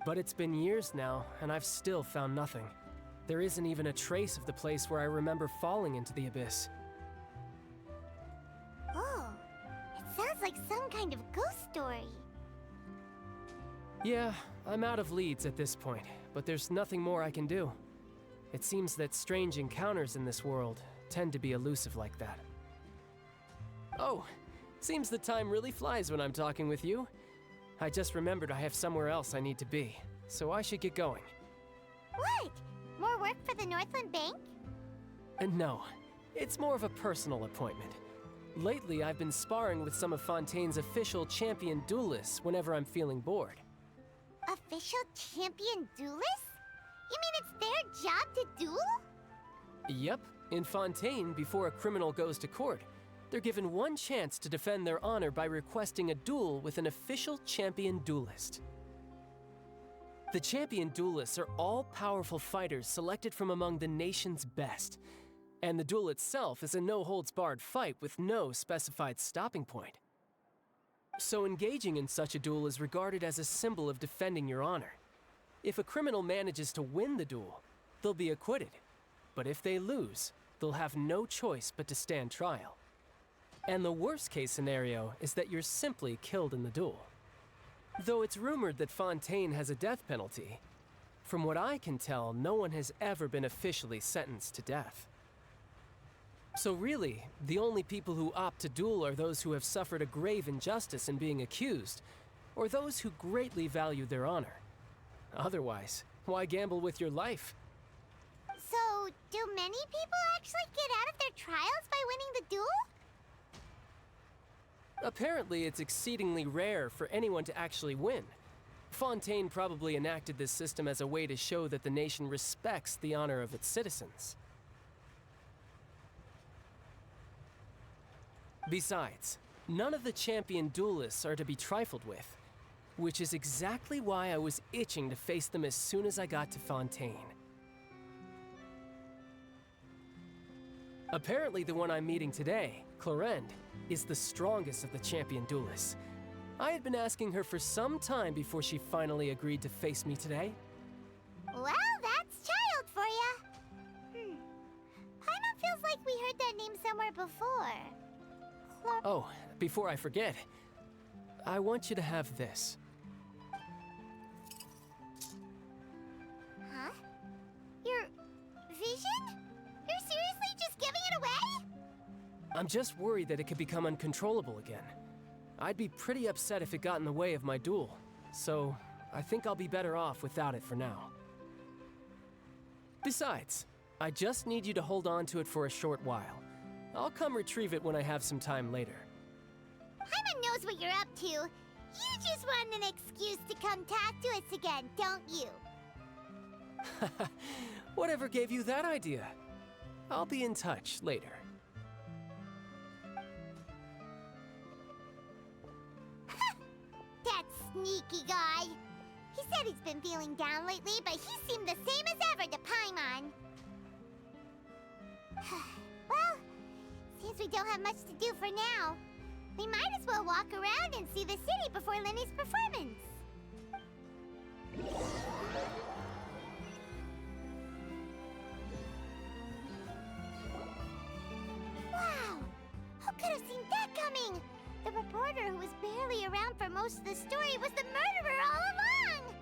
But it's been years now, and I've still found nothing. There isn't even a trace of the place where I remember falling into the abyss. Oh, it sounds like some kind of ghost story. Yeah, I'm out of leads at this point, but there's nothing more I can do. It seems that strange encounters in this world tend to be elusive like that. Oh, seems the time really flies when I'm talking with you. I just remembered I have somewhere else I need to be, so I should get going. What? More work for the Northland Bank? No, it's more of a personal appointment. Lately, I've been sparring with some of Fontaine's official champion duelists whenever I'm feeling bored. Official champion duelists? You mean it's their job to duel? Yep, in Fontaine, before a criminal goes to court, they're given one chance to defend their honor by requesting a duel with an official champion duelist. The champion duelists are all-powerful fighters selected from among the nation's best, and the duel itself is a no-holds-barred fight with no specified stopping point. So engaging in such a duel is regarded as a symbol of defending your honor. If a criminal manages to win the duel, they'll be acquitted. But if they lose, they'll have no choice but to stand trial. And the worst-case scenario is that you're simply killed in the duel. Though it's rumored that Fontaine has a death penalty, from what I can tell, no one has ever been officially sentenced to death. So really, the only people who opt to duel are those who have suffered a grave injustice in being accused, or those who greatly value their honor. Otherwise, why gamble with your life? So, do many people actually get out of their trials by winning the duel? Apparently, it's exceedingly rare for anyone to actually win. Fontaine probably enacted this system as a way to show that the nation respects the honor of its citizens. Besides, none of the champion duelists are to be trifled with, which is exactly why I was itching to face them as soon as I got to Fontaine. Apparently, the one I'm meeting today, Clorinde, is the strongest of the champion duelists. I had been asking her for some time before she finally agreed to face me today. Well, that's child for ya. Paimon feels like we heard that name somewhere before. Oh, before I forget, I want you to have this. Huh? Your vision? You're seriously just giving it away? I'm just worried that it could become uncontrollable again. I'd be pretty upset if it got in the way of my duel, so I think I'll be better off without it for now. Besides, I just need you to hold on to it for a short while. I'll come retrieve it when I have some time later. Paimon knows what you're up to. You just want an excuse to come talk to us again, don't you? Whatever gave you that idea? I'll be in touch later. That sneaky guy. He said he's been feeling down lately, but he seemed the same as ever to Paimon. Well, since we don't have much to do for now, we might as well walk around and see the city before Lenny's performance. Wow! Who could around for most of the story was the murderer all along!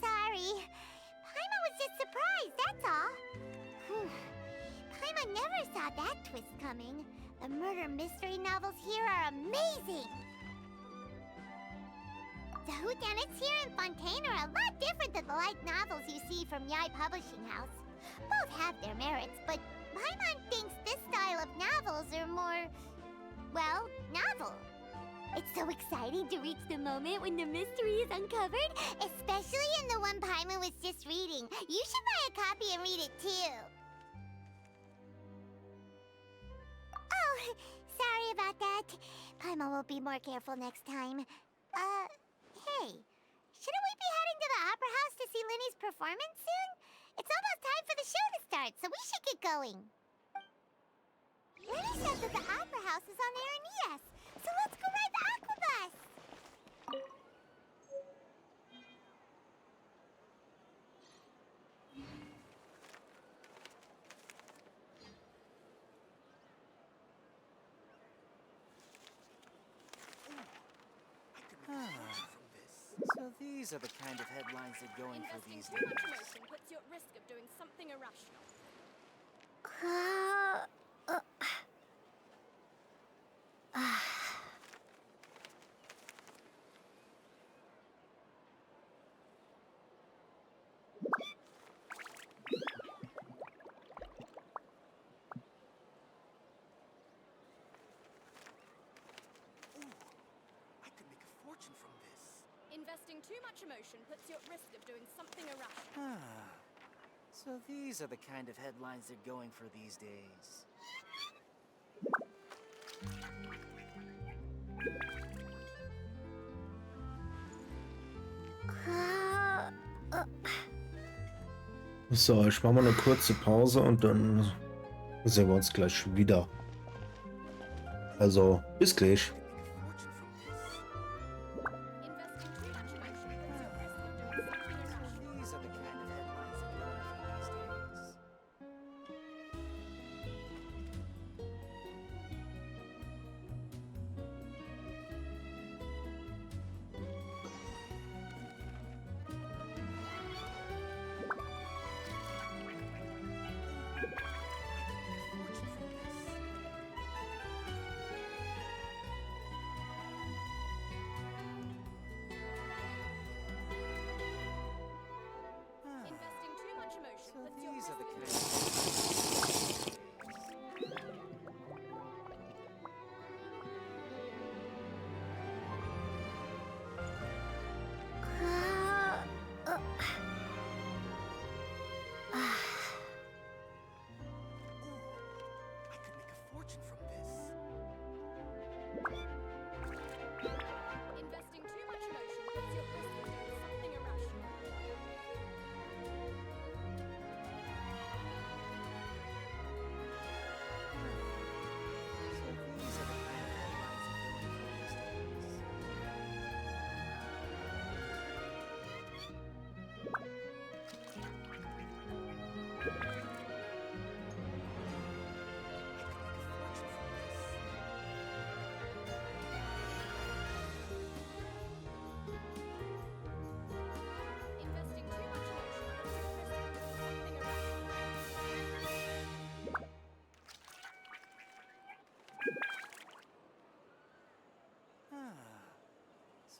Sorry. Paimon was just surprised, that's all. Whew. Paimon never saw that twist coming. The murder mystery novels here are amazing! The whodunits here in Fontaine are a lot different than the light novels you see from Yai Publishing House. Both have their merits, but Paimon thinks this style of novels are more, well, novel. It's so exciting to reach the moment when the mystery is uncovered, especially in the one Paimon was just reading. You should buy a copy and read it too. Oh, sorry about that. Paimon will be more careful next time. Hey, shouldn't we be heading to the Opera House to see Linny's performance soon? It's almost time for the show to start, so we should get going. Linny said that the Opera House is on Aranias, so let's go ride the Aqua Bus! So these are the kind of headlines that go in for these Investing too much days. emotion puts you at risk of doing something irrational. Investing too much emotion puts you at risk of doing something irrational. So these are the kind of headlines that go in for these days. So, ich mache mal eine kurze Pause und dann sehen wir uns gleich wieder. Also, bis gleich.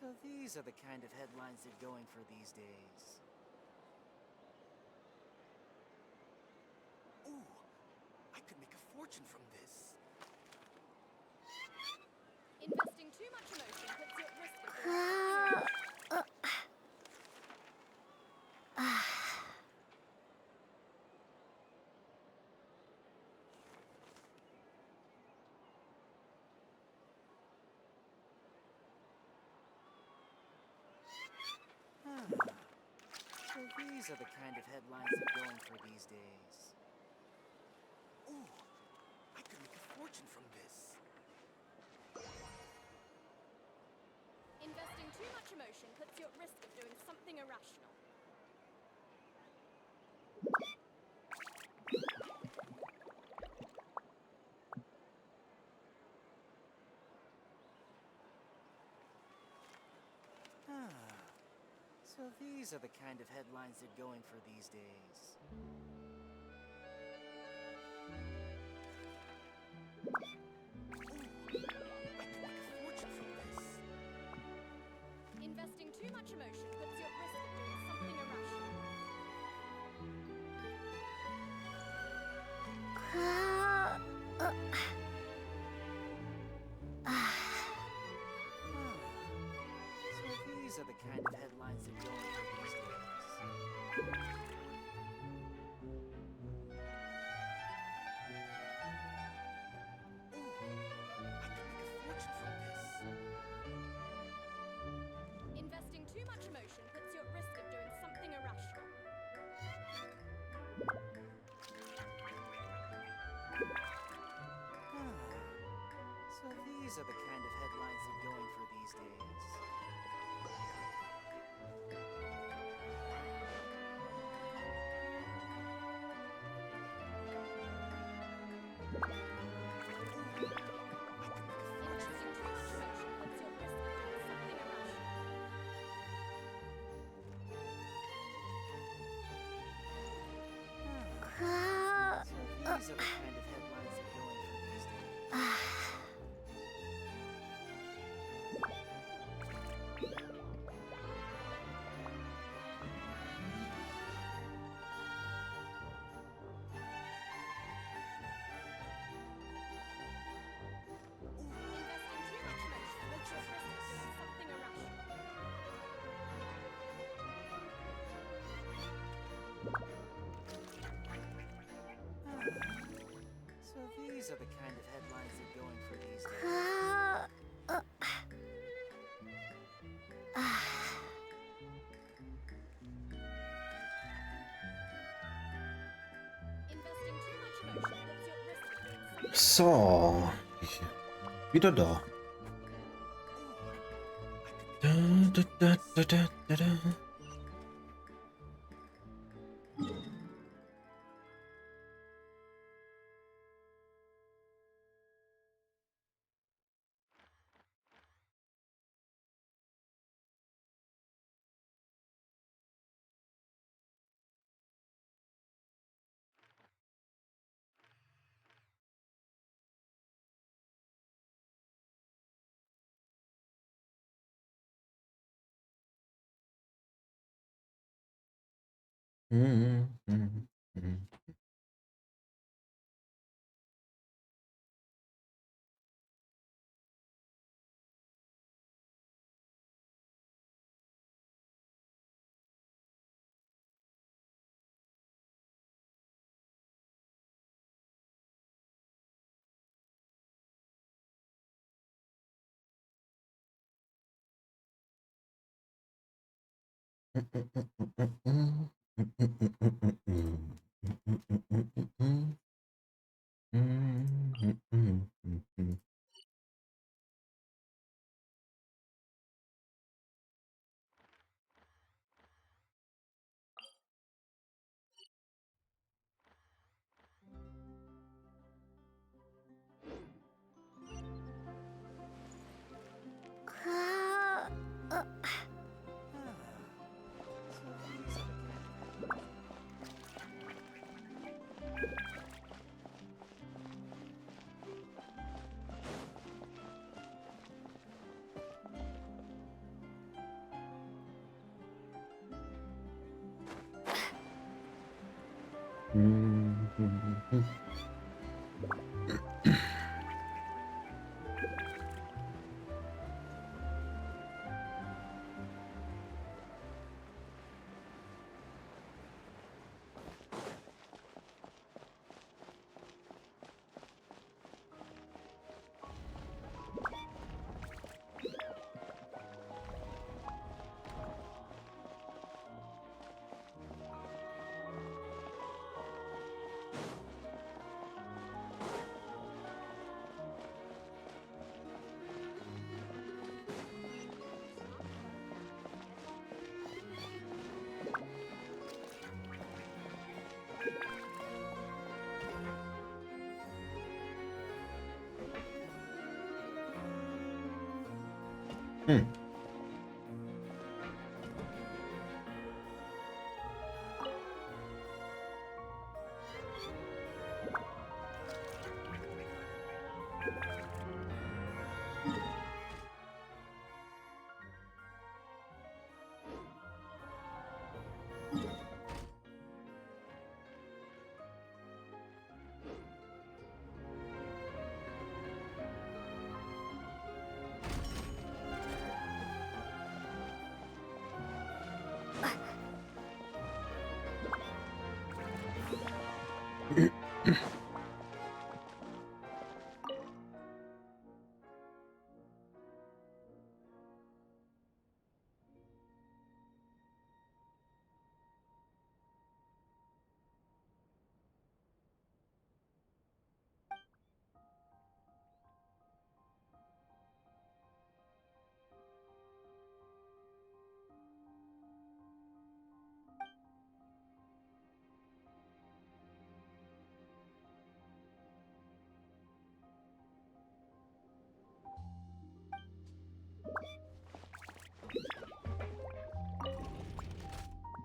So these are the kind of headlines that go in for these days. Ooh, I could make a fortune from this. Investing too much emotion puts you at risk of doing something irrational. So these are the kind of headlines that go in for these days. Ooh, I could make a fortune from this. Investing too much emotion puts you at risk of doing something irrational. So these are the kind of headlines they're going for these days. Investing too much emotion puts you at risk of doing something irrational. So these are the kind of headlines they're going for these days. Investing too much emotion puts you at risk of doing something irrational. So these are the kind of headlines they're going for these days. Investing too much emotion puts you at risk of doing something irrational. So these are the kind of headlines they're going for these days. Investing too much emotion puts you at risk of doing something irrational. So these are the kind of headlines they're going for these days. Investing too much emotion puts you at risk of doing something So, wieder da. Da, da, da, da, da, da, da. Mhm, mhm, mhm.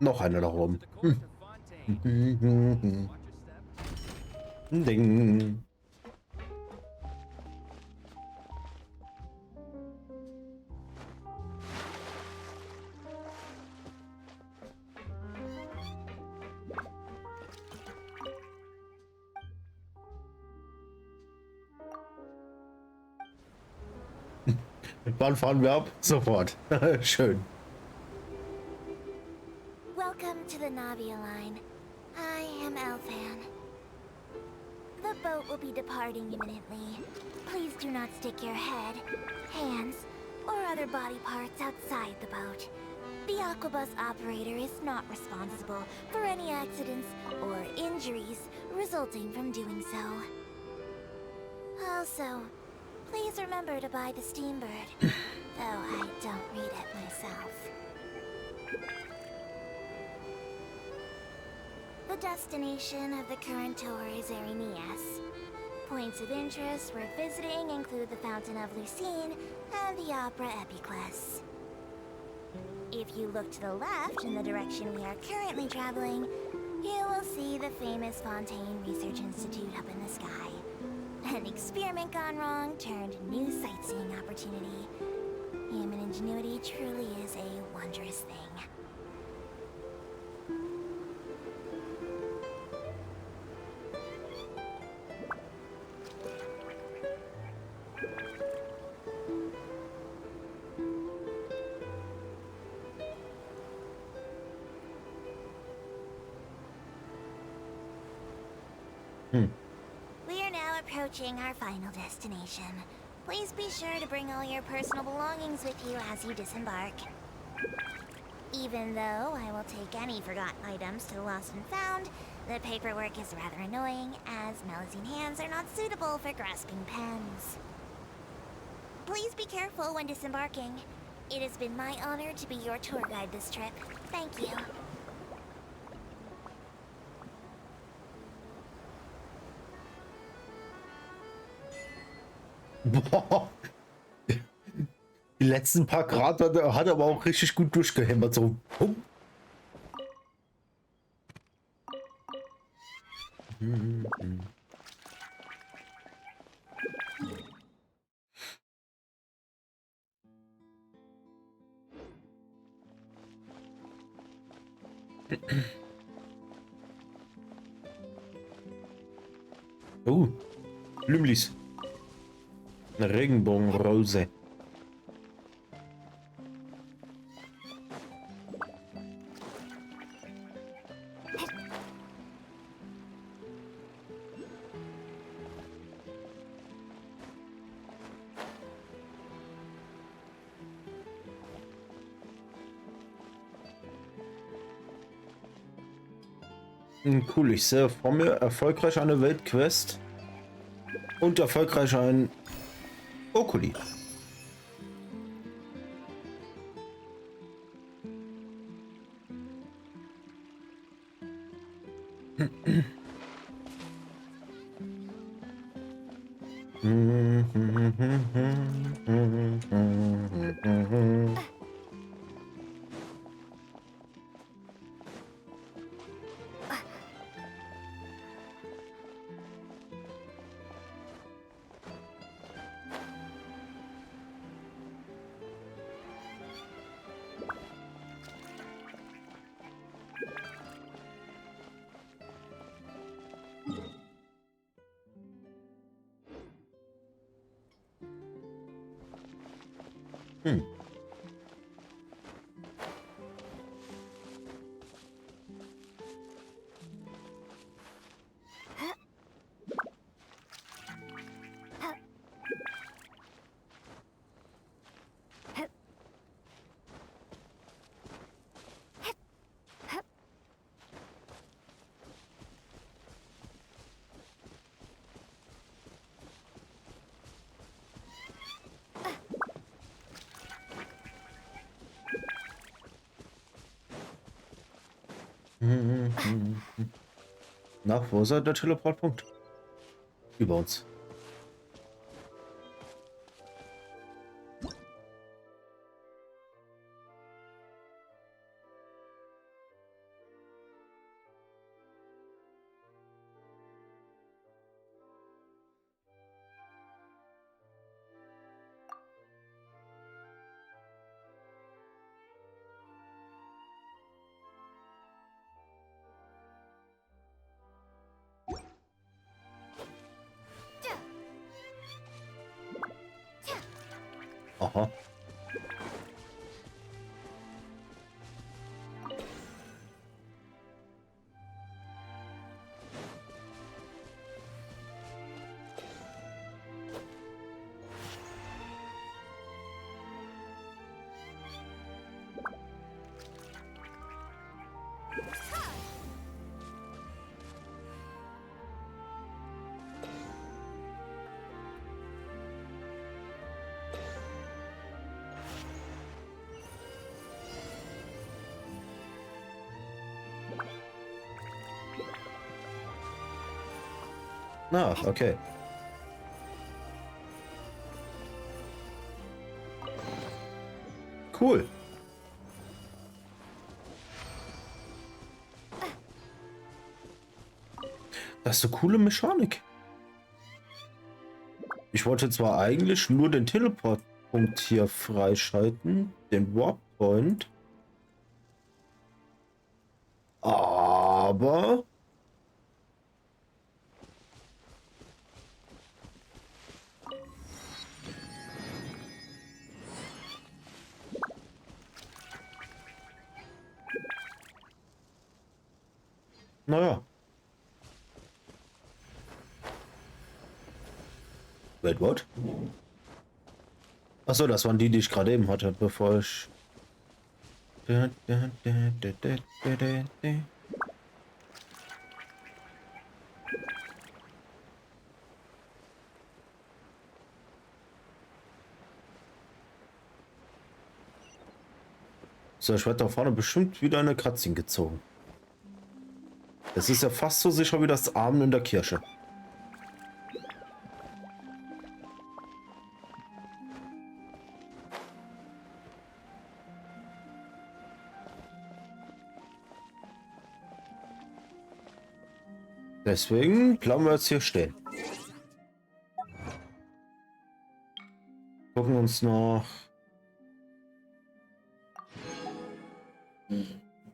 Noch einer da oben. Ding. Wann fahren wir ab? Sofort. Schön. Welcome to the Navia line. I am Elfan. The boat will be departing imminently. Please do not stick your head, hands, or other body parts outside the boat. The Aquabus operator is not responsible for any accidents or injuries resulting from doing so. Also, please remember to buy the Steambird, though I don't read it myself. The destination of the current tour is Erinias. Points of interest worth visiting include the Fountain of Lucine and the Opera Epiclese. If you look to the left in the direction we are currently traveling, you will see the famous Fontaine Research Institute up in the sky. An experiment gone wrong turned new sightseeing opportunity. Human ingenuity truly is a wondrous thing. We are now approaching our final destination. Please be sure to bring all your personal belongings with you as you disembark. Even though I will take any forgotten items to the lost and found, the paperwork is rather annoying, as Melusine hands are not suitable for grasping pens. Please be careful when disembarking. It has been my honor to be your tour guide this trip. Thank you. Boah. Die letzten paar Grad hat aber auch richtig gut durchgehämmert. So. Blümlis. Eine Regenbogenrose. Cool, ich sehe vor mir erfolgreich eine Weltquest und erfolgreich ein Oculi. Na, wo ist der Teleportpunkt? Über uns. Aha. Na, okay. Cool. Das ist eine coole Mechanik. Ich wollte zwar eigentlich nur den Teleportpunkt hier freischalten, den Warp Point, aber naja. Wait, what? Achso, das waren die, die ich gerade eben hatte, bevor ich... So, ich werde da vorne bestimmt wieder eine Cutscene gezogen. Es ist ja fast so sicher wie das Abend in der Kirche. Deswegen bleiben wir jetzt hier stehen. Gucken uns noch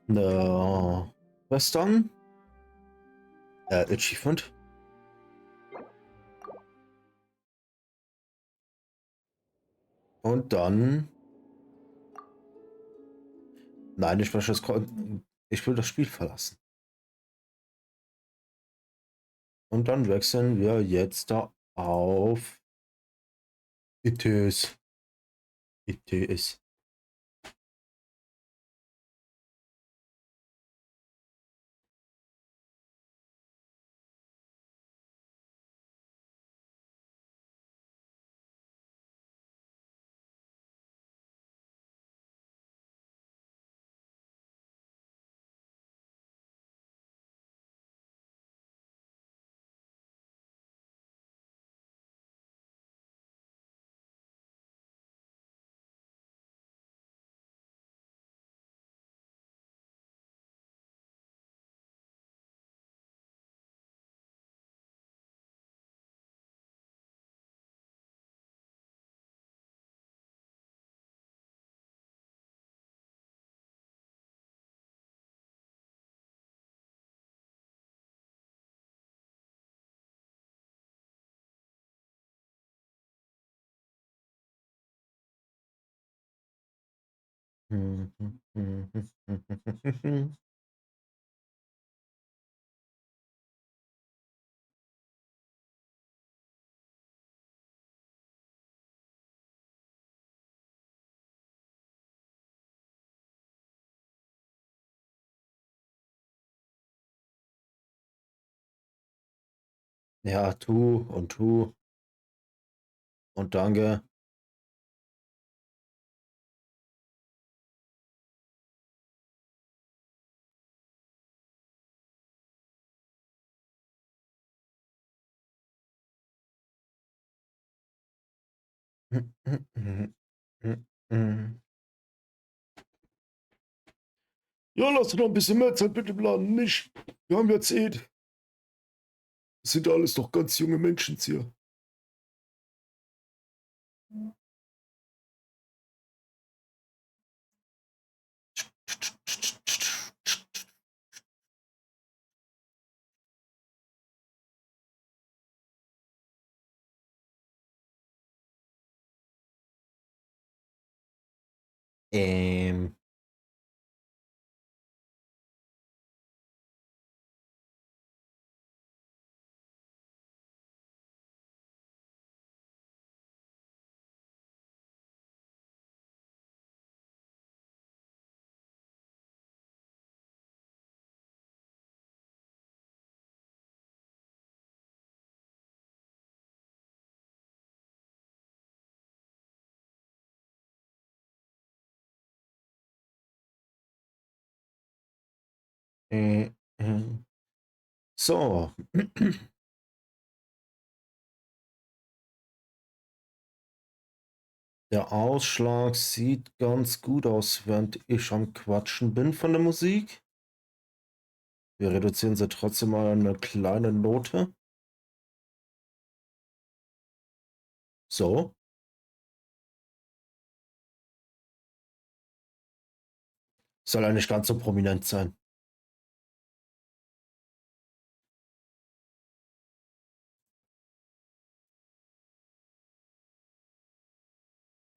eine Western Achievement. Und dann... Nein, ich will das Spiel verlassen. Und dann wechseln wir jetzt da auf It is. It is. Ja, tu und tu und danke. Ja, lass doch noch ein bisschen mehr Zeit bitte planen. Nicht. Wir haben jetzt eh. Das sind alles doch ganz junge Menschen hier. Ähm. Äh, äh. So. Der Ausschlag sieht ganz gut aus, während ich am Quatschen bin von der Musik. Wir reduzieren sie trotzdem mal eine kleine Note. So. Soll ja nicht ganz so prominent sein.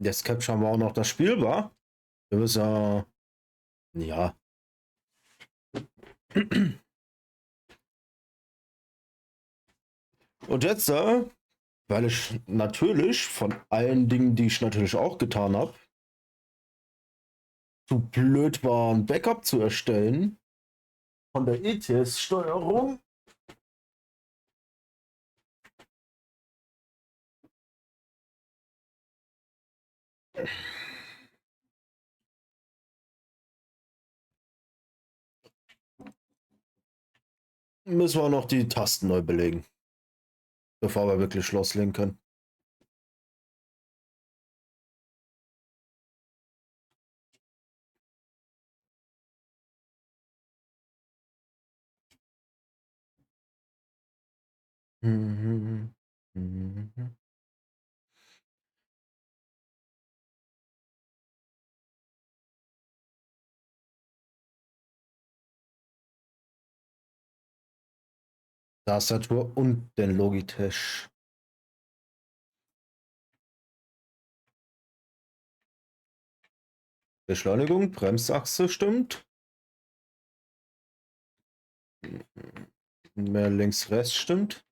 Jetzt capturen wir auch noch das Spiel, war. Wir müssen ja. Und jetzt, weil ich natürlich von allen Dingen, die ich natürlich auch getan habe, zu blöd war, ein Backup zu erstellen von der ETS-Steuerung. Müssen wir noch die Tasten neu belegen, bevor wir wirklich loslegen können. Tastatur und den Logitech. Beschleunigung, Bremsachse stimmt. Mehr links, rechts stimmt.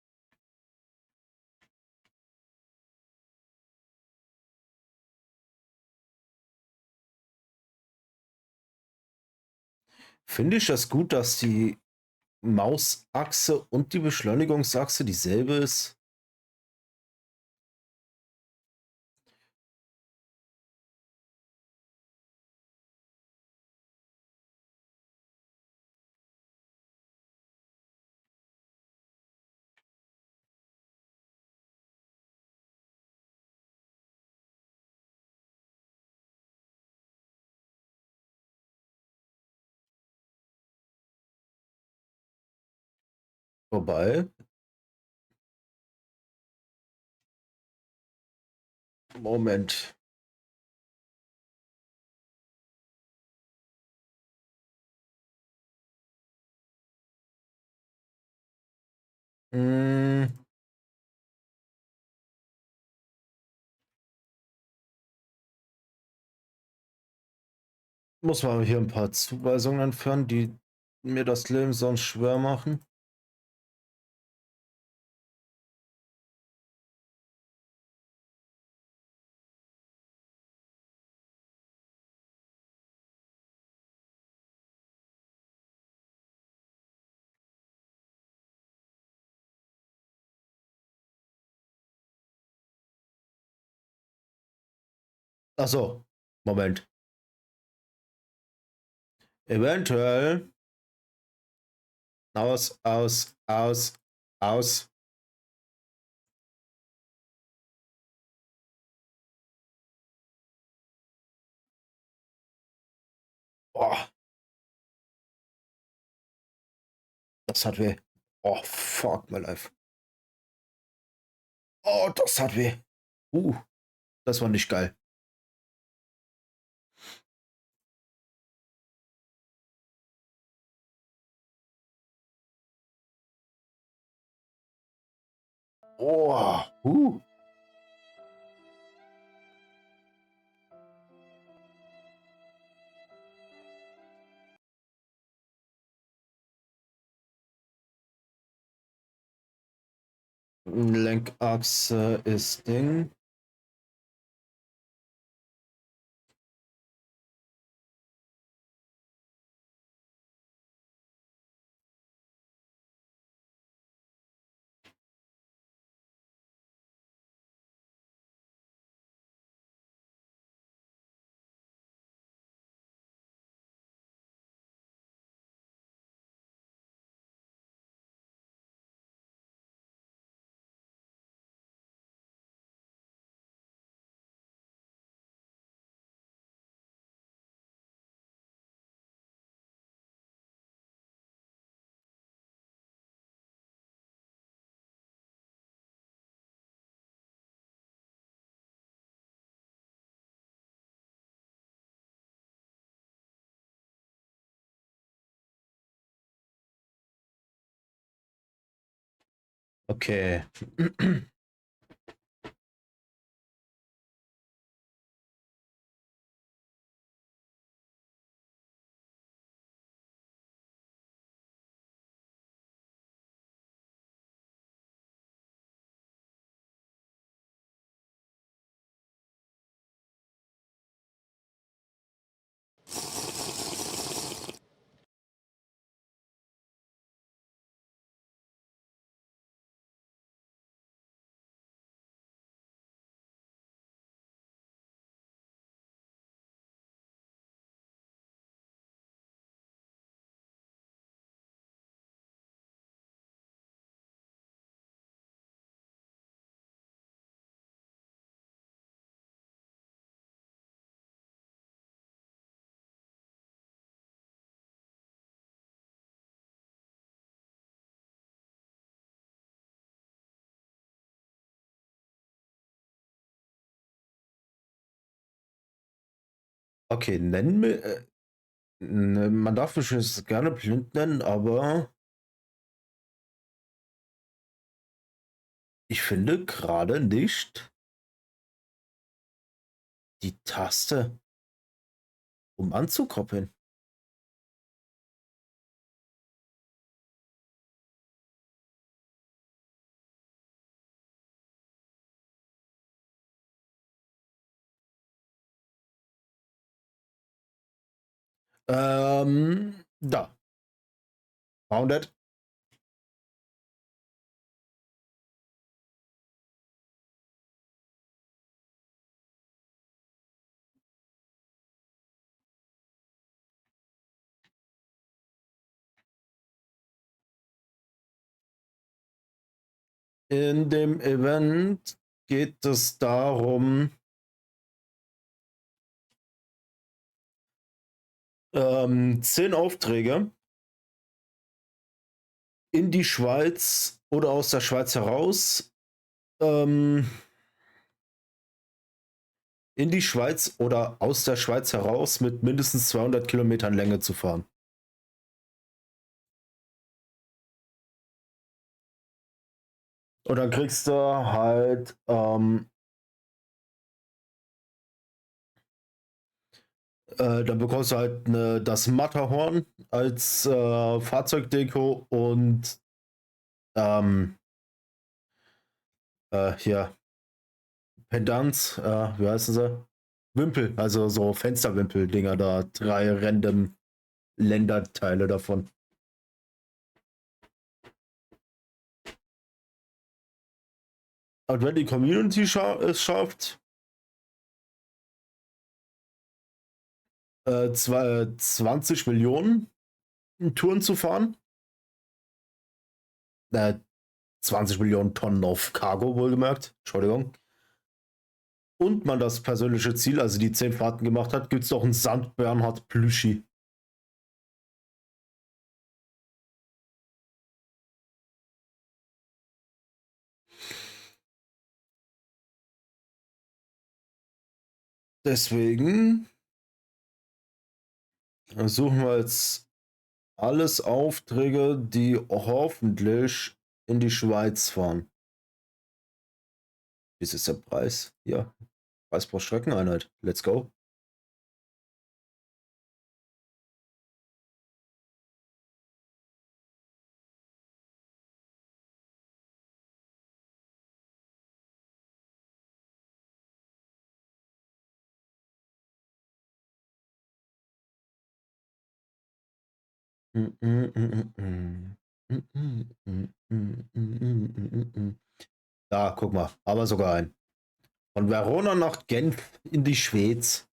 Finde ich das gut, dass die Mausachse und die Beschleunigungsachse dieselbe ist? Vorbei. Moment. Hm. Muss man hier ein paar Zuweisungen entfernen, die mir das Leben sonst schwer machen. Achso, Moment. Eventuell. Aus, aus, aus, aus. Oh, das hat weh. Oh, fuck my life. Oh, das hat weh. Das war nicht geil. Oh, Lenkachse ist Ding. Okay. Okay, nennen wir. Man darf mich jetzt gerne blind nennen, aber ich finde gerade nicht die Taste, um anzukoppeln. Da. Found it. In dem Event geht es darum, 10 Aufträge in die Schweiz oder aus der Schweiz heraus, in die Schweiz oder aus der Schweiz heraus mit mindestens 200 Kilometern Länge zu fahren. Und dann kriegst du halt dann bekommst du halt das Matterhorn als Fahrzeugdeko und hier Pendants, wie heißen sie? Wimpel, also so Fensterwimpel-Dinger da, 3 random Länderteile davon. Und wenn die Community es schafft, 20 Millionen Touren zu fahren, 20 Millionen Tonnen auf Cargo wohlgemerkt, Entschuldigung, und man das persönliche Ziel, also die 10 Fahrten gemacht hat, gibt es doch einen Sand Bernhard Plüschi. Deswegen suchen wir jetzt alles Aufträge, die hoffentlich in die Schweiz fahren. Wie ist der Preis? Ja, Preis pro Streckeneinheit. Let's go. Da, guck mal, aber sogar ein. Von Verona nach Genf in die Schweiz.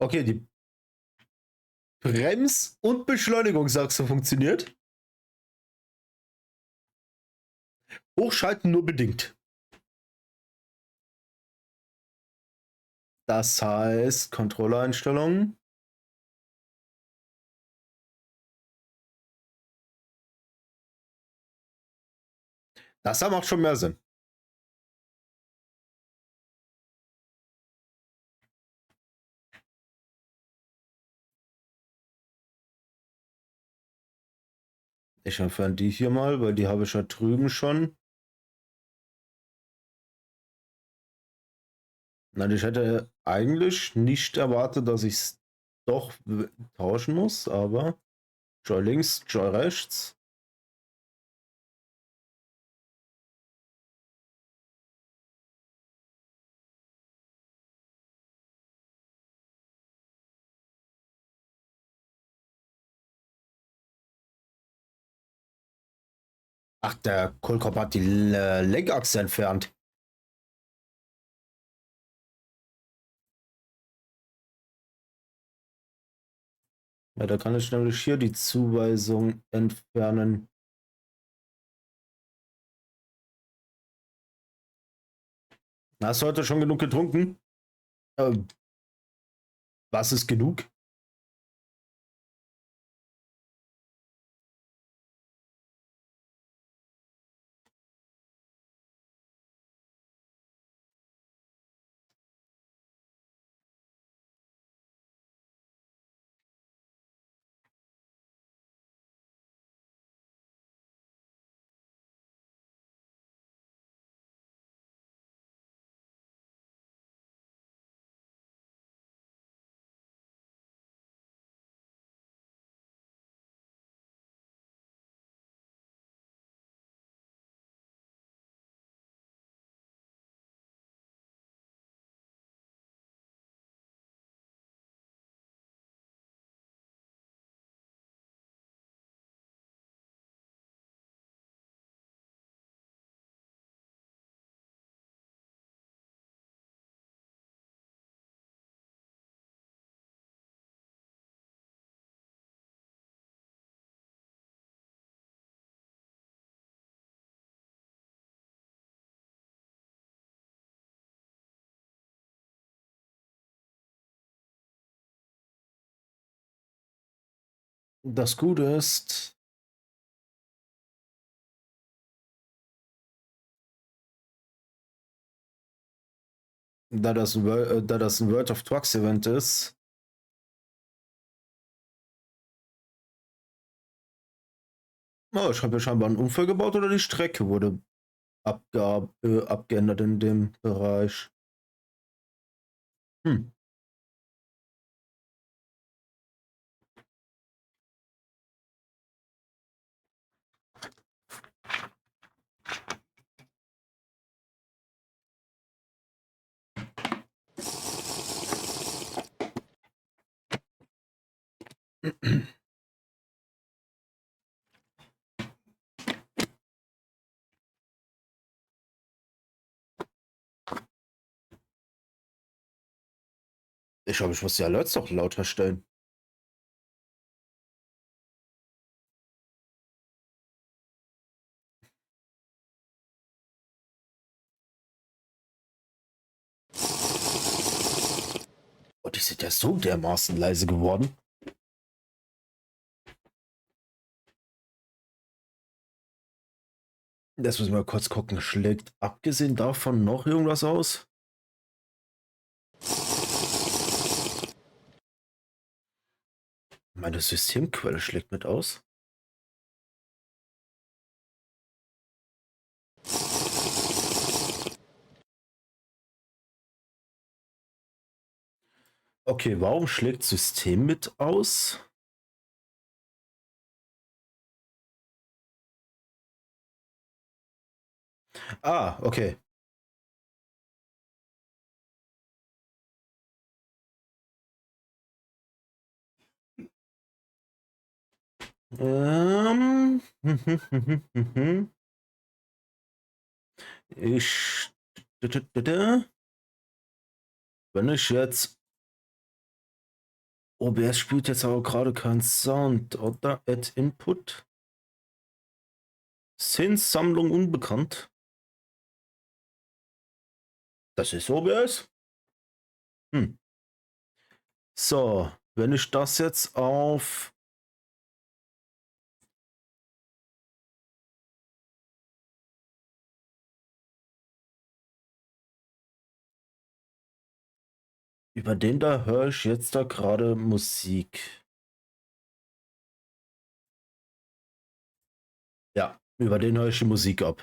Okay, die Brems- und Beschleunigungsachse funktioniert. Hochschalten nur bedingt. Das heißt, Controllereinstellungen. Das macht schon mehr Sinn. Ich entferne die hier mal, weil die habe ich ja drüben schon. Nein, ich hätte eigentlich nicht erwartet, dass ich es doch tauschen muss, aber Joy links, Joy rechts. Ach, der Kohlkopf hat die Lenkachse entfernt. Ja, da kann ich nämlich hier die Zuweisung entfernen. Hast du heute schon genug getrunken? Was ist genug? Das Gute ist, da das ein World of Trucks Event ist, oh, ich habe ja scheinbar einen Unfall gebaut oder die Strecke wurde abgeändert in dem Bereich. Hm. Ich muss die Alerts doch lauter stellen. Oh, die sind ja so dermaßen leise geworden. Das müssen wir kurz gucken. Schlägt abgesehen davon noch irgendwas aus? Meine Systemquelle schlägt mit aus. Okay, warum schlägt System mit aus? Ah, okay. Ähm, ich, wenn ich jetzt, OBS spielt jetzt aber gerade keinen Sound, oder? Add Input. Szenensammlung unbekannt. Das ist OBS. So, wenn ich das jetzt auf über den da höre ich jetzt da gerade Musik. Ja, über den höre ich die Musik ab.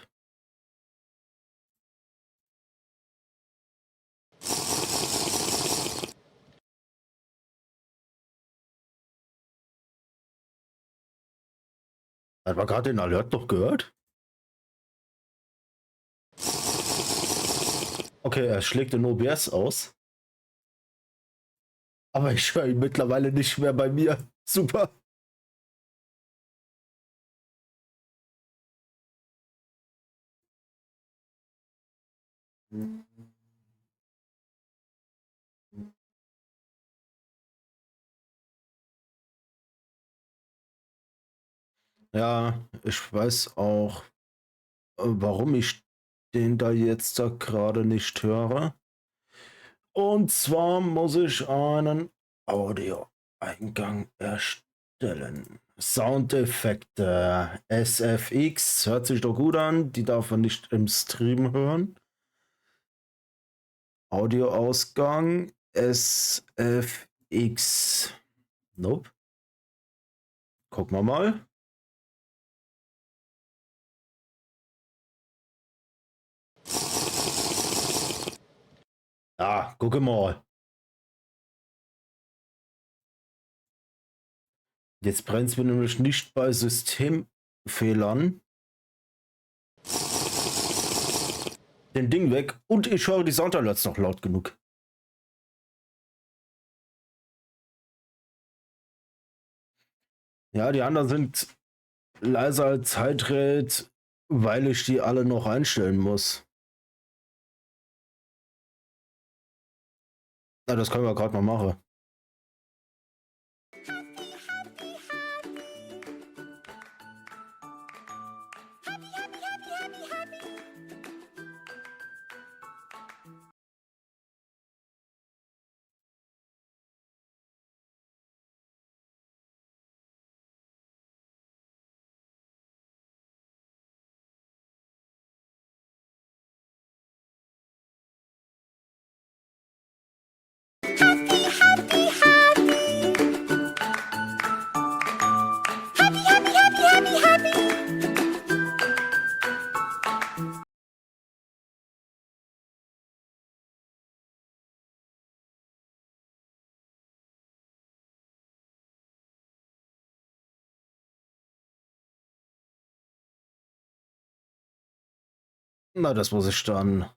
Hat man gerade den Alert noch gehört? Okay, er schlägt den OBS aus. Aber ich höre ihn mittlerweile nicht mehr bei mir. Super. Ja, ich weiß auch, warum ich den da jetzt da gerade nicht höre. Und zwar muss ich einen Audioeingang erstellen. Soundeffekte. SFX hört sich doch gut an. Die darf man nicht im Stream hören. Audioausgang. SFX. Nope. Gucken wir mal. Ah, gucke mal. Jetzt brennt es mir nämlich nicht bei Systemfehlern. Den Ding weg und ich höre die Soundalerts noch laut genug. Ja, die anderen sind leiser als Zeitrate, weil ich die alle noch einstellen muss. Na, das können wir gerade mal machen. Na, das muss ich dann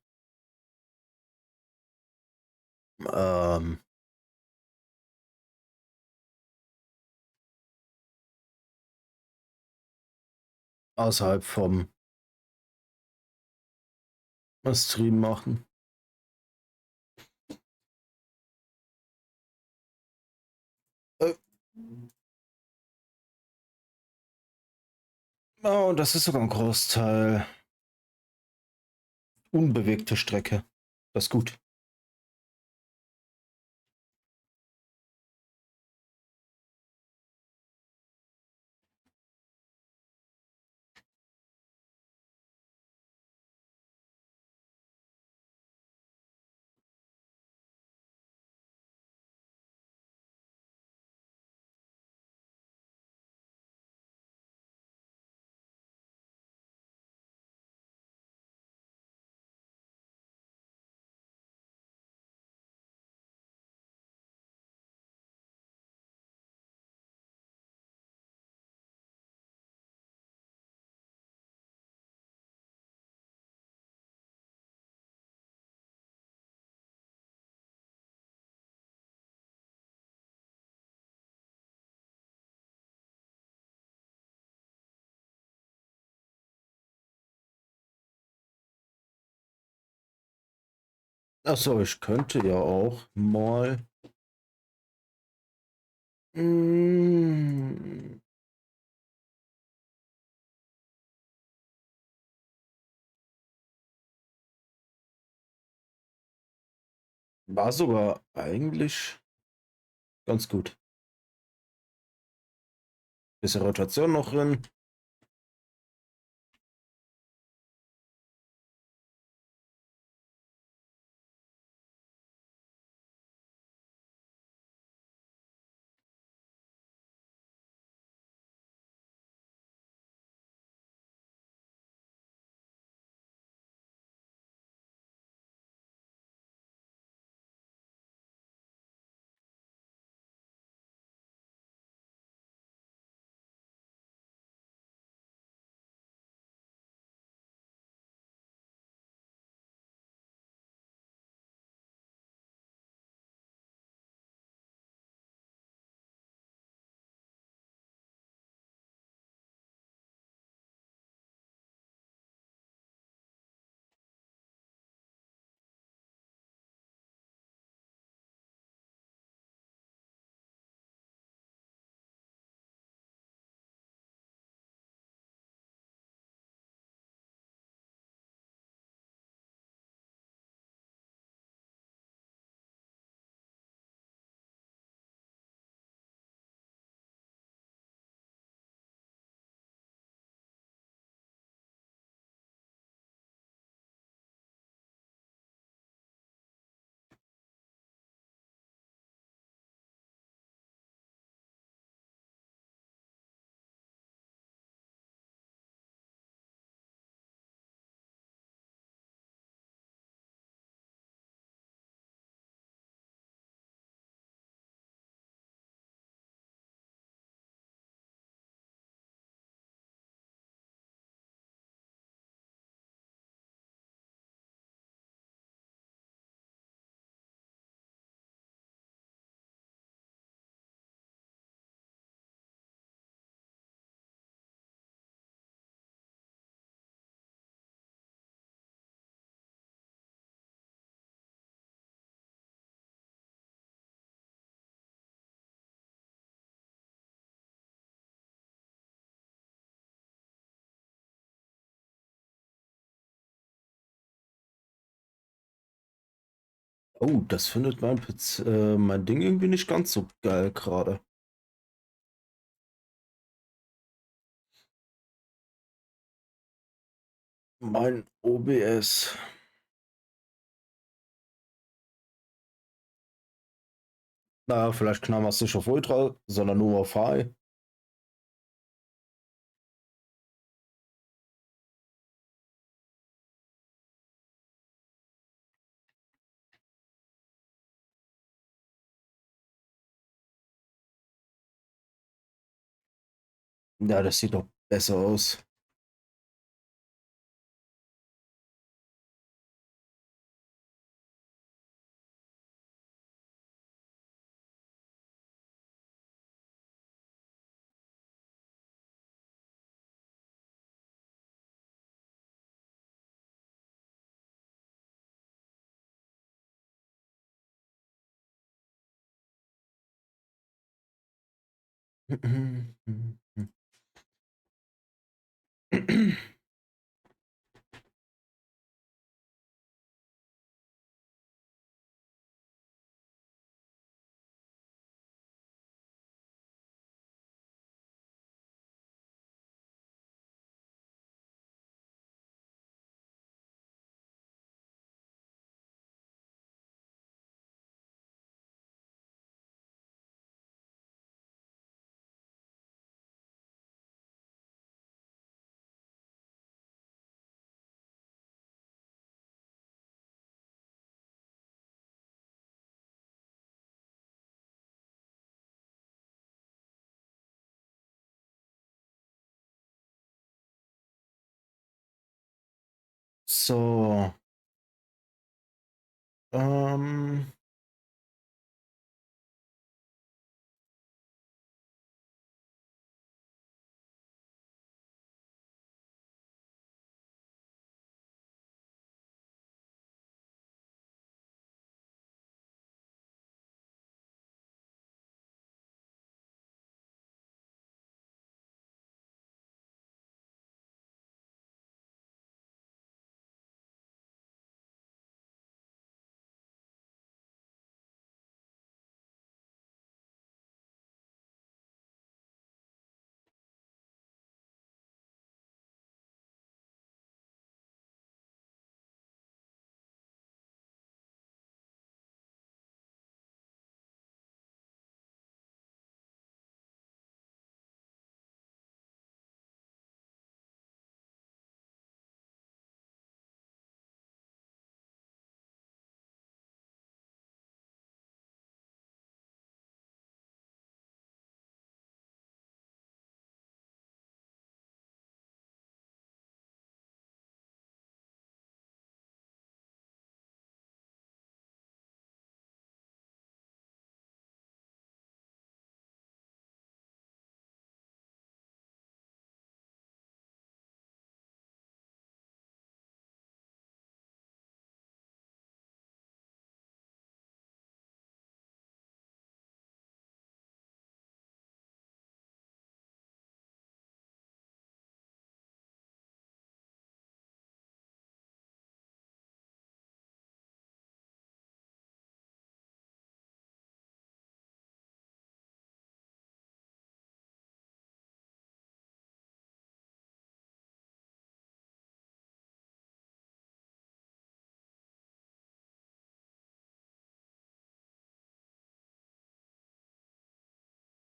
außerhalb vom Stream machen. Oh, das ist sogar ein Großteil. Unbewegte Strecke. Das ist gut. Achso, ich könnte ja auch mal. Mm, war sogar eigentlich ganz gut. Bisschen Rotation noch drin. Oh, das findet mein Ding irgendwie nicht ganz so geil gerade. Mein OBS. Na, vielleicht knallen wir es nicht auf Ultra, sondern nur auf High. Ja, das sieht doch besser aus. So. Ähm.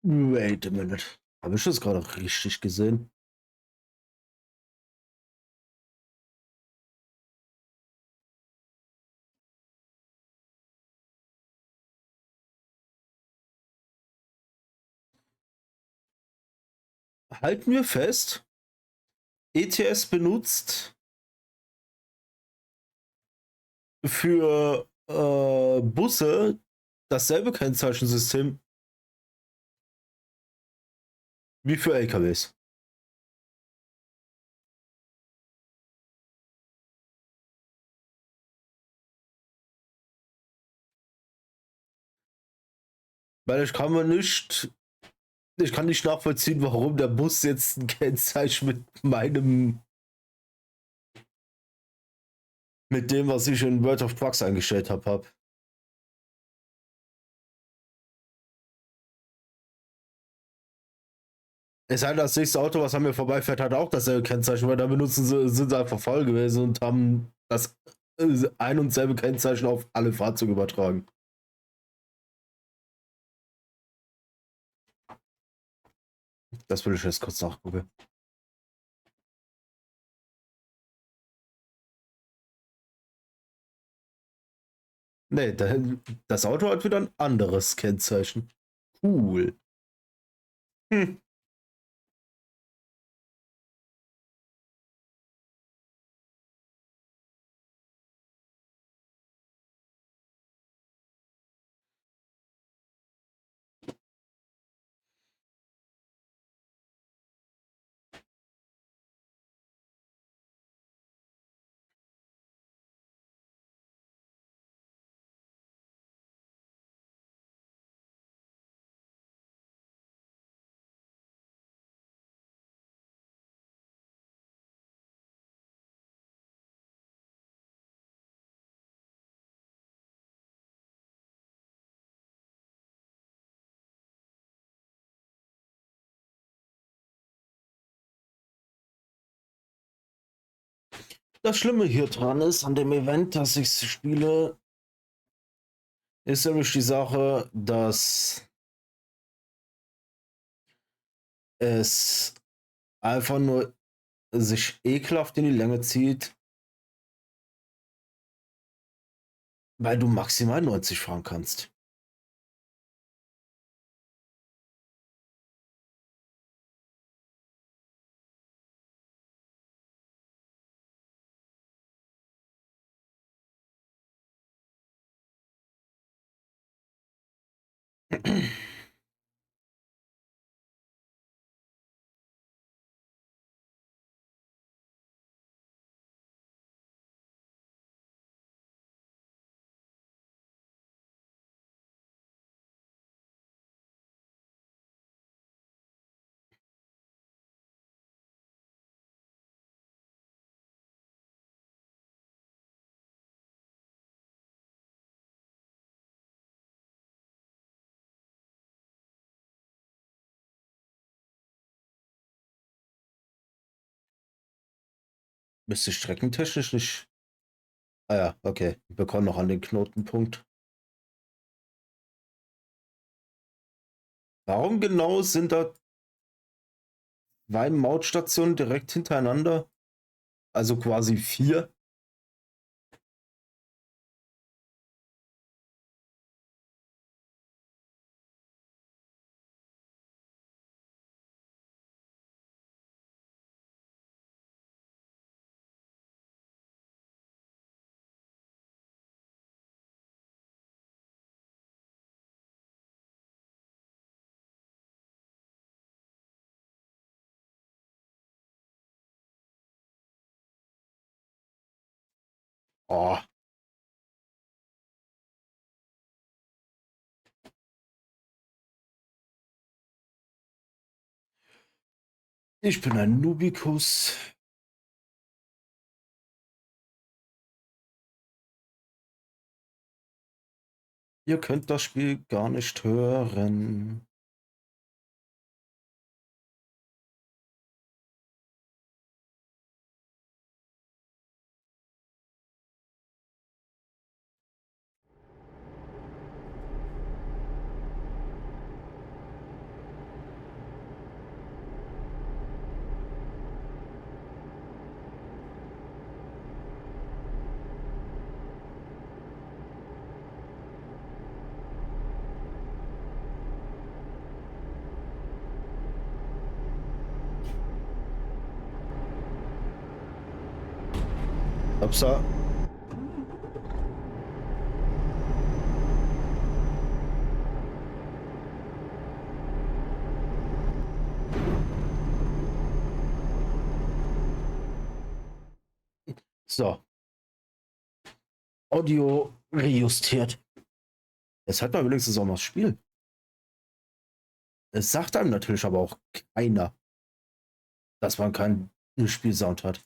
Wait a minute. Habe ich das gerade richtig gesehen? Halten wir fest, ETS benutzt für Busse dasselbe Kennzeichensystem wie für LKWs. Weil ich kann nicht nachvollziehen, warum der Bus jetzt ein Kennzeichen mit dem, was ich in World of Trucks eingestellt habe. Es sei denn, das nächste Auto, was an mir vorbeifährt, hat auch dasselbe Kennzeichen, weil da sind sie einfach faul gewesen und haben das ein und selbe Kennzeichen auf alle Fahrzeuge übertragen. Das will ich jetzt kurz nachgucken. Nee, das Auto hat wieder ein anderes Kennzeichen. Cool. Hm. Das Schlimme hier dran ist, an dem Event, das ich spiele, ist nämlich die Sache, dass es einfach nur sich ekelhaft in die Länge zieht, weil du maximal 90 fahren kannst. Bist du streckentechnisch nicht? Ah ja, okay. Wir kommen noch an den Knotenpunkt. Warum genau sind da 2 Mautstationen direkt hintereinander? Also quasi 4? Oh. Ich bin ein Nubikus. Ihr könnt das Spiel gar nicht hören. Upsa. So. Audio rejustiert. Jetzt hat man wenigstens auch mal das Spiel. Es sagt einem natürlich aber auch keiner, dass man keinen Spielsound hat.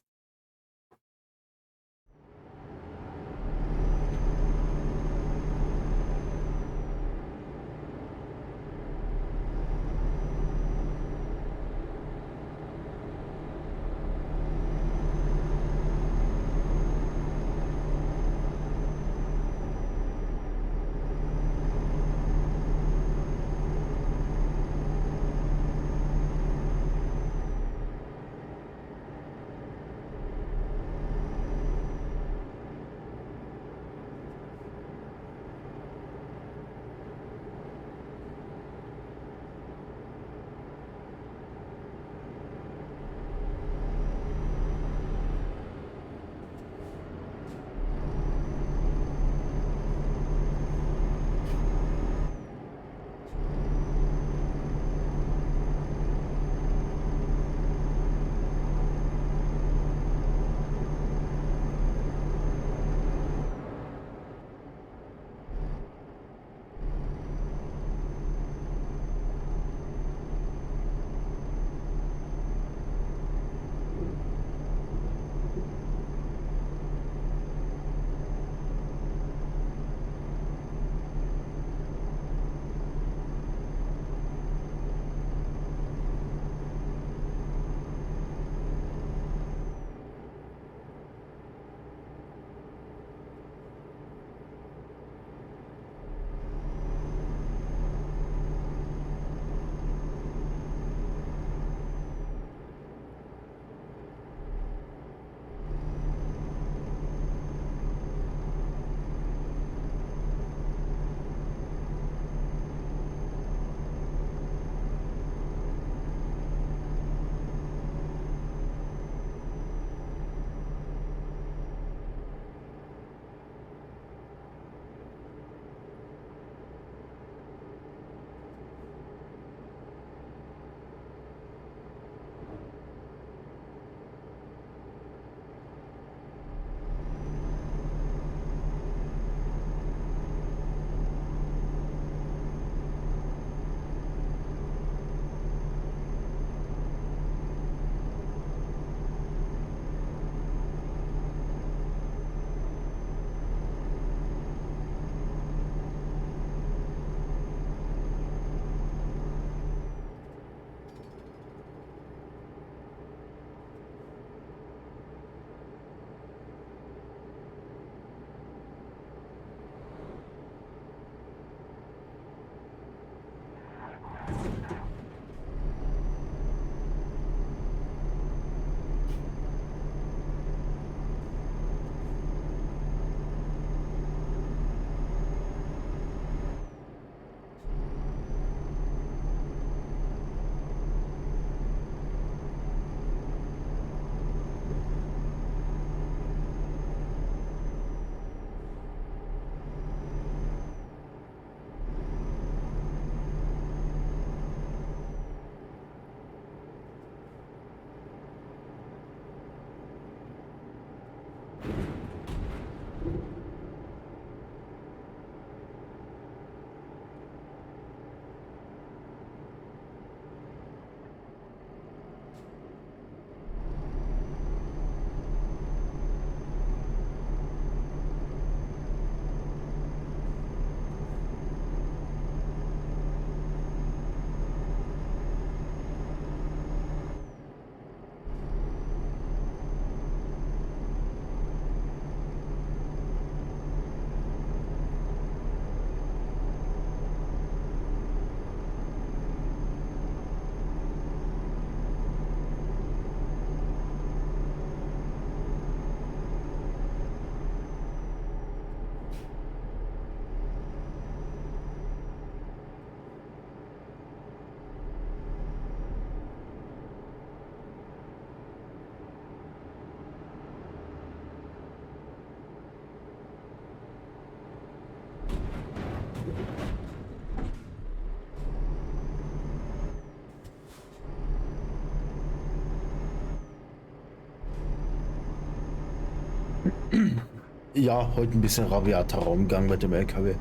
Ja, heute ein bisschen rabiater Umgang mit dem LKW.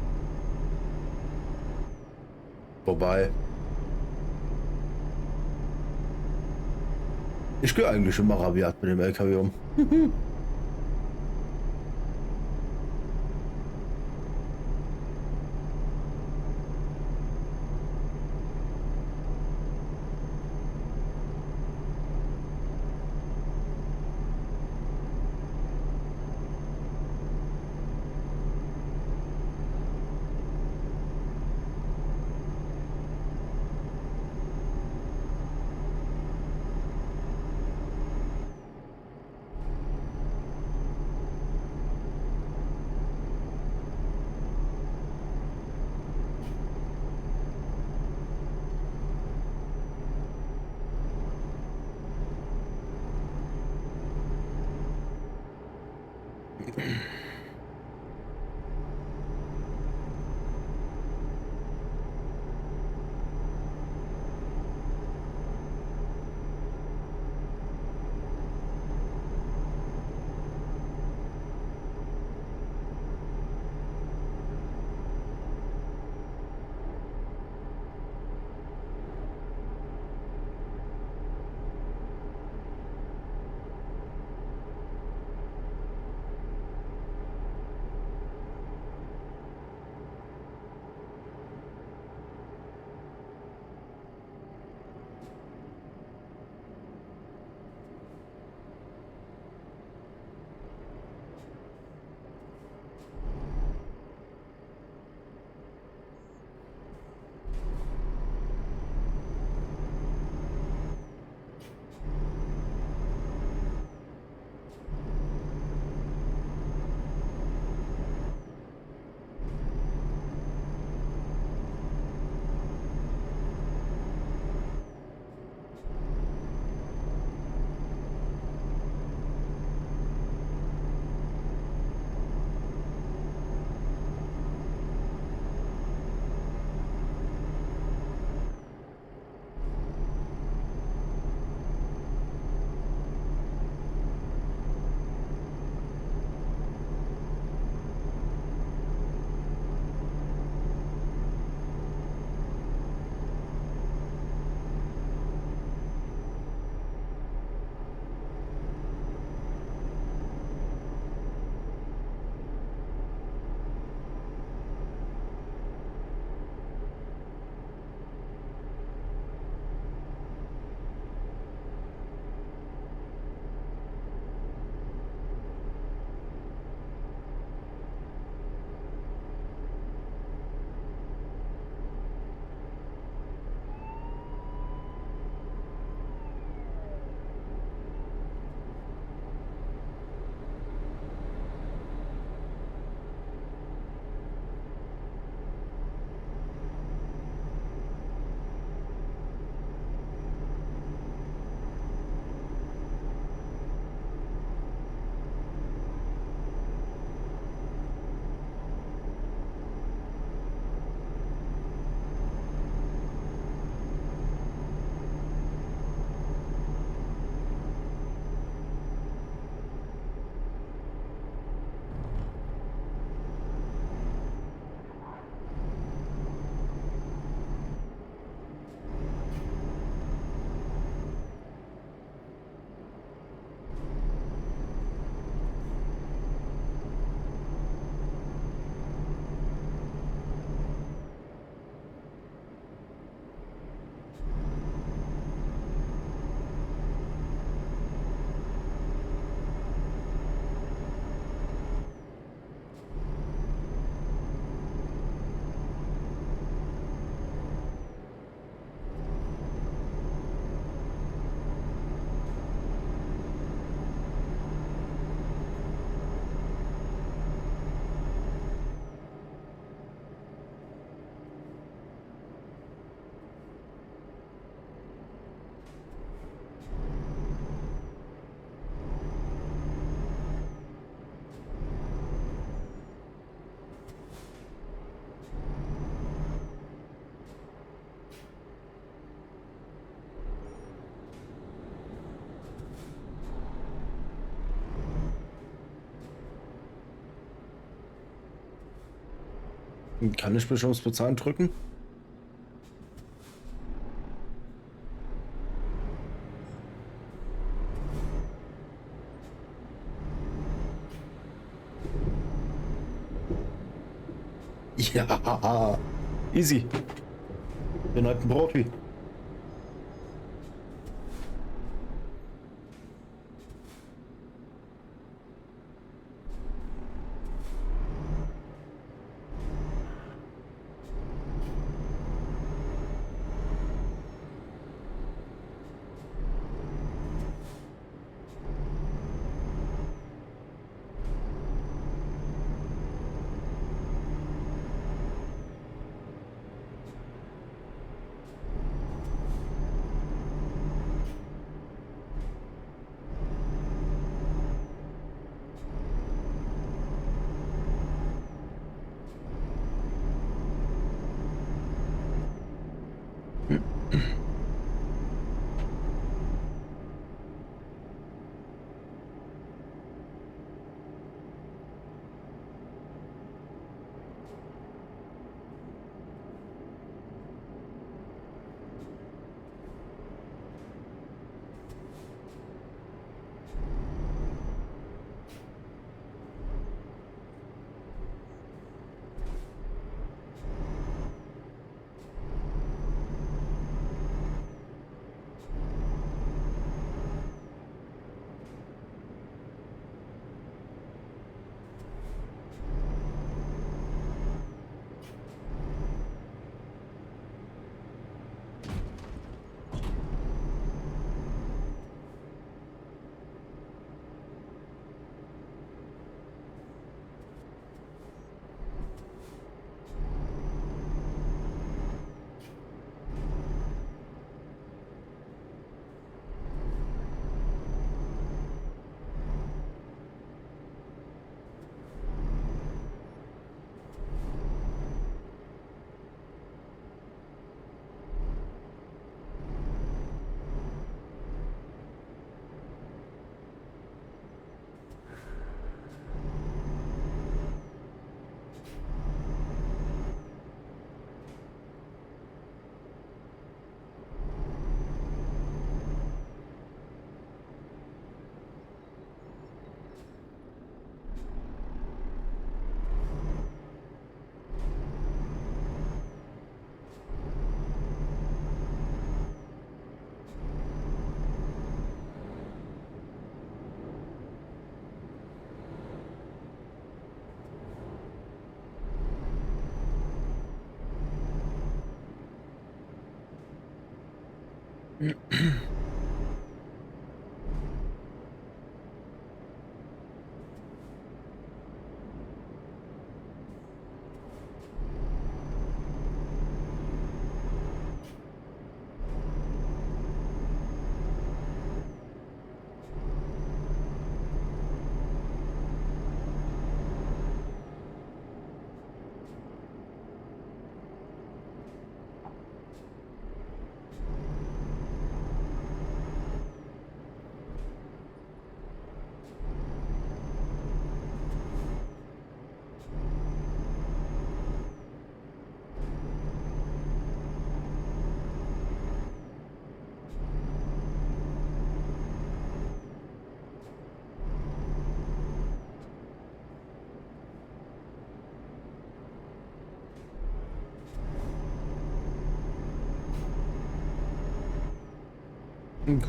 Wobei, ich gehe eigentlich immer rabiat mit dem LKW um. Kann ich mich ums Bezahlen drücken? Ja, easy. Bin halt ein Profi.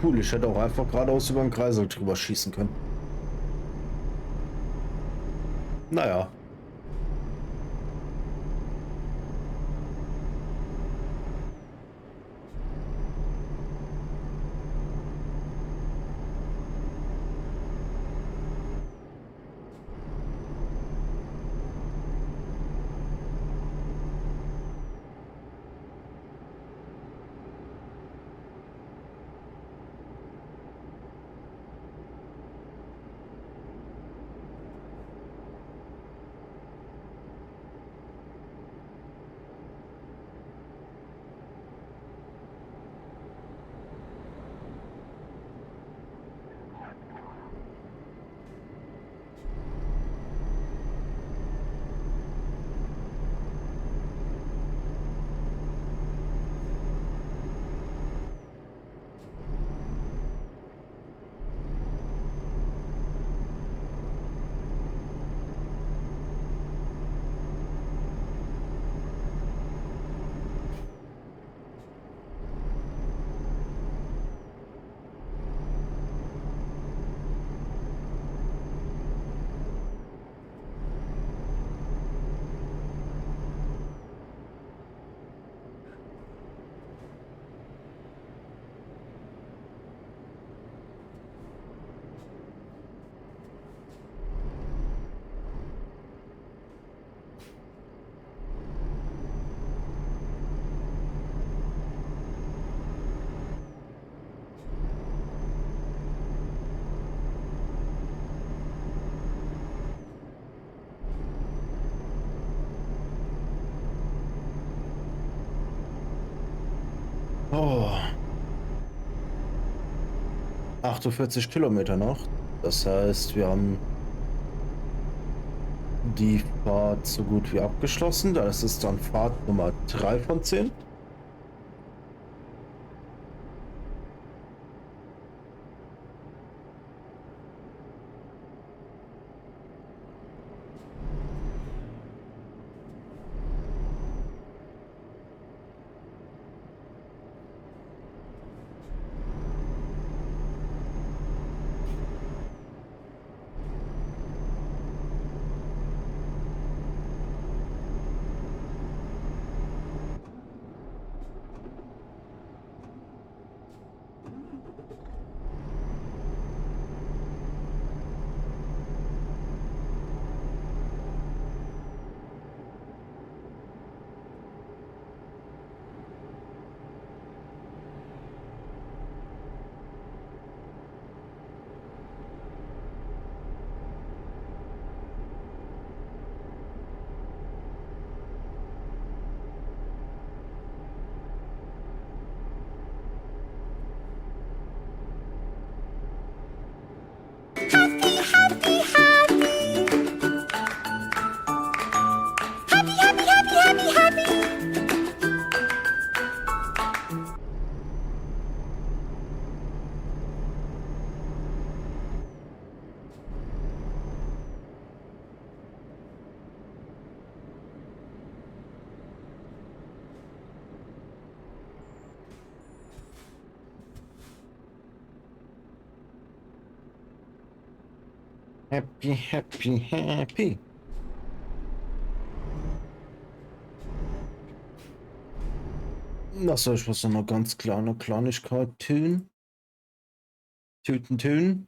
Cool, ich hätte auch einfach geradeaus über den Kreisel drüber schießen können. Naja. Oh, 48 Kilometer noch. Das heißt, wir haben die Fahrt so gut wie abgeschlossen. Das ist dann Fahrt Nummer 3 von 10. Happy, happy, happy. Achso, ich muss noch mal ganz kleine Kleinigkeit tun. Tüten.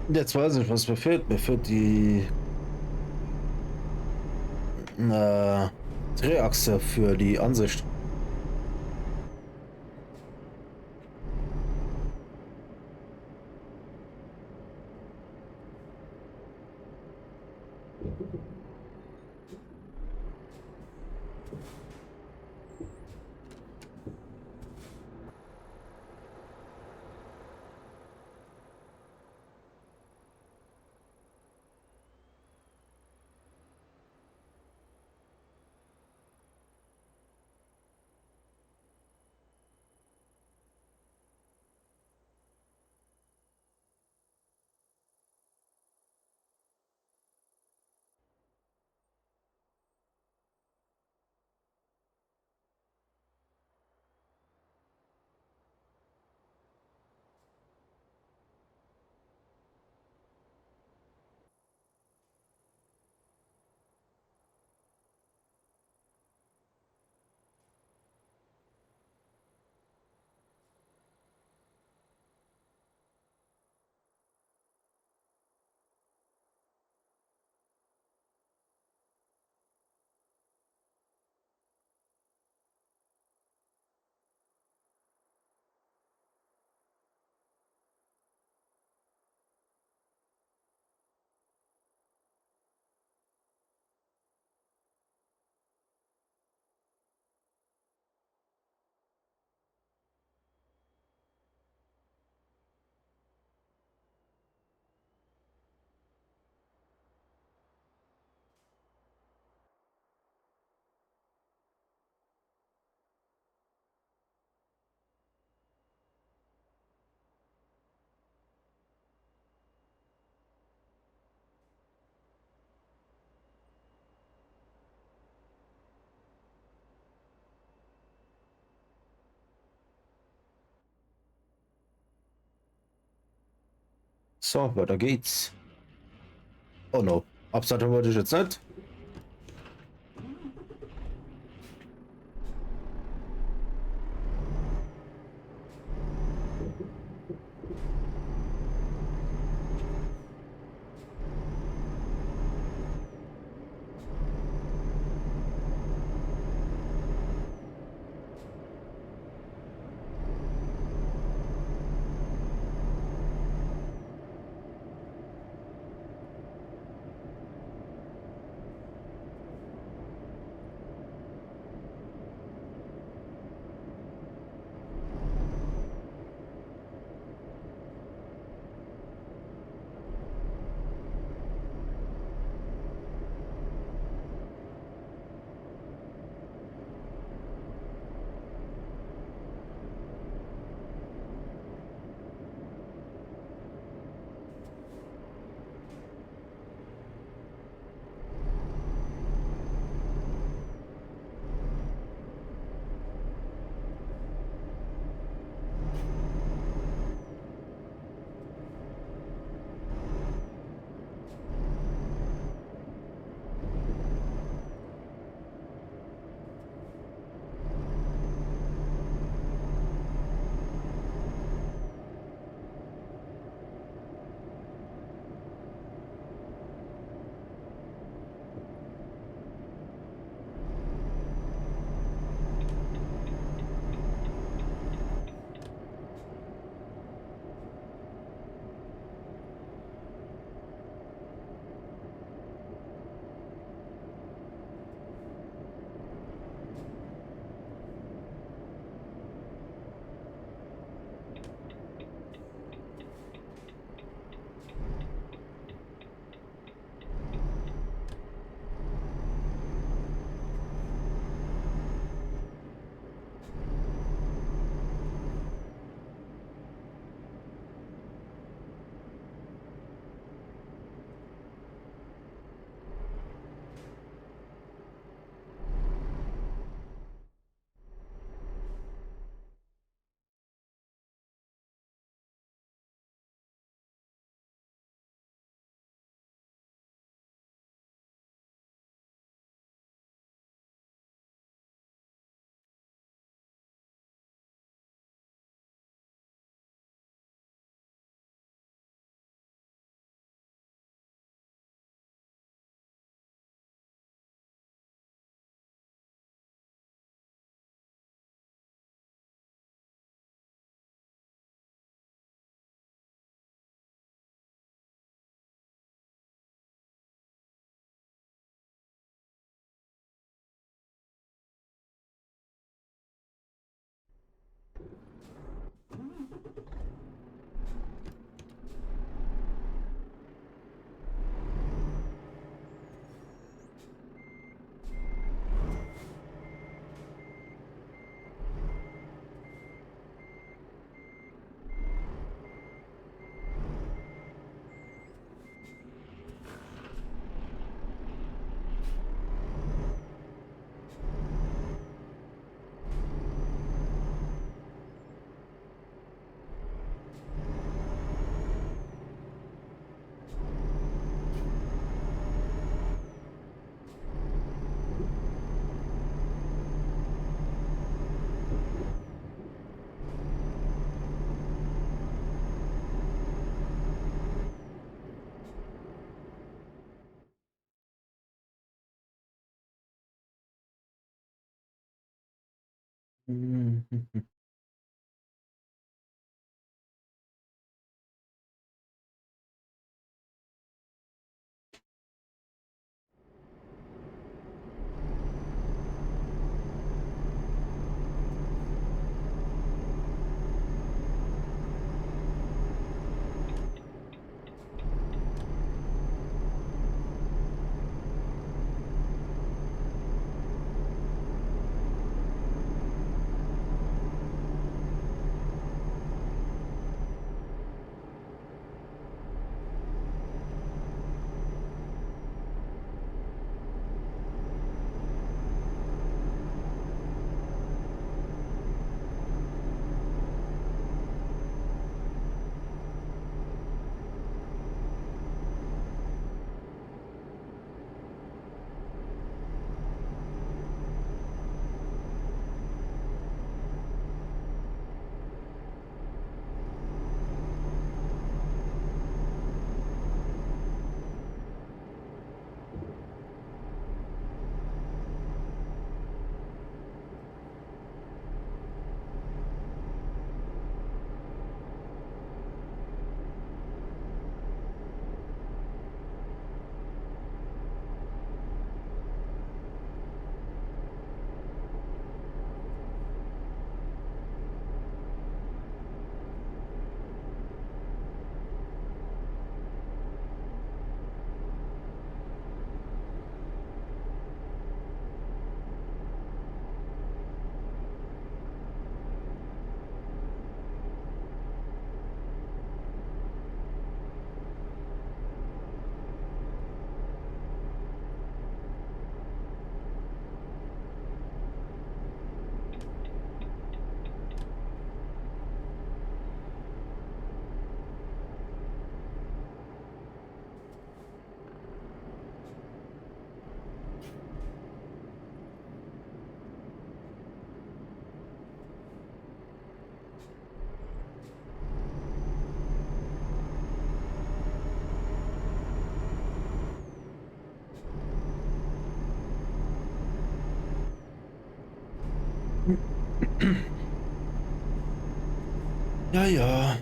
Jetzt weiß ich, was mir fehlt. Mir fehlt die Drehachse für die Ansicht. So, weiter geht's. Oh no, Absattel wollte ich jetzt nicht. Mhm. Ja, ja.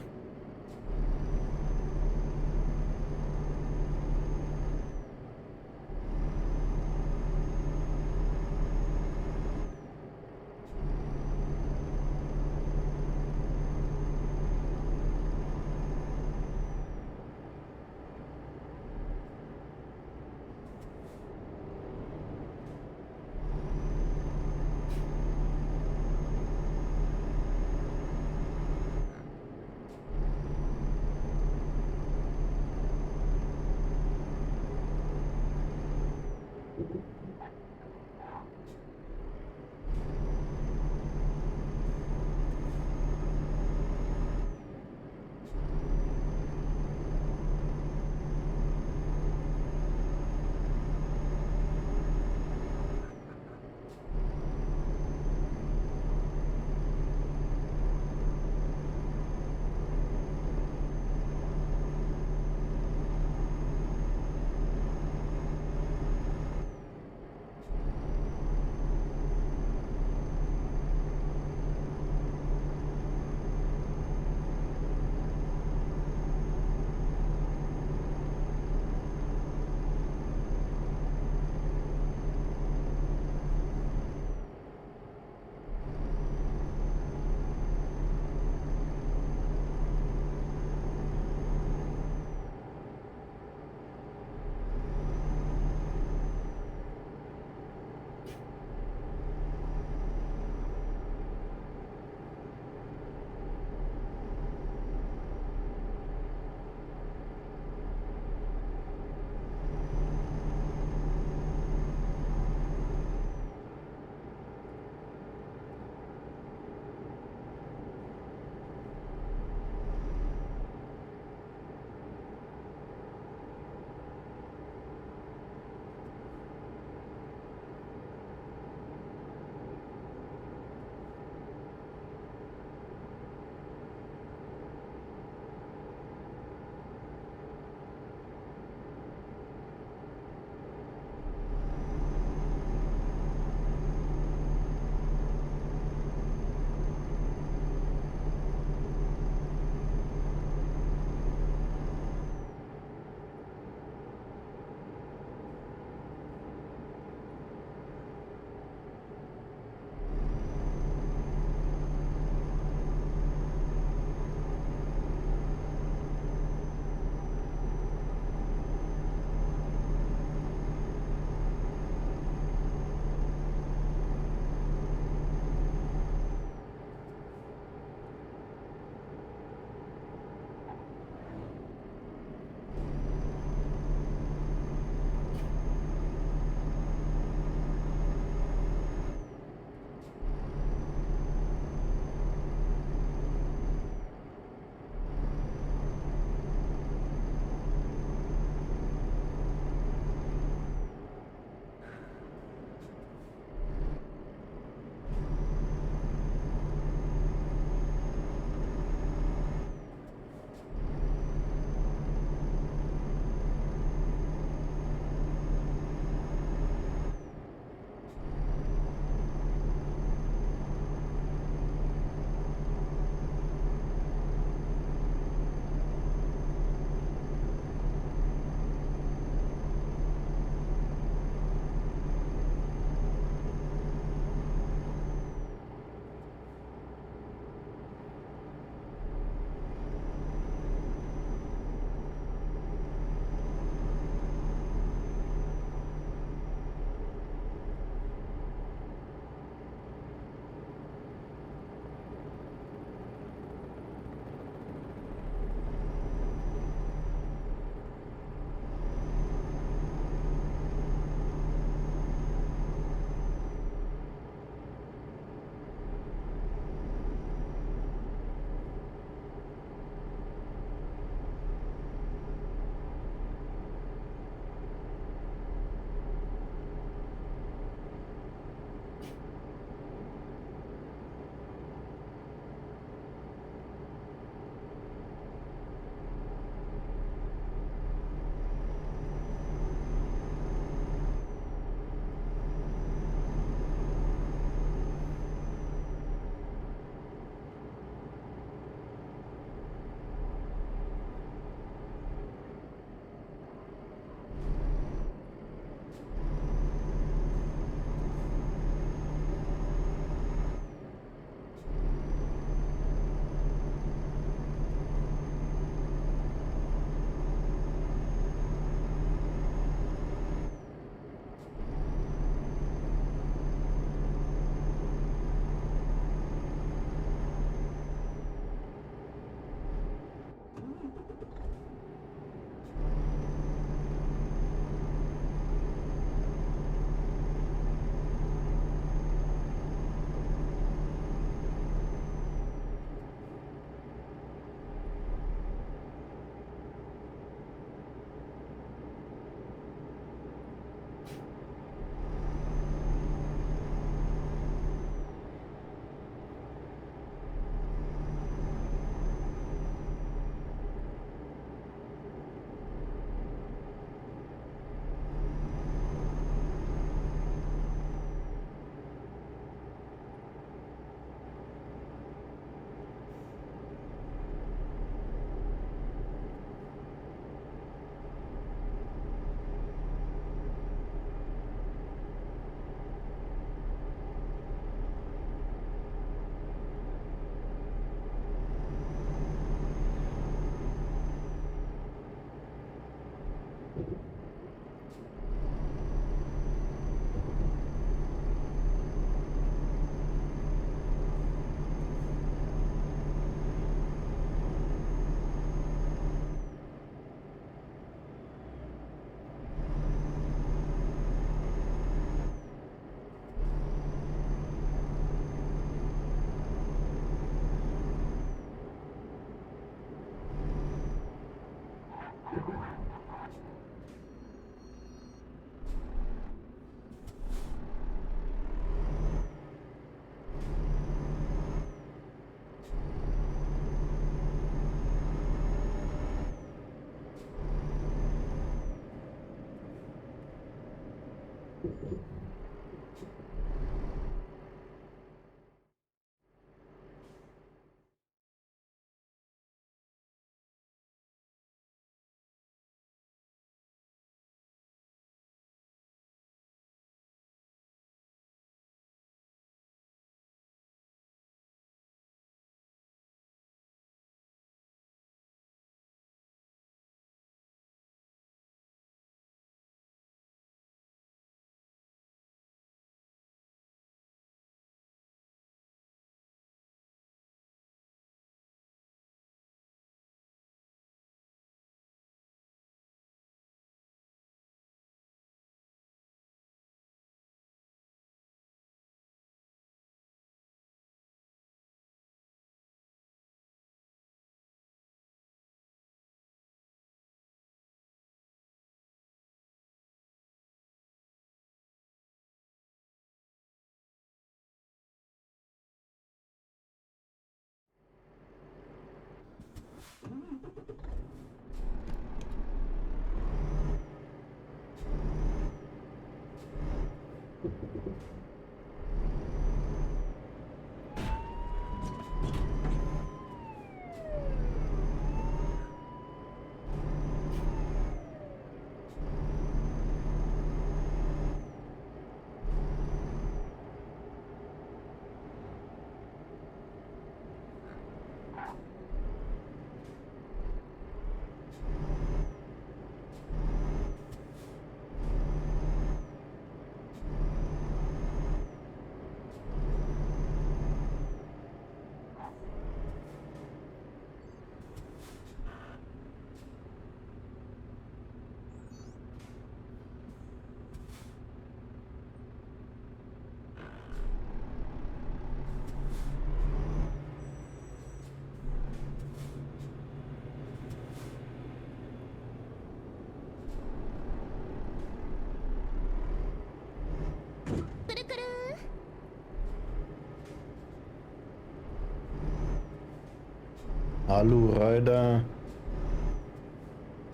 Hallo Ryder.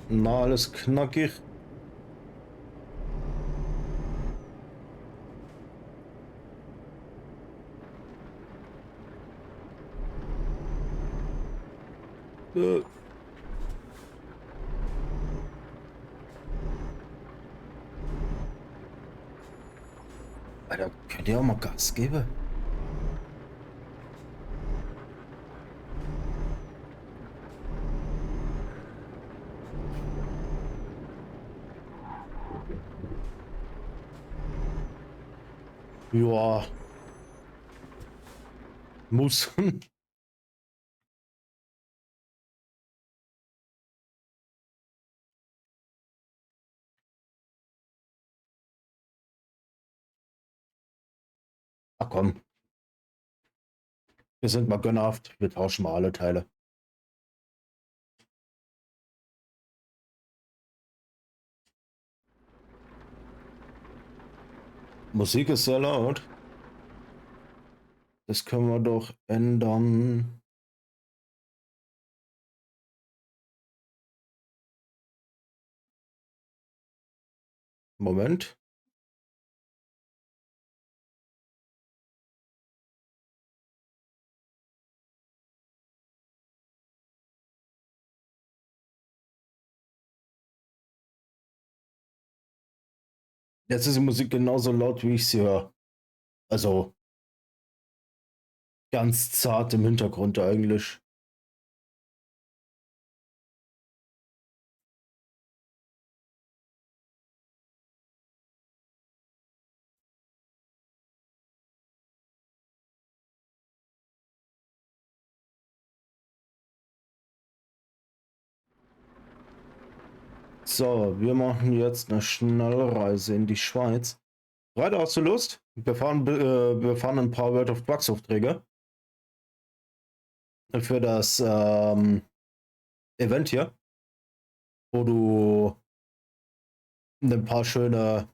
Na, alles knackig. Alter, könnt ihr auch mal Gas geben? Ja. Muss. Ach komm. Wir sind mal gönnerhaft. Wir tauschen mal alle Teile. Musik ist sehr laut. Das können wir doch ändern. Moment. Jetzt ist die Musik genauso laut, wie ich sie höre. Also ganz zart im Hintergrund eigentlich. So, wir machen jetzt eine Schnellreise in die Schweiz. Weiter, hast du Lust? Wir fahren ein paar World of Bugs Aufträge für das Event hier. wo du ein paar schöne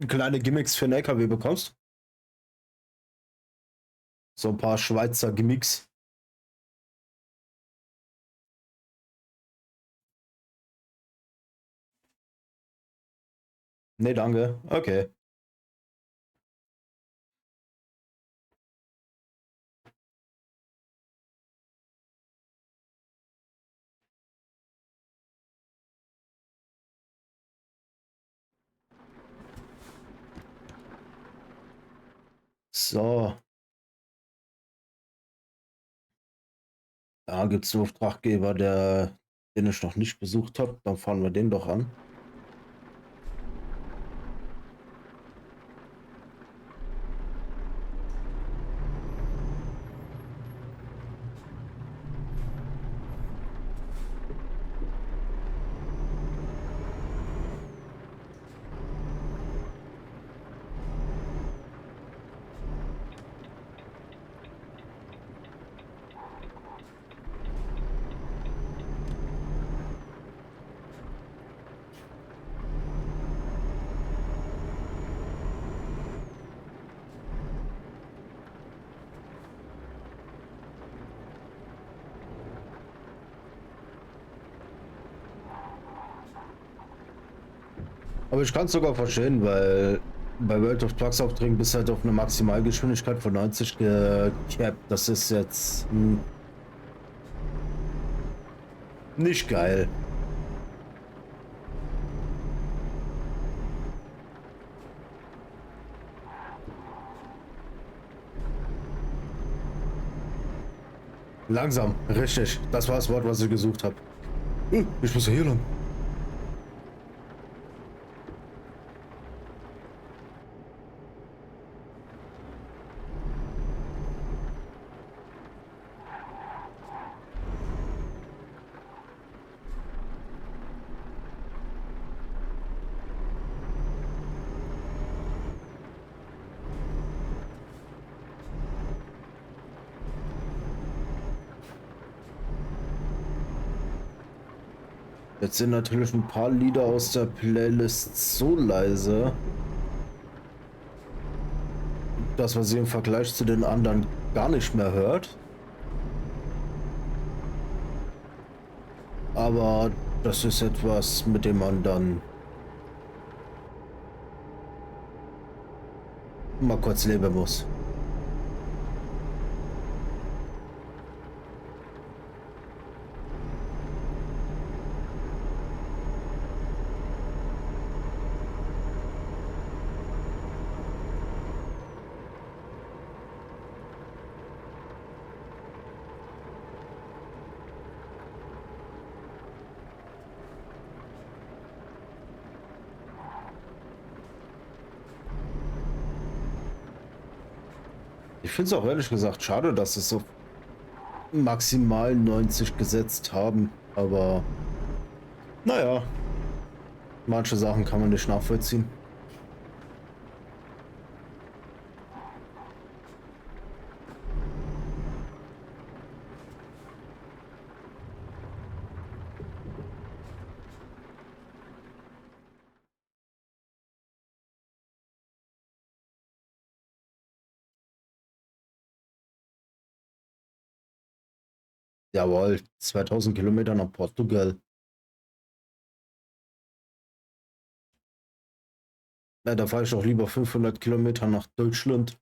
kleine Gimmicks für den LKW bekommst. So ein paar Schweizer Gimmicks. Nee, danke. Okay. So. Da gibt es einen Auftraggeber, den ich noch nicht besucht habe. Dann fahren wir den doch an. Aber ich kann es sogar verstehen, weil bei World of Trucks Aufträgen bist du halt auf eine Maximalgeschwindigkeit von 90 gecapped. Das ist jetzt nicht geil. Langsam, richtig. Das war das Wort, was ich gesucht habe. Ich muss ja hier lang. Jetzt sind natürlich ein paar Lieder aus der Playlist so leise, dass man sie im Vergleich zu den anderen gar nicht mehr hört. Aber das ist etwas, mit dem man dann mal kurz leben muss. Ich finde es auch ehrlich gesagt schade, dass es so maximal 90 gesetzt haben, aber naja, manche Sachen kann man nicht nachvollziehen. Jawohl, 2000 Kilometer nach Portugal. Ja, da fahre ich doch lieber 500 Kilometer nach Deutschland.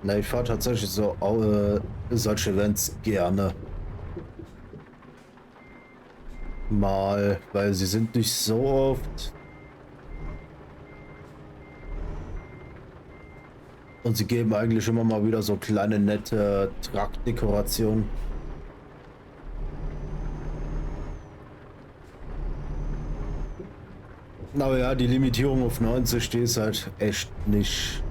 Na, ich fahre tatsächlich so solche Events gerne. Mal, weil sie sind nicht so oft. Und sie geben eigentlich immer mal wieder so kleine nette Truck-Dekorationen. Aber ja, die Limitierung auf 90, die ist halt echt nicht.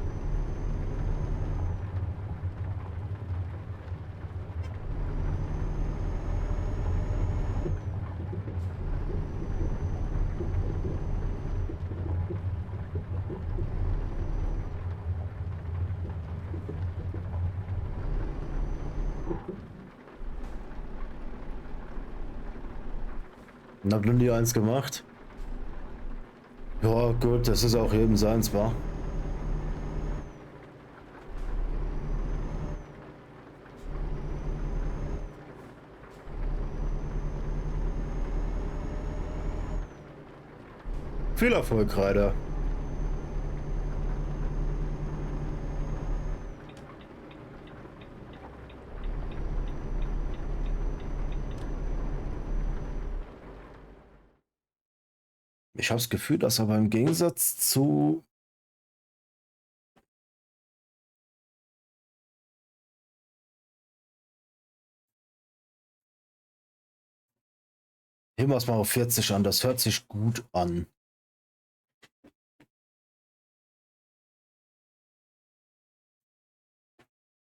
Und hab noch nie eins gemacht. Ja, gut, das ist auch jedem seins, wa? Viel Erfolg, Ryder. Ich habe das Gefühl, dass aber im Gegensatz zu heben wir es mal auf 40 an, das hört sich gut an.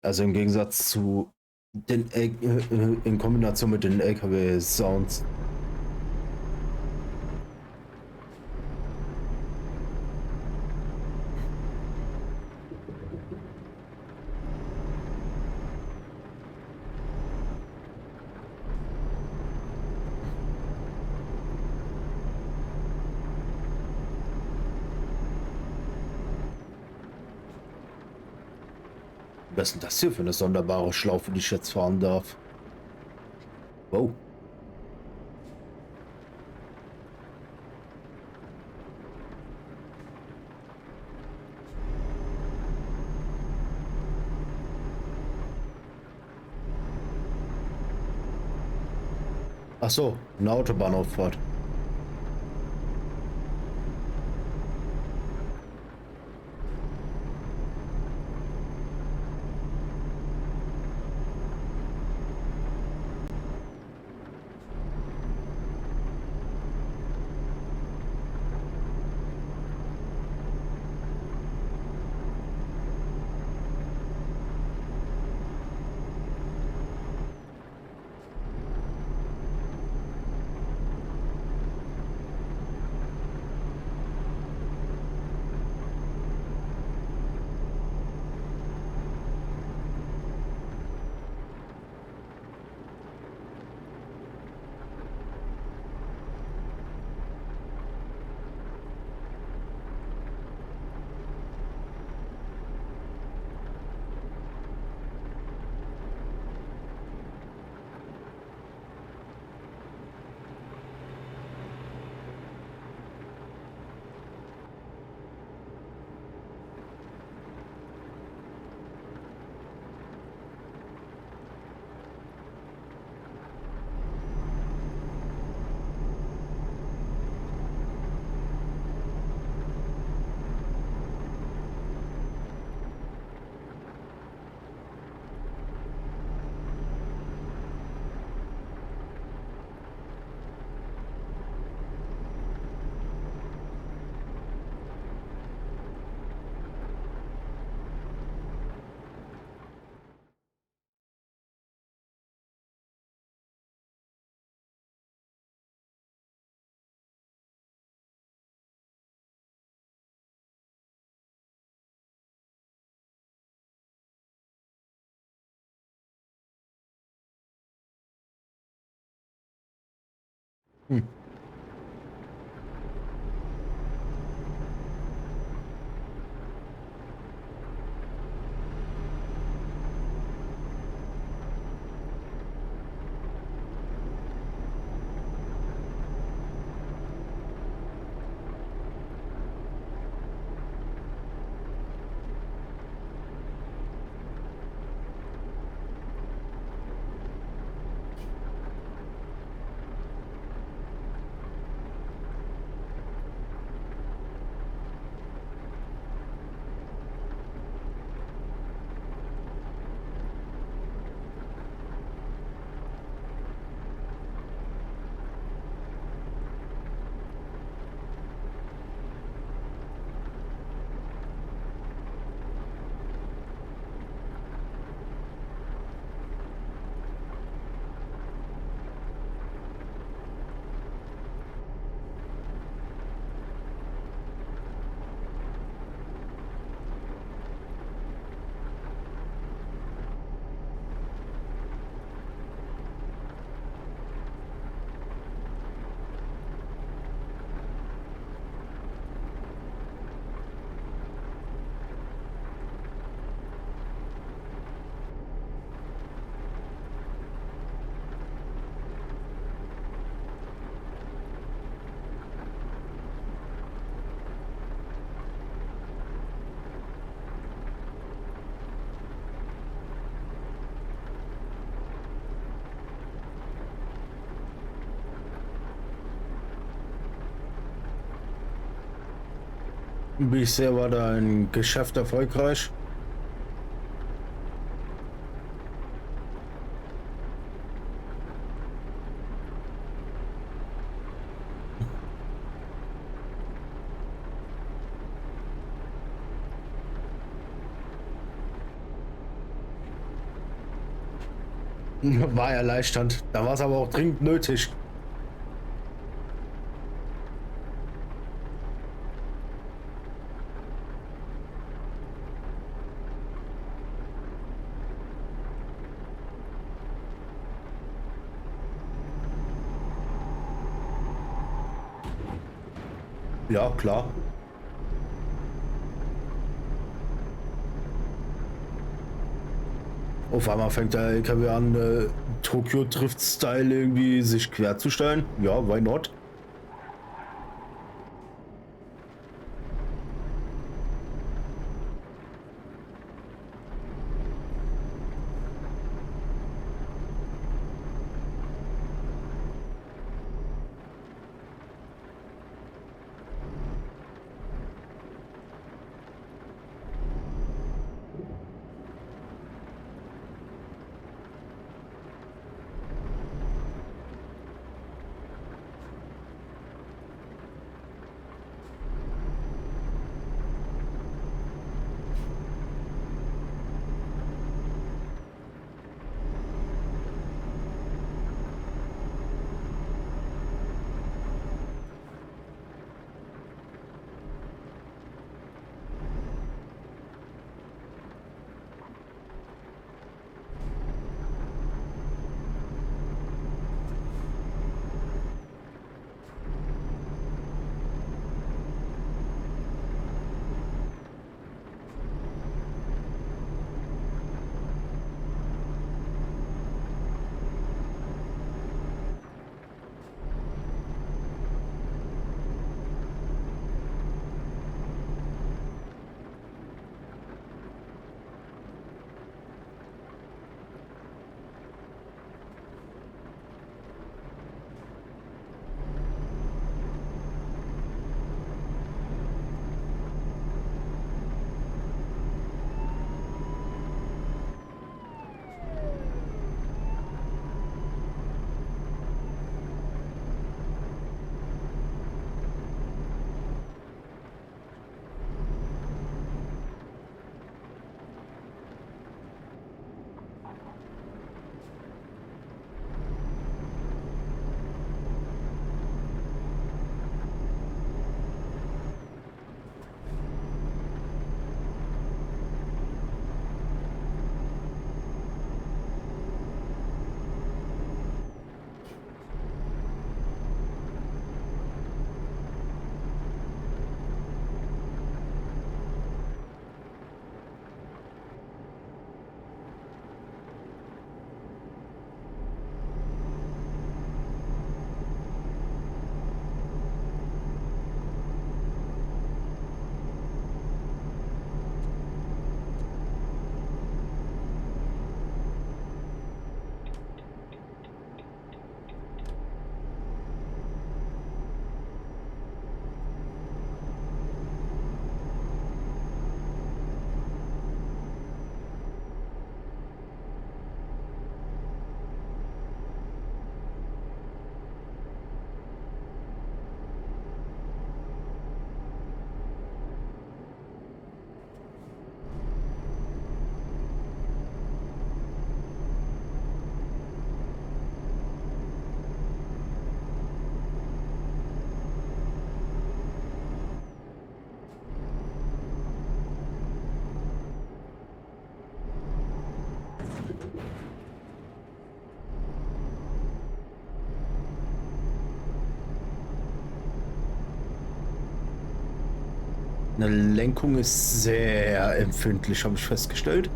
Also im Gegensatz zu den in Kombination mit den LKW-Sounds. Was ist denn das hier für eine sonderbare Schlaufe, die ich jetzt fahren darf? Wow. Ach so, eine Autobahnauffahrt. Hm. Wie sehr war dein Geschäft erfolgreich? War erleichternd. Da war es aber auch dringend nötig. Ja, klar. Auf einmal fängt der LKW an, Tokyo Drift Style irgendwie sich querzustellen. Ja, why not? Eine Lenkung ist sehr empfindlich, habe ich festgestellt.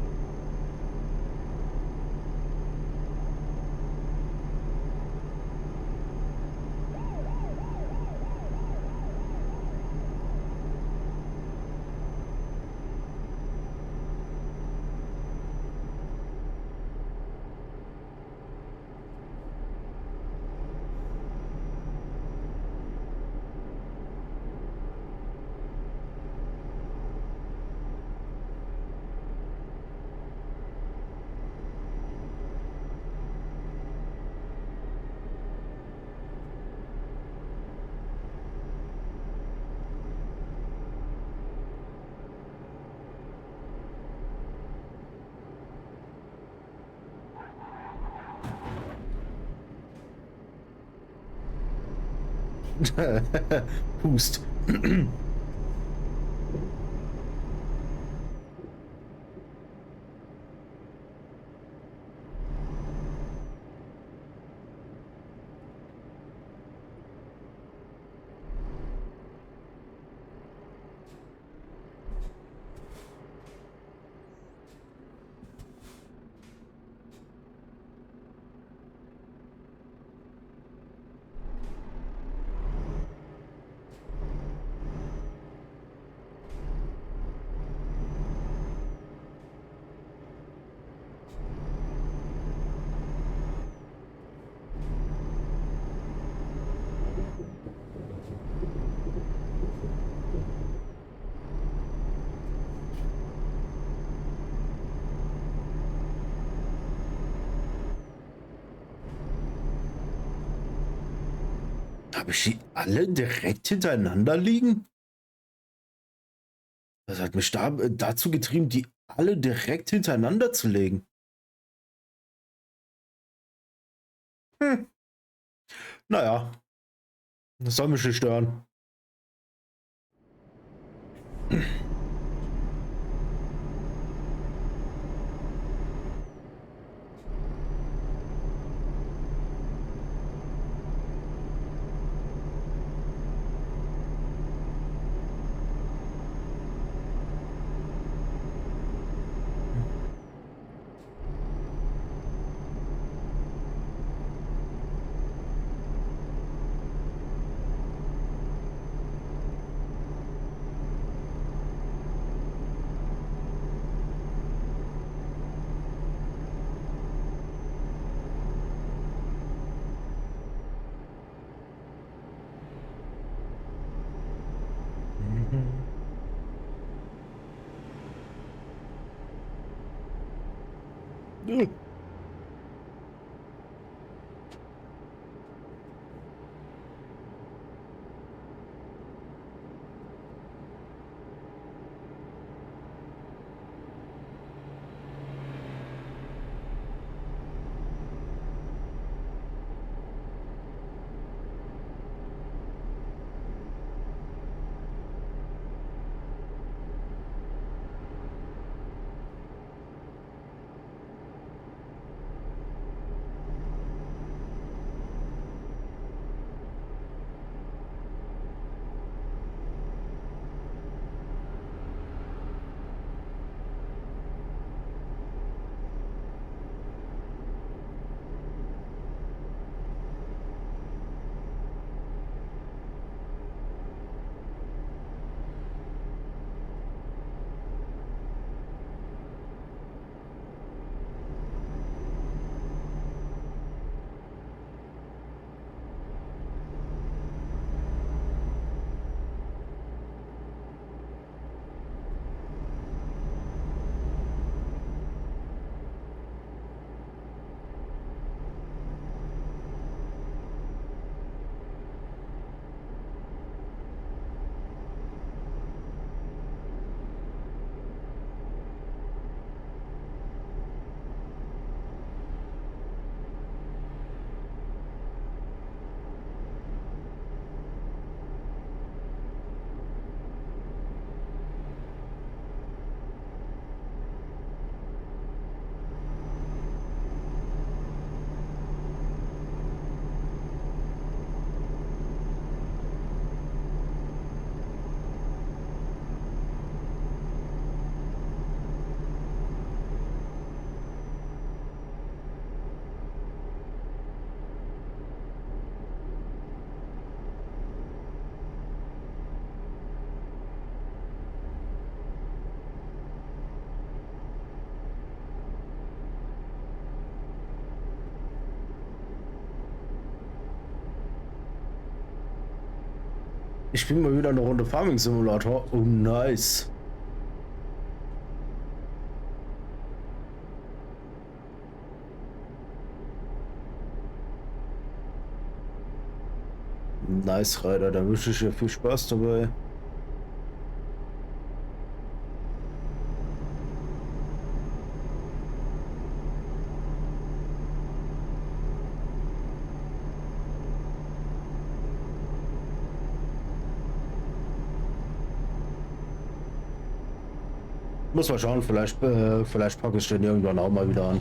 Pust. Habe ich die alle direkt hintereinander liegen? Das hat mich dazu getrieben, die alle direkt hintereinander zu legen. Naja, das soll mich nicht stören. Ich spiele mal wieder eine Runde Farming Simulator. Oh, nice. Nice, Reiter. Da wünsche ich dir viel Spaß dabei. Muss mal schauen, vielleicht packe ich den irgendwann auch mal wieder an.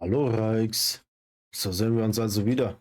Hallo Reix. So sehen wir uns also wieder.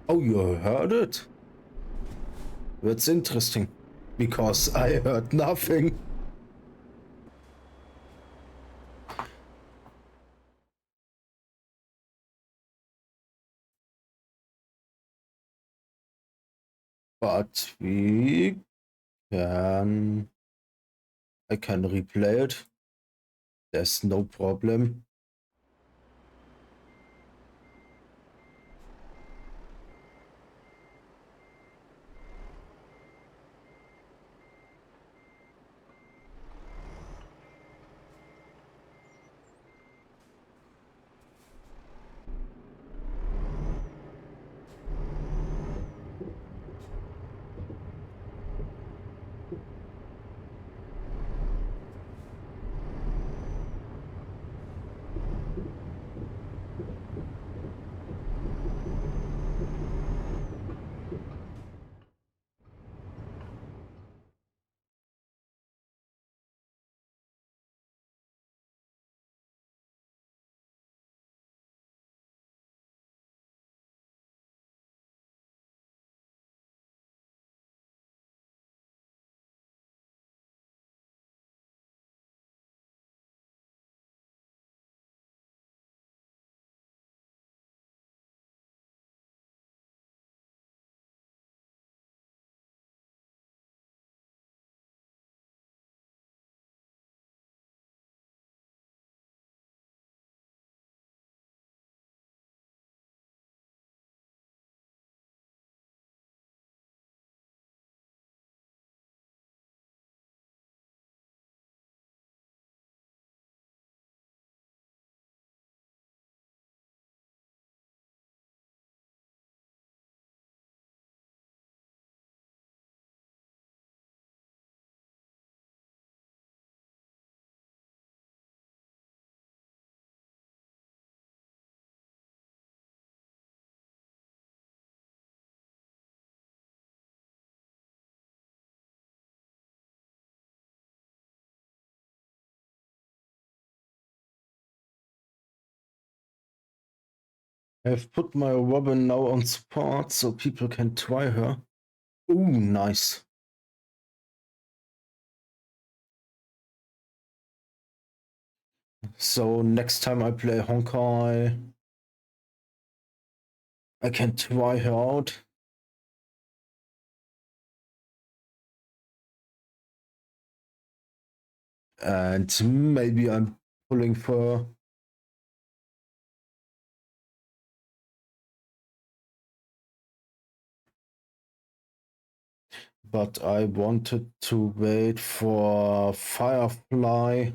Oh, you heard it? That's interesting, because I heard nothing. But we can... I can replay it. There's no problem. I've put my Robin now on support so people can try her. Ooh, nice. So next time I play Honkai, I can try her out. And maybe I'm pulling for... But I wanted to wait for Firefly.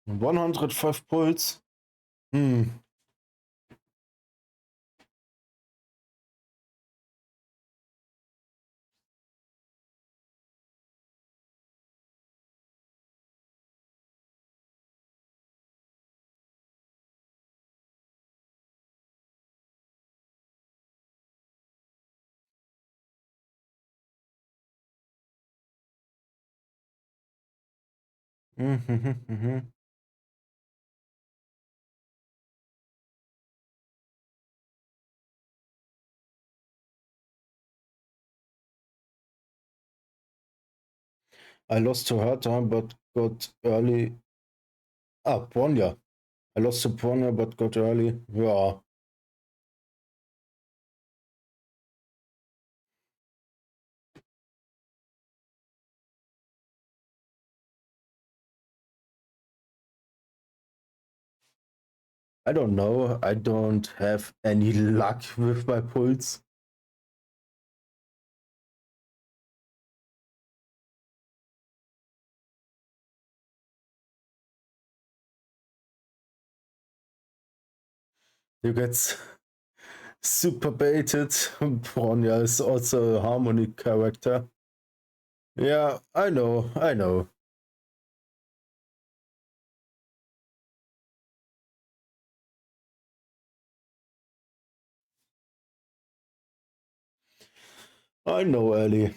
$105 pulse. I lost to Herta, but got early. Ah, Bronya. I lost to Bronya, but got early. Yeah. I don't know. I don't have any luck with my pulse. You get super baited. Bronya is also a harmony character. Yeah, I know, I know. I know, Ellie.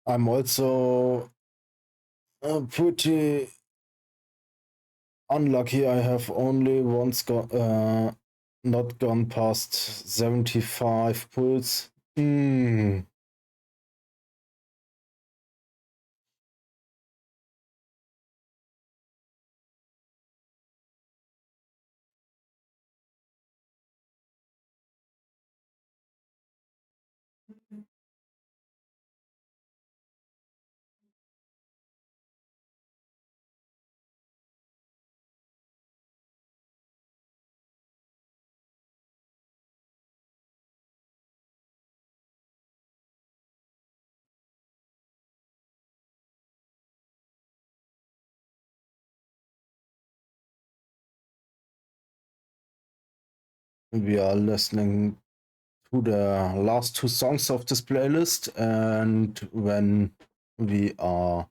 I'm also pretty unlucky. I have only once not gone past 75 pulse. We are listening to the last two songs of this playlist, and when we are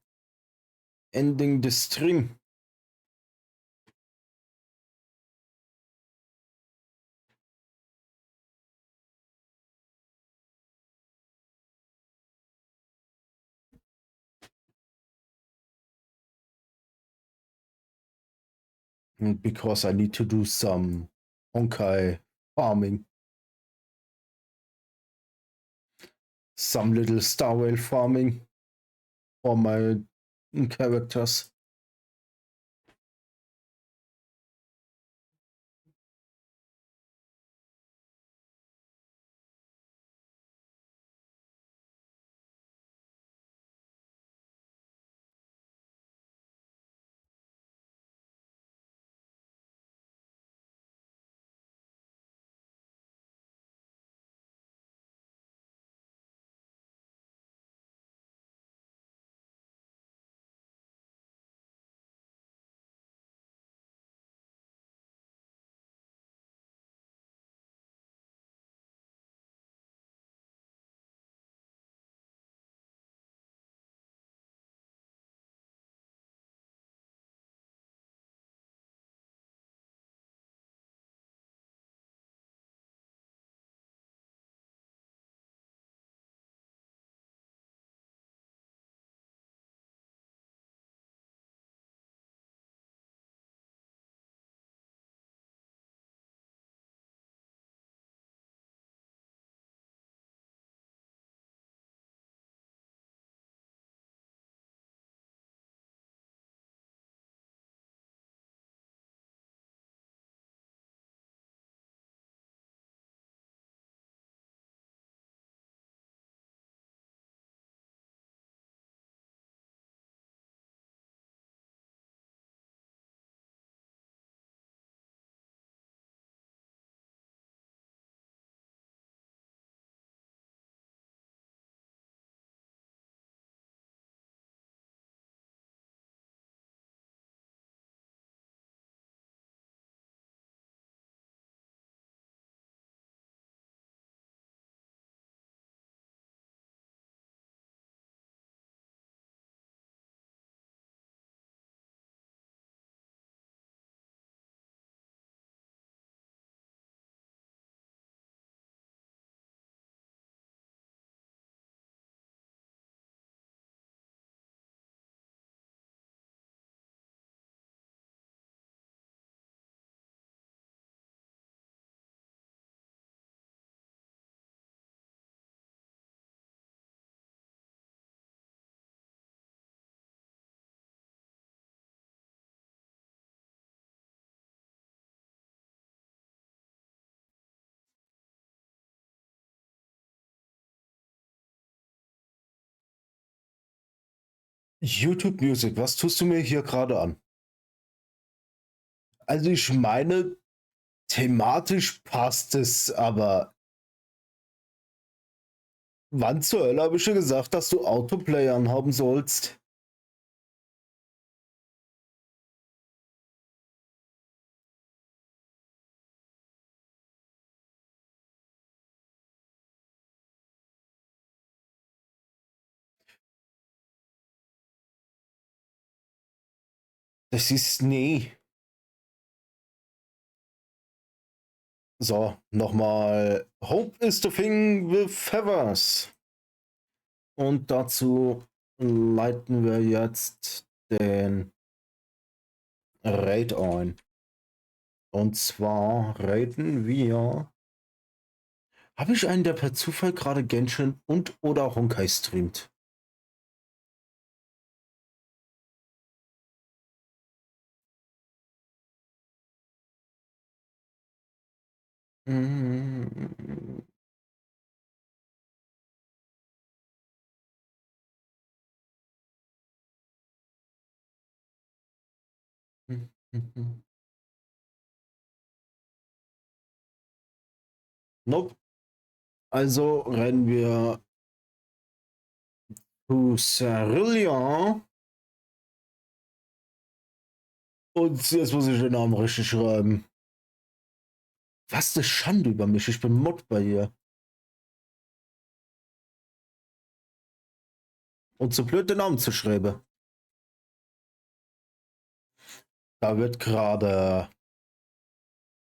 ending the stream. Because I need to do some Honkai farming. some little star whale farming for my characters. YouTube Music, was tust du mir hier gerade an? Also ich meine, thematisch passt es, aber wann zur Hölle habe ich schon gesagt, dass du Autoplay anhaben sollst? Das ist nie. So, nochmal. Hope is the thing with feathers. Und dazu leiten wir jetzt den Raid ein. Und zwar raiden wir. Habe ich einen, der per Zufall gerade Genshin und oder Honkai streamt? Nope. Also rennen wir zu Cerulean. Und jetzt muss ich den Namen richtig schreiben. Was eine Schande über mich. Ich bin Mod bei ihr. Und so blöd den Namen zu schreiben. Da wird gerade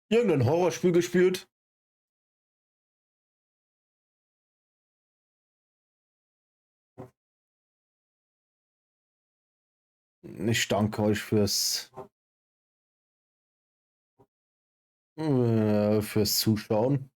irgendein Horrorspiel gespielt. Ich danke euch fürs Zuschauen.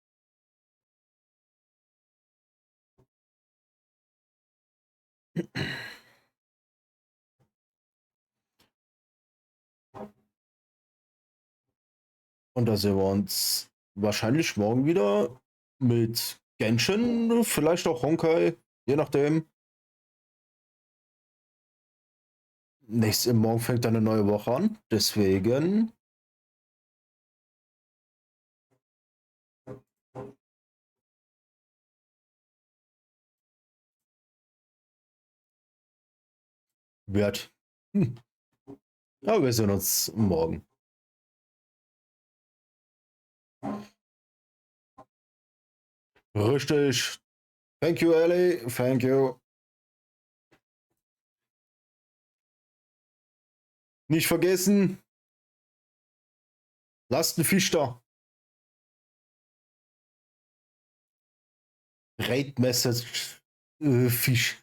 Und da sehen wir uns wahrscheinlich morgen wieder mit Genshin, vielleicht auch Honkai, je nachdem. Morgen fängt eine neue Woche an, deswegen wird. Ja, wir sehen uns morgen. Richtig. Thank you, Ellie. Thank you. Nicht vergessen, lasst einen Fisch da. Raid Message Fisch.